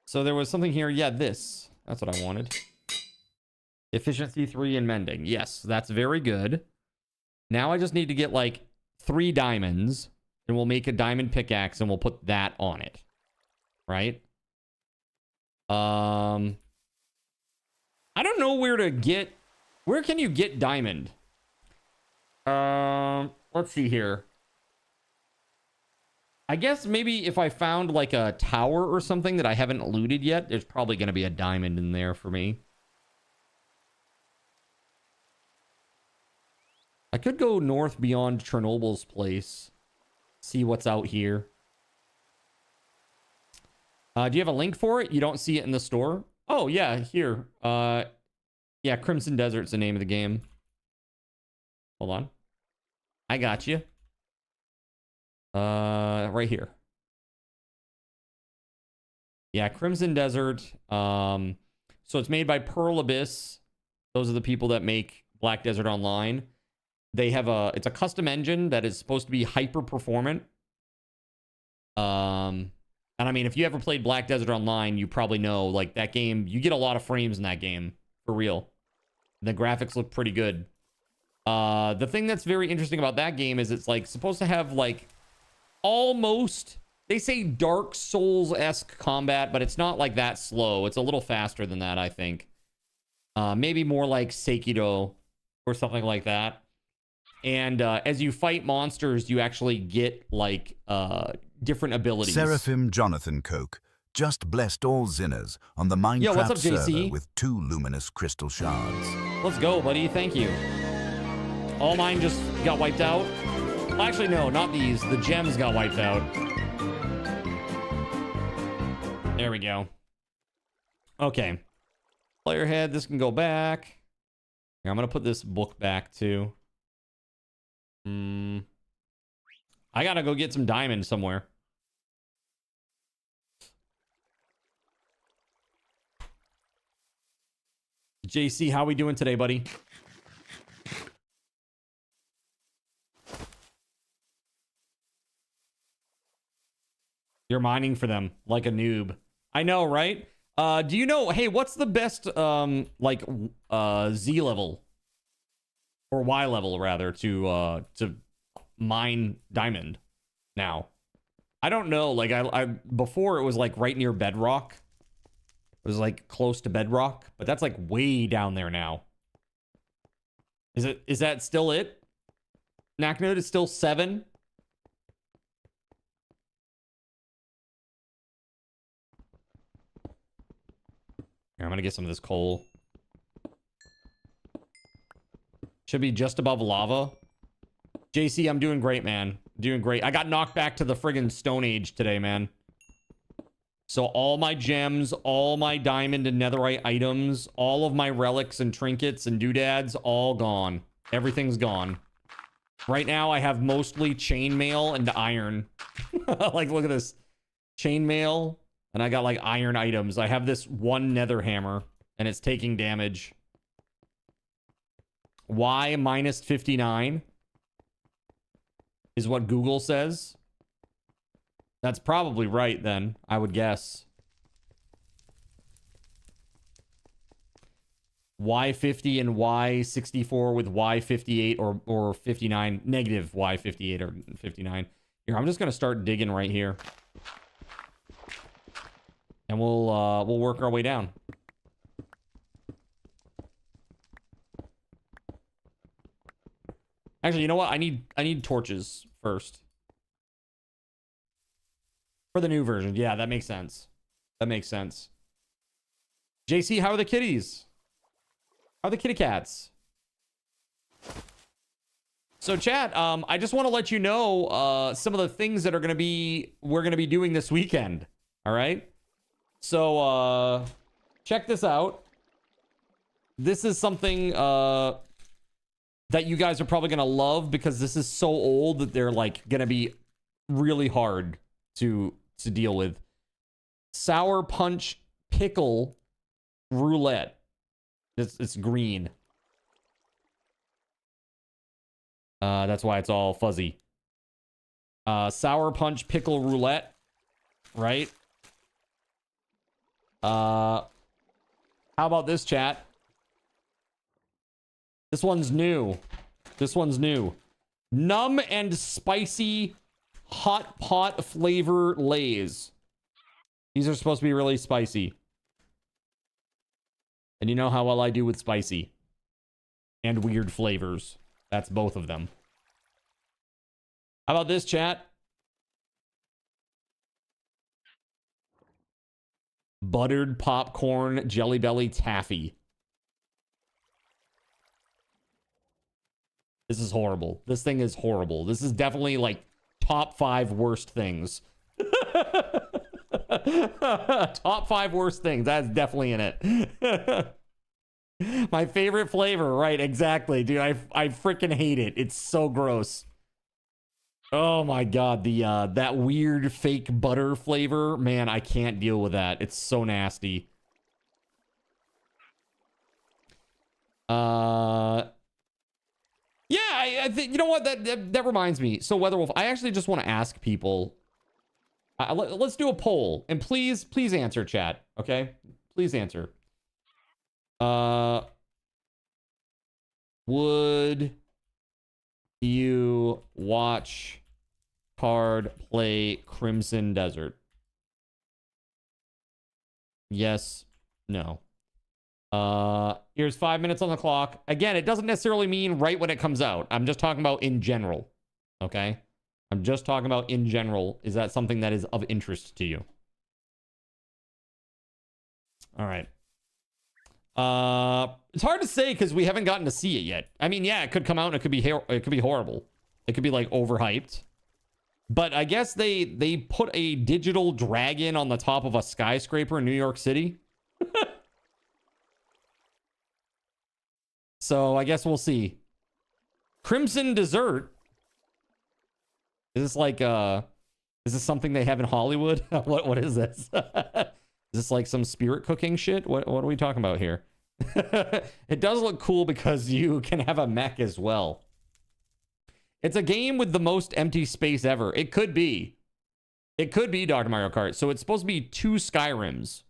So there was something here. Yeah, this. That's what I wanted. Efficiency 3 and mending. Yes, that's very good. Now I just need to get like 3 diamonds and we'll make a diamond pickaxe and we'll put that on it. Right? I don't know where to get... Where can you get diamond? Let's see here. I guess maybe if I found like a tower or something that I haven't looted yet, there's probably going to be a diamond in there for me. I could go north beyond Chernobyl's place. See what's out here. Do you have a link for it? You don't see it in the store? Oh, yeah, here. Yeah, Crimson Desert's the name of the game. Hold on. I got you. Right here. Yeah, Crimson Desert. So it's made by Pearl Abyss. Those are the people that make Black Desert Online. They have it's a custom engine that is supposed to be hyper performant. And I mean, if you ever played Black Desert Online, you probably know, like, that game, you get a lot of frames in that game, for real. The graphics look pretty good. The thing that's very interesting about that game is it's, like, supposed to have, like, almost, they say Dark Souls-esque combat, but it's not, like, that slow. It's a little faster than that, I think. Maybe more like Sekiro or something like that. And as you fight monsters, you actually get, like, different abilities. Seraphim Jonathan Coke just blessed all Zinners on the Minecraft what's up, server JC? with 2 luminous crystal shards. Let's go, buddy. Thank you. All mine just got wiped out. Well, actually, no, not these. The gems got wiped out. There we go. Okay. Player head. This can go back. Here, I'm going to put this book back, too. I got to go get some diamonds somewhere. JC, how we doing today, buddy? You're mining for them like a noob. I know, right? Do you know, hey, what's the best, like, Z level? Or Y level, rather, to mine diamond now? I don't know. Like, I before it was, like, right near bedrock. It was, like, close to bedrock. But that's, like, way down there now. Is that still it? Knacknode is still 7? Here, I'm gonna get some of this coal. Should be just above lava. JC, I'm doing great, man. Doing great. I got knocked back to the friggin' Stone Age today, man. So all my gems, all my diamond and netherite items, all of my relics and trinkets and doodads, all gone. Everything's gone. Right now, I have mostly chainmail and iron. Like, look at this. Chainmail, and I got, like, iron items. I have this one nether hammer, and it's taking damage. Y minus 59 is what Google says. That's probably right, then, I would guess. Y50 and Y64 with Y58 or 59, negative Y58 or 59. Here, I'm just going to start digging right here. And we'll work our way down. Actually, you know what? I need torches first. For the new version. Yeah, that makes sense. That makes sense. JC, how are the kitties? How are the kitty cats? So chat, I just want to let you know some of the things that we're gonna be doing this weekend. All right. So check this out. This is something that you guys are probably gonna love because this is so old that they're like gonna be really hard to deal with. Sour Punch Pickle Roulette. It's green. That's why it's all fuzzy. Sour Punch Pickle Roulette. Right? How about this, chat? This one's new. This one's new. Numb and spicy hot pot flavor Lays. These are supposed to be really spicy. And you know how well I do with spicy. And weird flavors. That's both of them. How about this, chat? Buttered popcorn Jelly Belly taffy. This is horrible. This thing is horrible. This is definitely like top 5 worst things. Top 5 worst things. That's definitely in it. My favorite flavor. Right, exactly. Dude, I freaking hate it. It's so gross. Oh my god, the that weird fake butter flavor. Man, I can't deal with that. It's so nasty. Yeah, I think, you know what, that reminds me. So WeatherWolf, I actually just want to ask people, let's do a poll, and please answer, chat. Okay, please answer. Would you watch Card play Crimson Desert? Yes, no. Here's 5 minutes on the clock. Again, it doesn't necessarily mean right when it comes out. I'm just talking about in general. Okay? I'm just talking about in general. Is that something that is of interest to you? All right. It's hard to say because we haven't gotten to see it yet. I mean, yeah, it could come out and it could be horrible. It could be like overhyped. But I guess they put a digital dragon on the top of a skyscraper in New York City. So I guess we'll see. Crimson Dessert. Is this like is this something they have in Hollywood? What is this? Is this like some spirit cooking shit? What are we talking about here? It does look cool because you can have a mech as well. It's a game with the most empty space ever. It could be. It could be Dr. Mario Kart. So it's supposed to be 2 Skyrims.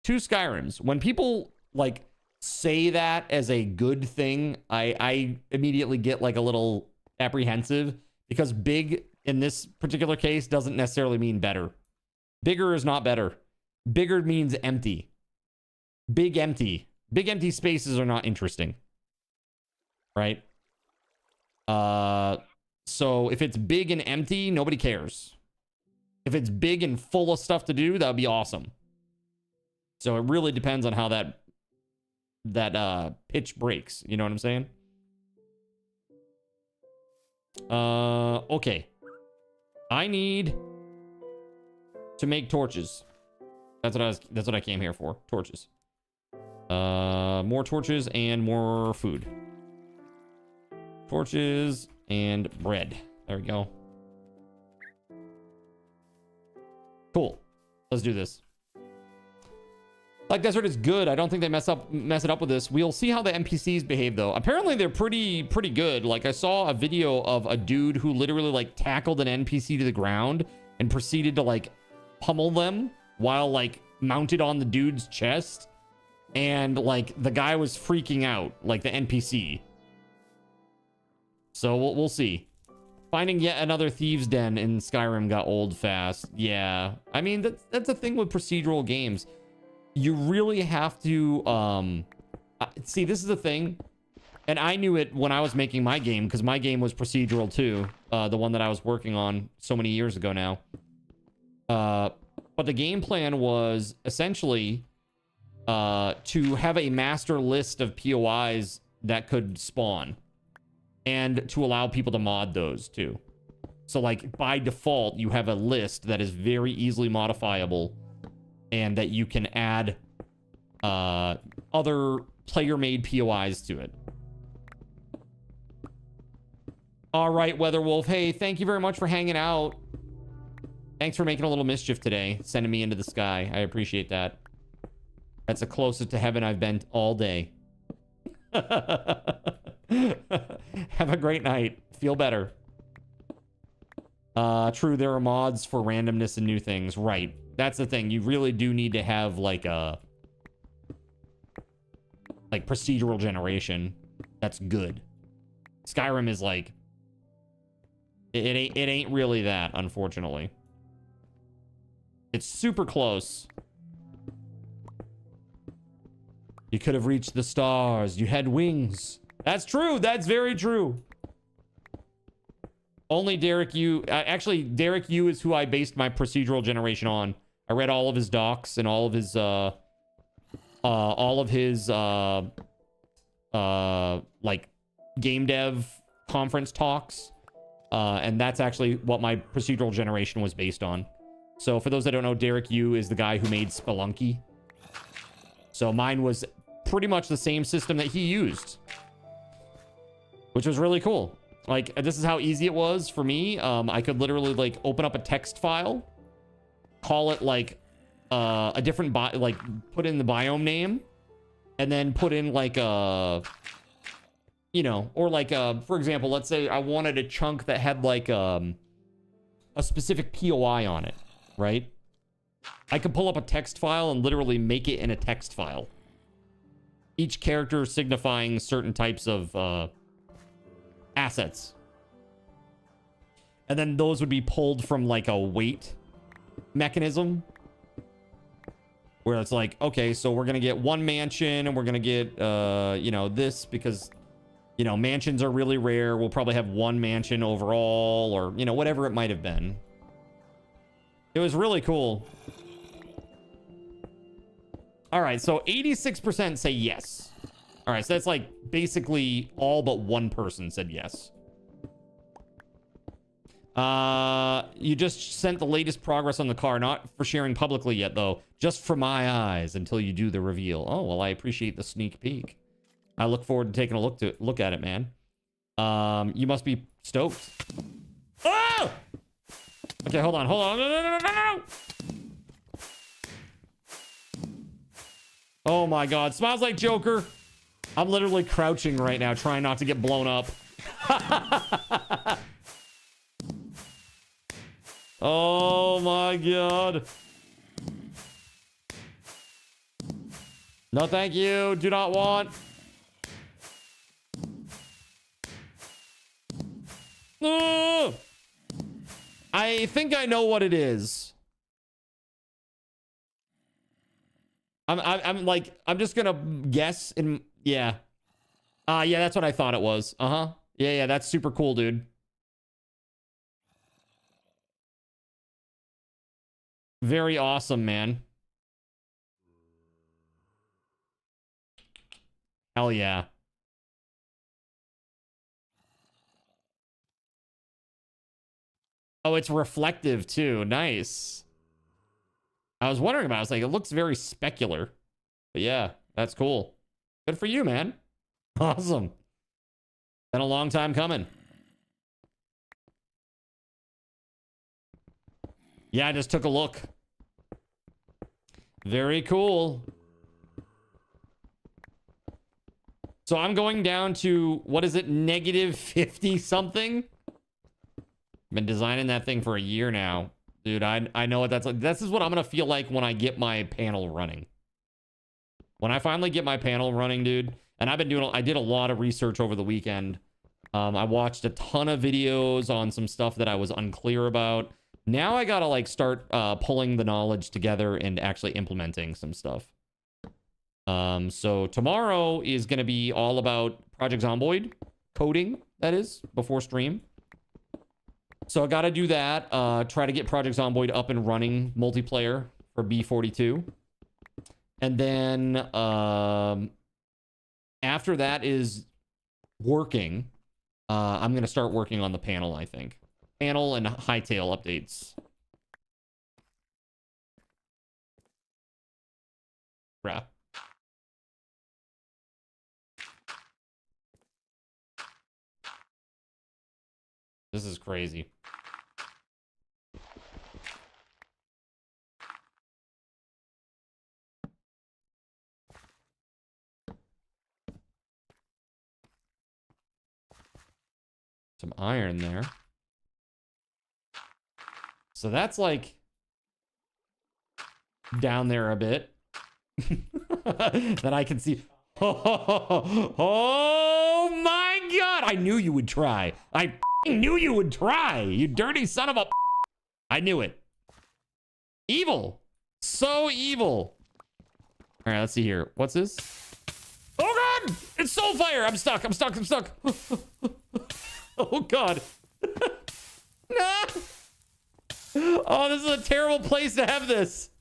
2 Skyrims. When people like say that as a good thing, I immediately get like a little apprehensive because big in this particular case doesn't necessarily mean better. Bigger is not better. Bigger means empty. Big empty. Big empty spaces are not interesting. Right? So if it's big and empty, nobody cares. If it's big and full of stuff to do, that would be awesome. So it really depends on how that pitch breaks. You know what I'm saying? Okay. I need to make torches. That's what I came here for. Torches. More torches and more food. Torches and bread. There we go. Cool. Let's do this. Like Desert is good. I don't think they mess it up with this. We'll see how the NPCs behave though. Apparently they're pretty good. Like I saw a video of a dude who literally like tackled an NPC to the ground and proceeded to like pummel them while like mounted on the dude's chest. And like the guy was freaking out, like the NPC. So we'll see. Finding yet another thieves' den in Skyrim got old fast. Yeah. I mean, that's the thing with procedural games. You really have to see, this is the thing, and I knew it when I was making my game because my game was procedural too, the one that I was working on so many years ago now. But the game plan was essentially to have a master list of POIs that could spawn and to allow people to mod those too. So like by default you have a list that is very easily modifiable and that you can add other player-made POIs to it. All right, WeatherWolf. Hey, thank you very much for hanging out. Thanks for making a little mischief today, sending me into the sky. I appreciate that. That's the closest to heaven I've been all day. Have a great night. Feel better. True, there are mods for randomness and new things. Right. That's the thing. You really do need to have like a procedural generation. That's good. Skyrim is like it ain't really that, unfortunately. It's super close. You could have reached the stars. You had wings. That's true. That's very true. Only Derek Yu. Actually, Derek Yu is who I based my procedural generation on I read all of his docs and all of his like game dev conference talks. And that's actually what my procedural generation was based on. So for those that don't know, Derek Yu is the guy who made Spelunky. So mine was pretty much the same system that he used, which was really cool. Like, this is how easy it was for me. I could literally like open up a text file, call it like a different like put in the biome name, and then put in like a, you know, or like for example, let's say I wanted a chunk that had like a specific POI on it, right? I could pull up a text file and literally make it in a text file. Each character signifying certain types of assets. And then those would be pulled from like a weight mechanism. Where it's like, okay, so we're going to get one mansion and we're going to get, you know, this because, you know, mansions are really rare. We'll probably have one mansion overall or, you know, whatever it might have been. It was really cool. All right, so 86% say yes. All right, so that's like basically all but one person said yes. You just sent the latest progress on the car, not for sharing publicly yet, though. Just for my eyes until you do the reveal. Oh, well, I appreciate the sneak peek. I look forward to taking a look at it, man. You must be stoked. Oh! Okay, hold on. No. Oh my God, smiles like Joker. I'm literally crouching right now, trying not to get blown up. Oh my God. No, thank you. Do not want. I think I know what it is. I'm like, I'm just gonna guess and yeah. Yeah, that's what I thought it was. Yeah, that's super cool, dude. Very awesome, man. Hell yeah. Oh, it's reflective too. Nice. I was wondering about it. I was like, it looks very specular. But yeah, that's cool. Good for you, man. Awesome. Been a long time coming. Yeah, I just took a look. Very cool. So I'm going down to, what is it, negative 50 something? Been designing that thing for a year now. Dude, I know what that's like. This is what I'm going to feel like when I get my panel running. When I finally get my panel running, dude. And I did a lot of research over the weekend. I watched a ton of videos on some stuff that I was unclear about. Now I gotta like start pulling the knowledge together and actually implementing some stuff. So tomorrow is gonna be all about Project Zomboid coding, that is, before stream. So I gotta do that. Try to get Project Zomboid up and running multiplayer for B42. And then after that is working. I'm gonna start working on the panel, I think. Panel and hightail updates. Crap. This is crazy. Some iron there. So that's like down there a bit. That I can see. Oh my God. I knew you would try. I knew you would try. You dirty son of a. I knew it. Evil. So evil. All right, let's see here. What's this? Oh God. It's Soulfire. I'm stuck. Oh God. No. Oh, this is a terrible place to have this.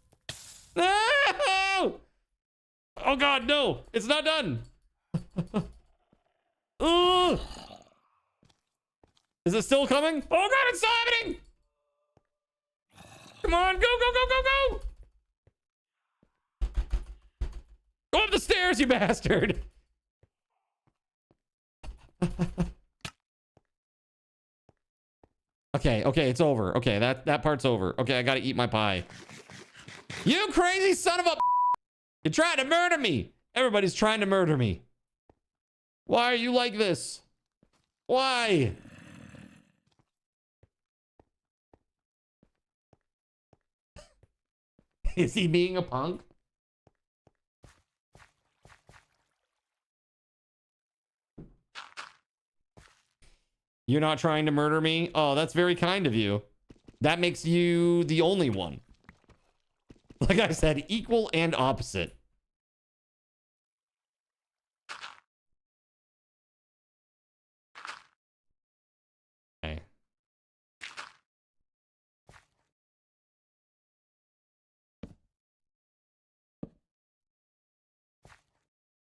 No! Oh God, no! It's not done. Ooh! Is it still coming? Oh God, it's still happening! Come on, go, go, go, go, go! Go up the stairs, you bastard! Okay, okay, it's over. Okay, that part's over. Okay, I gotta eat my pie. You crazy son of a... You're trying to murder me! Everybody's trying to murder me. Why are you like this? Why? Is he being a punk? You're not trying to murder me? Oh, that's very kind of you. That makes you the only one. Like I said, equal and opposite. Okay.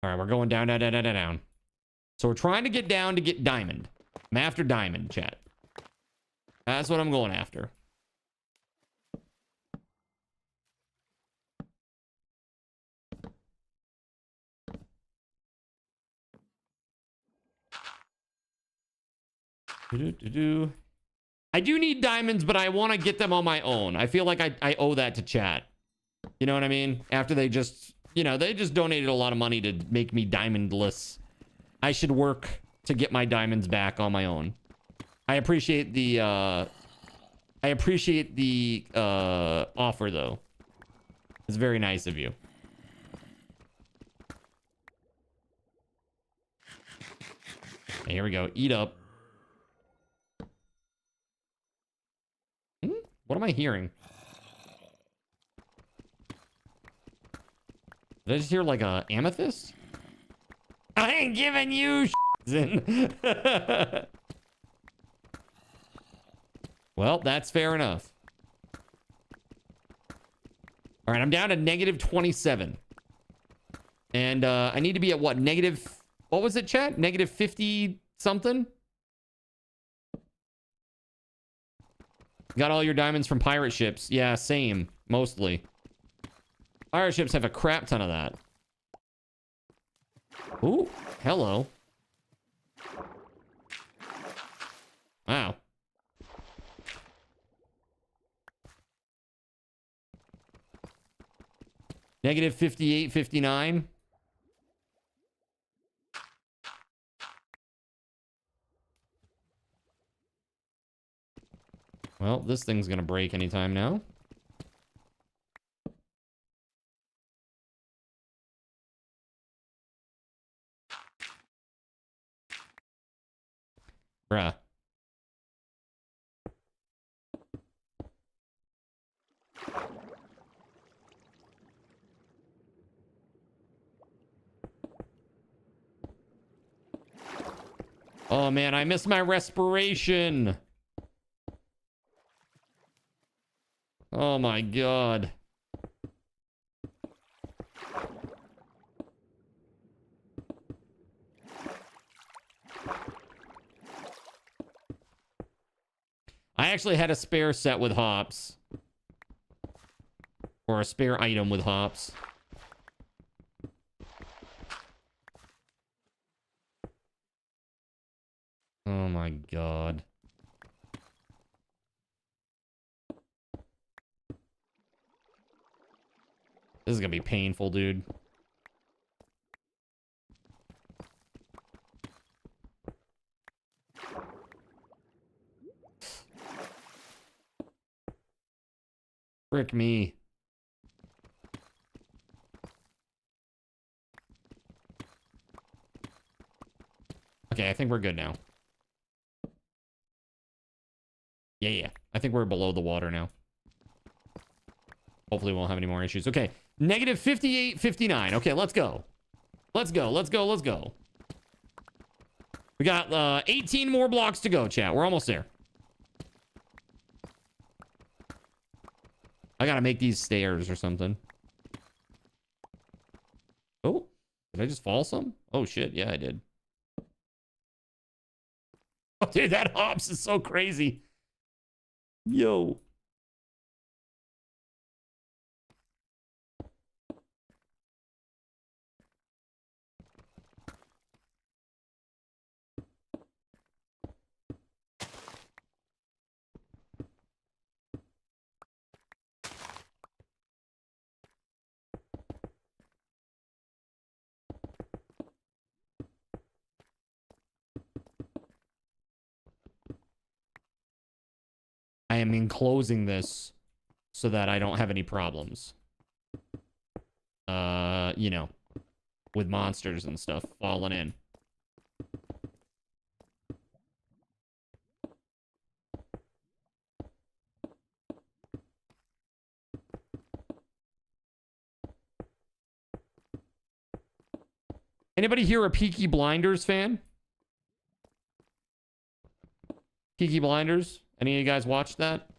All right, we're going down, down, down, down, down. So we're trying to get down to get diamond. I'm after diamond, chat. That's what I'm going after. I do need diamonds, but I want to get them on my own. I feel like I owe that to chat. You know what I mean? After they just, you know, they just donated a lot of money to make me diamondless. I should work to get my diamonds back on my own. I appreciate the offer though. It's very nice of you. Okay, here we go. Eat up. What am I hearing? Did I just hear like a amethyst? I ain't giving you in. Well, that's fair enough. All right, I'm down to -27. And I need to be at what? What was it, chat? -50 something? Got all your diamonds from pirate ships. Yeah, same. Mostly. Pirate ships have a crap ton of that. Ooh, hello. Wow. -58, 59. Well, this thing's gonna break anytime now. Bruh. Oh man, I missed my respiration. Oh my god. I actually had a spare set with hops. Or a spare item with hops. Oh my god. This is gonna be painful, dude. Frick me. Okay, I think we're good now. Yeah. I think we're below the water now. Hopefully we won't have any more issues. Okay, -58, 59. Okay, let's go. Let's go. We got 18 more blocks to go, chat. We're almost there. I gotta make these stairs or something. Did I just fall some? Oh shit, yeah, I did. Oh, dude, that hops is so crazy. Yo. I am enclosing this so that I don't have any problems. You know, with monsters and stuff falling in. Anybody here a Peaky Blinders fan? Peaky Blinders? Any of you guys watch that?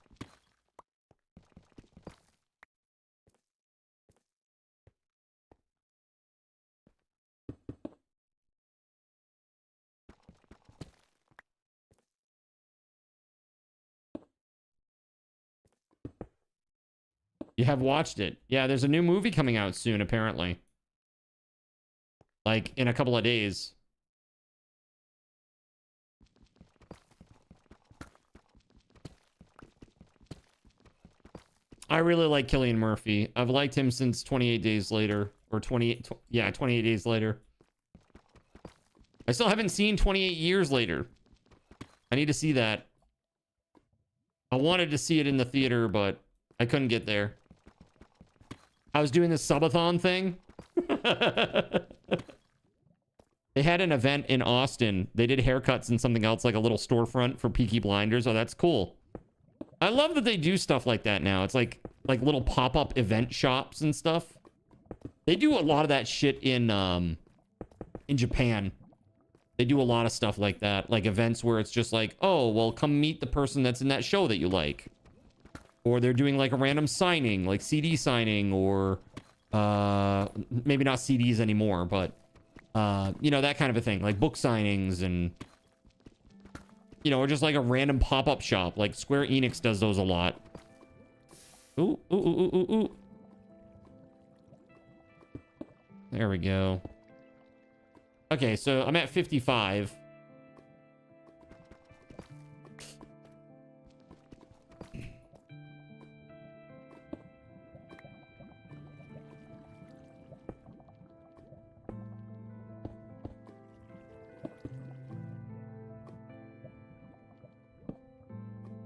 You have watched it. Yeah, there's a new movie coming out soon, apparently. Like, in a couple of days. I really like Cillian Murphy. I've liked him since 28 Days Later. Or 28 Days Later. I still haven't seen 28 Years Later. I need to see that. I wanted to see it in the theater, but I couldn't get there. I was doing this subathon thing. They had an event in Austin. They did haircuts and something else, like a little storefront for Peaky Blinders. Oh, that's cool. I love that they do stuff like that now. It's like little pop-up event shops and stuff. They do a lot of that shit in Japan. They do a lot of stuff like that, like events where it's just like, oh, well, come meet the person that's in that show that you like. Or they're doing like a random signing, like CD signing, or maybe not CDs anymore, but you know, that kind of a thing, like book signings, and you know, or just like a random pop-up shop. Like Square Enix does those a lot. Ooh, ooh, ooh, ooh, ooh. There we go. Okay, so I'm at 55.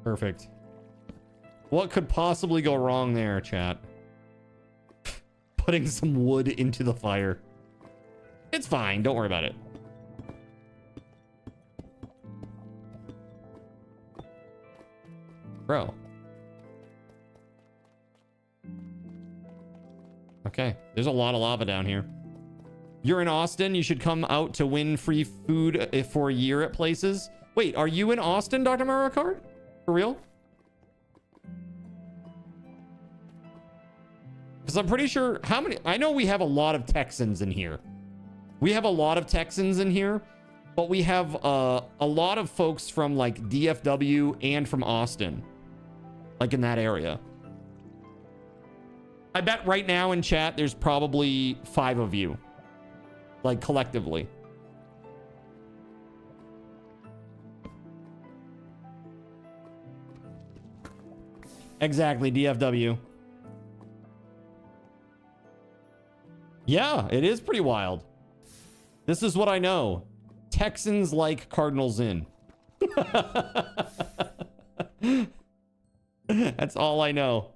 Perfect. What could possibly go wrong there, chat? Putting some wood into the fire. It's fine. Don't worry about it. Bro. Okay. There's a lot of lava down here. You're in Austin. You should come out to win free food for a year at places. Wait, are you in Austin, Dr. Mario Kart? For real? Because I'm pretty sure... How many... I know we have a lot of Texans in here. We have a lot of Texans in here. But we have a lot of folks from, like, DFW and from Austin. Like, in that area. I bet right now in chat, there's probably 5 of you. Like, collectively. Exactly, DFW. Yeah, it is pretty wild. This is what I know. Texans like Cardinals in. That's all I know.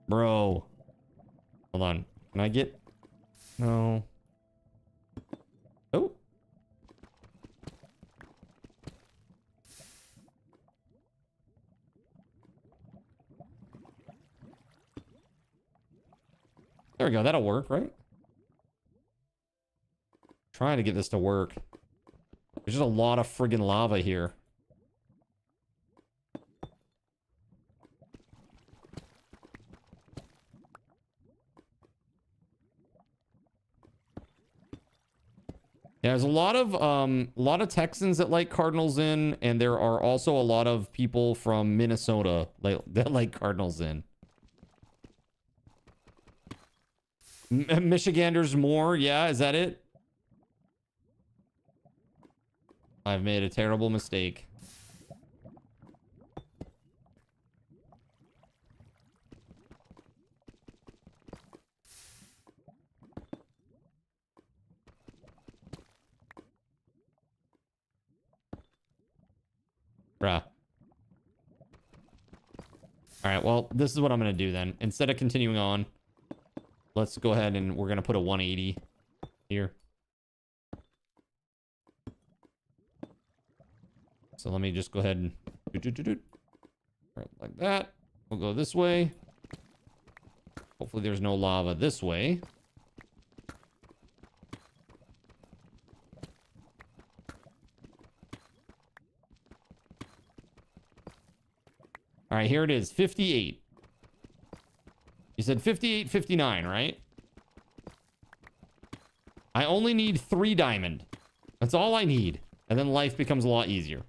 Bro. Hold on. Can I get... No. Oh. There we go. That'll work, right? Trying to get this to work. There's just a lot of friggin' lava here. Yeah, there's a lot of Texans that like Cardinals in, and there are also a lot of people from Minnesota that like Cardinals in. Michiganders more, yeah, is that it? I've made a terrible mistake. Bruh. Alright, well, this is what I'm going to do then. Instead of continuing on, let's go ahead and we're going to put a 180 here. So let me just go ahead and right, like that. We'll go this way. Hopefully there's no lava this way. All right, here it is, 58. You said 58, 59, right? I only need 3 diamond. That's all I need. And then life becomes a lot easier.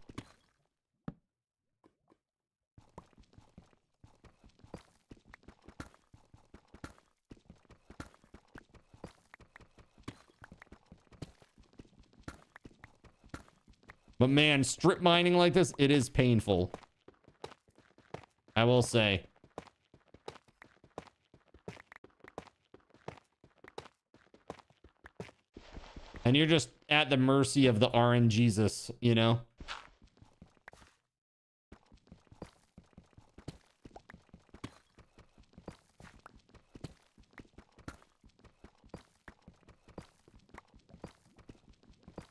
But man, strip mining like this, it is painful. I will say. And you're just at the mercy of the RNGesus, you know?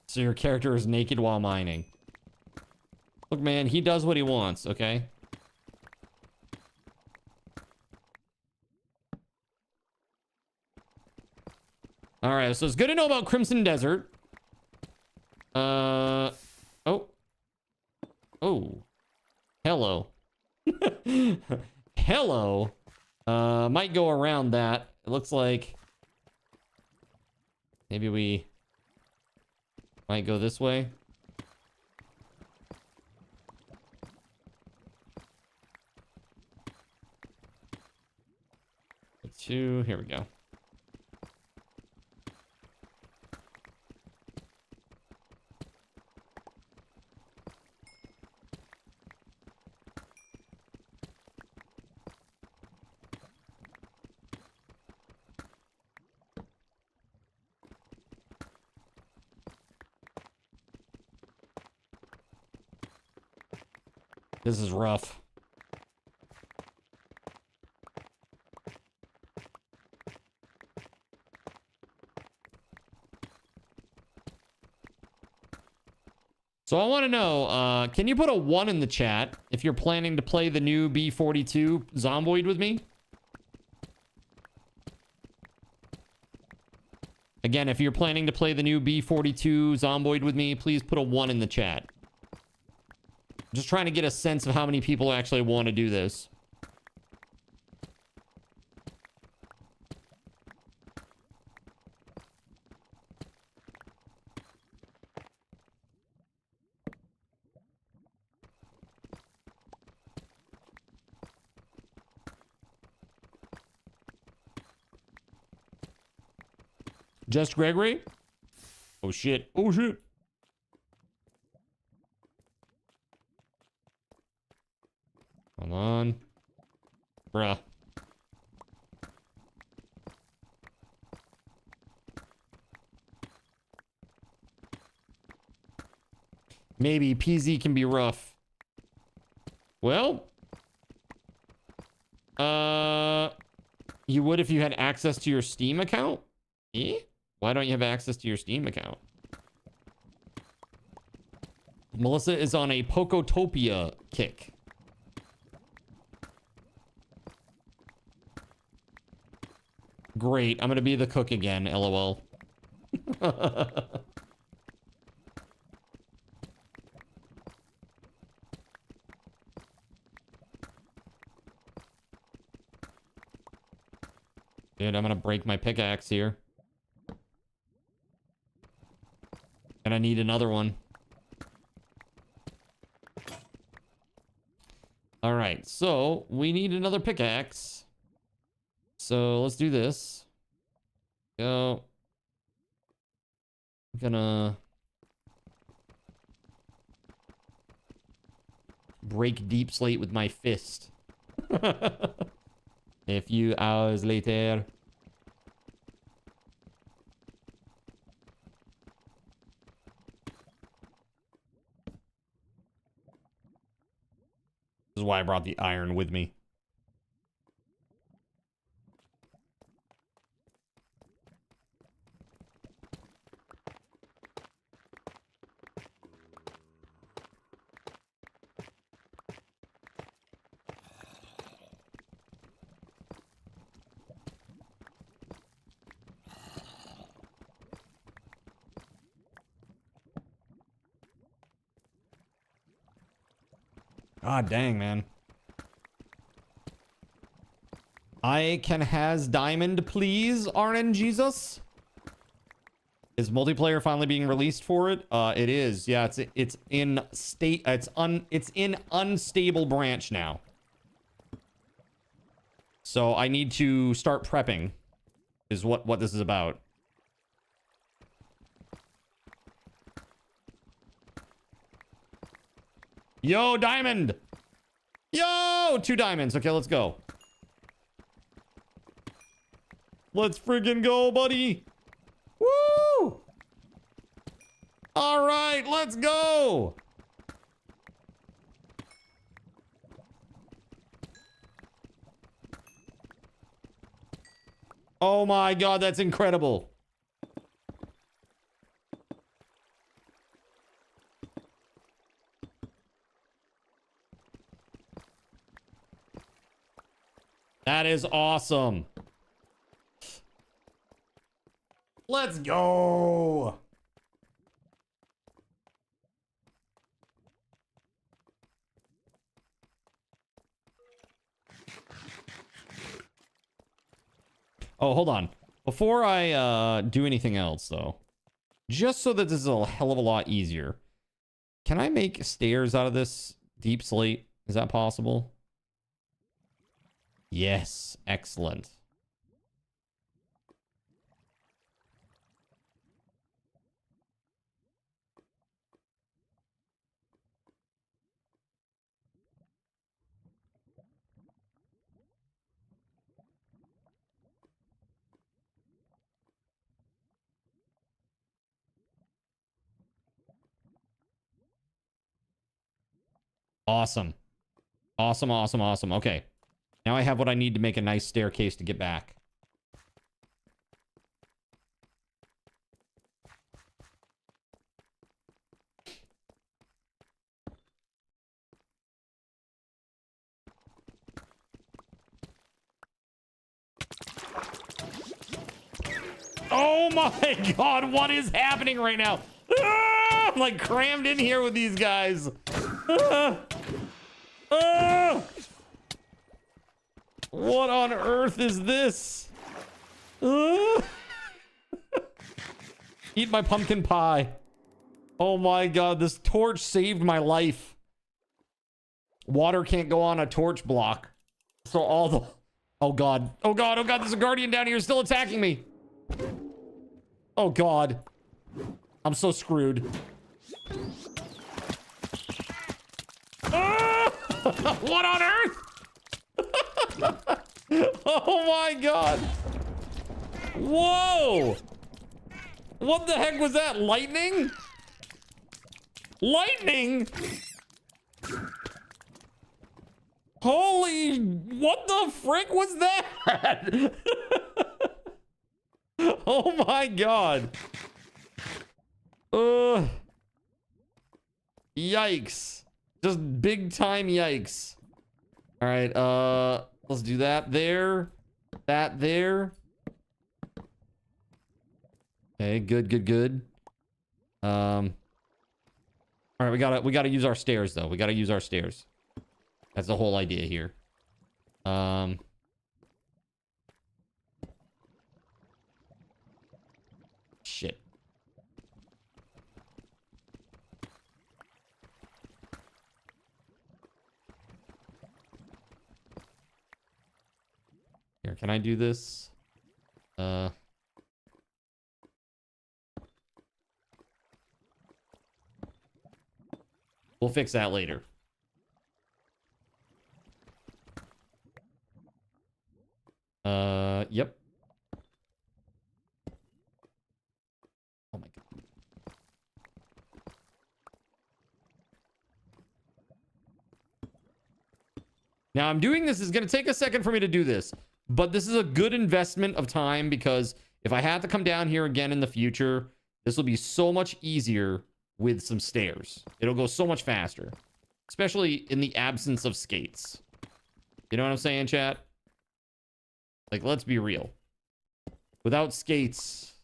So your character is naked while mining. Look, man, he does what he wants, okay? All right, so it's good to know about Crimson Desert. Oh. Hello. Hello. Might go around that. It looks like maybe we might go this way. Two, here we go. This is rough. So I want to know, can you put a 1 in the chat if you're planning to play the new B42 Zomboid with me? Again, if you're planning to play the new B42 Zomboid with me, please put a 1 in the chat. Just trying to get a sense of how many people actually want to do this. Just Gregory? Oh shit. Oh shit. Hold on. Bruh. Maybe PZ can be rough. Well. You would if you had access to your Steam account? Eh? Why don't you have access to your Steam account? Melissa is on a Pokotopia kick. Great. I'm going to be the cook again, LOL. Dude, I'm going to break my pickaxe here. Gonna need another one. All right, so we need another pickaxe. So let's do this. Go. I'm gonna break deep slate with my fist. A few hours later. This is why I brought the iron with me. God dang, man. I can has diamond, please, RNGesus? Is multiplayer finally being released for it? It is. Yeah, it's in unstable branch now. So I need to start prepping. Is what this is about. Yo, diamond! Yo! 2 diamonds. Okay, let's go. Let's friggin' go, buddy! Woo! Alright, let's go! Oh my god, that's incredible. That is awesome. Let's go. Oh, hold on. Before I do anything else, though, just so that this is a hell of a lot easier, can I make stairs out of this deep slate? Is that possible? Yes, excellent. Awesome. Awesome, awesome, awesome. Okay. Now I have what I need to make a nice staircase to get back. Oh my god, what is happening right now? Ah, I'm like crammed in here with these guys. Ah, ah. What on earth is this? Eat my pumpkin pie. Oh my god, this torch saved my life. Water can't go on a torch block. So all the... Oh god. Oh god, oh god, there's a guardian down here still attacking me. Oh god. I'm so screwed. What on earth? Oh my god. Whoa. What the heck was that? Lightning? Lightning? Holy, what the frick was that? Oh my god. Yikes. Just big time yikes. All right, let's do that there. That there. Okay, good, good, good. All right, we gotta use our stairs though. We gotta use our stairs. That's the whole idea here. Shit. Can I do this? We'll fix that later. Yep. Oh my god. Now I'm doing this. It's going to take a second for me to do this, but this is a good investment of time because if I have to come down here again in the future, this will be so much easier with some stairs. It'll go so much faster, especially in the absence of skates. You know what I'm saying, chat? Like, let's be real. Without skates,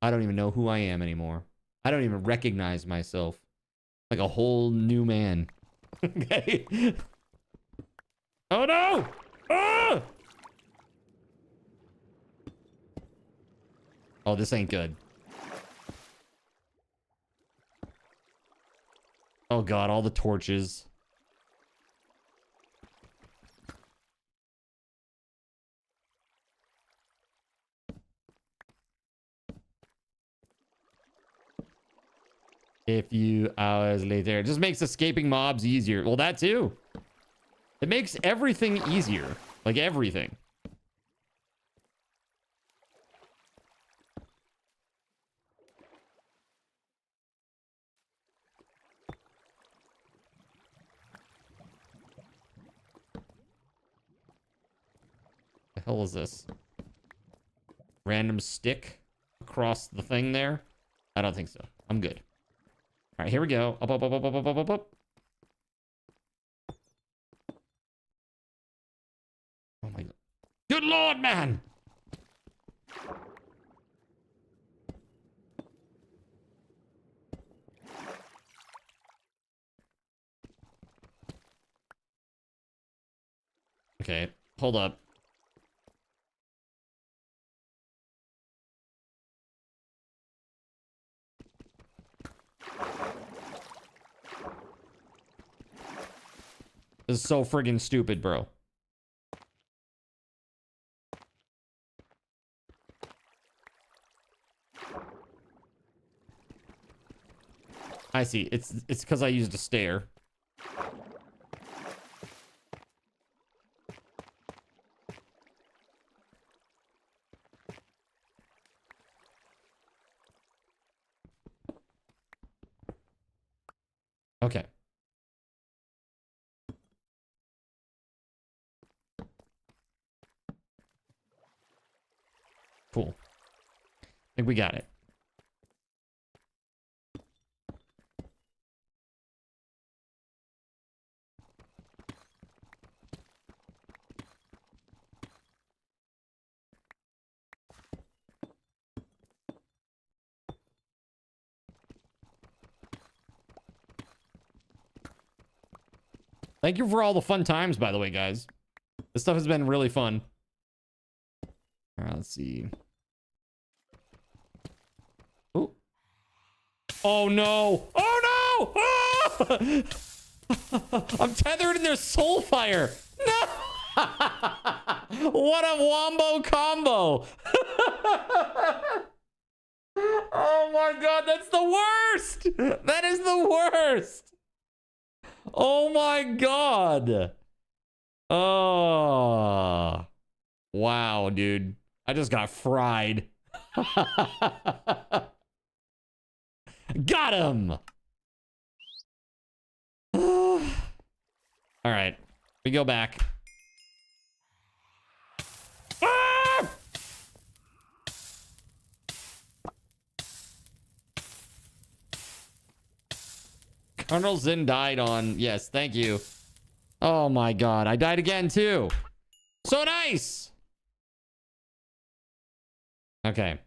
I don't even know who I am anymore. I don't even recognize myself. Like a whole new man. Okay. Oh no! Ah! Oh, this ain't good. Oh god, all the torches. A few hours later. It just makes escaping mobs easier. Well, that too. It makes everything easier. Like everything. The hell is this? Random stick across the thing there? I don't think so. I'm good. All right, here we go. Up, up, up, up, up, up, up, up. Oh my god. Good lord, man! Okay, hold up. This is so friggin' stupid, bro. I see. It's because I used a stair. Okay. Cool. I think we got it. Thank you for all the fun times, by the way, guys. This stuff has been really fun. All right, let's see. Oh. Oh, no. Oh, no. Ah! I'm tethered in their soul fire. No. What a wombo combo. Oh, my God. That's the worst. That is the worst. Oh my god. Oh. Wow, dude. I just got fried. Got him. All right. We go back. Ah! Colonel Zin died on... Yes, thank you. Oh my god. I died again, too. So nice! Okay.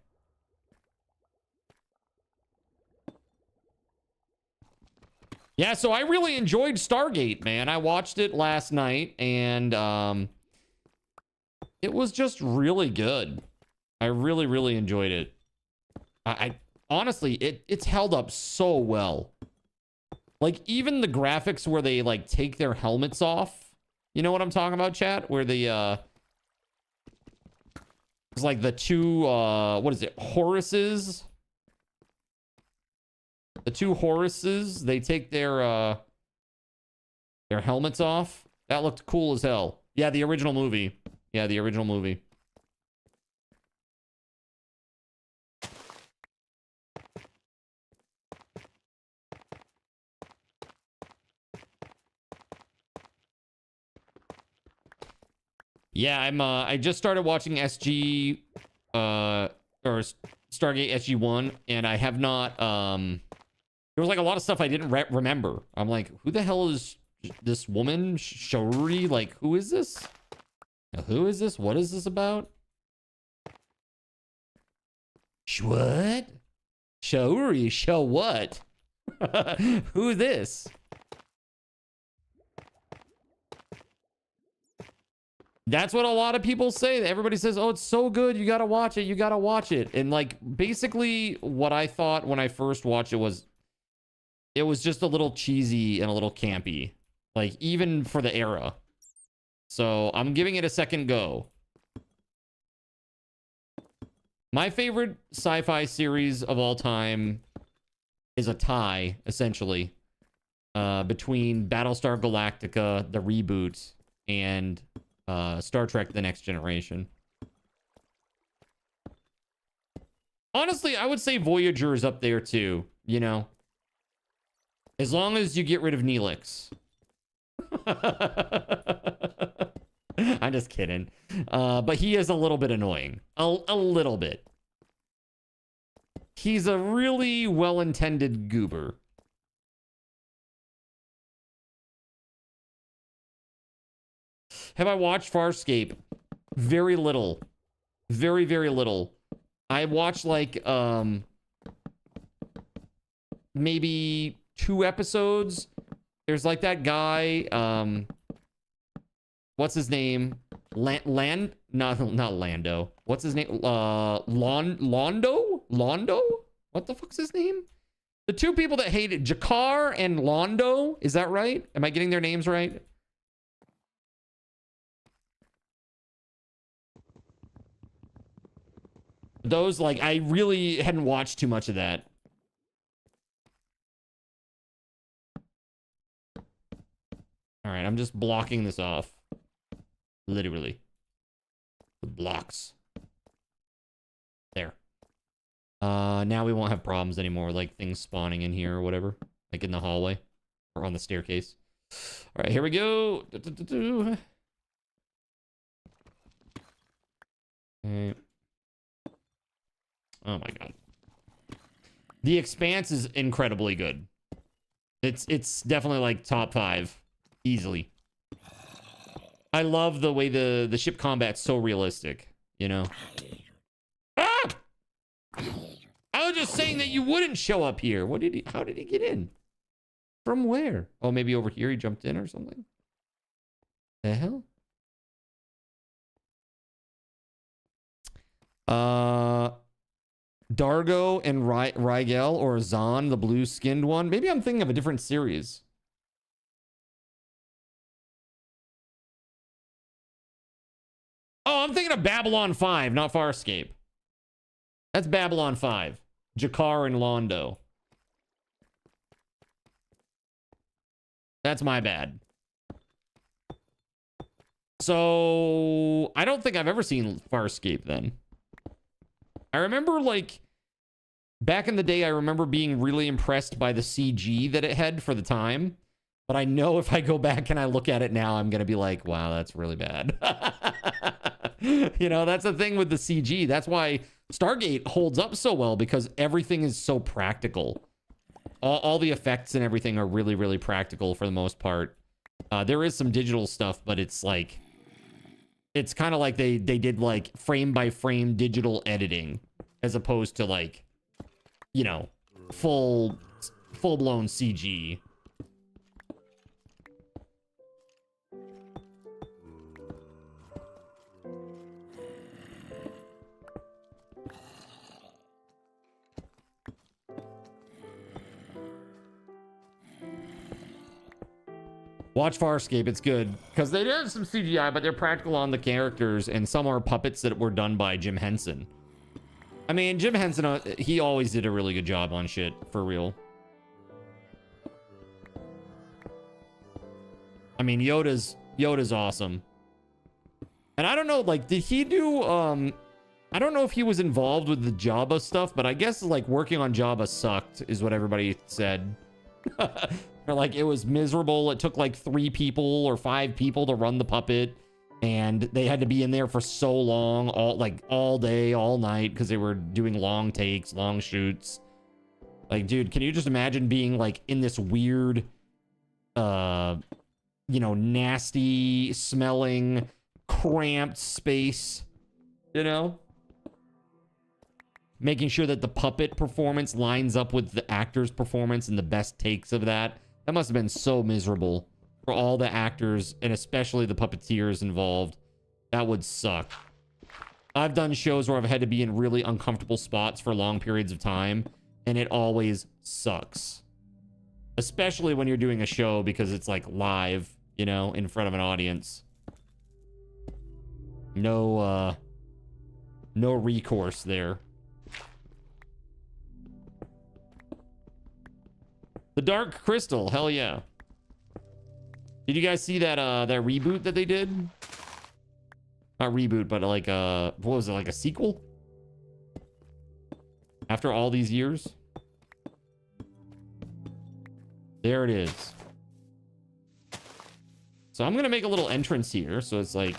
Yeah, so I really enjoyed Stargate, man. I watched it last night, and it was just really good. I really, really enjoyed it. I honestly, it's held up so well. Like, even the graphics where they, like, take their helmets off. You know what I'm talking about, chat? Where the, It's like the two, what is it? Horuses. The two Horuses, they take their helmets off. That looked cool as hell. Yeah, the original movie. Yeah, the original movie. Yeah, I just started watching SG, or Stargate SG-1, and I have not, there was like a lot of stuff I didn't remember. I'm like, who the hell is this woman? Shoruri? Like, who is this? Who is this? What is this about? What? Shoruri? Show what? Who this? That's what a lot of people say. Everybody says, oh, it's so good. You got to watch it. You got to watch it. And like, basically what I thought when I first watched it was just a little cheesy and a little campy. Like, even for the era. So I'm giving it a second go. My favorite sci-fi series of all time is a tie, essentially, between Battlestar Galactica, the reboot, and Star Trek The Next Generation. Honestly, I would say Voyager is up there too, you know? As long as you get rid of Neelix. I'm just kidding. But he is a little bit annoying. A little bit. He's a really well-intended goober. Have I watched Farscape? Very little. Very, very little. I watched like maybe 2 episodes. There's like that guy, what's his name? Not Lando. What's his name? Londo? What the fuck's his name? The 2 people that hated Jakar and Londo. Is that right? Am I getting their names right? Those, like, I really hadn't watched too much of that. All right, I'm just blocking this off. Literally. The blocks. There. Now we won't have problems anymore, like things spawning in here or whatever. Like in the hallway. Or on the staircase. All right, here we go. Okay. Oh my god. The Expanse is incredibly good. It's definitely like top 5. Easily. I love the way the ship combat's so realistic, you know? Ah! I was just saying that you wouldn't show up here. How did he get in? From where? Oh, maybe over here he jumped in or something? The hell? Dargo and Rigel or Zahn, the blue-skinned one. Maybe I'm thinking of a different series. Oh, I'm thinking of Babylon 5, not Farscape. That's Babylon 5. Jakar and Londo. That's my bad. So, I don't think I've ever seen Farscape then. I remember, like, back in the day, I remember being really impressed by the CG that it had for the time. But I know if I go back and I look at it now, I'm going to be like, wow, that's really bad. You know, that's the thing with the CG. That's why Stargate holds up so well, because everything is so practical. All the effects and everything are really, really practical for the most part. There is some digital stuff, but it's like... It's kind of like they did like frame by frame digital editing as opposed to like, you know, full-blown CG. Watch Farscape, it's good. Because they did have some CGI, but they're practical on the characters, and some are puppets that were done by Jim Henson. I mean, Jim Henson, he always did a really good job on shit, for real. I mean, Yoda's awesome. And I don't know, like, did he do, I don't know if he was involved with the Jabba stuff, but I guess, like, working on Jabba sucked, is what everybody said. Or, like, it was miserable. It took, like, 3 people or 5 people to run the puppet. And they had to be in there for so long, all day, all night, because they were doing long takes, long shoots. Like, dude, can you just imagine being, like, in this weird, you know, nasty smelling, cramped space, you know? Making sure that the puppet performance lines up with the actor's performance and the best takes of that. That must have been so miserable for all the actors and especially the puppeteers involved. That would suck. I've done shows where I've had to be in really uncomfortable spots for long periods of time, and it always sucks. Especially when you're doing a show because it's like live, you know, in front of an audience. No recourse there. The Dark Crystal, hell yeah. Did you guys see that that reboot that they did? Not reboot, but like what was it, like a sequel? After all these years? There it is. So I'm gonna make a little entrance here, so it's like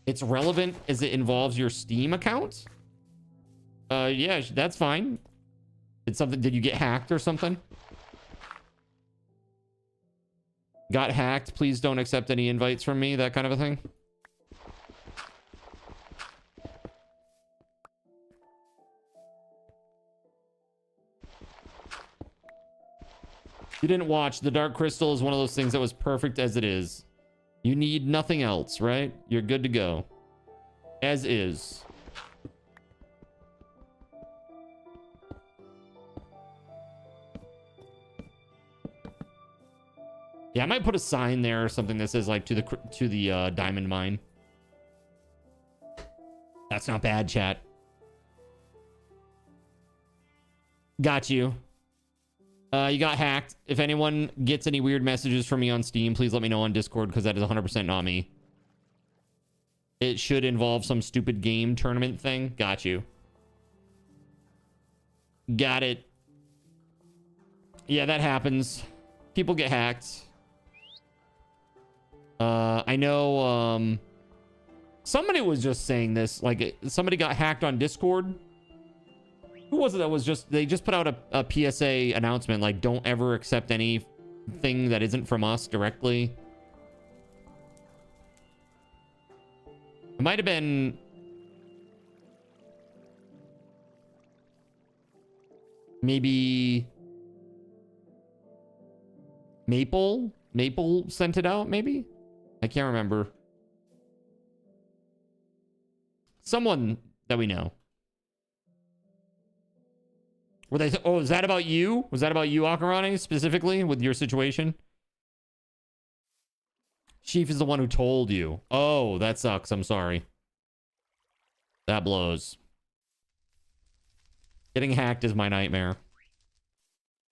it's relevant as it involves your Steam account. Yeah, that's fine. Did you get hacked or something? Got hacked, please don't accept any invites from me, that kind of a thing. You didn't watch. The Dark Crystal is one of those things that was perfect as it is. You need nothing else, right? You're good to go. As is. Yeah, I might put a sign there or something that says like to the diamond mine. That's not bad, chat. Got you. You got hacked. If anyone gets any weird messages from me on Steam, please let me know on Discord, because that is 100% not me. It should involve some stupid game tournament thing. Got you. Got it. Yeah, that happens. People get hacked. I know, somebody was just saying this, like, somebody got hacked on Discord. Who was it that was they just put out a PSA announcement, like, don't ever accept anything that isn't from us directly. It might have been... maybe... Maple sent it out, maybe? I can't remember. Someone that we know. Were they... oh, is that about you? Was that about you, Akarane, specifically, with your situation? Chief is the one who told you. Oh, that sucks. I'm sorry. That blows. Getting hacked is my nightmare.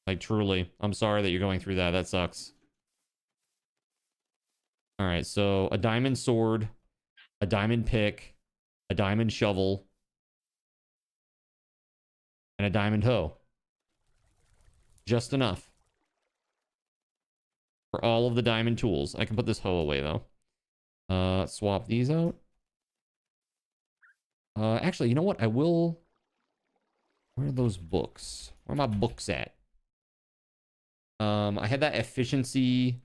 Like, truly. I'm sorry that you're going through that. That sucks. All right, so a diamond sword, a diamond pick, a diamond shovel, and a diamond hoe. Just enough for all of the diamond tools. I can put this hoe away, though. Swap these out. Actually, you know what? I will... where are those books? Where are my books at? I had that efficiency...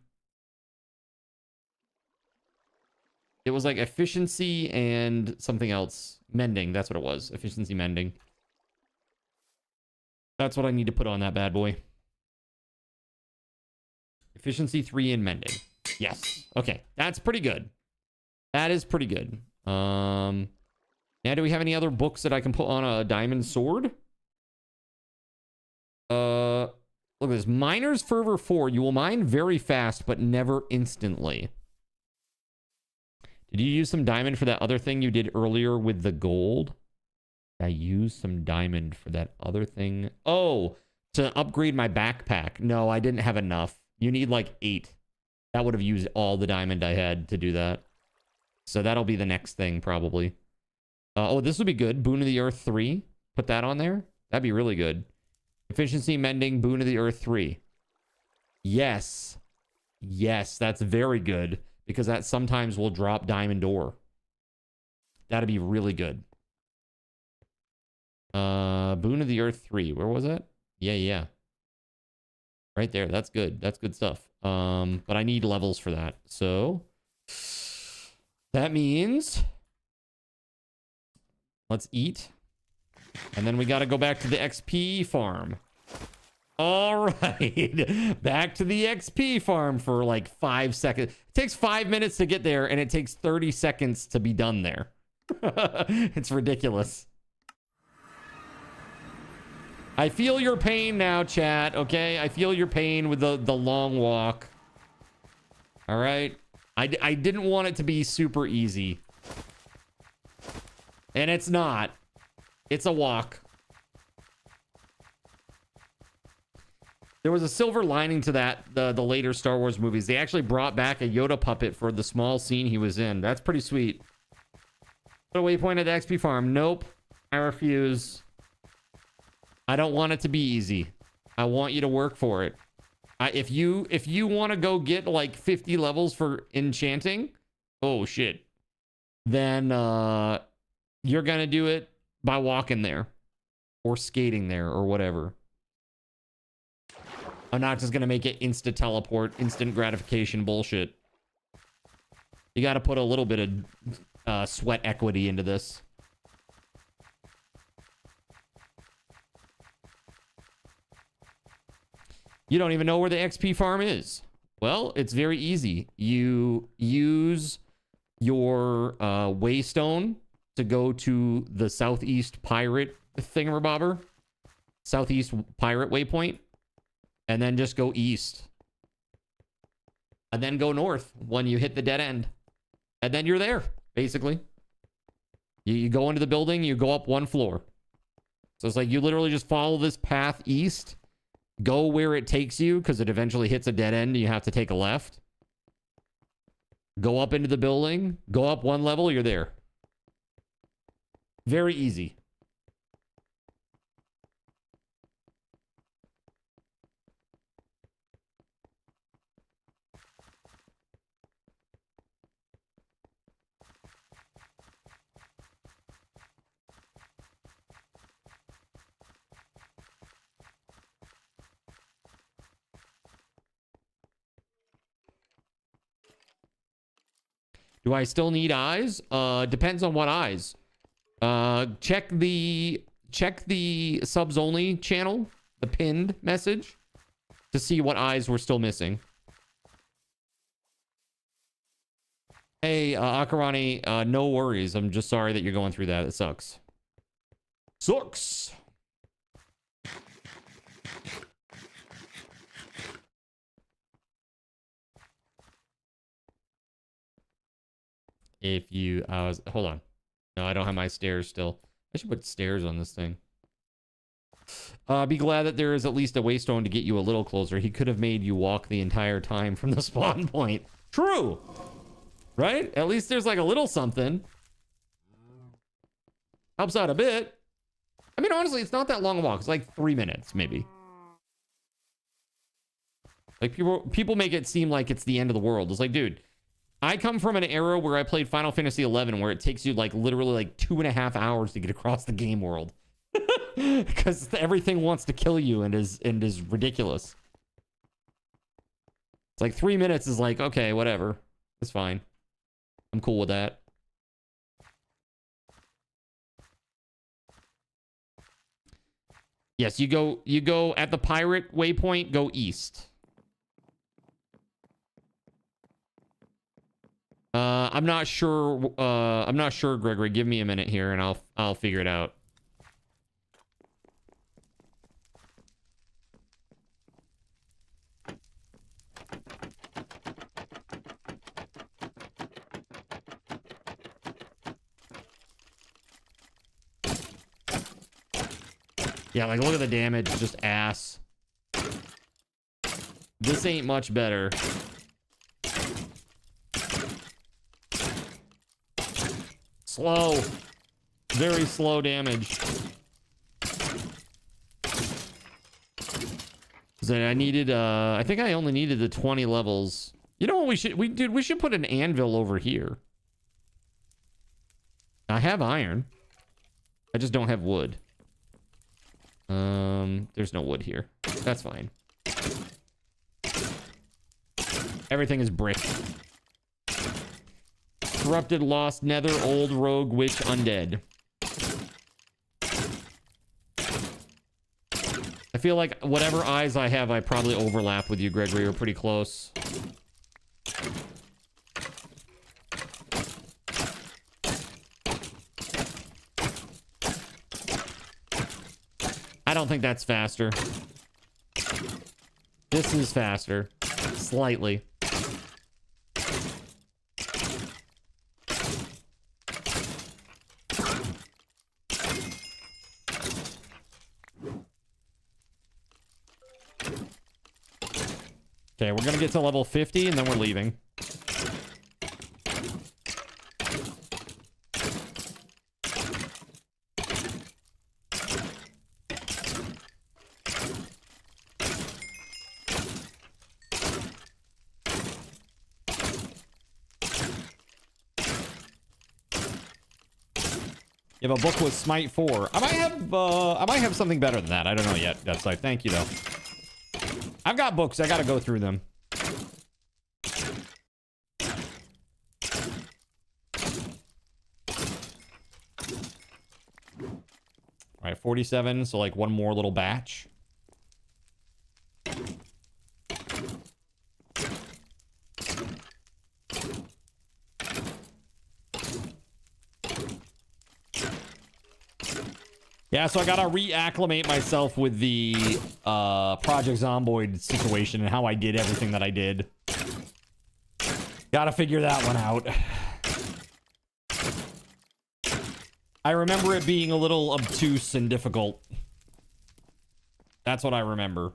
it was like efficiency and something else. Mending, that's what it was. Efficiency mending. That's what I need to put on that bad boy. Efficiency 3 and mending. Yes. Okay, that's pretty good. That is pretty good. Now, do we have any other books that I can put on a diamond sword? Look at this. Miner's Fervor 4. You will mine very fast, but never instantly. Did you use some diamond for that other thing you did earlier with the gold? I used some diamond for that other thing. Oh, to upgrade my backpack. No, I didn't have enough. You need like 8. That would have used all the diamond I had to do that. So that'll be the next thing, probably. Oh, this would be good. Boon of the Earth 3. Put that on there. That'd be really good. Efficiency Mending, Boon of the Earth 3. Yes. Yes, that's very good. Because that sometimes will drop diamond ore. That'd be really good. Boon of the Earth 3. Where was it? Yeah. Right there. That's good. That's good stuff. But I need levels for that. So that means let's eat. And then we got to go back to the XP farm. All right. Back to the XP farm for like 5 seconds. It takes 5 minutes to get there, and it takes 30 seconds to be done there. It's ridiculous. I feel your pain now, chat, okay? I feel your pain with the long walk. All right? I didn't want it to be super easy. And it's not. It's a walk. There was a silver lining to that, the later Star Wars movies. They actually brought back a Yoda puppet for the small scene he was in. That's pretty sweet. Put a waypoint at the XP farm. Nope. I refuse. I don't want it to be easy. I want you to work for it. If you want to go get like 50 levels for enchanting, oh shit, then you're gonna do it by walking there or skating there or whatever. I'm not just gonna make it instant teleport, instant gratification bullshit. You got to put a little bit of sweat equity into this. You don't even know where the XP farm is. Well, it's very easy. You use your waystone to go to the southeast pirate thingamabobber, southeast pirate waypoint, and then just go east. And then go north when you hit the dead end. And then you're there, basically. You go into the building, you go up 1 floor. So it's like you literally just follow this path east, go where it takes you, because it eventually hits a dead end and you have to take a left. Go up into the building, go up 1 level, you're there. Very easy. Do I still need eyes? Depends on what eyes. Check the subs only channel, the pinned message, to see what eyes we're still missing. Hey, Akarani, no worries. I'm just sorry that you're going through that. It sucks. Sucks. If you, hold on. No, I don't have my stairs still. I should put stairs on this thing. Be glad that there is at least a waystone to get you a little closer. He could have made you walk the entire time from the spawn point. True. Right? At least there's like a little something. Helps out a bit. I mean, honestly, it's not that long a walk. It's like 3 minutes, maybe. Like people make it seem like it's the end of the world. It's like, dude, I come from an era where I played Final Fantasy XI, where it takes you like literally like 2.5 hours to get across the game world, because everything wants to kill you and is ridiculous. It's like 3 minutes is like, okay, whatever, it's fine. I'm cool with that. Yes, you go at the pirate waypoint, go east. I'm not sure, Gregory. Give me a minute here and I'll figure it out. Yeah, like look at the damage, just ass. This ain't much better. Slow. Very slow damage. So I needed, I think I only needed the 20 levels. You know what we should put an anvil over here. I have iron. I just don't have wood. There's no wood here. That's fine. Everything is brick. Corrupted, lost, nether, old, rogue, witch, undead. I feel like whatever eyes I have, I probably overlap with you, Gregory. We're pretty close. I don't think that's faster. This is faster. Slightly. Okay, we're gonna get to level 50 and then we're leaving. You have a book with Smite 4. I might have something better than that. I don't know yet. That's like, thank you though. I've got books. I gotta go through them. All right, 47. So like one more little batch. Yeah, so I gotta reacclimate myself with the Project Zomboid situation and how I did everything that I did. Gotta figure that one out. I remember it being a little obtuse and difficult. That's what I remember.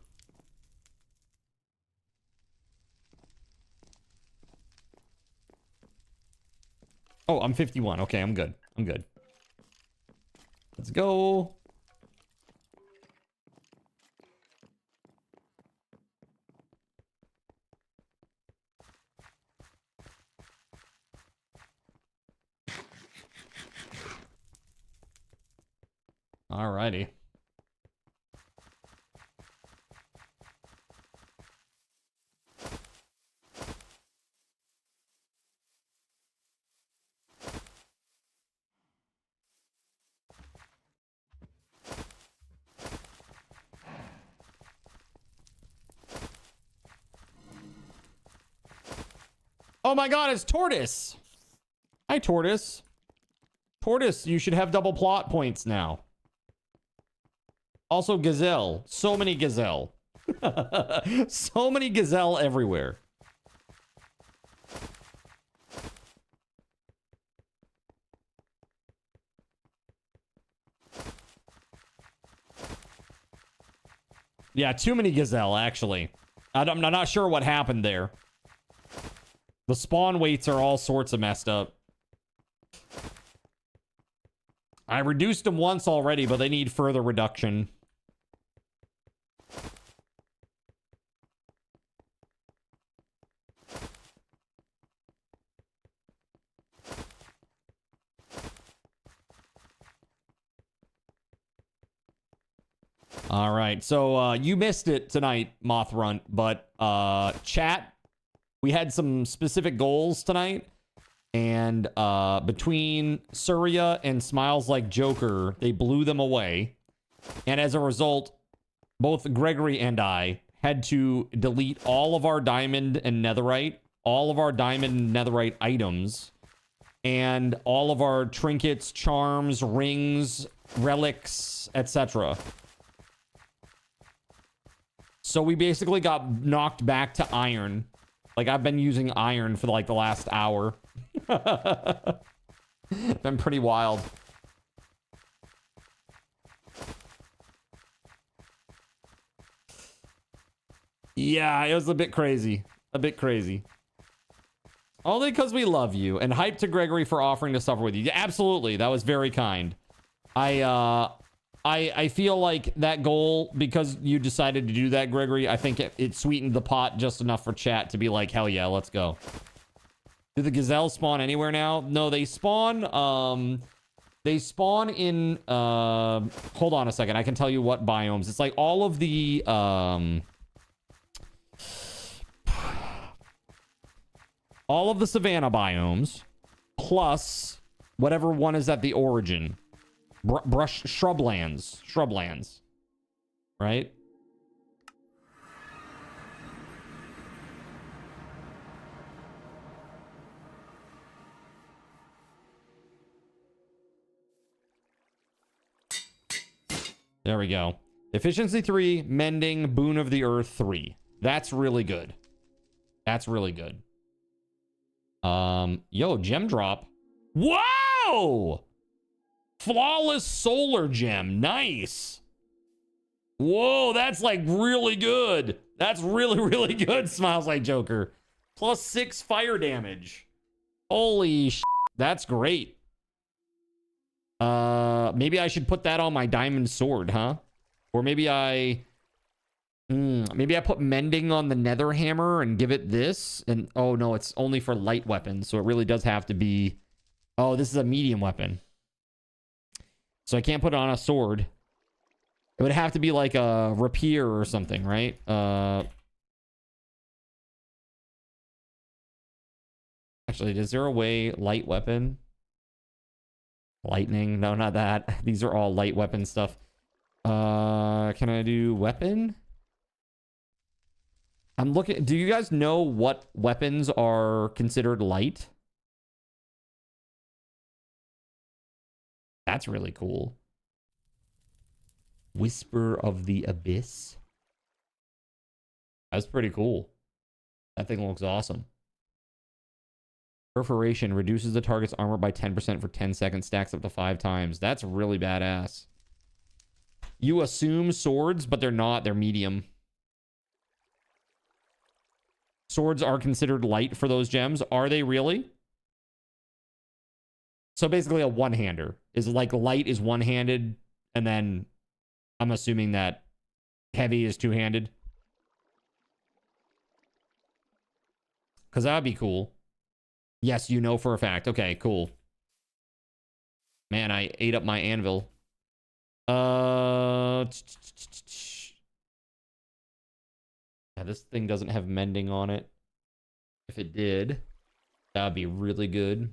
Oh, I'm 51. Okay, I'm good. I'm good. Let's go. Alrighty. Oh my god, it's Tortoise. Hi, Tortoise. Tortoise, you should have double plot points now. Also, Gazelle. So many Gazelle. So many Gazelle everywhere. Yeah, too many Gazelle, actually. I'm not sure what happened there. The spawn weights are all sorts of messed up. I reduced them once already, but they need further reduction. All right, so you missed it tonight, Mothrunt, but chat, we had some specific goals tonight, and between Surya and Smiles Like Joker, they blew them away, and as a result, both Gregory and I had to delete all of our diamond and netherite, all of our diamond and netherite items, and all of our trinkets, charms, rings, relics, etc. So we basically got knocked back to iron. Like, I've been using iron for like the last hour. Been pretty wild. Yeah, it was a bit crazy. A bit crazy. Only because we love you. And hype to Gregory for offering to suffer with you. Yeah, absolutely. That was very kind. I feel like that goal, because you decided to do that, Gregory, I think it sweetened the pot just enough for chat to be like, hell yeah, let's go. Do the gazelles spawn anywhere now? No, they spawn in, hold on a second. I can tell you what biomes. It's like all of the, all of the savanna biomes, plus whatever one is at the origin. Shrublands, right? There we go. Efficiency 3, mending, boon of the earth 3. That's really good. That's really good. Yo, gem drop. Whoa! Flawless solar gem. Nice. Whoa, that's like really good. That's really, really good. Smiles like Joker. Plus 6 fire damage. Holy sh**. That's great. Maybe I should put that on my diamond sword, huh? Or maybe I put mending on the nether hammer and give it this. And oh no, it's only for light weapons, so it really does have to be. Oh, this is a medium weapon, so I can't put it on a sword. It would have to be like a rapier or something, right? Actually, is there a way light weapon? Lightning? No, not that. These are all light weapon stuff. Can I do weapon? I'm looking. Do you guys know what weapons are considered light? That's really cool. Whisper of the Abyss. That's pretty cool. That thing looks awesome. Perforation reduces the target's armor by 10% for 10 seconds, stacks up to 5 times. That's really badass. You assume swords, but they're not. They're medium. Swords are considered light for those gems. Are they really? So basically a one-hander is like light is one-handed, and then I'm assuming that heavy is two-handed. Because that would be cool. Yes, you know for a fact. Okay, cool. Man, I ate up my anvil. Yeah, this thing doesn't have mending on it. If it did, that would be really good.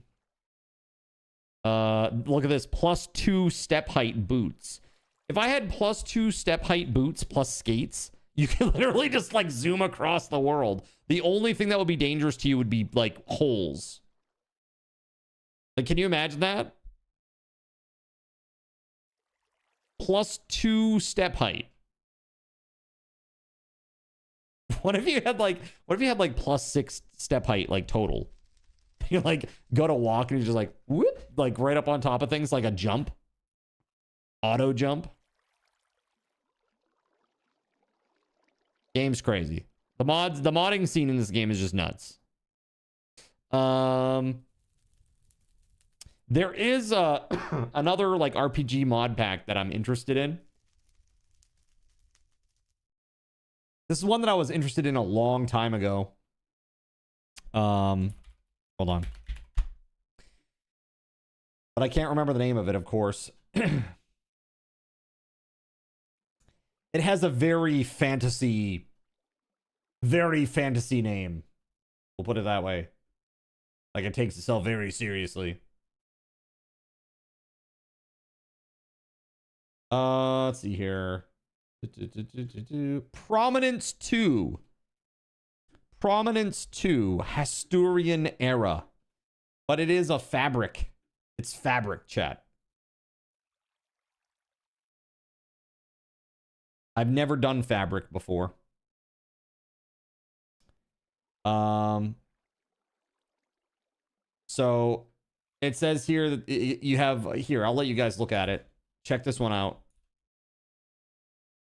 Look at this. +2 step height boots. If I had +2 step height boots plus skates, you can literally just like zoom across the world. The only thing that would be dangerous to you would be like holes. Like, can you imagine that? +2 step height. What if you had like +6 step height, like total? You like go to walk and you're just like whoop, like right up on top of things, like a jump. Auto jump. Game's crazy. The modding scene in this game is just nuts. There is another like RPG mod pack that I'm interested in. This is one that I was interested in a long time ago. Hold on. But I can't remember the name of it, of course. It has a very fantasy name. We'll put it that way. Like, it takes itself very seriously. Let's see here. Prominence 2. Prominence 2. Hasturian era. But it is a fabric. It's fabric, chat. I've never done fabric before. So it says here that you have here, I'll let you guys look at it. Check this one out.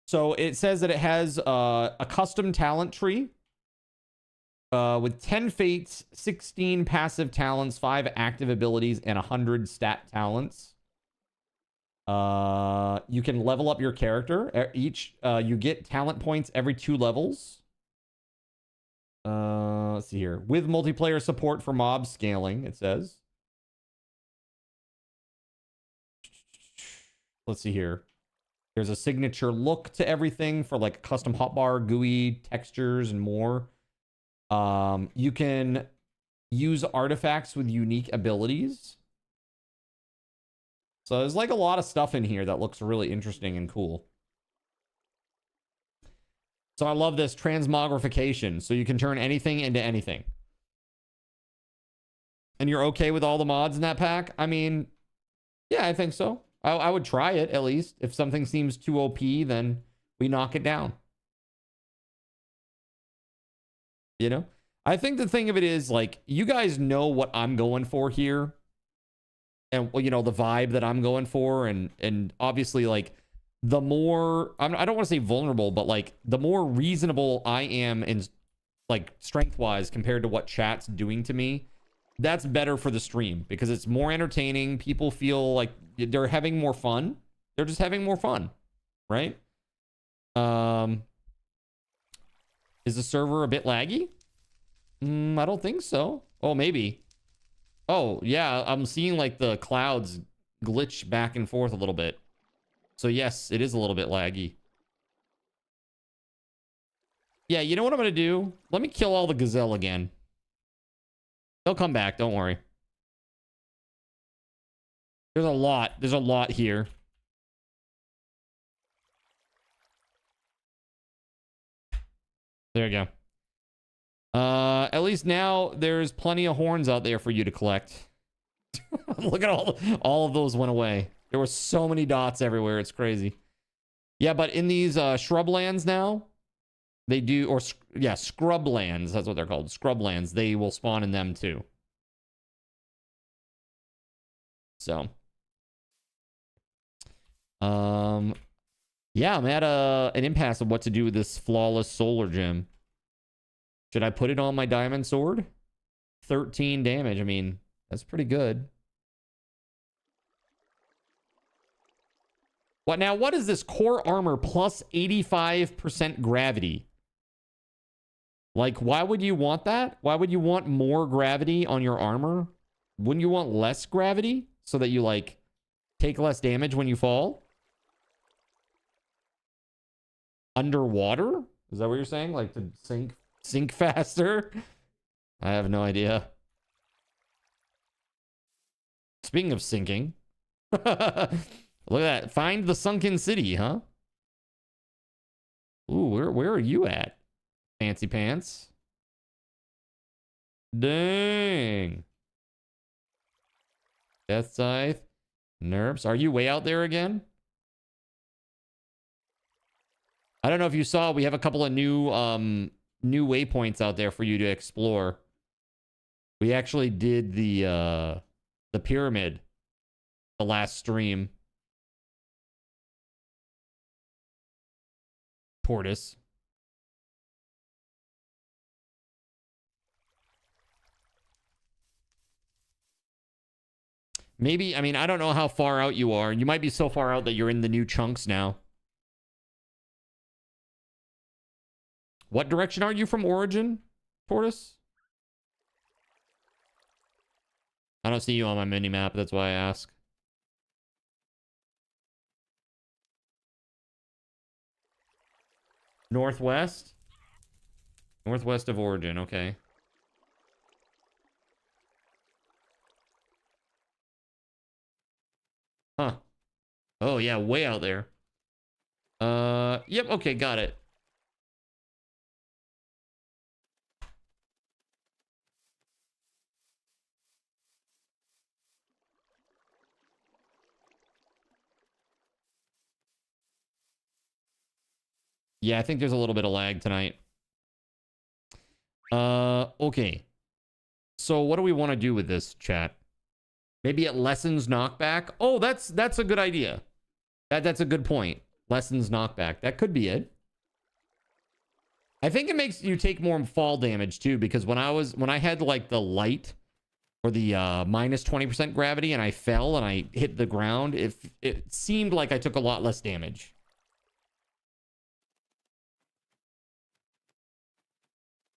So it says that it has a custom talent tree with 10 fates, 16 passive talents, 5 active abilities, and 100 stat talents. You can level up your character. You get talent points every 2 levels. Let's see here. With multiplayer support for mob scaling, it says. Let's see here. There's a signature look to everything for like custom hotbar, GUI, textures, and more. You can use artifacts with unique abilities. So there's like a lot of stuff in here that looks really interesting and cool. So I love this transmogrification. So you can turn anything into anything. And you're okay with all the mods in that pack? I mean, yeah, I think so. I would try it at least. If something seems too OP, then we knock it down. You know? I think the thing of it is, like, you guys know what I'm going for here. And, well, you know, the vibe that I'm going for. And obviously, like, the more... I don't want to say vulnerable, but, like, the more reasonable I am in, like, strength-wise compared to what chat's doing to me, that's better for the stream. Because it's more entertaining. People feel like they're having more fun. They're just having more fun. Right? Is the server a bit laggy? I don't think so. Oh, maybe. Oh, yeah. I'm seeing like the clouds glitch back and forth a little bit. So yes, it is a little bit laggy. Yeah, you know what I'm going to do? Let me kill all the gazelle again. They'll come back. Don't worry. There's a lot. There's a lot here. There you go. At least now there's plenty of horns out there for you to collect. Look at all of those went away. There were so many dots everywhere. It's crazy. Yeah, but in these shrublands now, they do, or yeah, scrublands. That's what they're called. Scrublands. They will spawn in them too. So, yeah, I'm at an impasse of what to do with this flawless solar gem. Should I put it on my diamond sword? 13 damage. I mean, that's pretty good. What now? What is this? Core armor plus 85% gravity. Like, why would you want that? Why would you want more gravity on your armor? Wouldn't you want less gravity so that you, like, take less damage when you fall? Underwater? Is that what you're saying? Like, to sink faster? I have no idea. Speaking of sinking. Look at that. Find the sunken city, huh? Ooh, where are you at? Fancy pants. Dang. Death Scythe. Nerfs. Are you way out there again? I don't know if you saw, we have a couple of new waypoints out there for you to explore. We actually did the pyramid the last stream. Tortoise. Maybe, I mean, I don't know how far out you are. You might be so far out that you're in the new chunks now. What direction are you from origin, Tortoise? I don't see you on my mini-map, that's why I ask. Northwest? Northwest of origin, okay. Huh. Oh, yeah, way out there. Yep, okay, got it. Yeah, I think there's a little bit of lag tonight. Okay. So what do we want to do with this, chat? Maybe it lessens knockback. Oh, that's a good idea. That's a good point. Lessens knockback. That could be it. I think it makes you take more fall damage too, because when I had like the light or the minus 20% gravity and I fell and I hit the ground, it seemed like I took a lot less damage.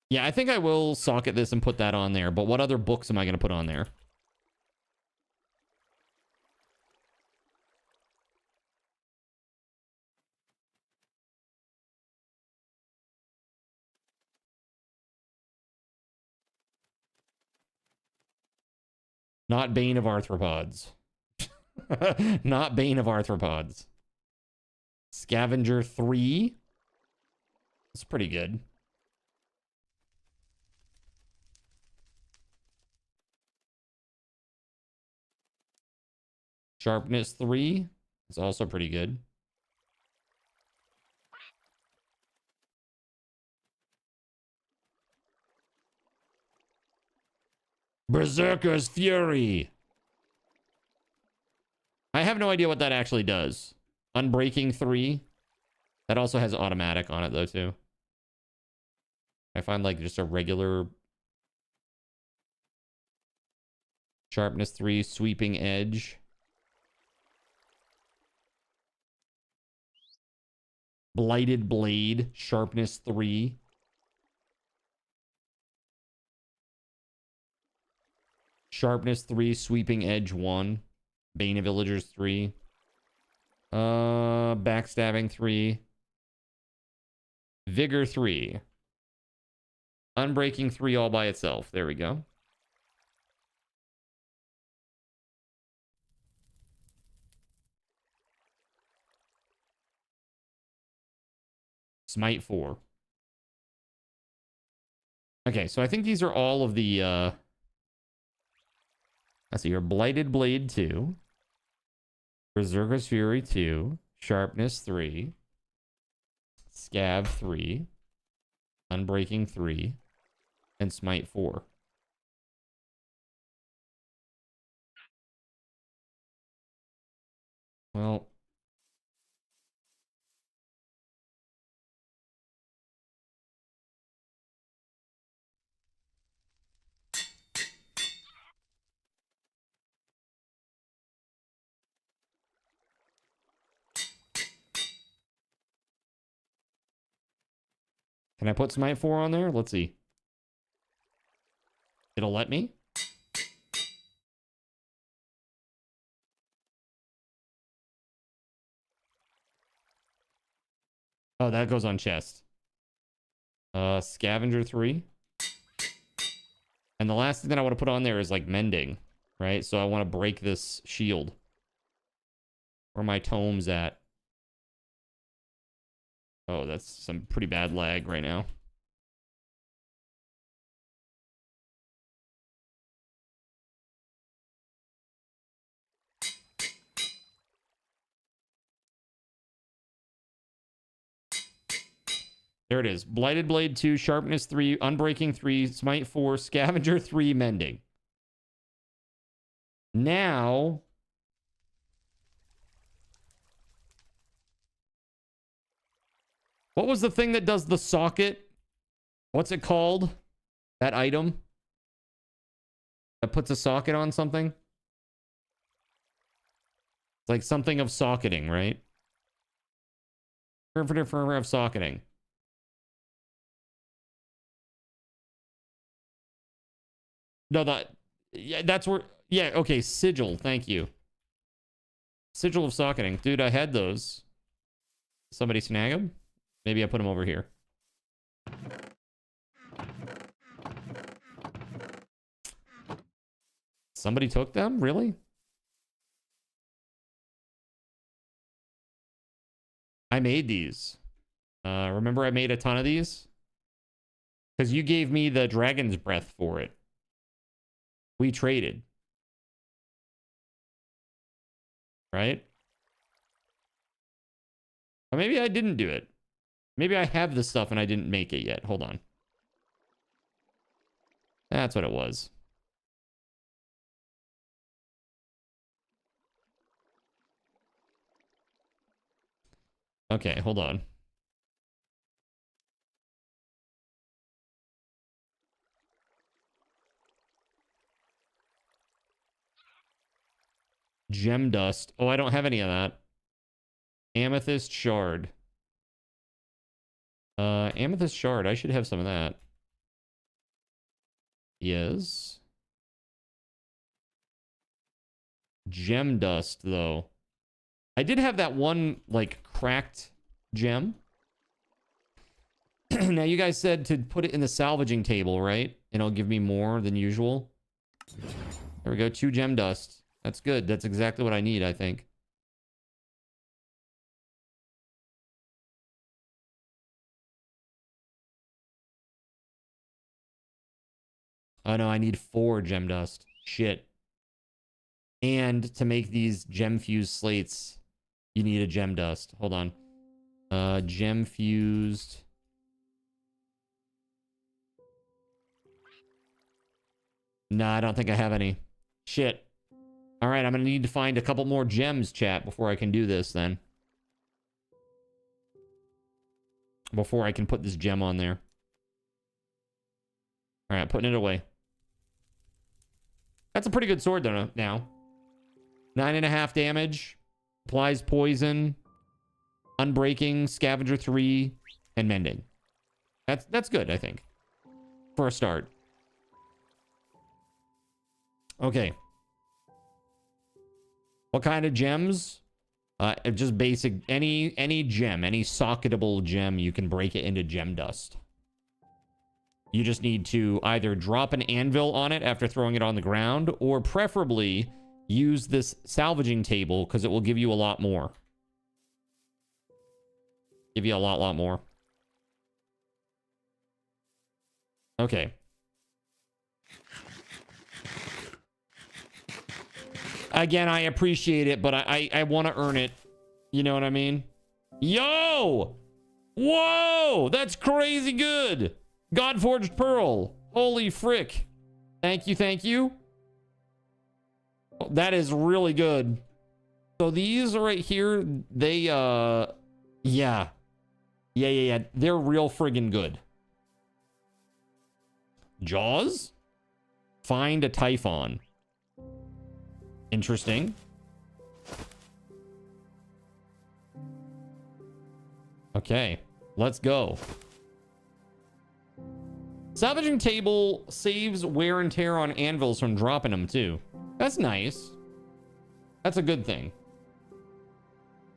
Yeah, I think I will socket this and put that on there, but what other books am I going to put on there? Not Bane of Arthropods. Not Bane of Arthropods. Scavenger 3. It's pretty good. Sharpness 3 is also pretty good. Berserker's Fury. I have no idea what that actually does. Unbreaking 3. That also has automatic on it though too. I find like just a regular Sharpness 3, Sweeping Edge. Blighted Blade, Sharpness 3. Sharpness 3, Sweeping Edge 1. Bane of Villagers 3. Backstabbing 3. Vigor 3. Unbreaking 3 all by itself. There we go. Smite 4. Okay, so I think these are all of the let's see here. Blighted Blade 2. Berserker's Fury 2. Sharpness 3. Scav 3. Unbreaking 3. And Smite 4. Well, can I put Smite 4 on there? Let's see. It'll let me? Oh, that goes on chest. Scavenger 3. And the last thing that I want to put on there is like mending, right? So I want to break this shield. Where are my tomes at? Oh, that's some pretty bad lag right now. There it is. Blighted Blade 2, Sharpness 3, Unbreaking 3, Smite 4, Scavenger 3, Mending. Now... what was the thing that does the socket? What's it called? That item? That puts a socket on something? It's like something of socketing, right? Firmware of socketing. No, that... yeah, that's where... yeah, okay, sigil. Thank you. Sigil of socketing. Dude, I had those. Somebody snag them? Maybe I put them over here. Somebody took them? Really? I made these. Remember I made a ton of these? Because you gave me the dragon's breath for it. We traded. Right? Or maybe I didn't do it. Maybe I have the stuff and I didn't make it yet. Hold on. That's what it was. Okay, hold on. Gem dust. Oh, I don't have any of that. Amethyst shard. Amethyst shard. I should have some of that. Yes. Gem dust, though. I did have that one, like, cracked gem. Now, you guys said to put it in the salvaging table, right? And it'll give me more than usual. There we go. 2 gem dust. That's good. That's exactly what I need, I think. Oh, no. I need 4 gem dust. Shit. And to make these gem fused slates, you need a gem dust. Hold on. Gem fused. No, I don't think I have any. Shit. All right, I'm going to need to find a couple more gems, chat, before I can do this then. Before I can put this gem on there. All right, putting it away. That's a pretty good sword, though, now. 9.5 damage. Applies poison. Unbreaking. Scavenger 3. And mending. That's good, I think. For a start. Okay. What kind of gems? Just basic. Any gem. Any socketable gem. You can break it into gem dust. You just need to either drop an anvil on it after throwing it on the ground, or preferably use this salvaging table because it will give you a lot more. Give you a lot more. Okay. Again, I appreciate it, but I want to earn it. You know what I mean? Yo! Whoa! That's crazy good! Godforged Pearl. Holy frick. Thank you, thank you. That is really good. So these right here, they, yeah. They're real friggin' good. Jaws? Find a Typhon. Interesting. Okay, let's go. Salvaging table saves wear and tear on anvils from dropping them, too. That's nice. That's a good thing.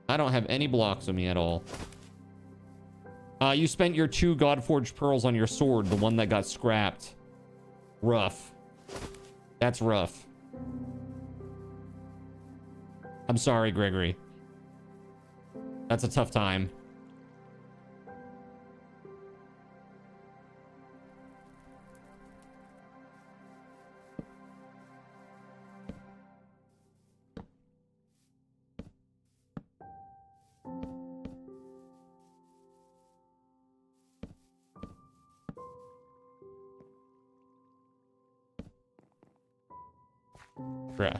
I don't have any blocks on me at all. You spent your 2 Godforged Pearls on your sword, the one that got scrapped. Rough. That's rough. I'm sorry, Gregory. That's a tough time. Bruh.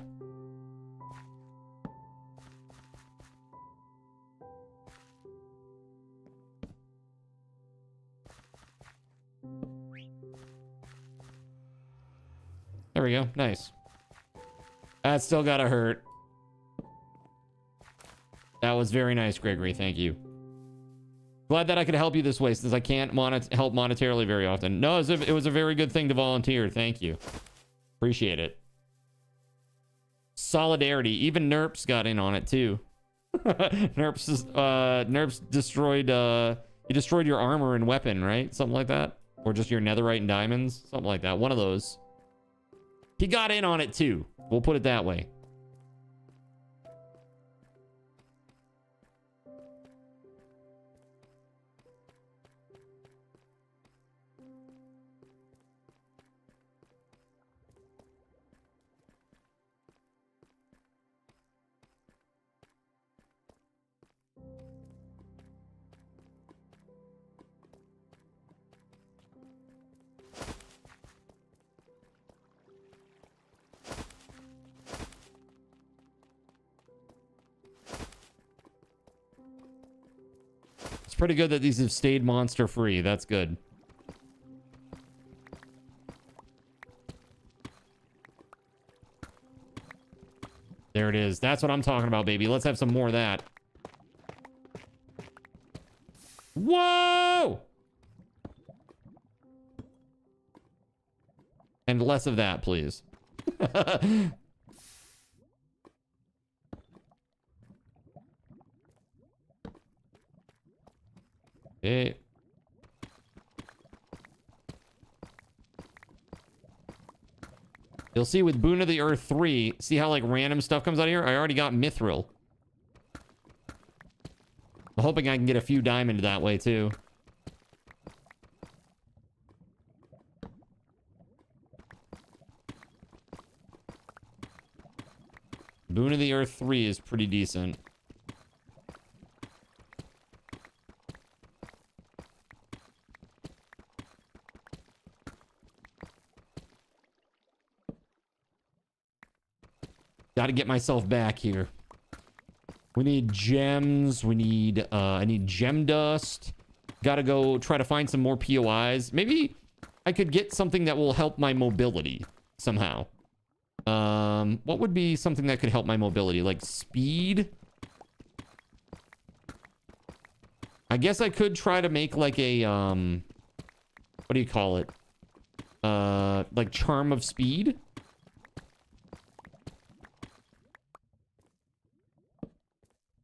There we go. Nice. That still gotta hurt. That was very nice, Gregory. Thank you. Glad that I could help you this way, since I can't help monetarily very often. No, it was a very good thing to volunteer. Thank you. Appreciate it. Solidarity. Even Nerps got in on it, too. Nerps destroyed, he destroyed your armor and weapon, right? Something like that? Or just your netherite and diamonds? Something like that. One of those. He got in on it, too. We'll put it that way. It's pretty good that these have stayed monster free. That's good. There it is. That's what I'm talking about, baby. Let's have some more of that. Whoa! And less of that, please. Okay. You'll see with Boon of the Earth 3, see how like random stuff comes out of here? I already got Mithril. I'm hoping I can get a few diamond that way too. Boon of the Earth 3 is pretty decent. Got to get myself back here. We need gems. We need, I need gem dust. Got to go try to find some more POIs. Maybe I could get something that will help my mobility somehow. What would be something that could help my mobility? Like speed? I guess I could try to make like a, what do you call it? Like charm of speed?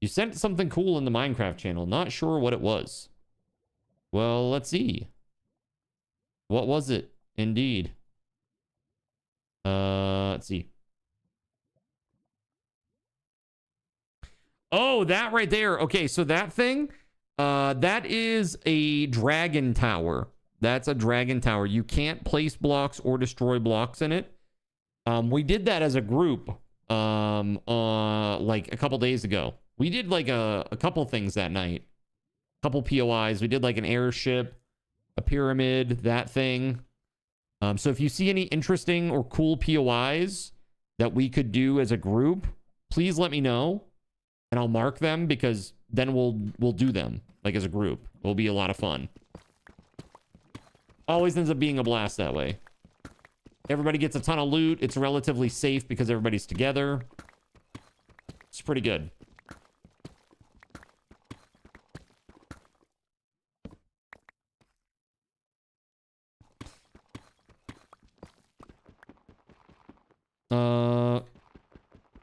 You sent something cool in the Minecraft channel. Not sure what it was. Well, let's see. What was it? Indeed. Let's see. Oh, that right there. Okay, so that thing, that is a dragon tower. That's a dragon tower. You can't place blocks or destroy blocks in it. We did that as a group, like a couple days ago. We did like a couple things that night. A couple POIs. We did like an airship, a pyramid, that thing. So if you see any interesting or cool POIs that we could do as a group, please let me know. And I'll mark them because then we'll do them like as a group. It'll be a lot of fun. Always ends up being a blast that way. Everybody gets a ton of loot. It's relatively safe because everybody's together. It's pretty good.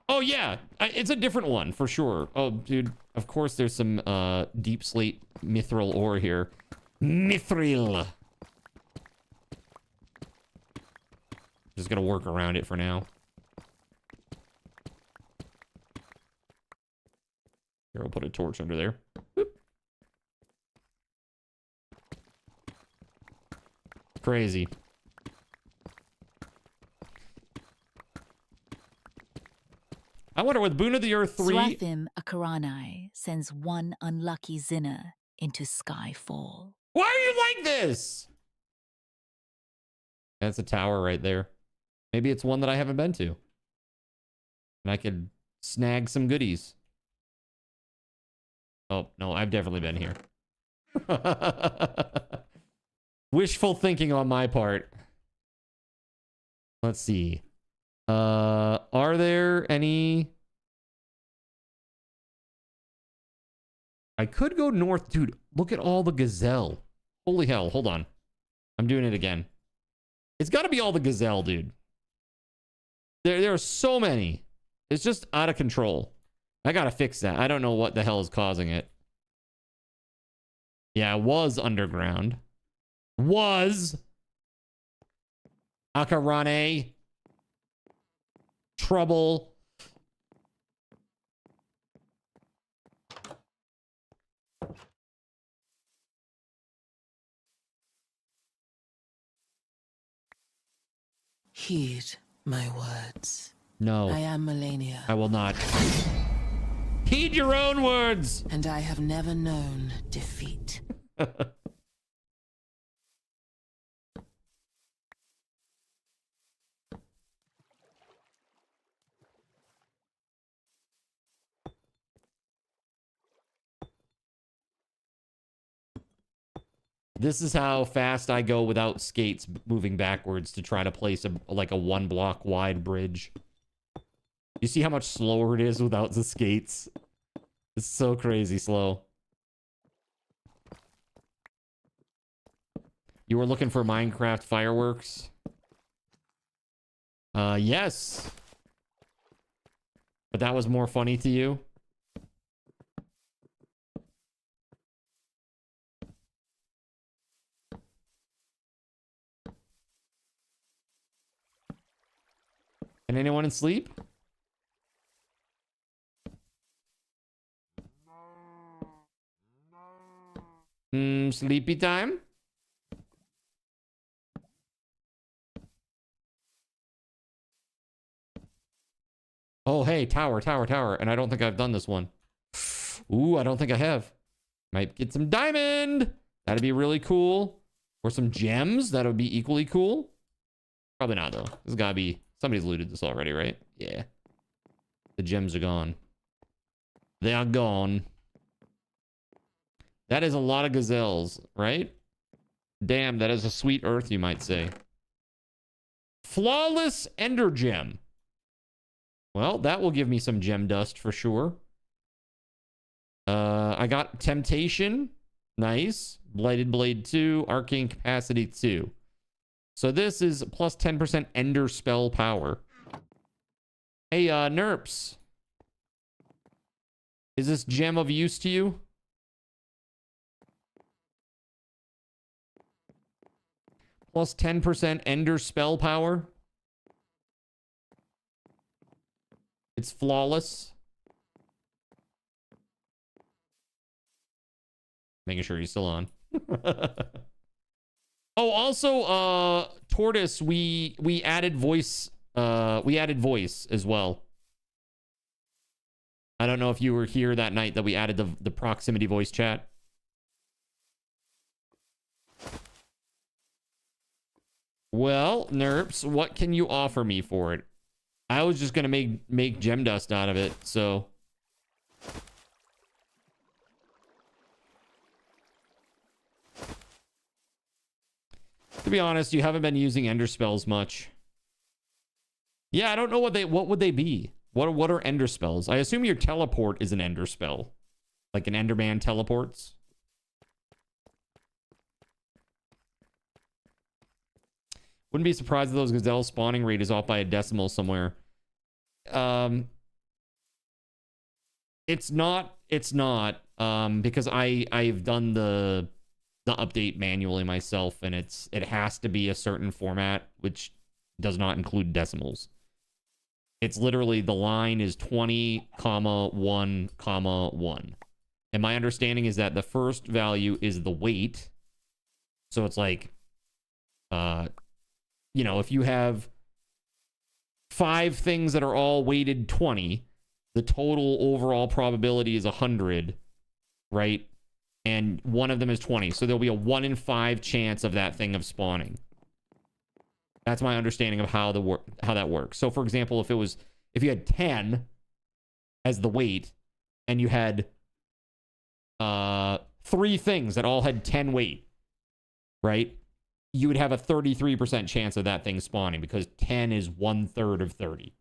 Oh yeah, it's a different one for sure. Oh, dude, of course there's some deep slate mithril ore here. Mithril. Just gonna work around it for now. Here, I'll put a torch under there. Boop. Crazy. I wonder with Boon of the Earth 3... Swathim Akaranai sends one unlucky Zinner into Skyfall. Why are you like this? That's a tower right there. Maybe it's one that I haven't been to. And I could snag some goodies. Oh, no, I've definitely been here. Wishful thinking on my part. Let's see. Are there any... I could go north. Dude, look at all the gazelle. Holy hell, hold on. I'm doing it again. It's got to be all the gazelle, dude. There are so many. It's just out of control. I got to fix that. I don't know what the hell is causing it. Yeah, it was underground. Was. Akarane. Trouble. Heed my words. No. I am Melania. I will not. Heed your own words. And I have never known defeat. This is how fast I go without skates moving backwards to try to place like a 1 block wide bridge. You see how much slower it is without the skates? It's so crazy slow. You were looking for Minecraft fireworks? Yes. But that was more funny to you? Can anyone sleep? Sleepy time? Oh, hey, tower. And I don't think I've done this one. Ooh, I don't think I have. Might get some diamond. That'd be really cool. Or some gems. That would be equally cool. Probably not, though. This has got to be... Somebody's looted this already, right? Yeah. The gems are gone. They are gone. That is a lot of gazelles, right? Damn, that is a sweet earth, you might say. Flawless ender gem. Well, that will give me some gem dust for sure. I got Temptation. Nice. Blighted Blade 2. Arcane Capacity 2. So this is plus 10% ender spell power. Hey, Nerps. Is this gem of use to you? Plus 10% ender spell power. It's flawless. Making sure he's still on. Oh, also, Tortoise, we added voice. We added voice as well. I don't know if you were here that night that we added the proximity voice chat. Well, Nerps, what can you offer me for it? I was just gonna make gem dust out of it, so. To be honest, you haven't been using ender spells much. Yeah, I don't know what would they be? What are ender spells? I assume your teleport is an ender spell. Like an enderman teleports. Wouldn't be surprised if those gazelle spawning rate is off by a decimal somewhere. It's not because I've done the update manually myself, and it has to be a certain format, which does not include decimals. It's literally the line is 20, 1, 1. And my understanding is that the first value is the weight. So it's like, you know, if you have 5 things that are all weighted 20, the total overall probability is 100, right? And one of them is 20. So there'll be a 1 in 5 chance of that thing of spawning. That's my understanding of how that works. So for example, if you had 10 as the weight and you had 3 things that all had 10 weight, right? You would have a 33% chance of that thing spawning because 10 is 1/3 of 30.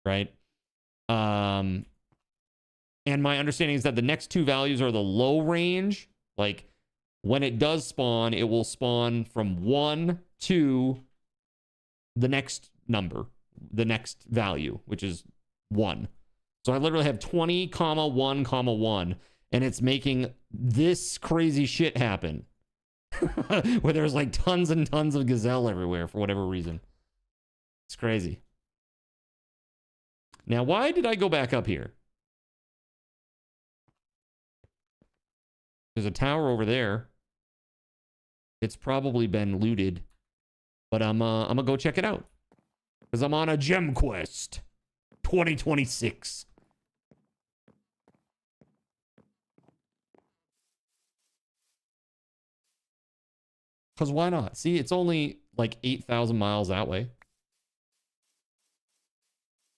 Right? And my understanding is that the next 2 values are the low range. Like when it does spawn, it will spawn from 1 to the next number, the next value, which is 1. So I literally have 20, 1, 1, and it's making this crazy shit happen. Where there's like tons and tons of gazelle everywhere for whatever reason. It's crazy. Now, why did I go back up here? There's a tower over there. It's probably been looted. But I'm gonna go check it out. Because I'm on a gem quest. 2026. Because why not? See, it's only like 8,000 miles that way.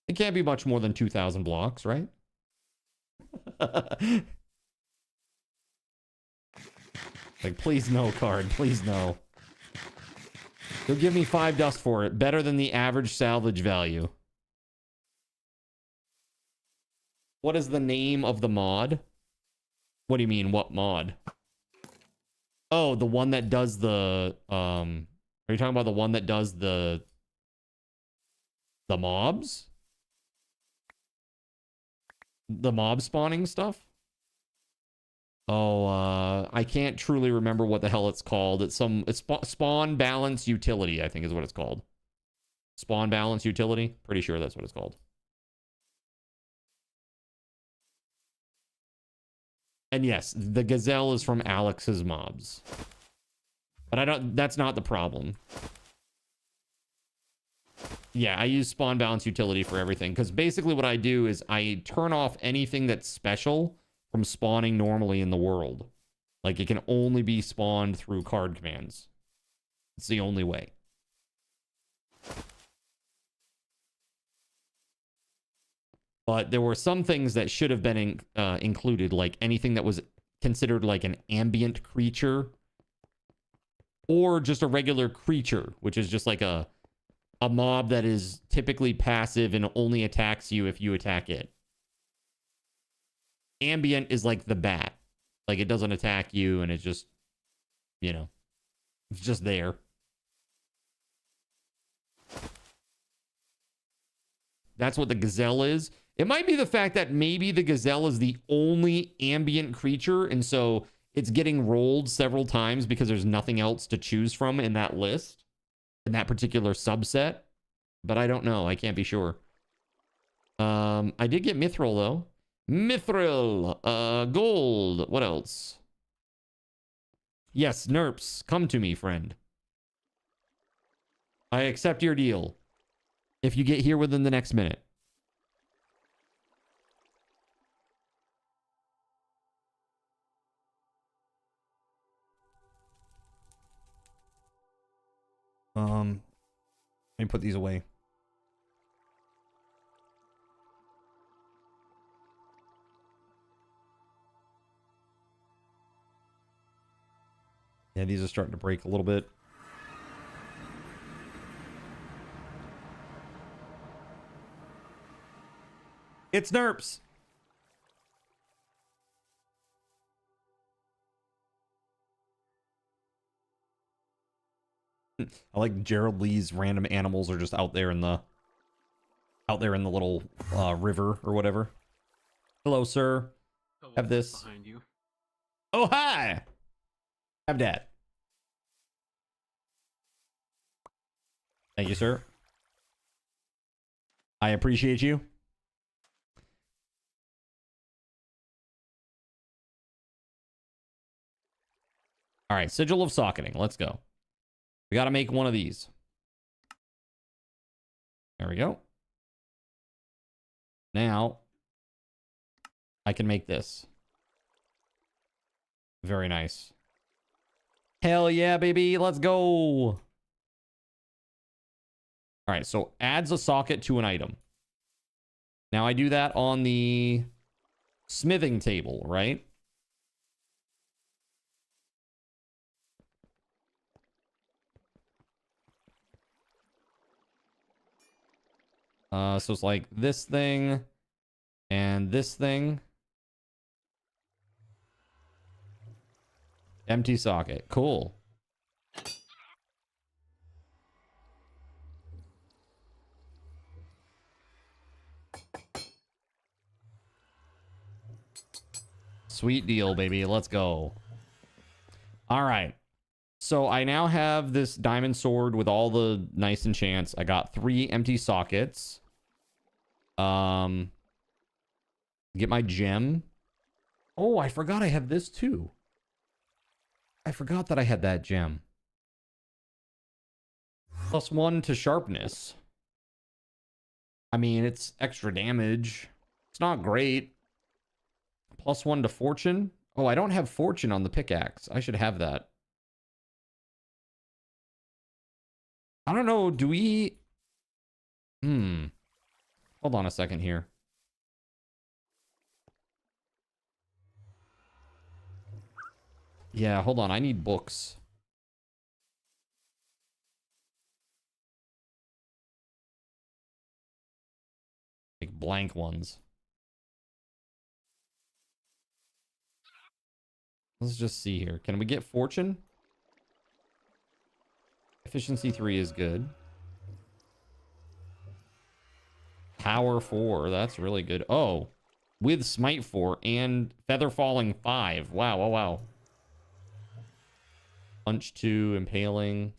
It can't be much more than 2,000 blocks, right? Like, please no, card. Please no. You'll give me 5 dust for it. Better than the average salvage value. What is the name of the mod? What do you mean, what mod? Oh, the one that does the... Are you talking about the one that does the mobs? The mob spawning stuff? Oh, I can't truly remember what the hell it's called. It's spawn balance utility, I think is what it's called. Spawn balance utility? Pretty sure that's what it's called. And yes, the gazelle is from Alex's mobs. But that's not the problem. Yeah, I use spawn balance utility for everything. Because basically what I do is I turn off anything that's special from spawning normally in the world. Like, it can only be spawned through card commands. It's the only way. But there were some things that should have been included, like anything that was considered like an ambient creature. Or just a regular creature, which is just like a mob that is typically passive and only attacks you if you attack it. Ambient is like the bat. Like, it doesn't attack you and it's just, you know, it's just there. That's what the gazelle is. It might be the fact that maybe the gazelle is the only ambient creature, and so it's getting rolled several times because there's nothing else to choose from in that list, in that particular subset. But I don't know. I can't be sure. I did get Mithril, though. Mithril. Gold. What else? Yes, Nerps. Come to me, friend. I accept your deal. If you get here within the next minute. Let me put these away. Yeah, these are starting to break a little bit. It's Nerps. I like Gerald Lee's random animals are just out there in the little river or whatever. Hello, sir. Have this. Behind you. Oh, hi. Have that. Thank you, sir. I appreciate you. All right, sigil of socketing. Let's go. We got to make one of these. There we go. Now, I can make this. Very nice. Hell yeah, baby. Let's go. All right, so adds a socket to an item. Now, I do that on the smithing table, right? So it's like this thing and this thing. Empty socket. Cool. Sweet deal, baby. Let's go. All right. So I now have this diamond sword with all the nice enchants. I got 3 empty sockets. Get my gem. Oh, I forgot I have this too. I forgot that I had that gem. +1 to sharpness. I mean, it's extra damage. It's not great. +1 to fortune. Oh, I don't have fortune on the pickaxe. I should have that. I don't know. Do we... Hold on a second here. Yeah, hold on. I need books. Like blank ones. Let's just see here. Can we get fortune? Efficiency 3 is good. Power 4. That's really good. Oh, with smite 4 and feather falling 5. Wow, wow, wow. Punch 2, impaling.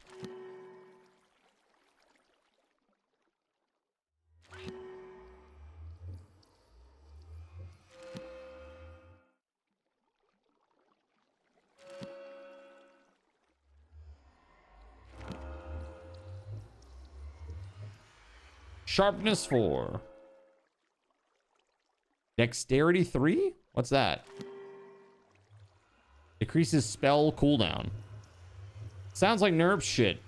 Sharpness 4. Dexterity 3? What's that? Decreases spell cooldown. Sounds like nerf shit.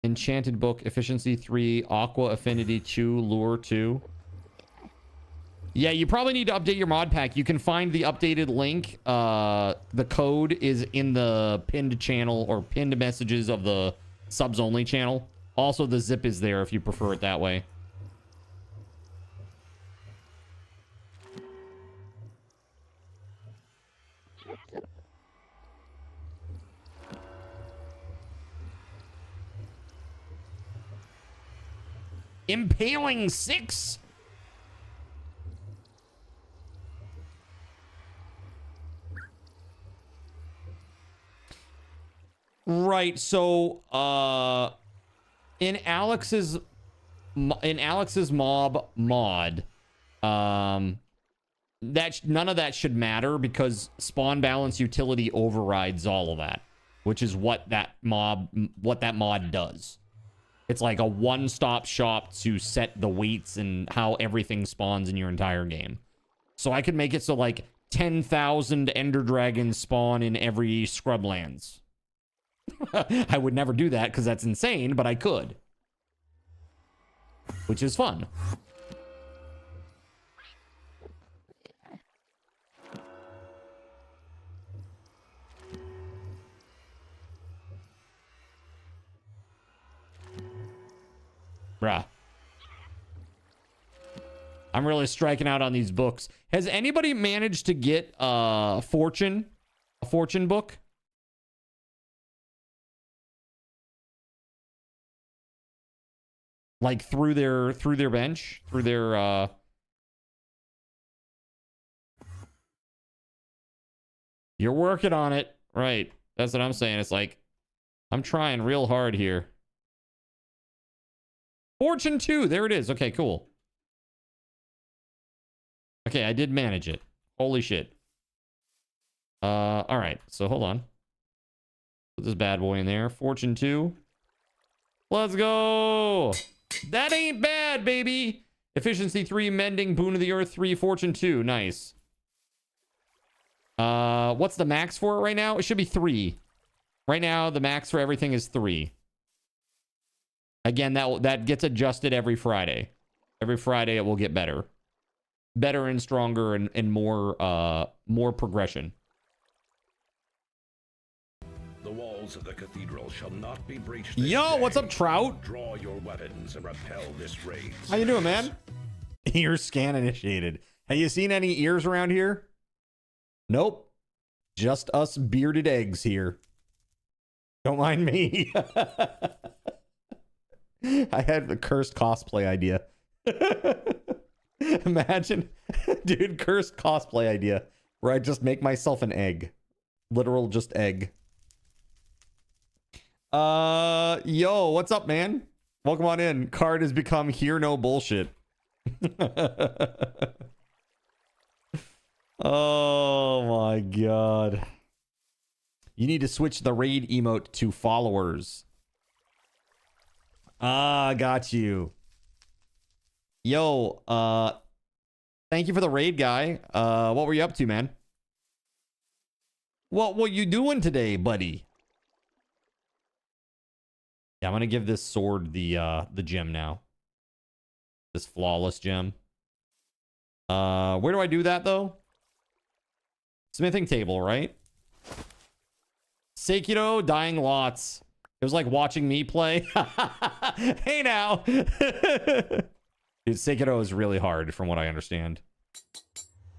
Enchanted book, efficiency 3, aqua affinity 2, lure 2. Yeah, you probably need to update your mod pack. You can find the updated link. The code is in the pinned channel or pinned messages of the subs only channel. Also, the zip is there if you prefer it that way. Impaling 6? Right, so in Alex's mob mod, that none of that should matter because spawn balance utility overrides all of that, which is what that mod does. It's like a one-stop shop to set the weights and how everything spawns in your entire game. So I could make it so like 10,000 Ender Dragons spawn in every Scrublands. I would never do that because that's insane, but I could. Which is fun. Bruh. I'm really striking out on these books. Has anybody managed to get a fortune book? Like through their bench, through their You're working on it. Right. That's what I'm saying. It's like I'm trying real hard here. Fortune 2. There it is. Okay, cool. Okay, I did manage it. Holy shit. All right. So hold on. Put this bad boy in there. Fortune 2. Let's go. That ain't bad, baby. Efficiency 3, mending, boon of the earth 3, fortune 2. Nice. What's the max for it right now? It should be 3. Right now, the max for everything is 3. Again, that gets adjusted every Friday. Every Friday it will get better. Better and stronger and more progression. The walls of the cathedral shall not be breached. Yo, what's up, Trout? Draw your weapons and repel this raid. How you doing, man? Ear scan initiated. Have you seen any ears around here? Nope. Just us bearded eggs here. Don't mind me. I had the cursed cosplay idea. Imagine, dude, cursed cosplay idea where I just make myself an egg. Literal just egg. Yo, what's up, man? Welcome on in. Card has become hear no bullshit. Oh my god. You need to switch the raid emote to followers. Ah, got you. Yo, thank you for the raid, guy. What were you up to, man? What you doing today, buddy? Yeah, I'm gonna give this sword the gem now. This flawless gem. Where do I do that, though? Smithing table, right? Sekiro, dying lots. It was like watching me play. Hey, now. Dude, Sekiro is really hard, from what I understand.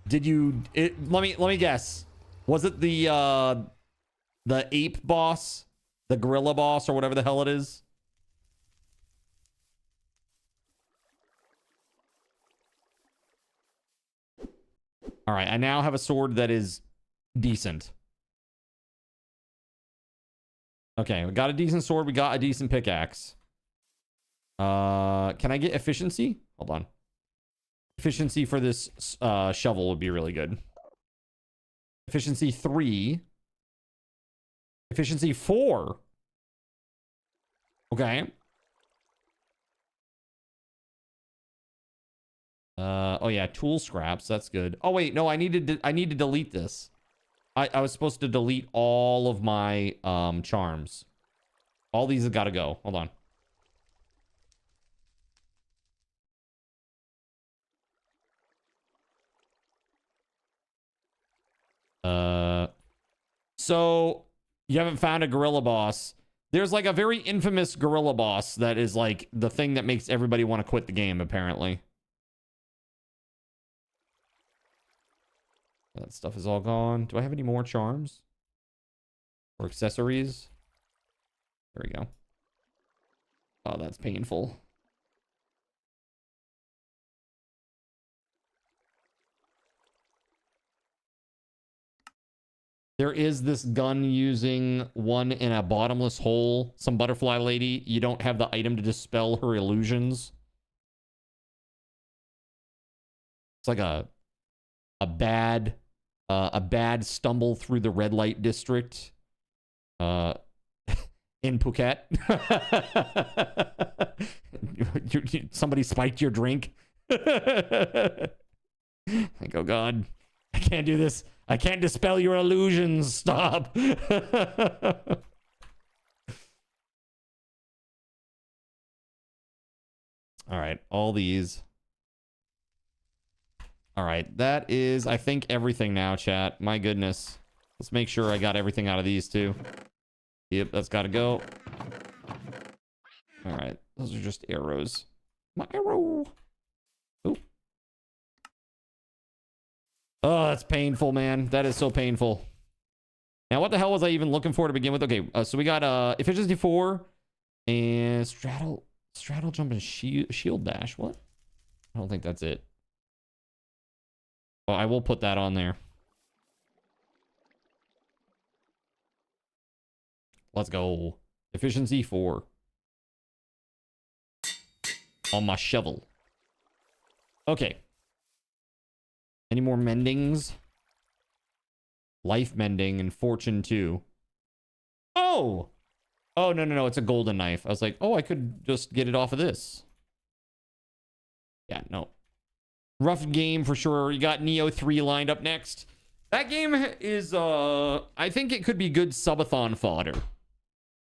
Did you... let me guess. Was it the ape boss? The gorilla boss, or whatever the hell it is? All right, I now have a sword that is decent. Okay, we got a decent sword. We got a decent pickaxe. Can I get efficiency? Hold on. Efficiency for this shovel would be really good. Efficiency 3. Efficiency 4. Okay. Oh yeah, tool scraps. That's good. Oh wait, no, I need to delete this. I was supposed to delete all of my charms. All these have got to go. Hold on. So you haven't found a gorilla boss. There's like a very infamous gorilla boss that is like the thing that makes everybody want to quit the game, apparently. That stuff is all gone. Do I have any more charms? Or accessories? There we go. Oh, that's painful. There is this gun using one in a bottomless hole. Some butterfly lady. You don't have the item to dispel her illusions. It's like a bad stumble through the red light district in Phuket. Somebody spiked your drink. Like, oh god, I can't do this. I can't dispel your illusions. Stop. All right, all these. All right, that is, I think, everything now, chat. My goodness. Let's make sure I got everything out of these, too. Yep, that's got to go. All right, those are just arrows. My arrow. Ooh. Oh, that's painful, man. That is so painful. Now, what the hell was I even looking for to begin with? Okay, so we got efficiency 4 and straddle jump and shield dash. What? I don't think that's it. Oh, I will put that on there. Let's go. Efficiency 4. On my shovel. Okay. Any more mendings? Life mending and fortune 2. Oh! Oh, no. It's a golden knife. I was like, oh, I could just get it off of this. Yeah, no. Rough game for sure. You got Neo 3 lined up next. That game is, I think it could be good subathon fodder.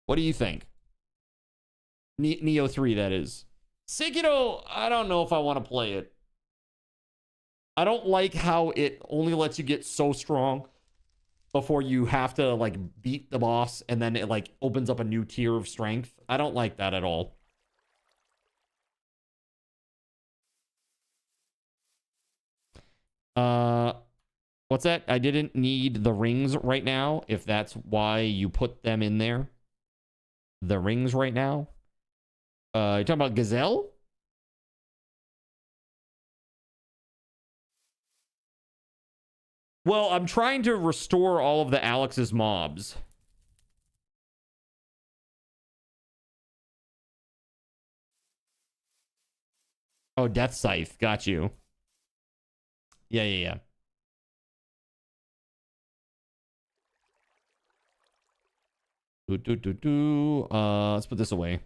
What do you think? Neo 3, that is. Sekiro, I don't know if I want to play it. I don't like how it only lets you get so strong before you have to, like, beat the boss, and then it, like, opens up a new tier of strength. I don't like that at all. What's that? I didn't need the rings right now, if that's why you put them in there. The rings right now? You talking about Gazelle? Well, I'm trying to restore all of the Alex's mobs. Oh, Death Scythe. Got you. Yeah. Let's put this away.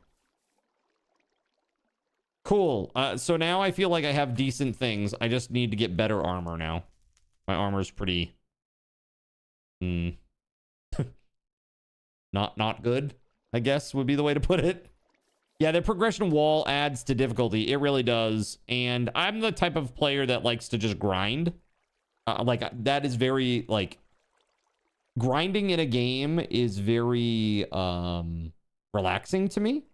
Cool. So now I feel like I have decent things. I just need to get better armor now. My armor's pretty... not good, I guess, would be the way to put it. Yeah, the progression wall adds to difficulty. It really does. And I'm the type of player that likes to just grind. Like, that is very, like... Grinding in a game is very relaxing to me.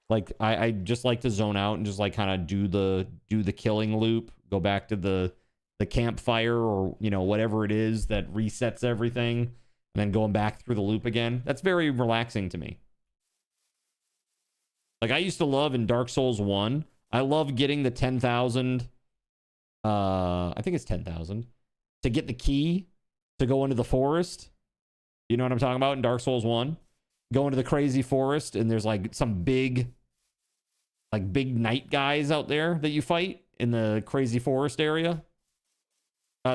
Like, I just like to zone out and just, like, kind of do the killing loop. Go back to the campfire or, you know, whatever it is that resets everything. And then going back through the loop again. That's very relaxing to me. Like, I used to love in Dark Souls 1, I love getting the 10,000, I think it's 10,000, to get the key to go into the forest. You know what I'm talking about in Dark Souls 1? Go into the crazy forest, and there's, like, some big night guys out there that you fight in the crazy forest area.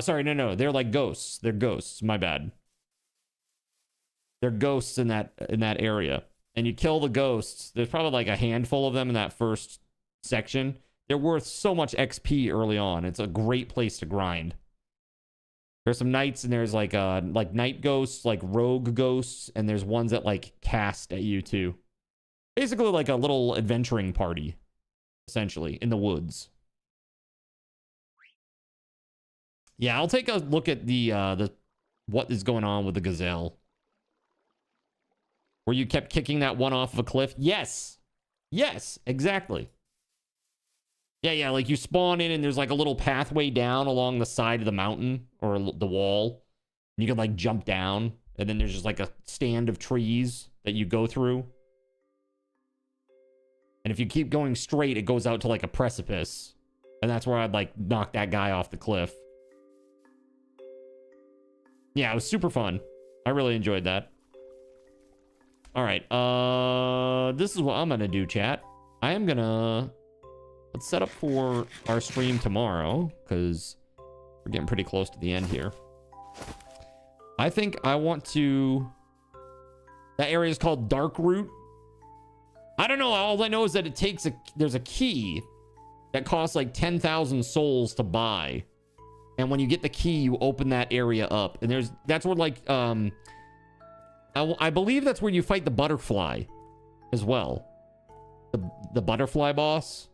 Sorry, no, they're like ghosts. They're ghosts, my bad. They're ghosts in that area. And you kill the ghosts. There's probably like a handful of them in that first section. They're worth so much XP early on. It's a great place to grind. There's some knights, and there's like night ghosts, like rogue ghosts, and there's ones that like cast at you too. Basically like a little adventuring party, essentially, in the woods. Yeah, I'll take a look at the what is going on with the gazelle. Where you kept kicking that one off of a cliff? Yes. Yes, exactly. Yeah, like you spawn in and there's like a little pathway down along the side of the mountain or the wall. You can like jump down, and then there's just like a stand of trees that you go through. And if you keep going straight, it goes out to like a precipice. And that's where I'd like knock that guy off the cliff. Yeah, it was super fun. I really enjoyed that. All right, this is what I'm gonna do, chat. I am gonna... Let's set up for our stream tomorrow, because we're getting pretty close to the end here. I think I want to... That area is called Dark Root. I don't know, all I know is that it takes a... There's a key that costs like 10,000 souls to buy. And when you get the key, you open that area up. And that's where like... I believe that's where you fight the butterfly as well. The butterfly boss.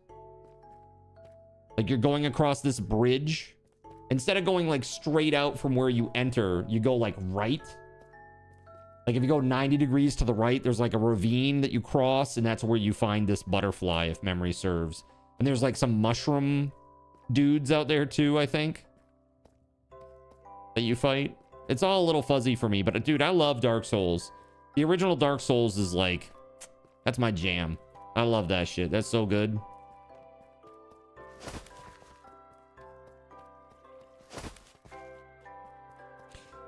Like you're going across this bridge. Instead of going like straight out from where you enter, you go like right. Like if you go 90 degrees to the right, there's like a ravine that you cross, and that's where you find this butterfly, if memory serves. And there's like some mushroom dudes out there too, I think, that you fight. It's all a little fuzzy for me, but dude, I love Dark Souls. The original Dark Souls is like, that's my jam. I love that shit. That's so good.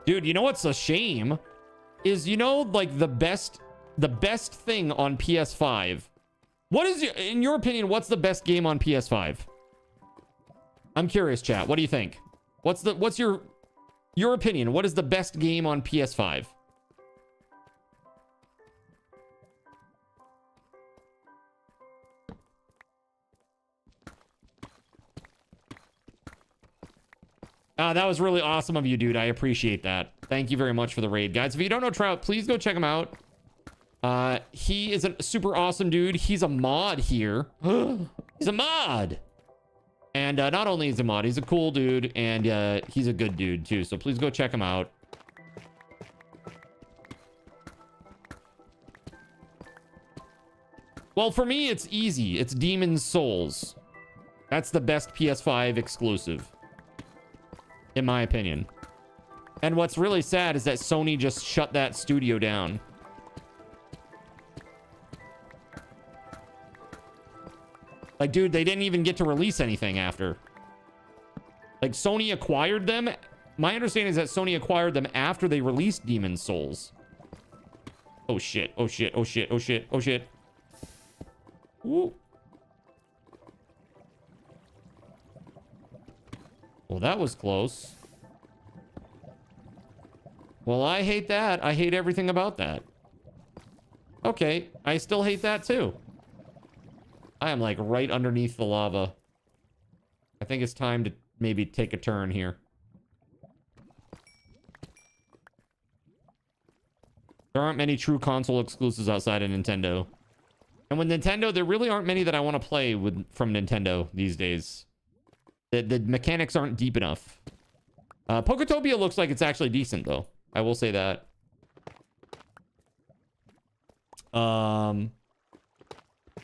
Dude, you know what's a shame? Is, you know, like the best thing on PS5. What is, in your opinion, what's the best game on PS5? I'm curious, chat. What do you think? What's your opinion? What is the best game on PS5? That was really awesome of you, dude. I appreciate that. Thank you very much for the raid, guys. If you don't know Trout, please go check him out. He is a super awesome dude. He's a mod here. He's a mod. And not only is he a mod, he's a cool dude, and he's a good dude too. So please go check him out. Well, for me, it's easy. It's Demon's Souls. That's the best PS5 exclusive, in my opinion. And what's really sad is that Sony just shut that studio down. Like, dude, they didn't even get to release anything after. Like, Sony acquired them. My understanding is that Sony acquired them after they released Demon's Souls. Oh, shit. Oh, shit. Oh, shit. Oh, shit. Oh, shit. Woo. Well, that was close. Well, I hate that. I hate everything about that. Okay, I still hate that too. I am like right underneath the lava. I think it's time to maybe take a turn here. There aren't many true console exclusives outside of Nintendo. And with Nintendo, there really aren't many that I want to play from Nintendo these days. The mechanics aren't deep enough. Poketopia looks like it's actually decent, though. I will say that.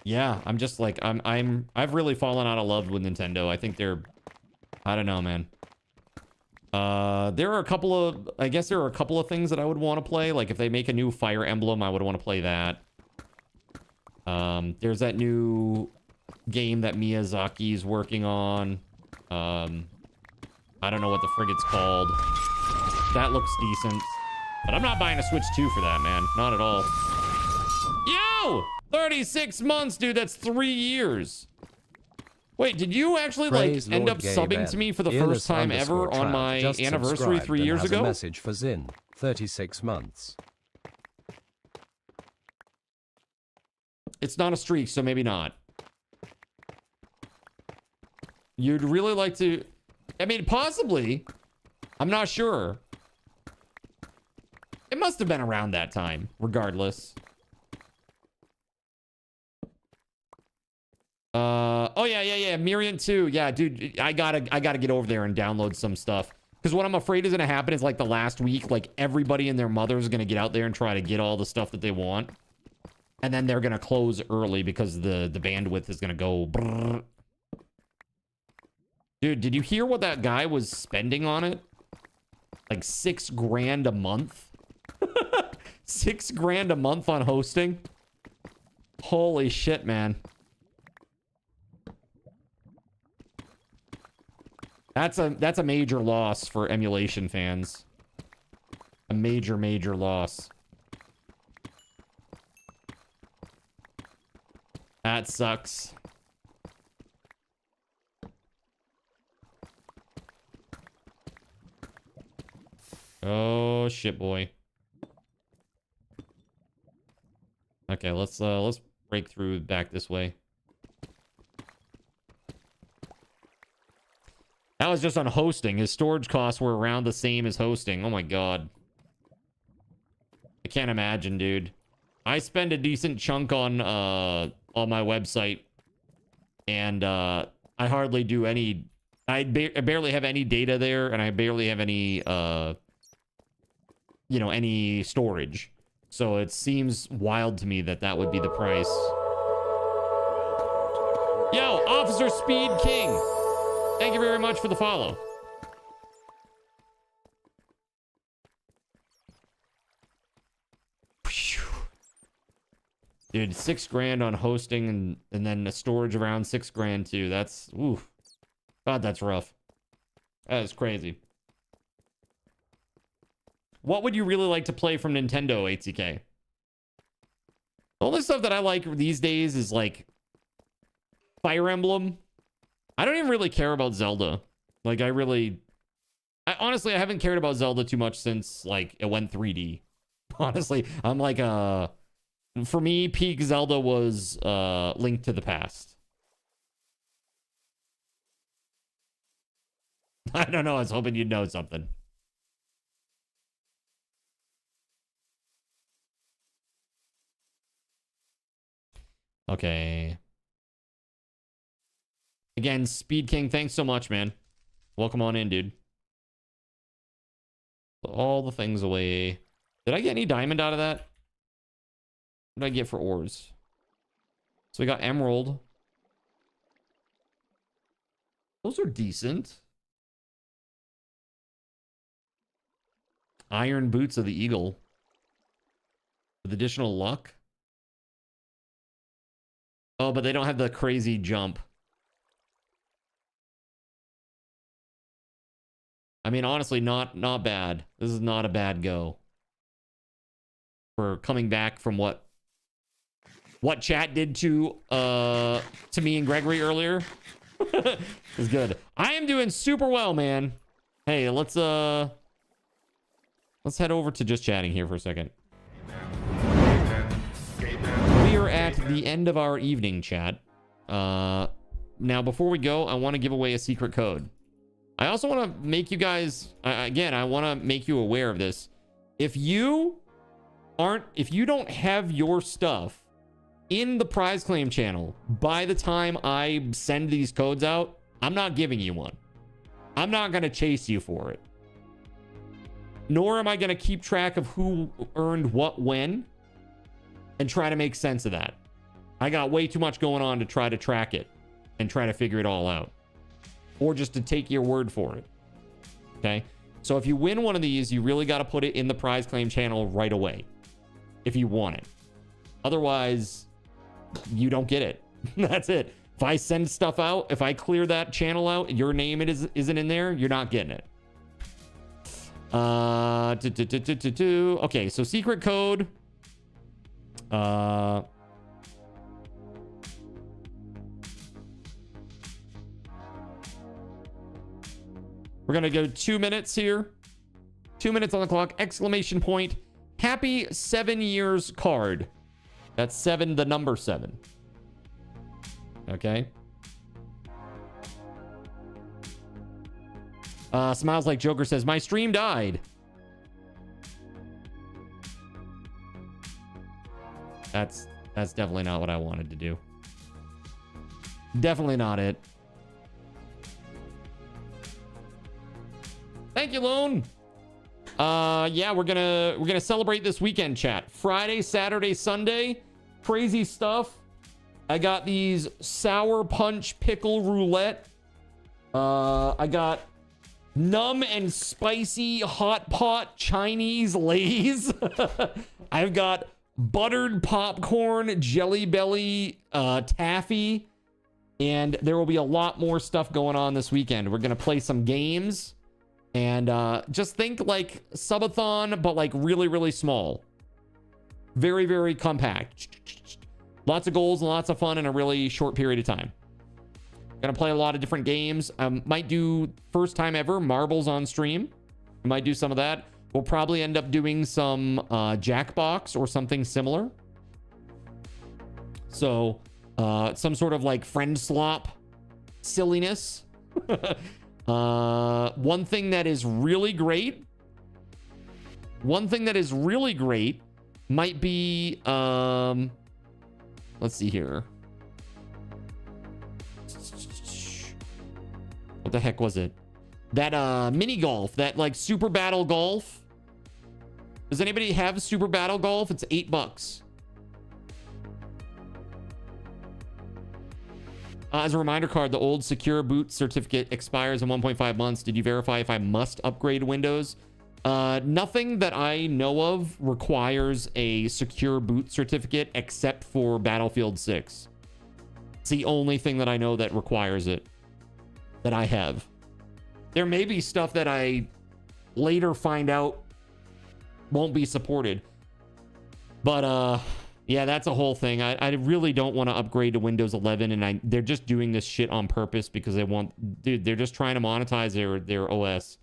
Yeah, I'm just like I've really fallen out of love with Nintendo. I think they're, I don't know, man. There are a couple of, I guess there are a couple of things that I would want to play. Like if they make a new Fire Emblem, I would want to play that. There's that new game that Miyazaki's working on. I don't know what the frig it's called. That looks decent. But I'm not buying a Switch 2 for that, man. Not at all. Yo! 36 months, dude. That's 3 years. Wait, did you actually Praise like end Lord up subbing to me for the first time ever on my anniversary 3 years ago? A message for Zin. 36 months. It's not a streak, so maybe not. You'd really like to... I mean, possibly. I'm not sure. It must have been around that time, regardless. Oh yeah. Miriam 2. Yeah, dude, I gotta get over there and download some stuff. Because what I'm afraid is gonna happen is like the last week, like everybody and their mother is gonna get out there and try to get all the stuff that they want. And then they're gonna close early because the bandwidth is gonna go brrr. Dude, did you hear what that guy was spending on it? Like $6 grand a month. $6 grand a month on hosting. Holy shit, man. That's a major loss for emulation fans. A major loss. That sucks. Oh shit, boy. Okay, let's break through back this way. That was just on hosting. His storage costs were around the same as hosting. Oh my god. I can't imagine, dude. I spend a decent chunk on my website, and I hardly do any. I barely have any data there, and I barely have any any storage. So it seems wild to me that that would be the price. Yo, Officer Speed King. Thank you very much for the follow. Dude, $6 grand on hosting and then the storage around $6 grand too. That's, oof. God, that's rough. That is crazy. What would you really like to play from Nintendo, ATK? The only stuff that I like these days is like Fire Emblem. I don't even really care about Zelda. Like honestly, I haven't cared about Zelda too much since like it went 3D. Honestly, I'm like for me, peak Zelda was Link to the Past. I don't know. I was hoping you'd know something. Okay. Again, Speed King, thanks so much, man. Welcome on in, dude. Put all the things away. Did I get any diamond out of that? What did I get for ores? So we got emerald. Those are decent. Iron boots of the eagle. With additional luck. Oh, but they don't have the crazy jump. I mean, honestly, not bad. This is not a bad go. For coming back from what chat did to me and Gregory earlier. It's good. I am doing super well, man. Hey, let's head over to just chatting here for a second. We are at the end of our evening, chat. Now, before we go, I want to give away a secret code. I also want to make you guys, again, I want to make you aware of this. If you don't have your stuff in the prize claim channel, by the time I send these codes out, I'm not giving you one. I'm not going to chase you for it. Nor am I going to keep track of who earned what when and try to make sense of that. I got way too much going on to try to track it and try to figure it all out. Or just to take your word for it. Okay? So if you win one of these, you really got to put it in the prize claim channel right away. If you want it. Otherwise, you don't get it. That's it. If I send stuff out, if I clear that channel out, your name isn't in there, you're not getting it. Okay, so secret code. We're gonna go 2 minutes here. 2 minutes on the clock. Exclamation point. Happy 7 years card. That's 7, the number 7. Okay. Smiles Like Joker says, my stream died. That's definitely not what I wanted to do. Definitely not it. Thank you, Lone. Yeah, we're gonna celebrate this weekend, chat. Friday, Saturday, Sunday. Crazy stuff. I got these sour punch pickle roulette. I got numb and spicy hot pot Chinese Lay's. I've got buttered popcorn Jelly Belly taffy. And there will be a lot more stuff going on this weekend. We're gonna play some games. And just think like subathon, but like really, really small. Very, very compact. Lots of goals and lots of fun in a really short period of time. Gonna play a lot of different games. Might do first time ever marbles on stream. Might do some of that. We'll probably end up doing some Jackbox or something similar. So some sort of like friend slop silliness. One thing that is really great might be let's see here. What the heck was it? That mini golf, that like super battle golf. Does anybody have super battle golf? It's $8. As a reminder card, the old secure boot certificate expires in 1.5 months. Did you verify if I must upgrade Windows? Nothing that I know of requires a secure boot certificate except for Battlefield 6. It's the only thing that I know that requires it, that I have. There may be stuff that I later find out won't be supported. But, yeah, that's a whole thing. I really don't want to upgrade to Windows 11, and they're just doing this shit on purpose because they want... Dude, they're just trying to monetize their OS.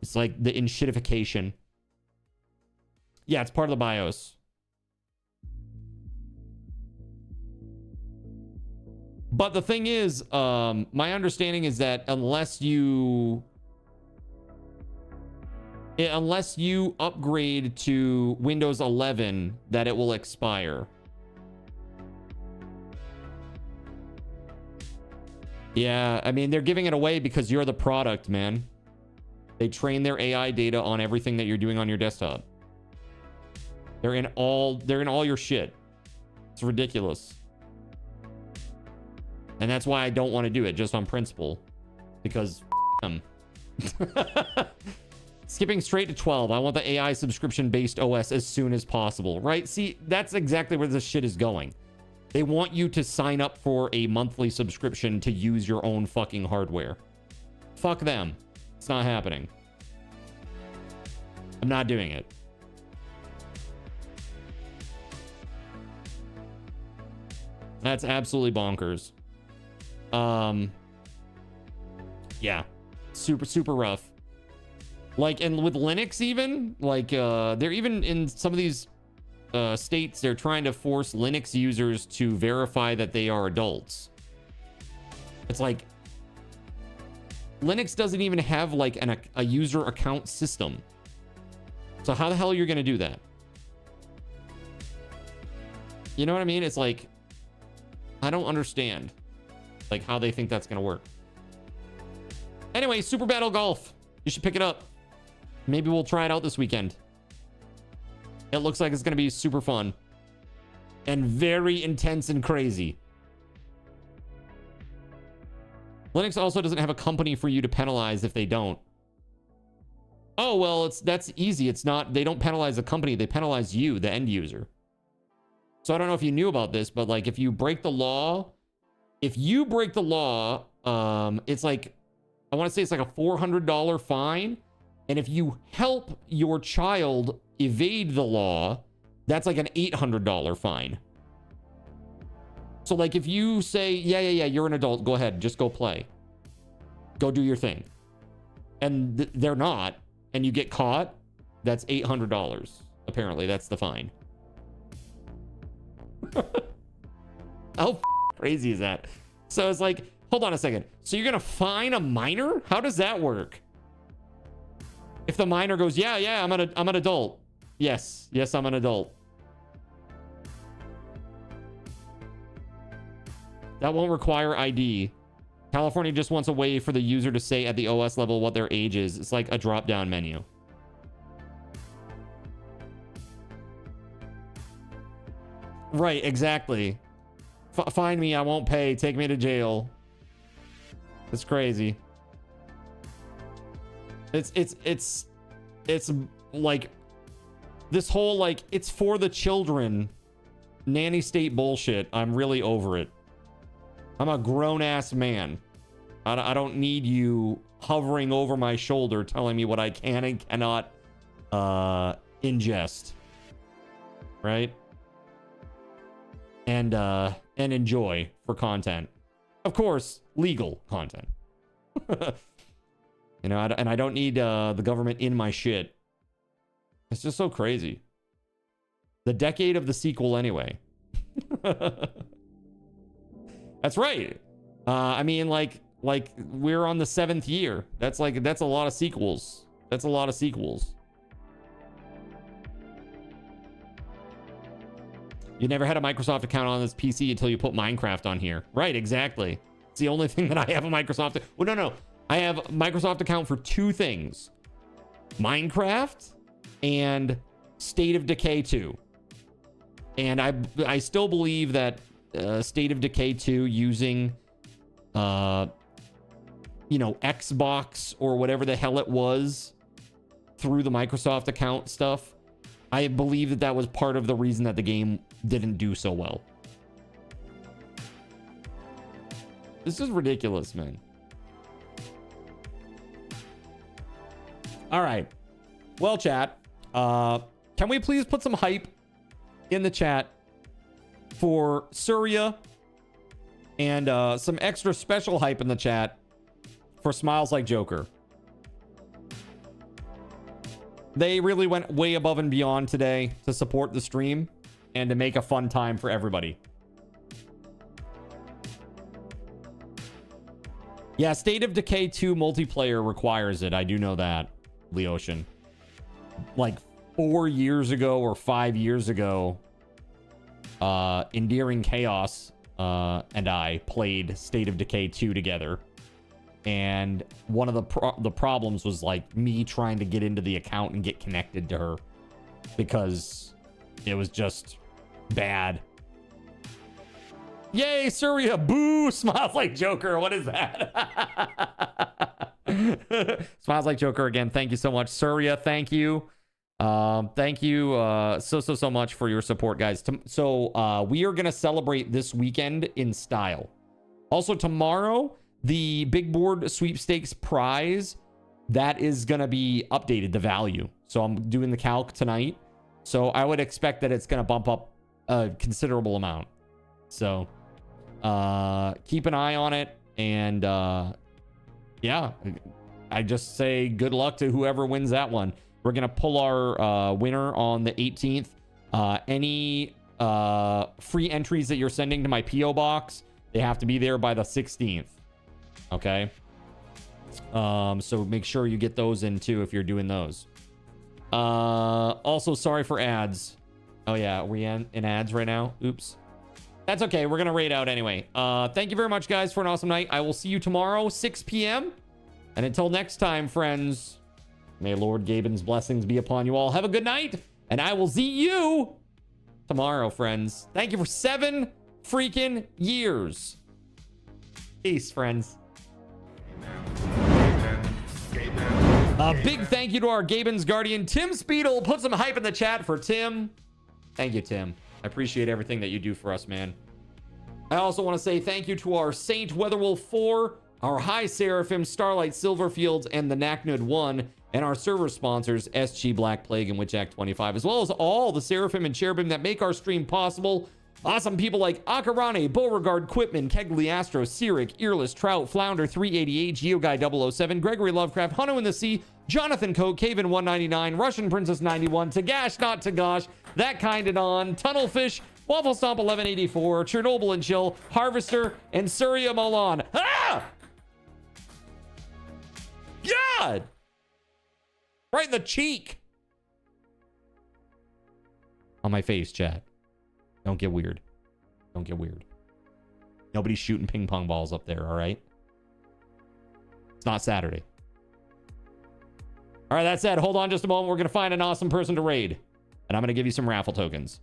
It's like the enshittification. Yeah, it's part of the BIOS. But the thing is, my understanding is that unless you upgrade to Windows 11, that it will expire. Yeah, I mean, they're giving it away because you're the product, man. They train their AI data on everything that you're doing on your desktop. They're in all your shit. It's ridiculous. And that's why I don't want to do it, just on principle. Because them. Skipping straight to 12. I want the AI subscription-based OS as soon as possible, right? See, that's exactly where this shit is going. They want you to sign up for a monthly subscription to use your own fucking hardware. Fuck them. It's not happening. I'm not doing it. That's absolutely bonkers. Yeah. Super rough. Like, and with Linux even, like, they're even in some of these states, they're trying to force Linux users to verify that they are adults. It's like, Linux doesn't even have, like, a user account system. So how the hell are you going to do that? You know what I mean? It's like, I don't understand like how they think that's gonna work. Anyway, Super Battle Golf. You should pick it up. Maybe we'll try it out this weekend. It looks like it's gonna be super fun. And very intense and crazy. Linux also doesn't have a company for you to penalize if they don't. Oh, well, that's easy. It's not, they don't penalize the company, they penalize you, the end user. So I don't know if you knew about this, but like if you break the law, it's like, I want to say it's like a $400 fine. And if you help your child evade the law, that's like an $800 fine. So like if you say, yeah, you're an adult, go ahead, just go play. Go do your thing. And they're not, and you get caught, that's $800. Apparently, that's the fine. How crazy is that? So it's like, hold on a second. So you're gonna fine a minor? How does that work? If the minor goes, yeah, I'm an adult. Yes, I'm an adult. That won't require ID. California just wants a way for the user to say at the OS level what their age is. It's like a drop-down menu. Right, exactly. Fine me, I won't pay. Take me to jail. It's crazy. It's like this whole like it's for the children nanny state bullshit. I'm really over it. I'm a grown-ass man. I don't need you hovering over my shoulder telling me what I can and cannot ingest. Right? And enjoy for content. Of course, legal content. You know, and I don't need the government in my shit. It's just so crazy. The decade of the sequel anyway. That's right. I mean, like we're on the 7th year. That's a lot of sequels. That's a lot of sequels. You never had a Microsoft account on this PC until you put Minecraft on here. Right, exactly. It's the only thing that I have a Microsoft. Well, no. I have a Microsoft account for 2 things. Minecraft and State of Decay 2. And I still believe that State of Decay 2 using Xbox or whatever the hell it was through the Microsoft account stuff, I believe that was part of the reason that the game didn't do so well. This is ridiculous, man. All right. Well, chat, can we please put some hype in the chat for Surya and some extra special hype in the chat for Smiles Like Joker? They really went way above and beyond today to support the stream and to make a fun time for everybody. Yeah, State of Decay 2 multiplayer requires it. I do know that, Leocean. Like 4 years ago or 5 years ago, Endearing Chaos and I played State of Decay 2 together. And one of the problems was like me trying to get into the account and get connected to her because it was just bad. Yay, Surya! Boo! Smiles Like Joker. What is that? Smiles Like Joker again. Thank you so much, Surya. Thank you. Thank you so much for your support, guys. So we are gonna celebrate this weekend in style. Also tomorrow, the big board sweepstakes prize, that is gonna be updated, the value. So I'm doing the calc tonight. So I would expect that it's gonna bump up a considerable amount. So keep an eye on it, and yeah, I just say good luck to whoever wins that one. We're gonna pull our winner on the 18th. Any free entries that you're sending to my PO box, they have to be there by the 16th. Okay. So make sure you get those in too if you're doing those. Also, sorry for ads. Oh yeah, are we in ads right now? Oops. That's okay. We're going to raid out anyway. Thank you very much, guys, for an awesome night. I will see you tomorrow, 6 p.m. And until next time, friends, may Lord Gaben's blessings be upon you all. Have a good night, and I will see you tomorrow, friends. Thank you for 7 freaking years. Peace, friends. A big thank you to our Gaben's guardian, TimSpeedle. Put some hype in the chat for Tim. Thank you, Tim. I appreciate everything that you do for us, man. I also want to say thank you to our Saint WeatherWolf4, our High Seraphim, Starlight Silverfields, and the Knacknud 1, and our server sponsors, SG Black Plague and Witch Act 25, as well as all the Seraphim and Cherubim that make our stream possible. Awesome people like Akarane, Beauregard, Quitman, Kegley Astro, Cyric, Earless, Trout, Flounder 388, GeoGuy 007, Gregory Lovecraft, Hunter in the Sea, Jonathan Coke, Caven 199, Russian Princess 91, Tagash Not Tagash, That Kind of On, Tunnelfish, Waffle Stomp 1184, Chernobyl and Chill, Harvester, and Surya Milan. Ah! God! Right in the cheek. On my face, chat. Don't get weird. Don't get weird. Nobody's shooting ping pong balls up there, all right? It's not Saturday. All right, that said, hold on just a moment. We're going to find an awesome person to raid. And I'm going to give you some raffle tokens.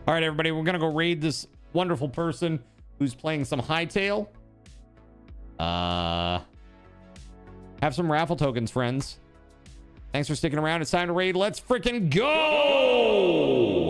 All right, everybody, we're going to go raid this wonderful person who's playing some hightail. Have some raffle tokens, friends. Thanks for sticking around. It's time to raid. Let's freaking go!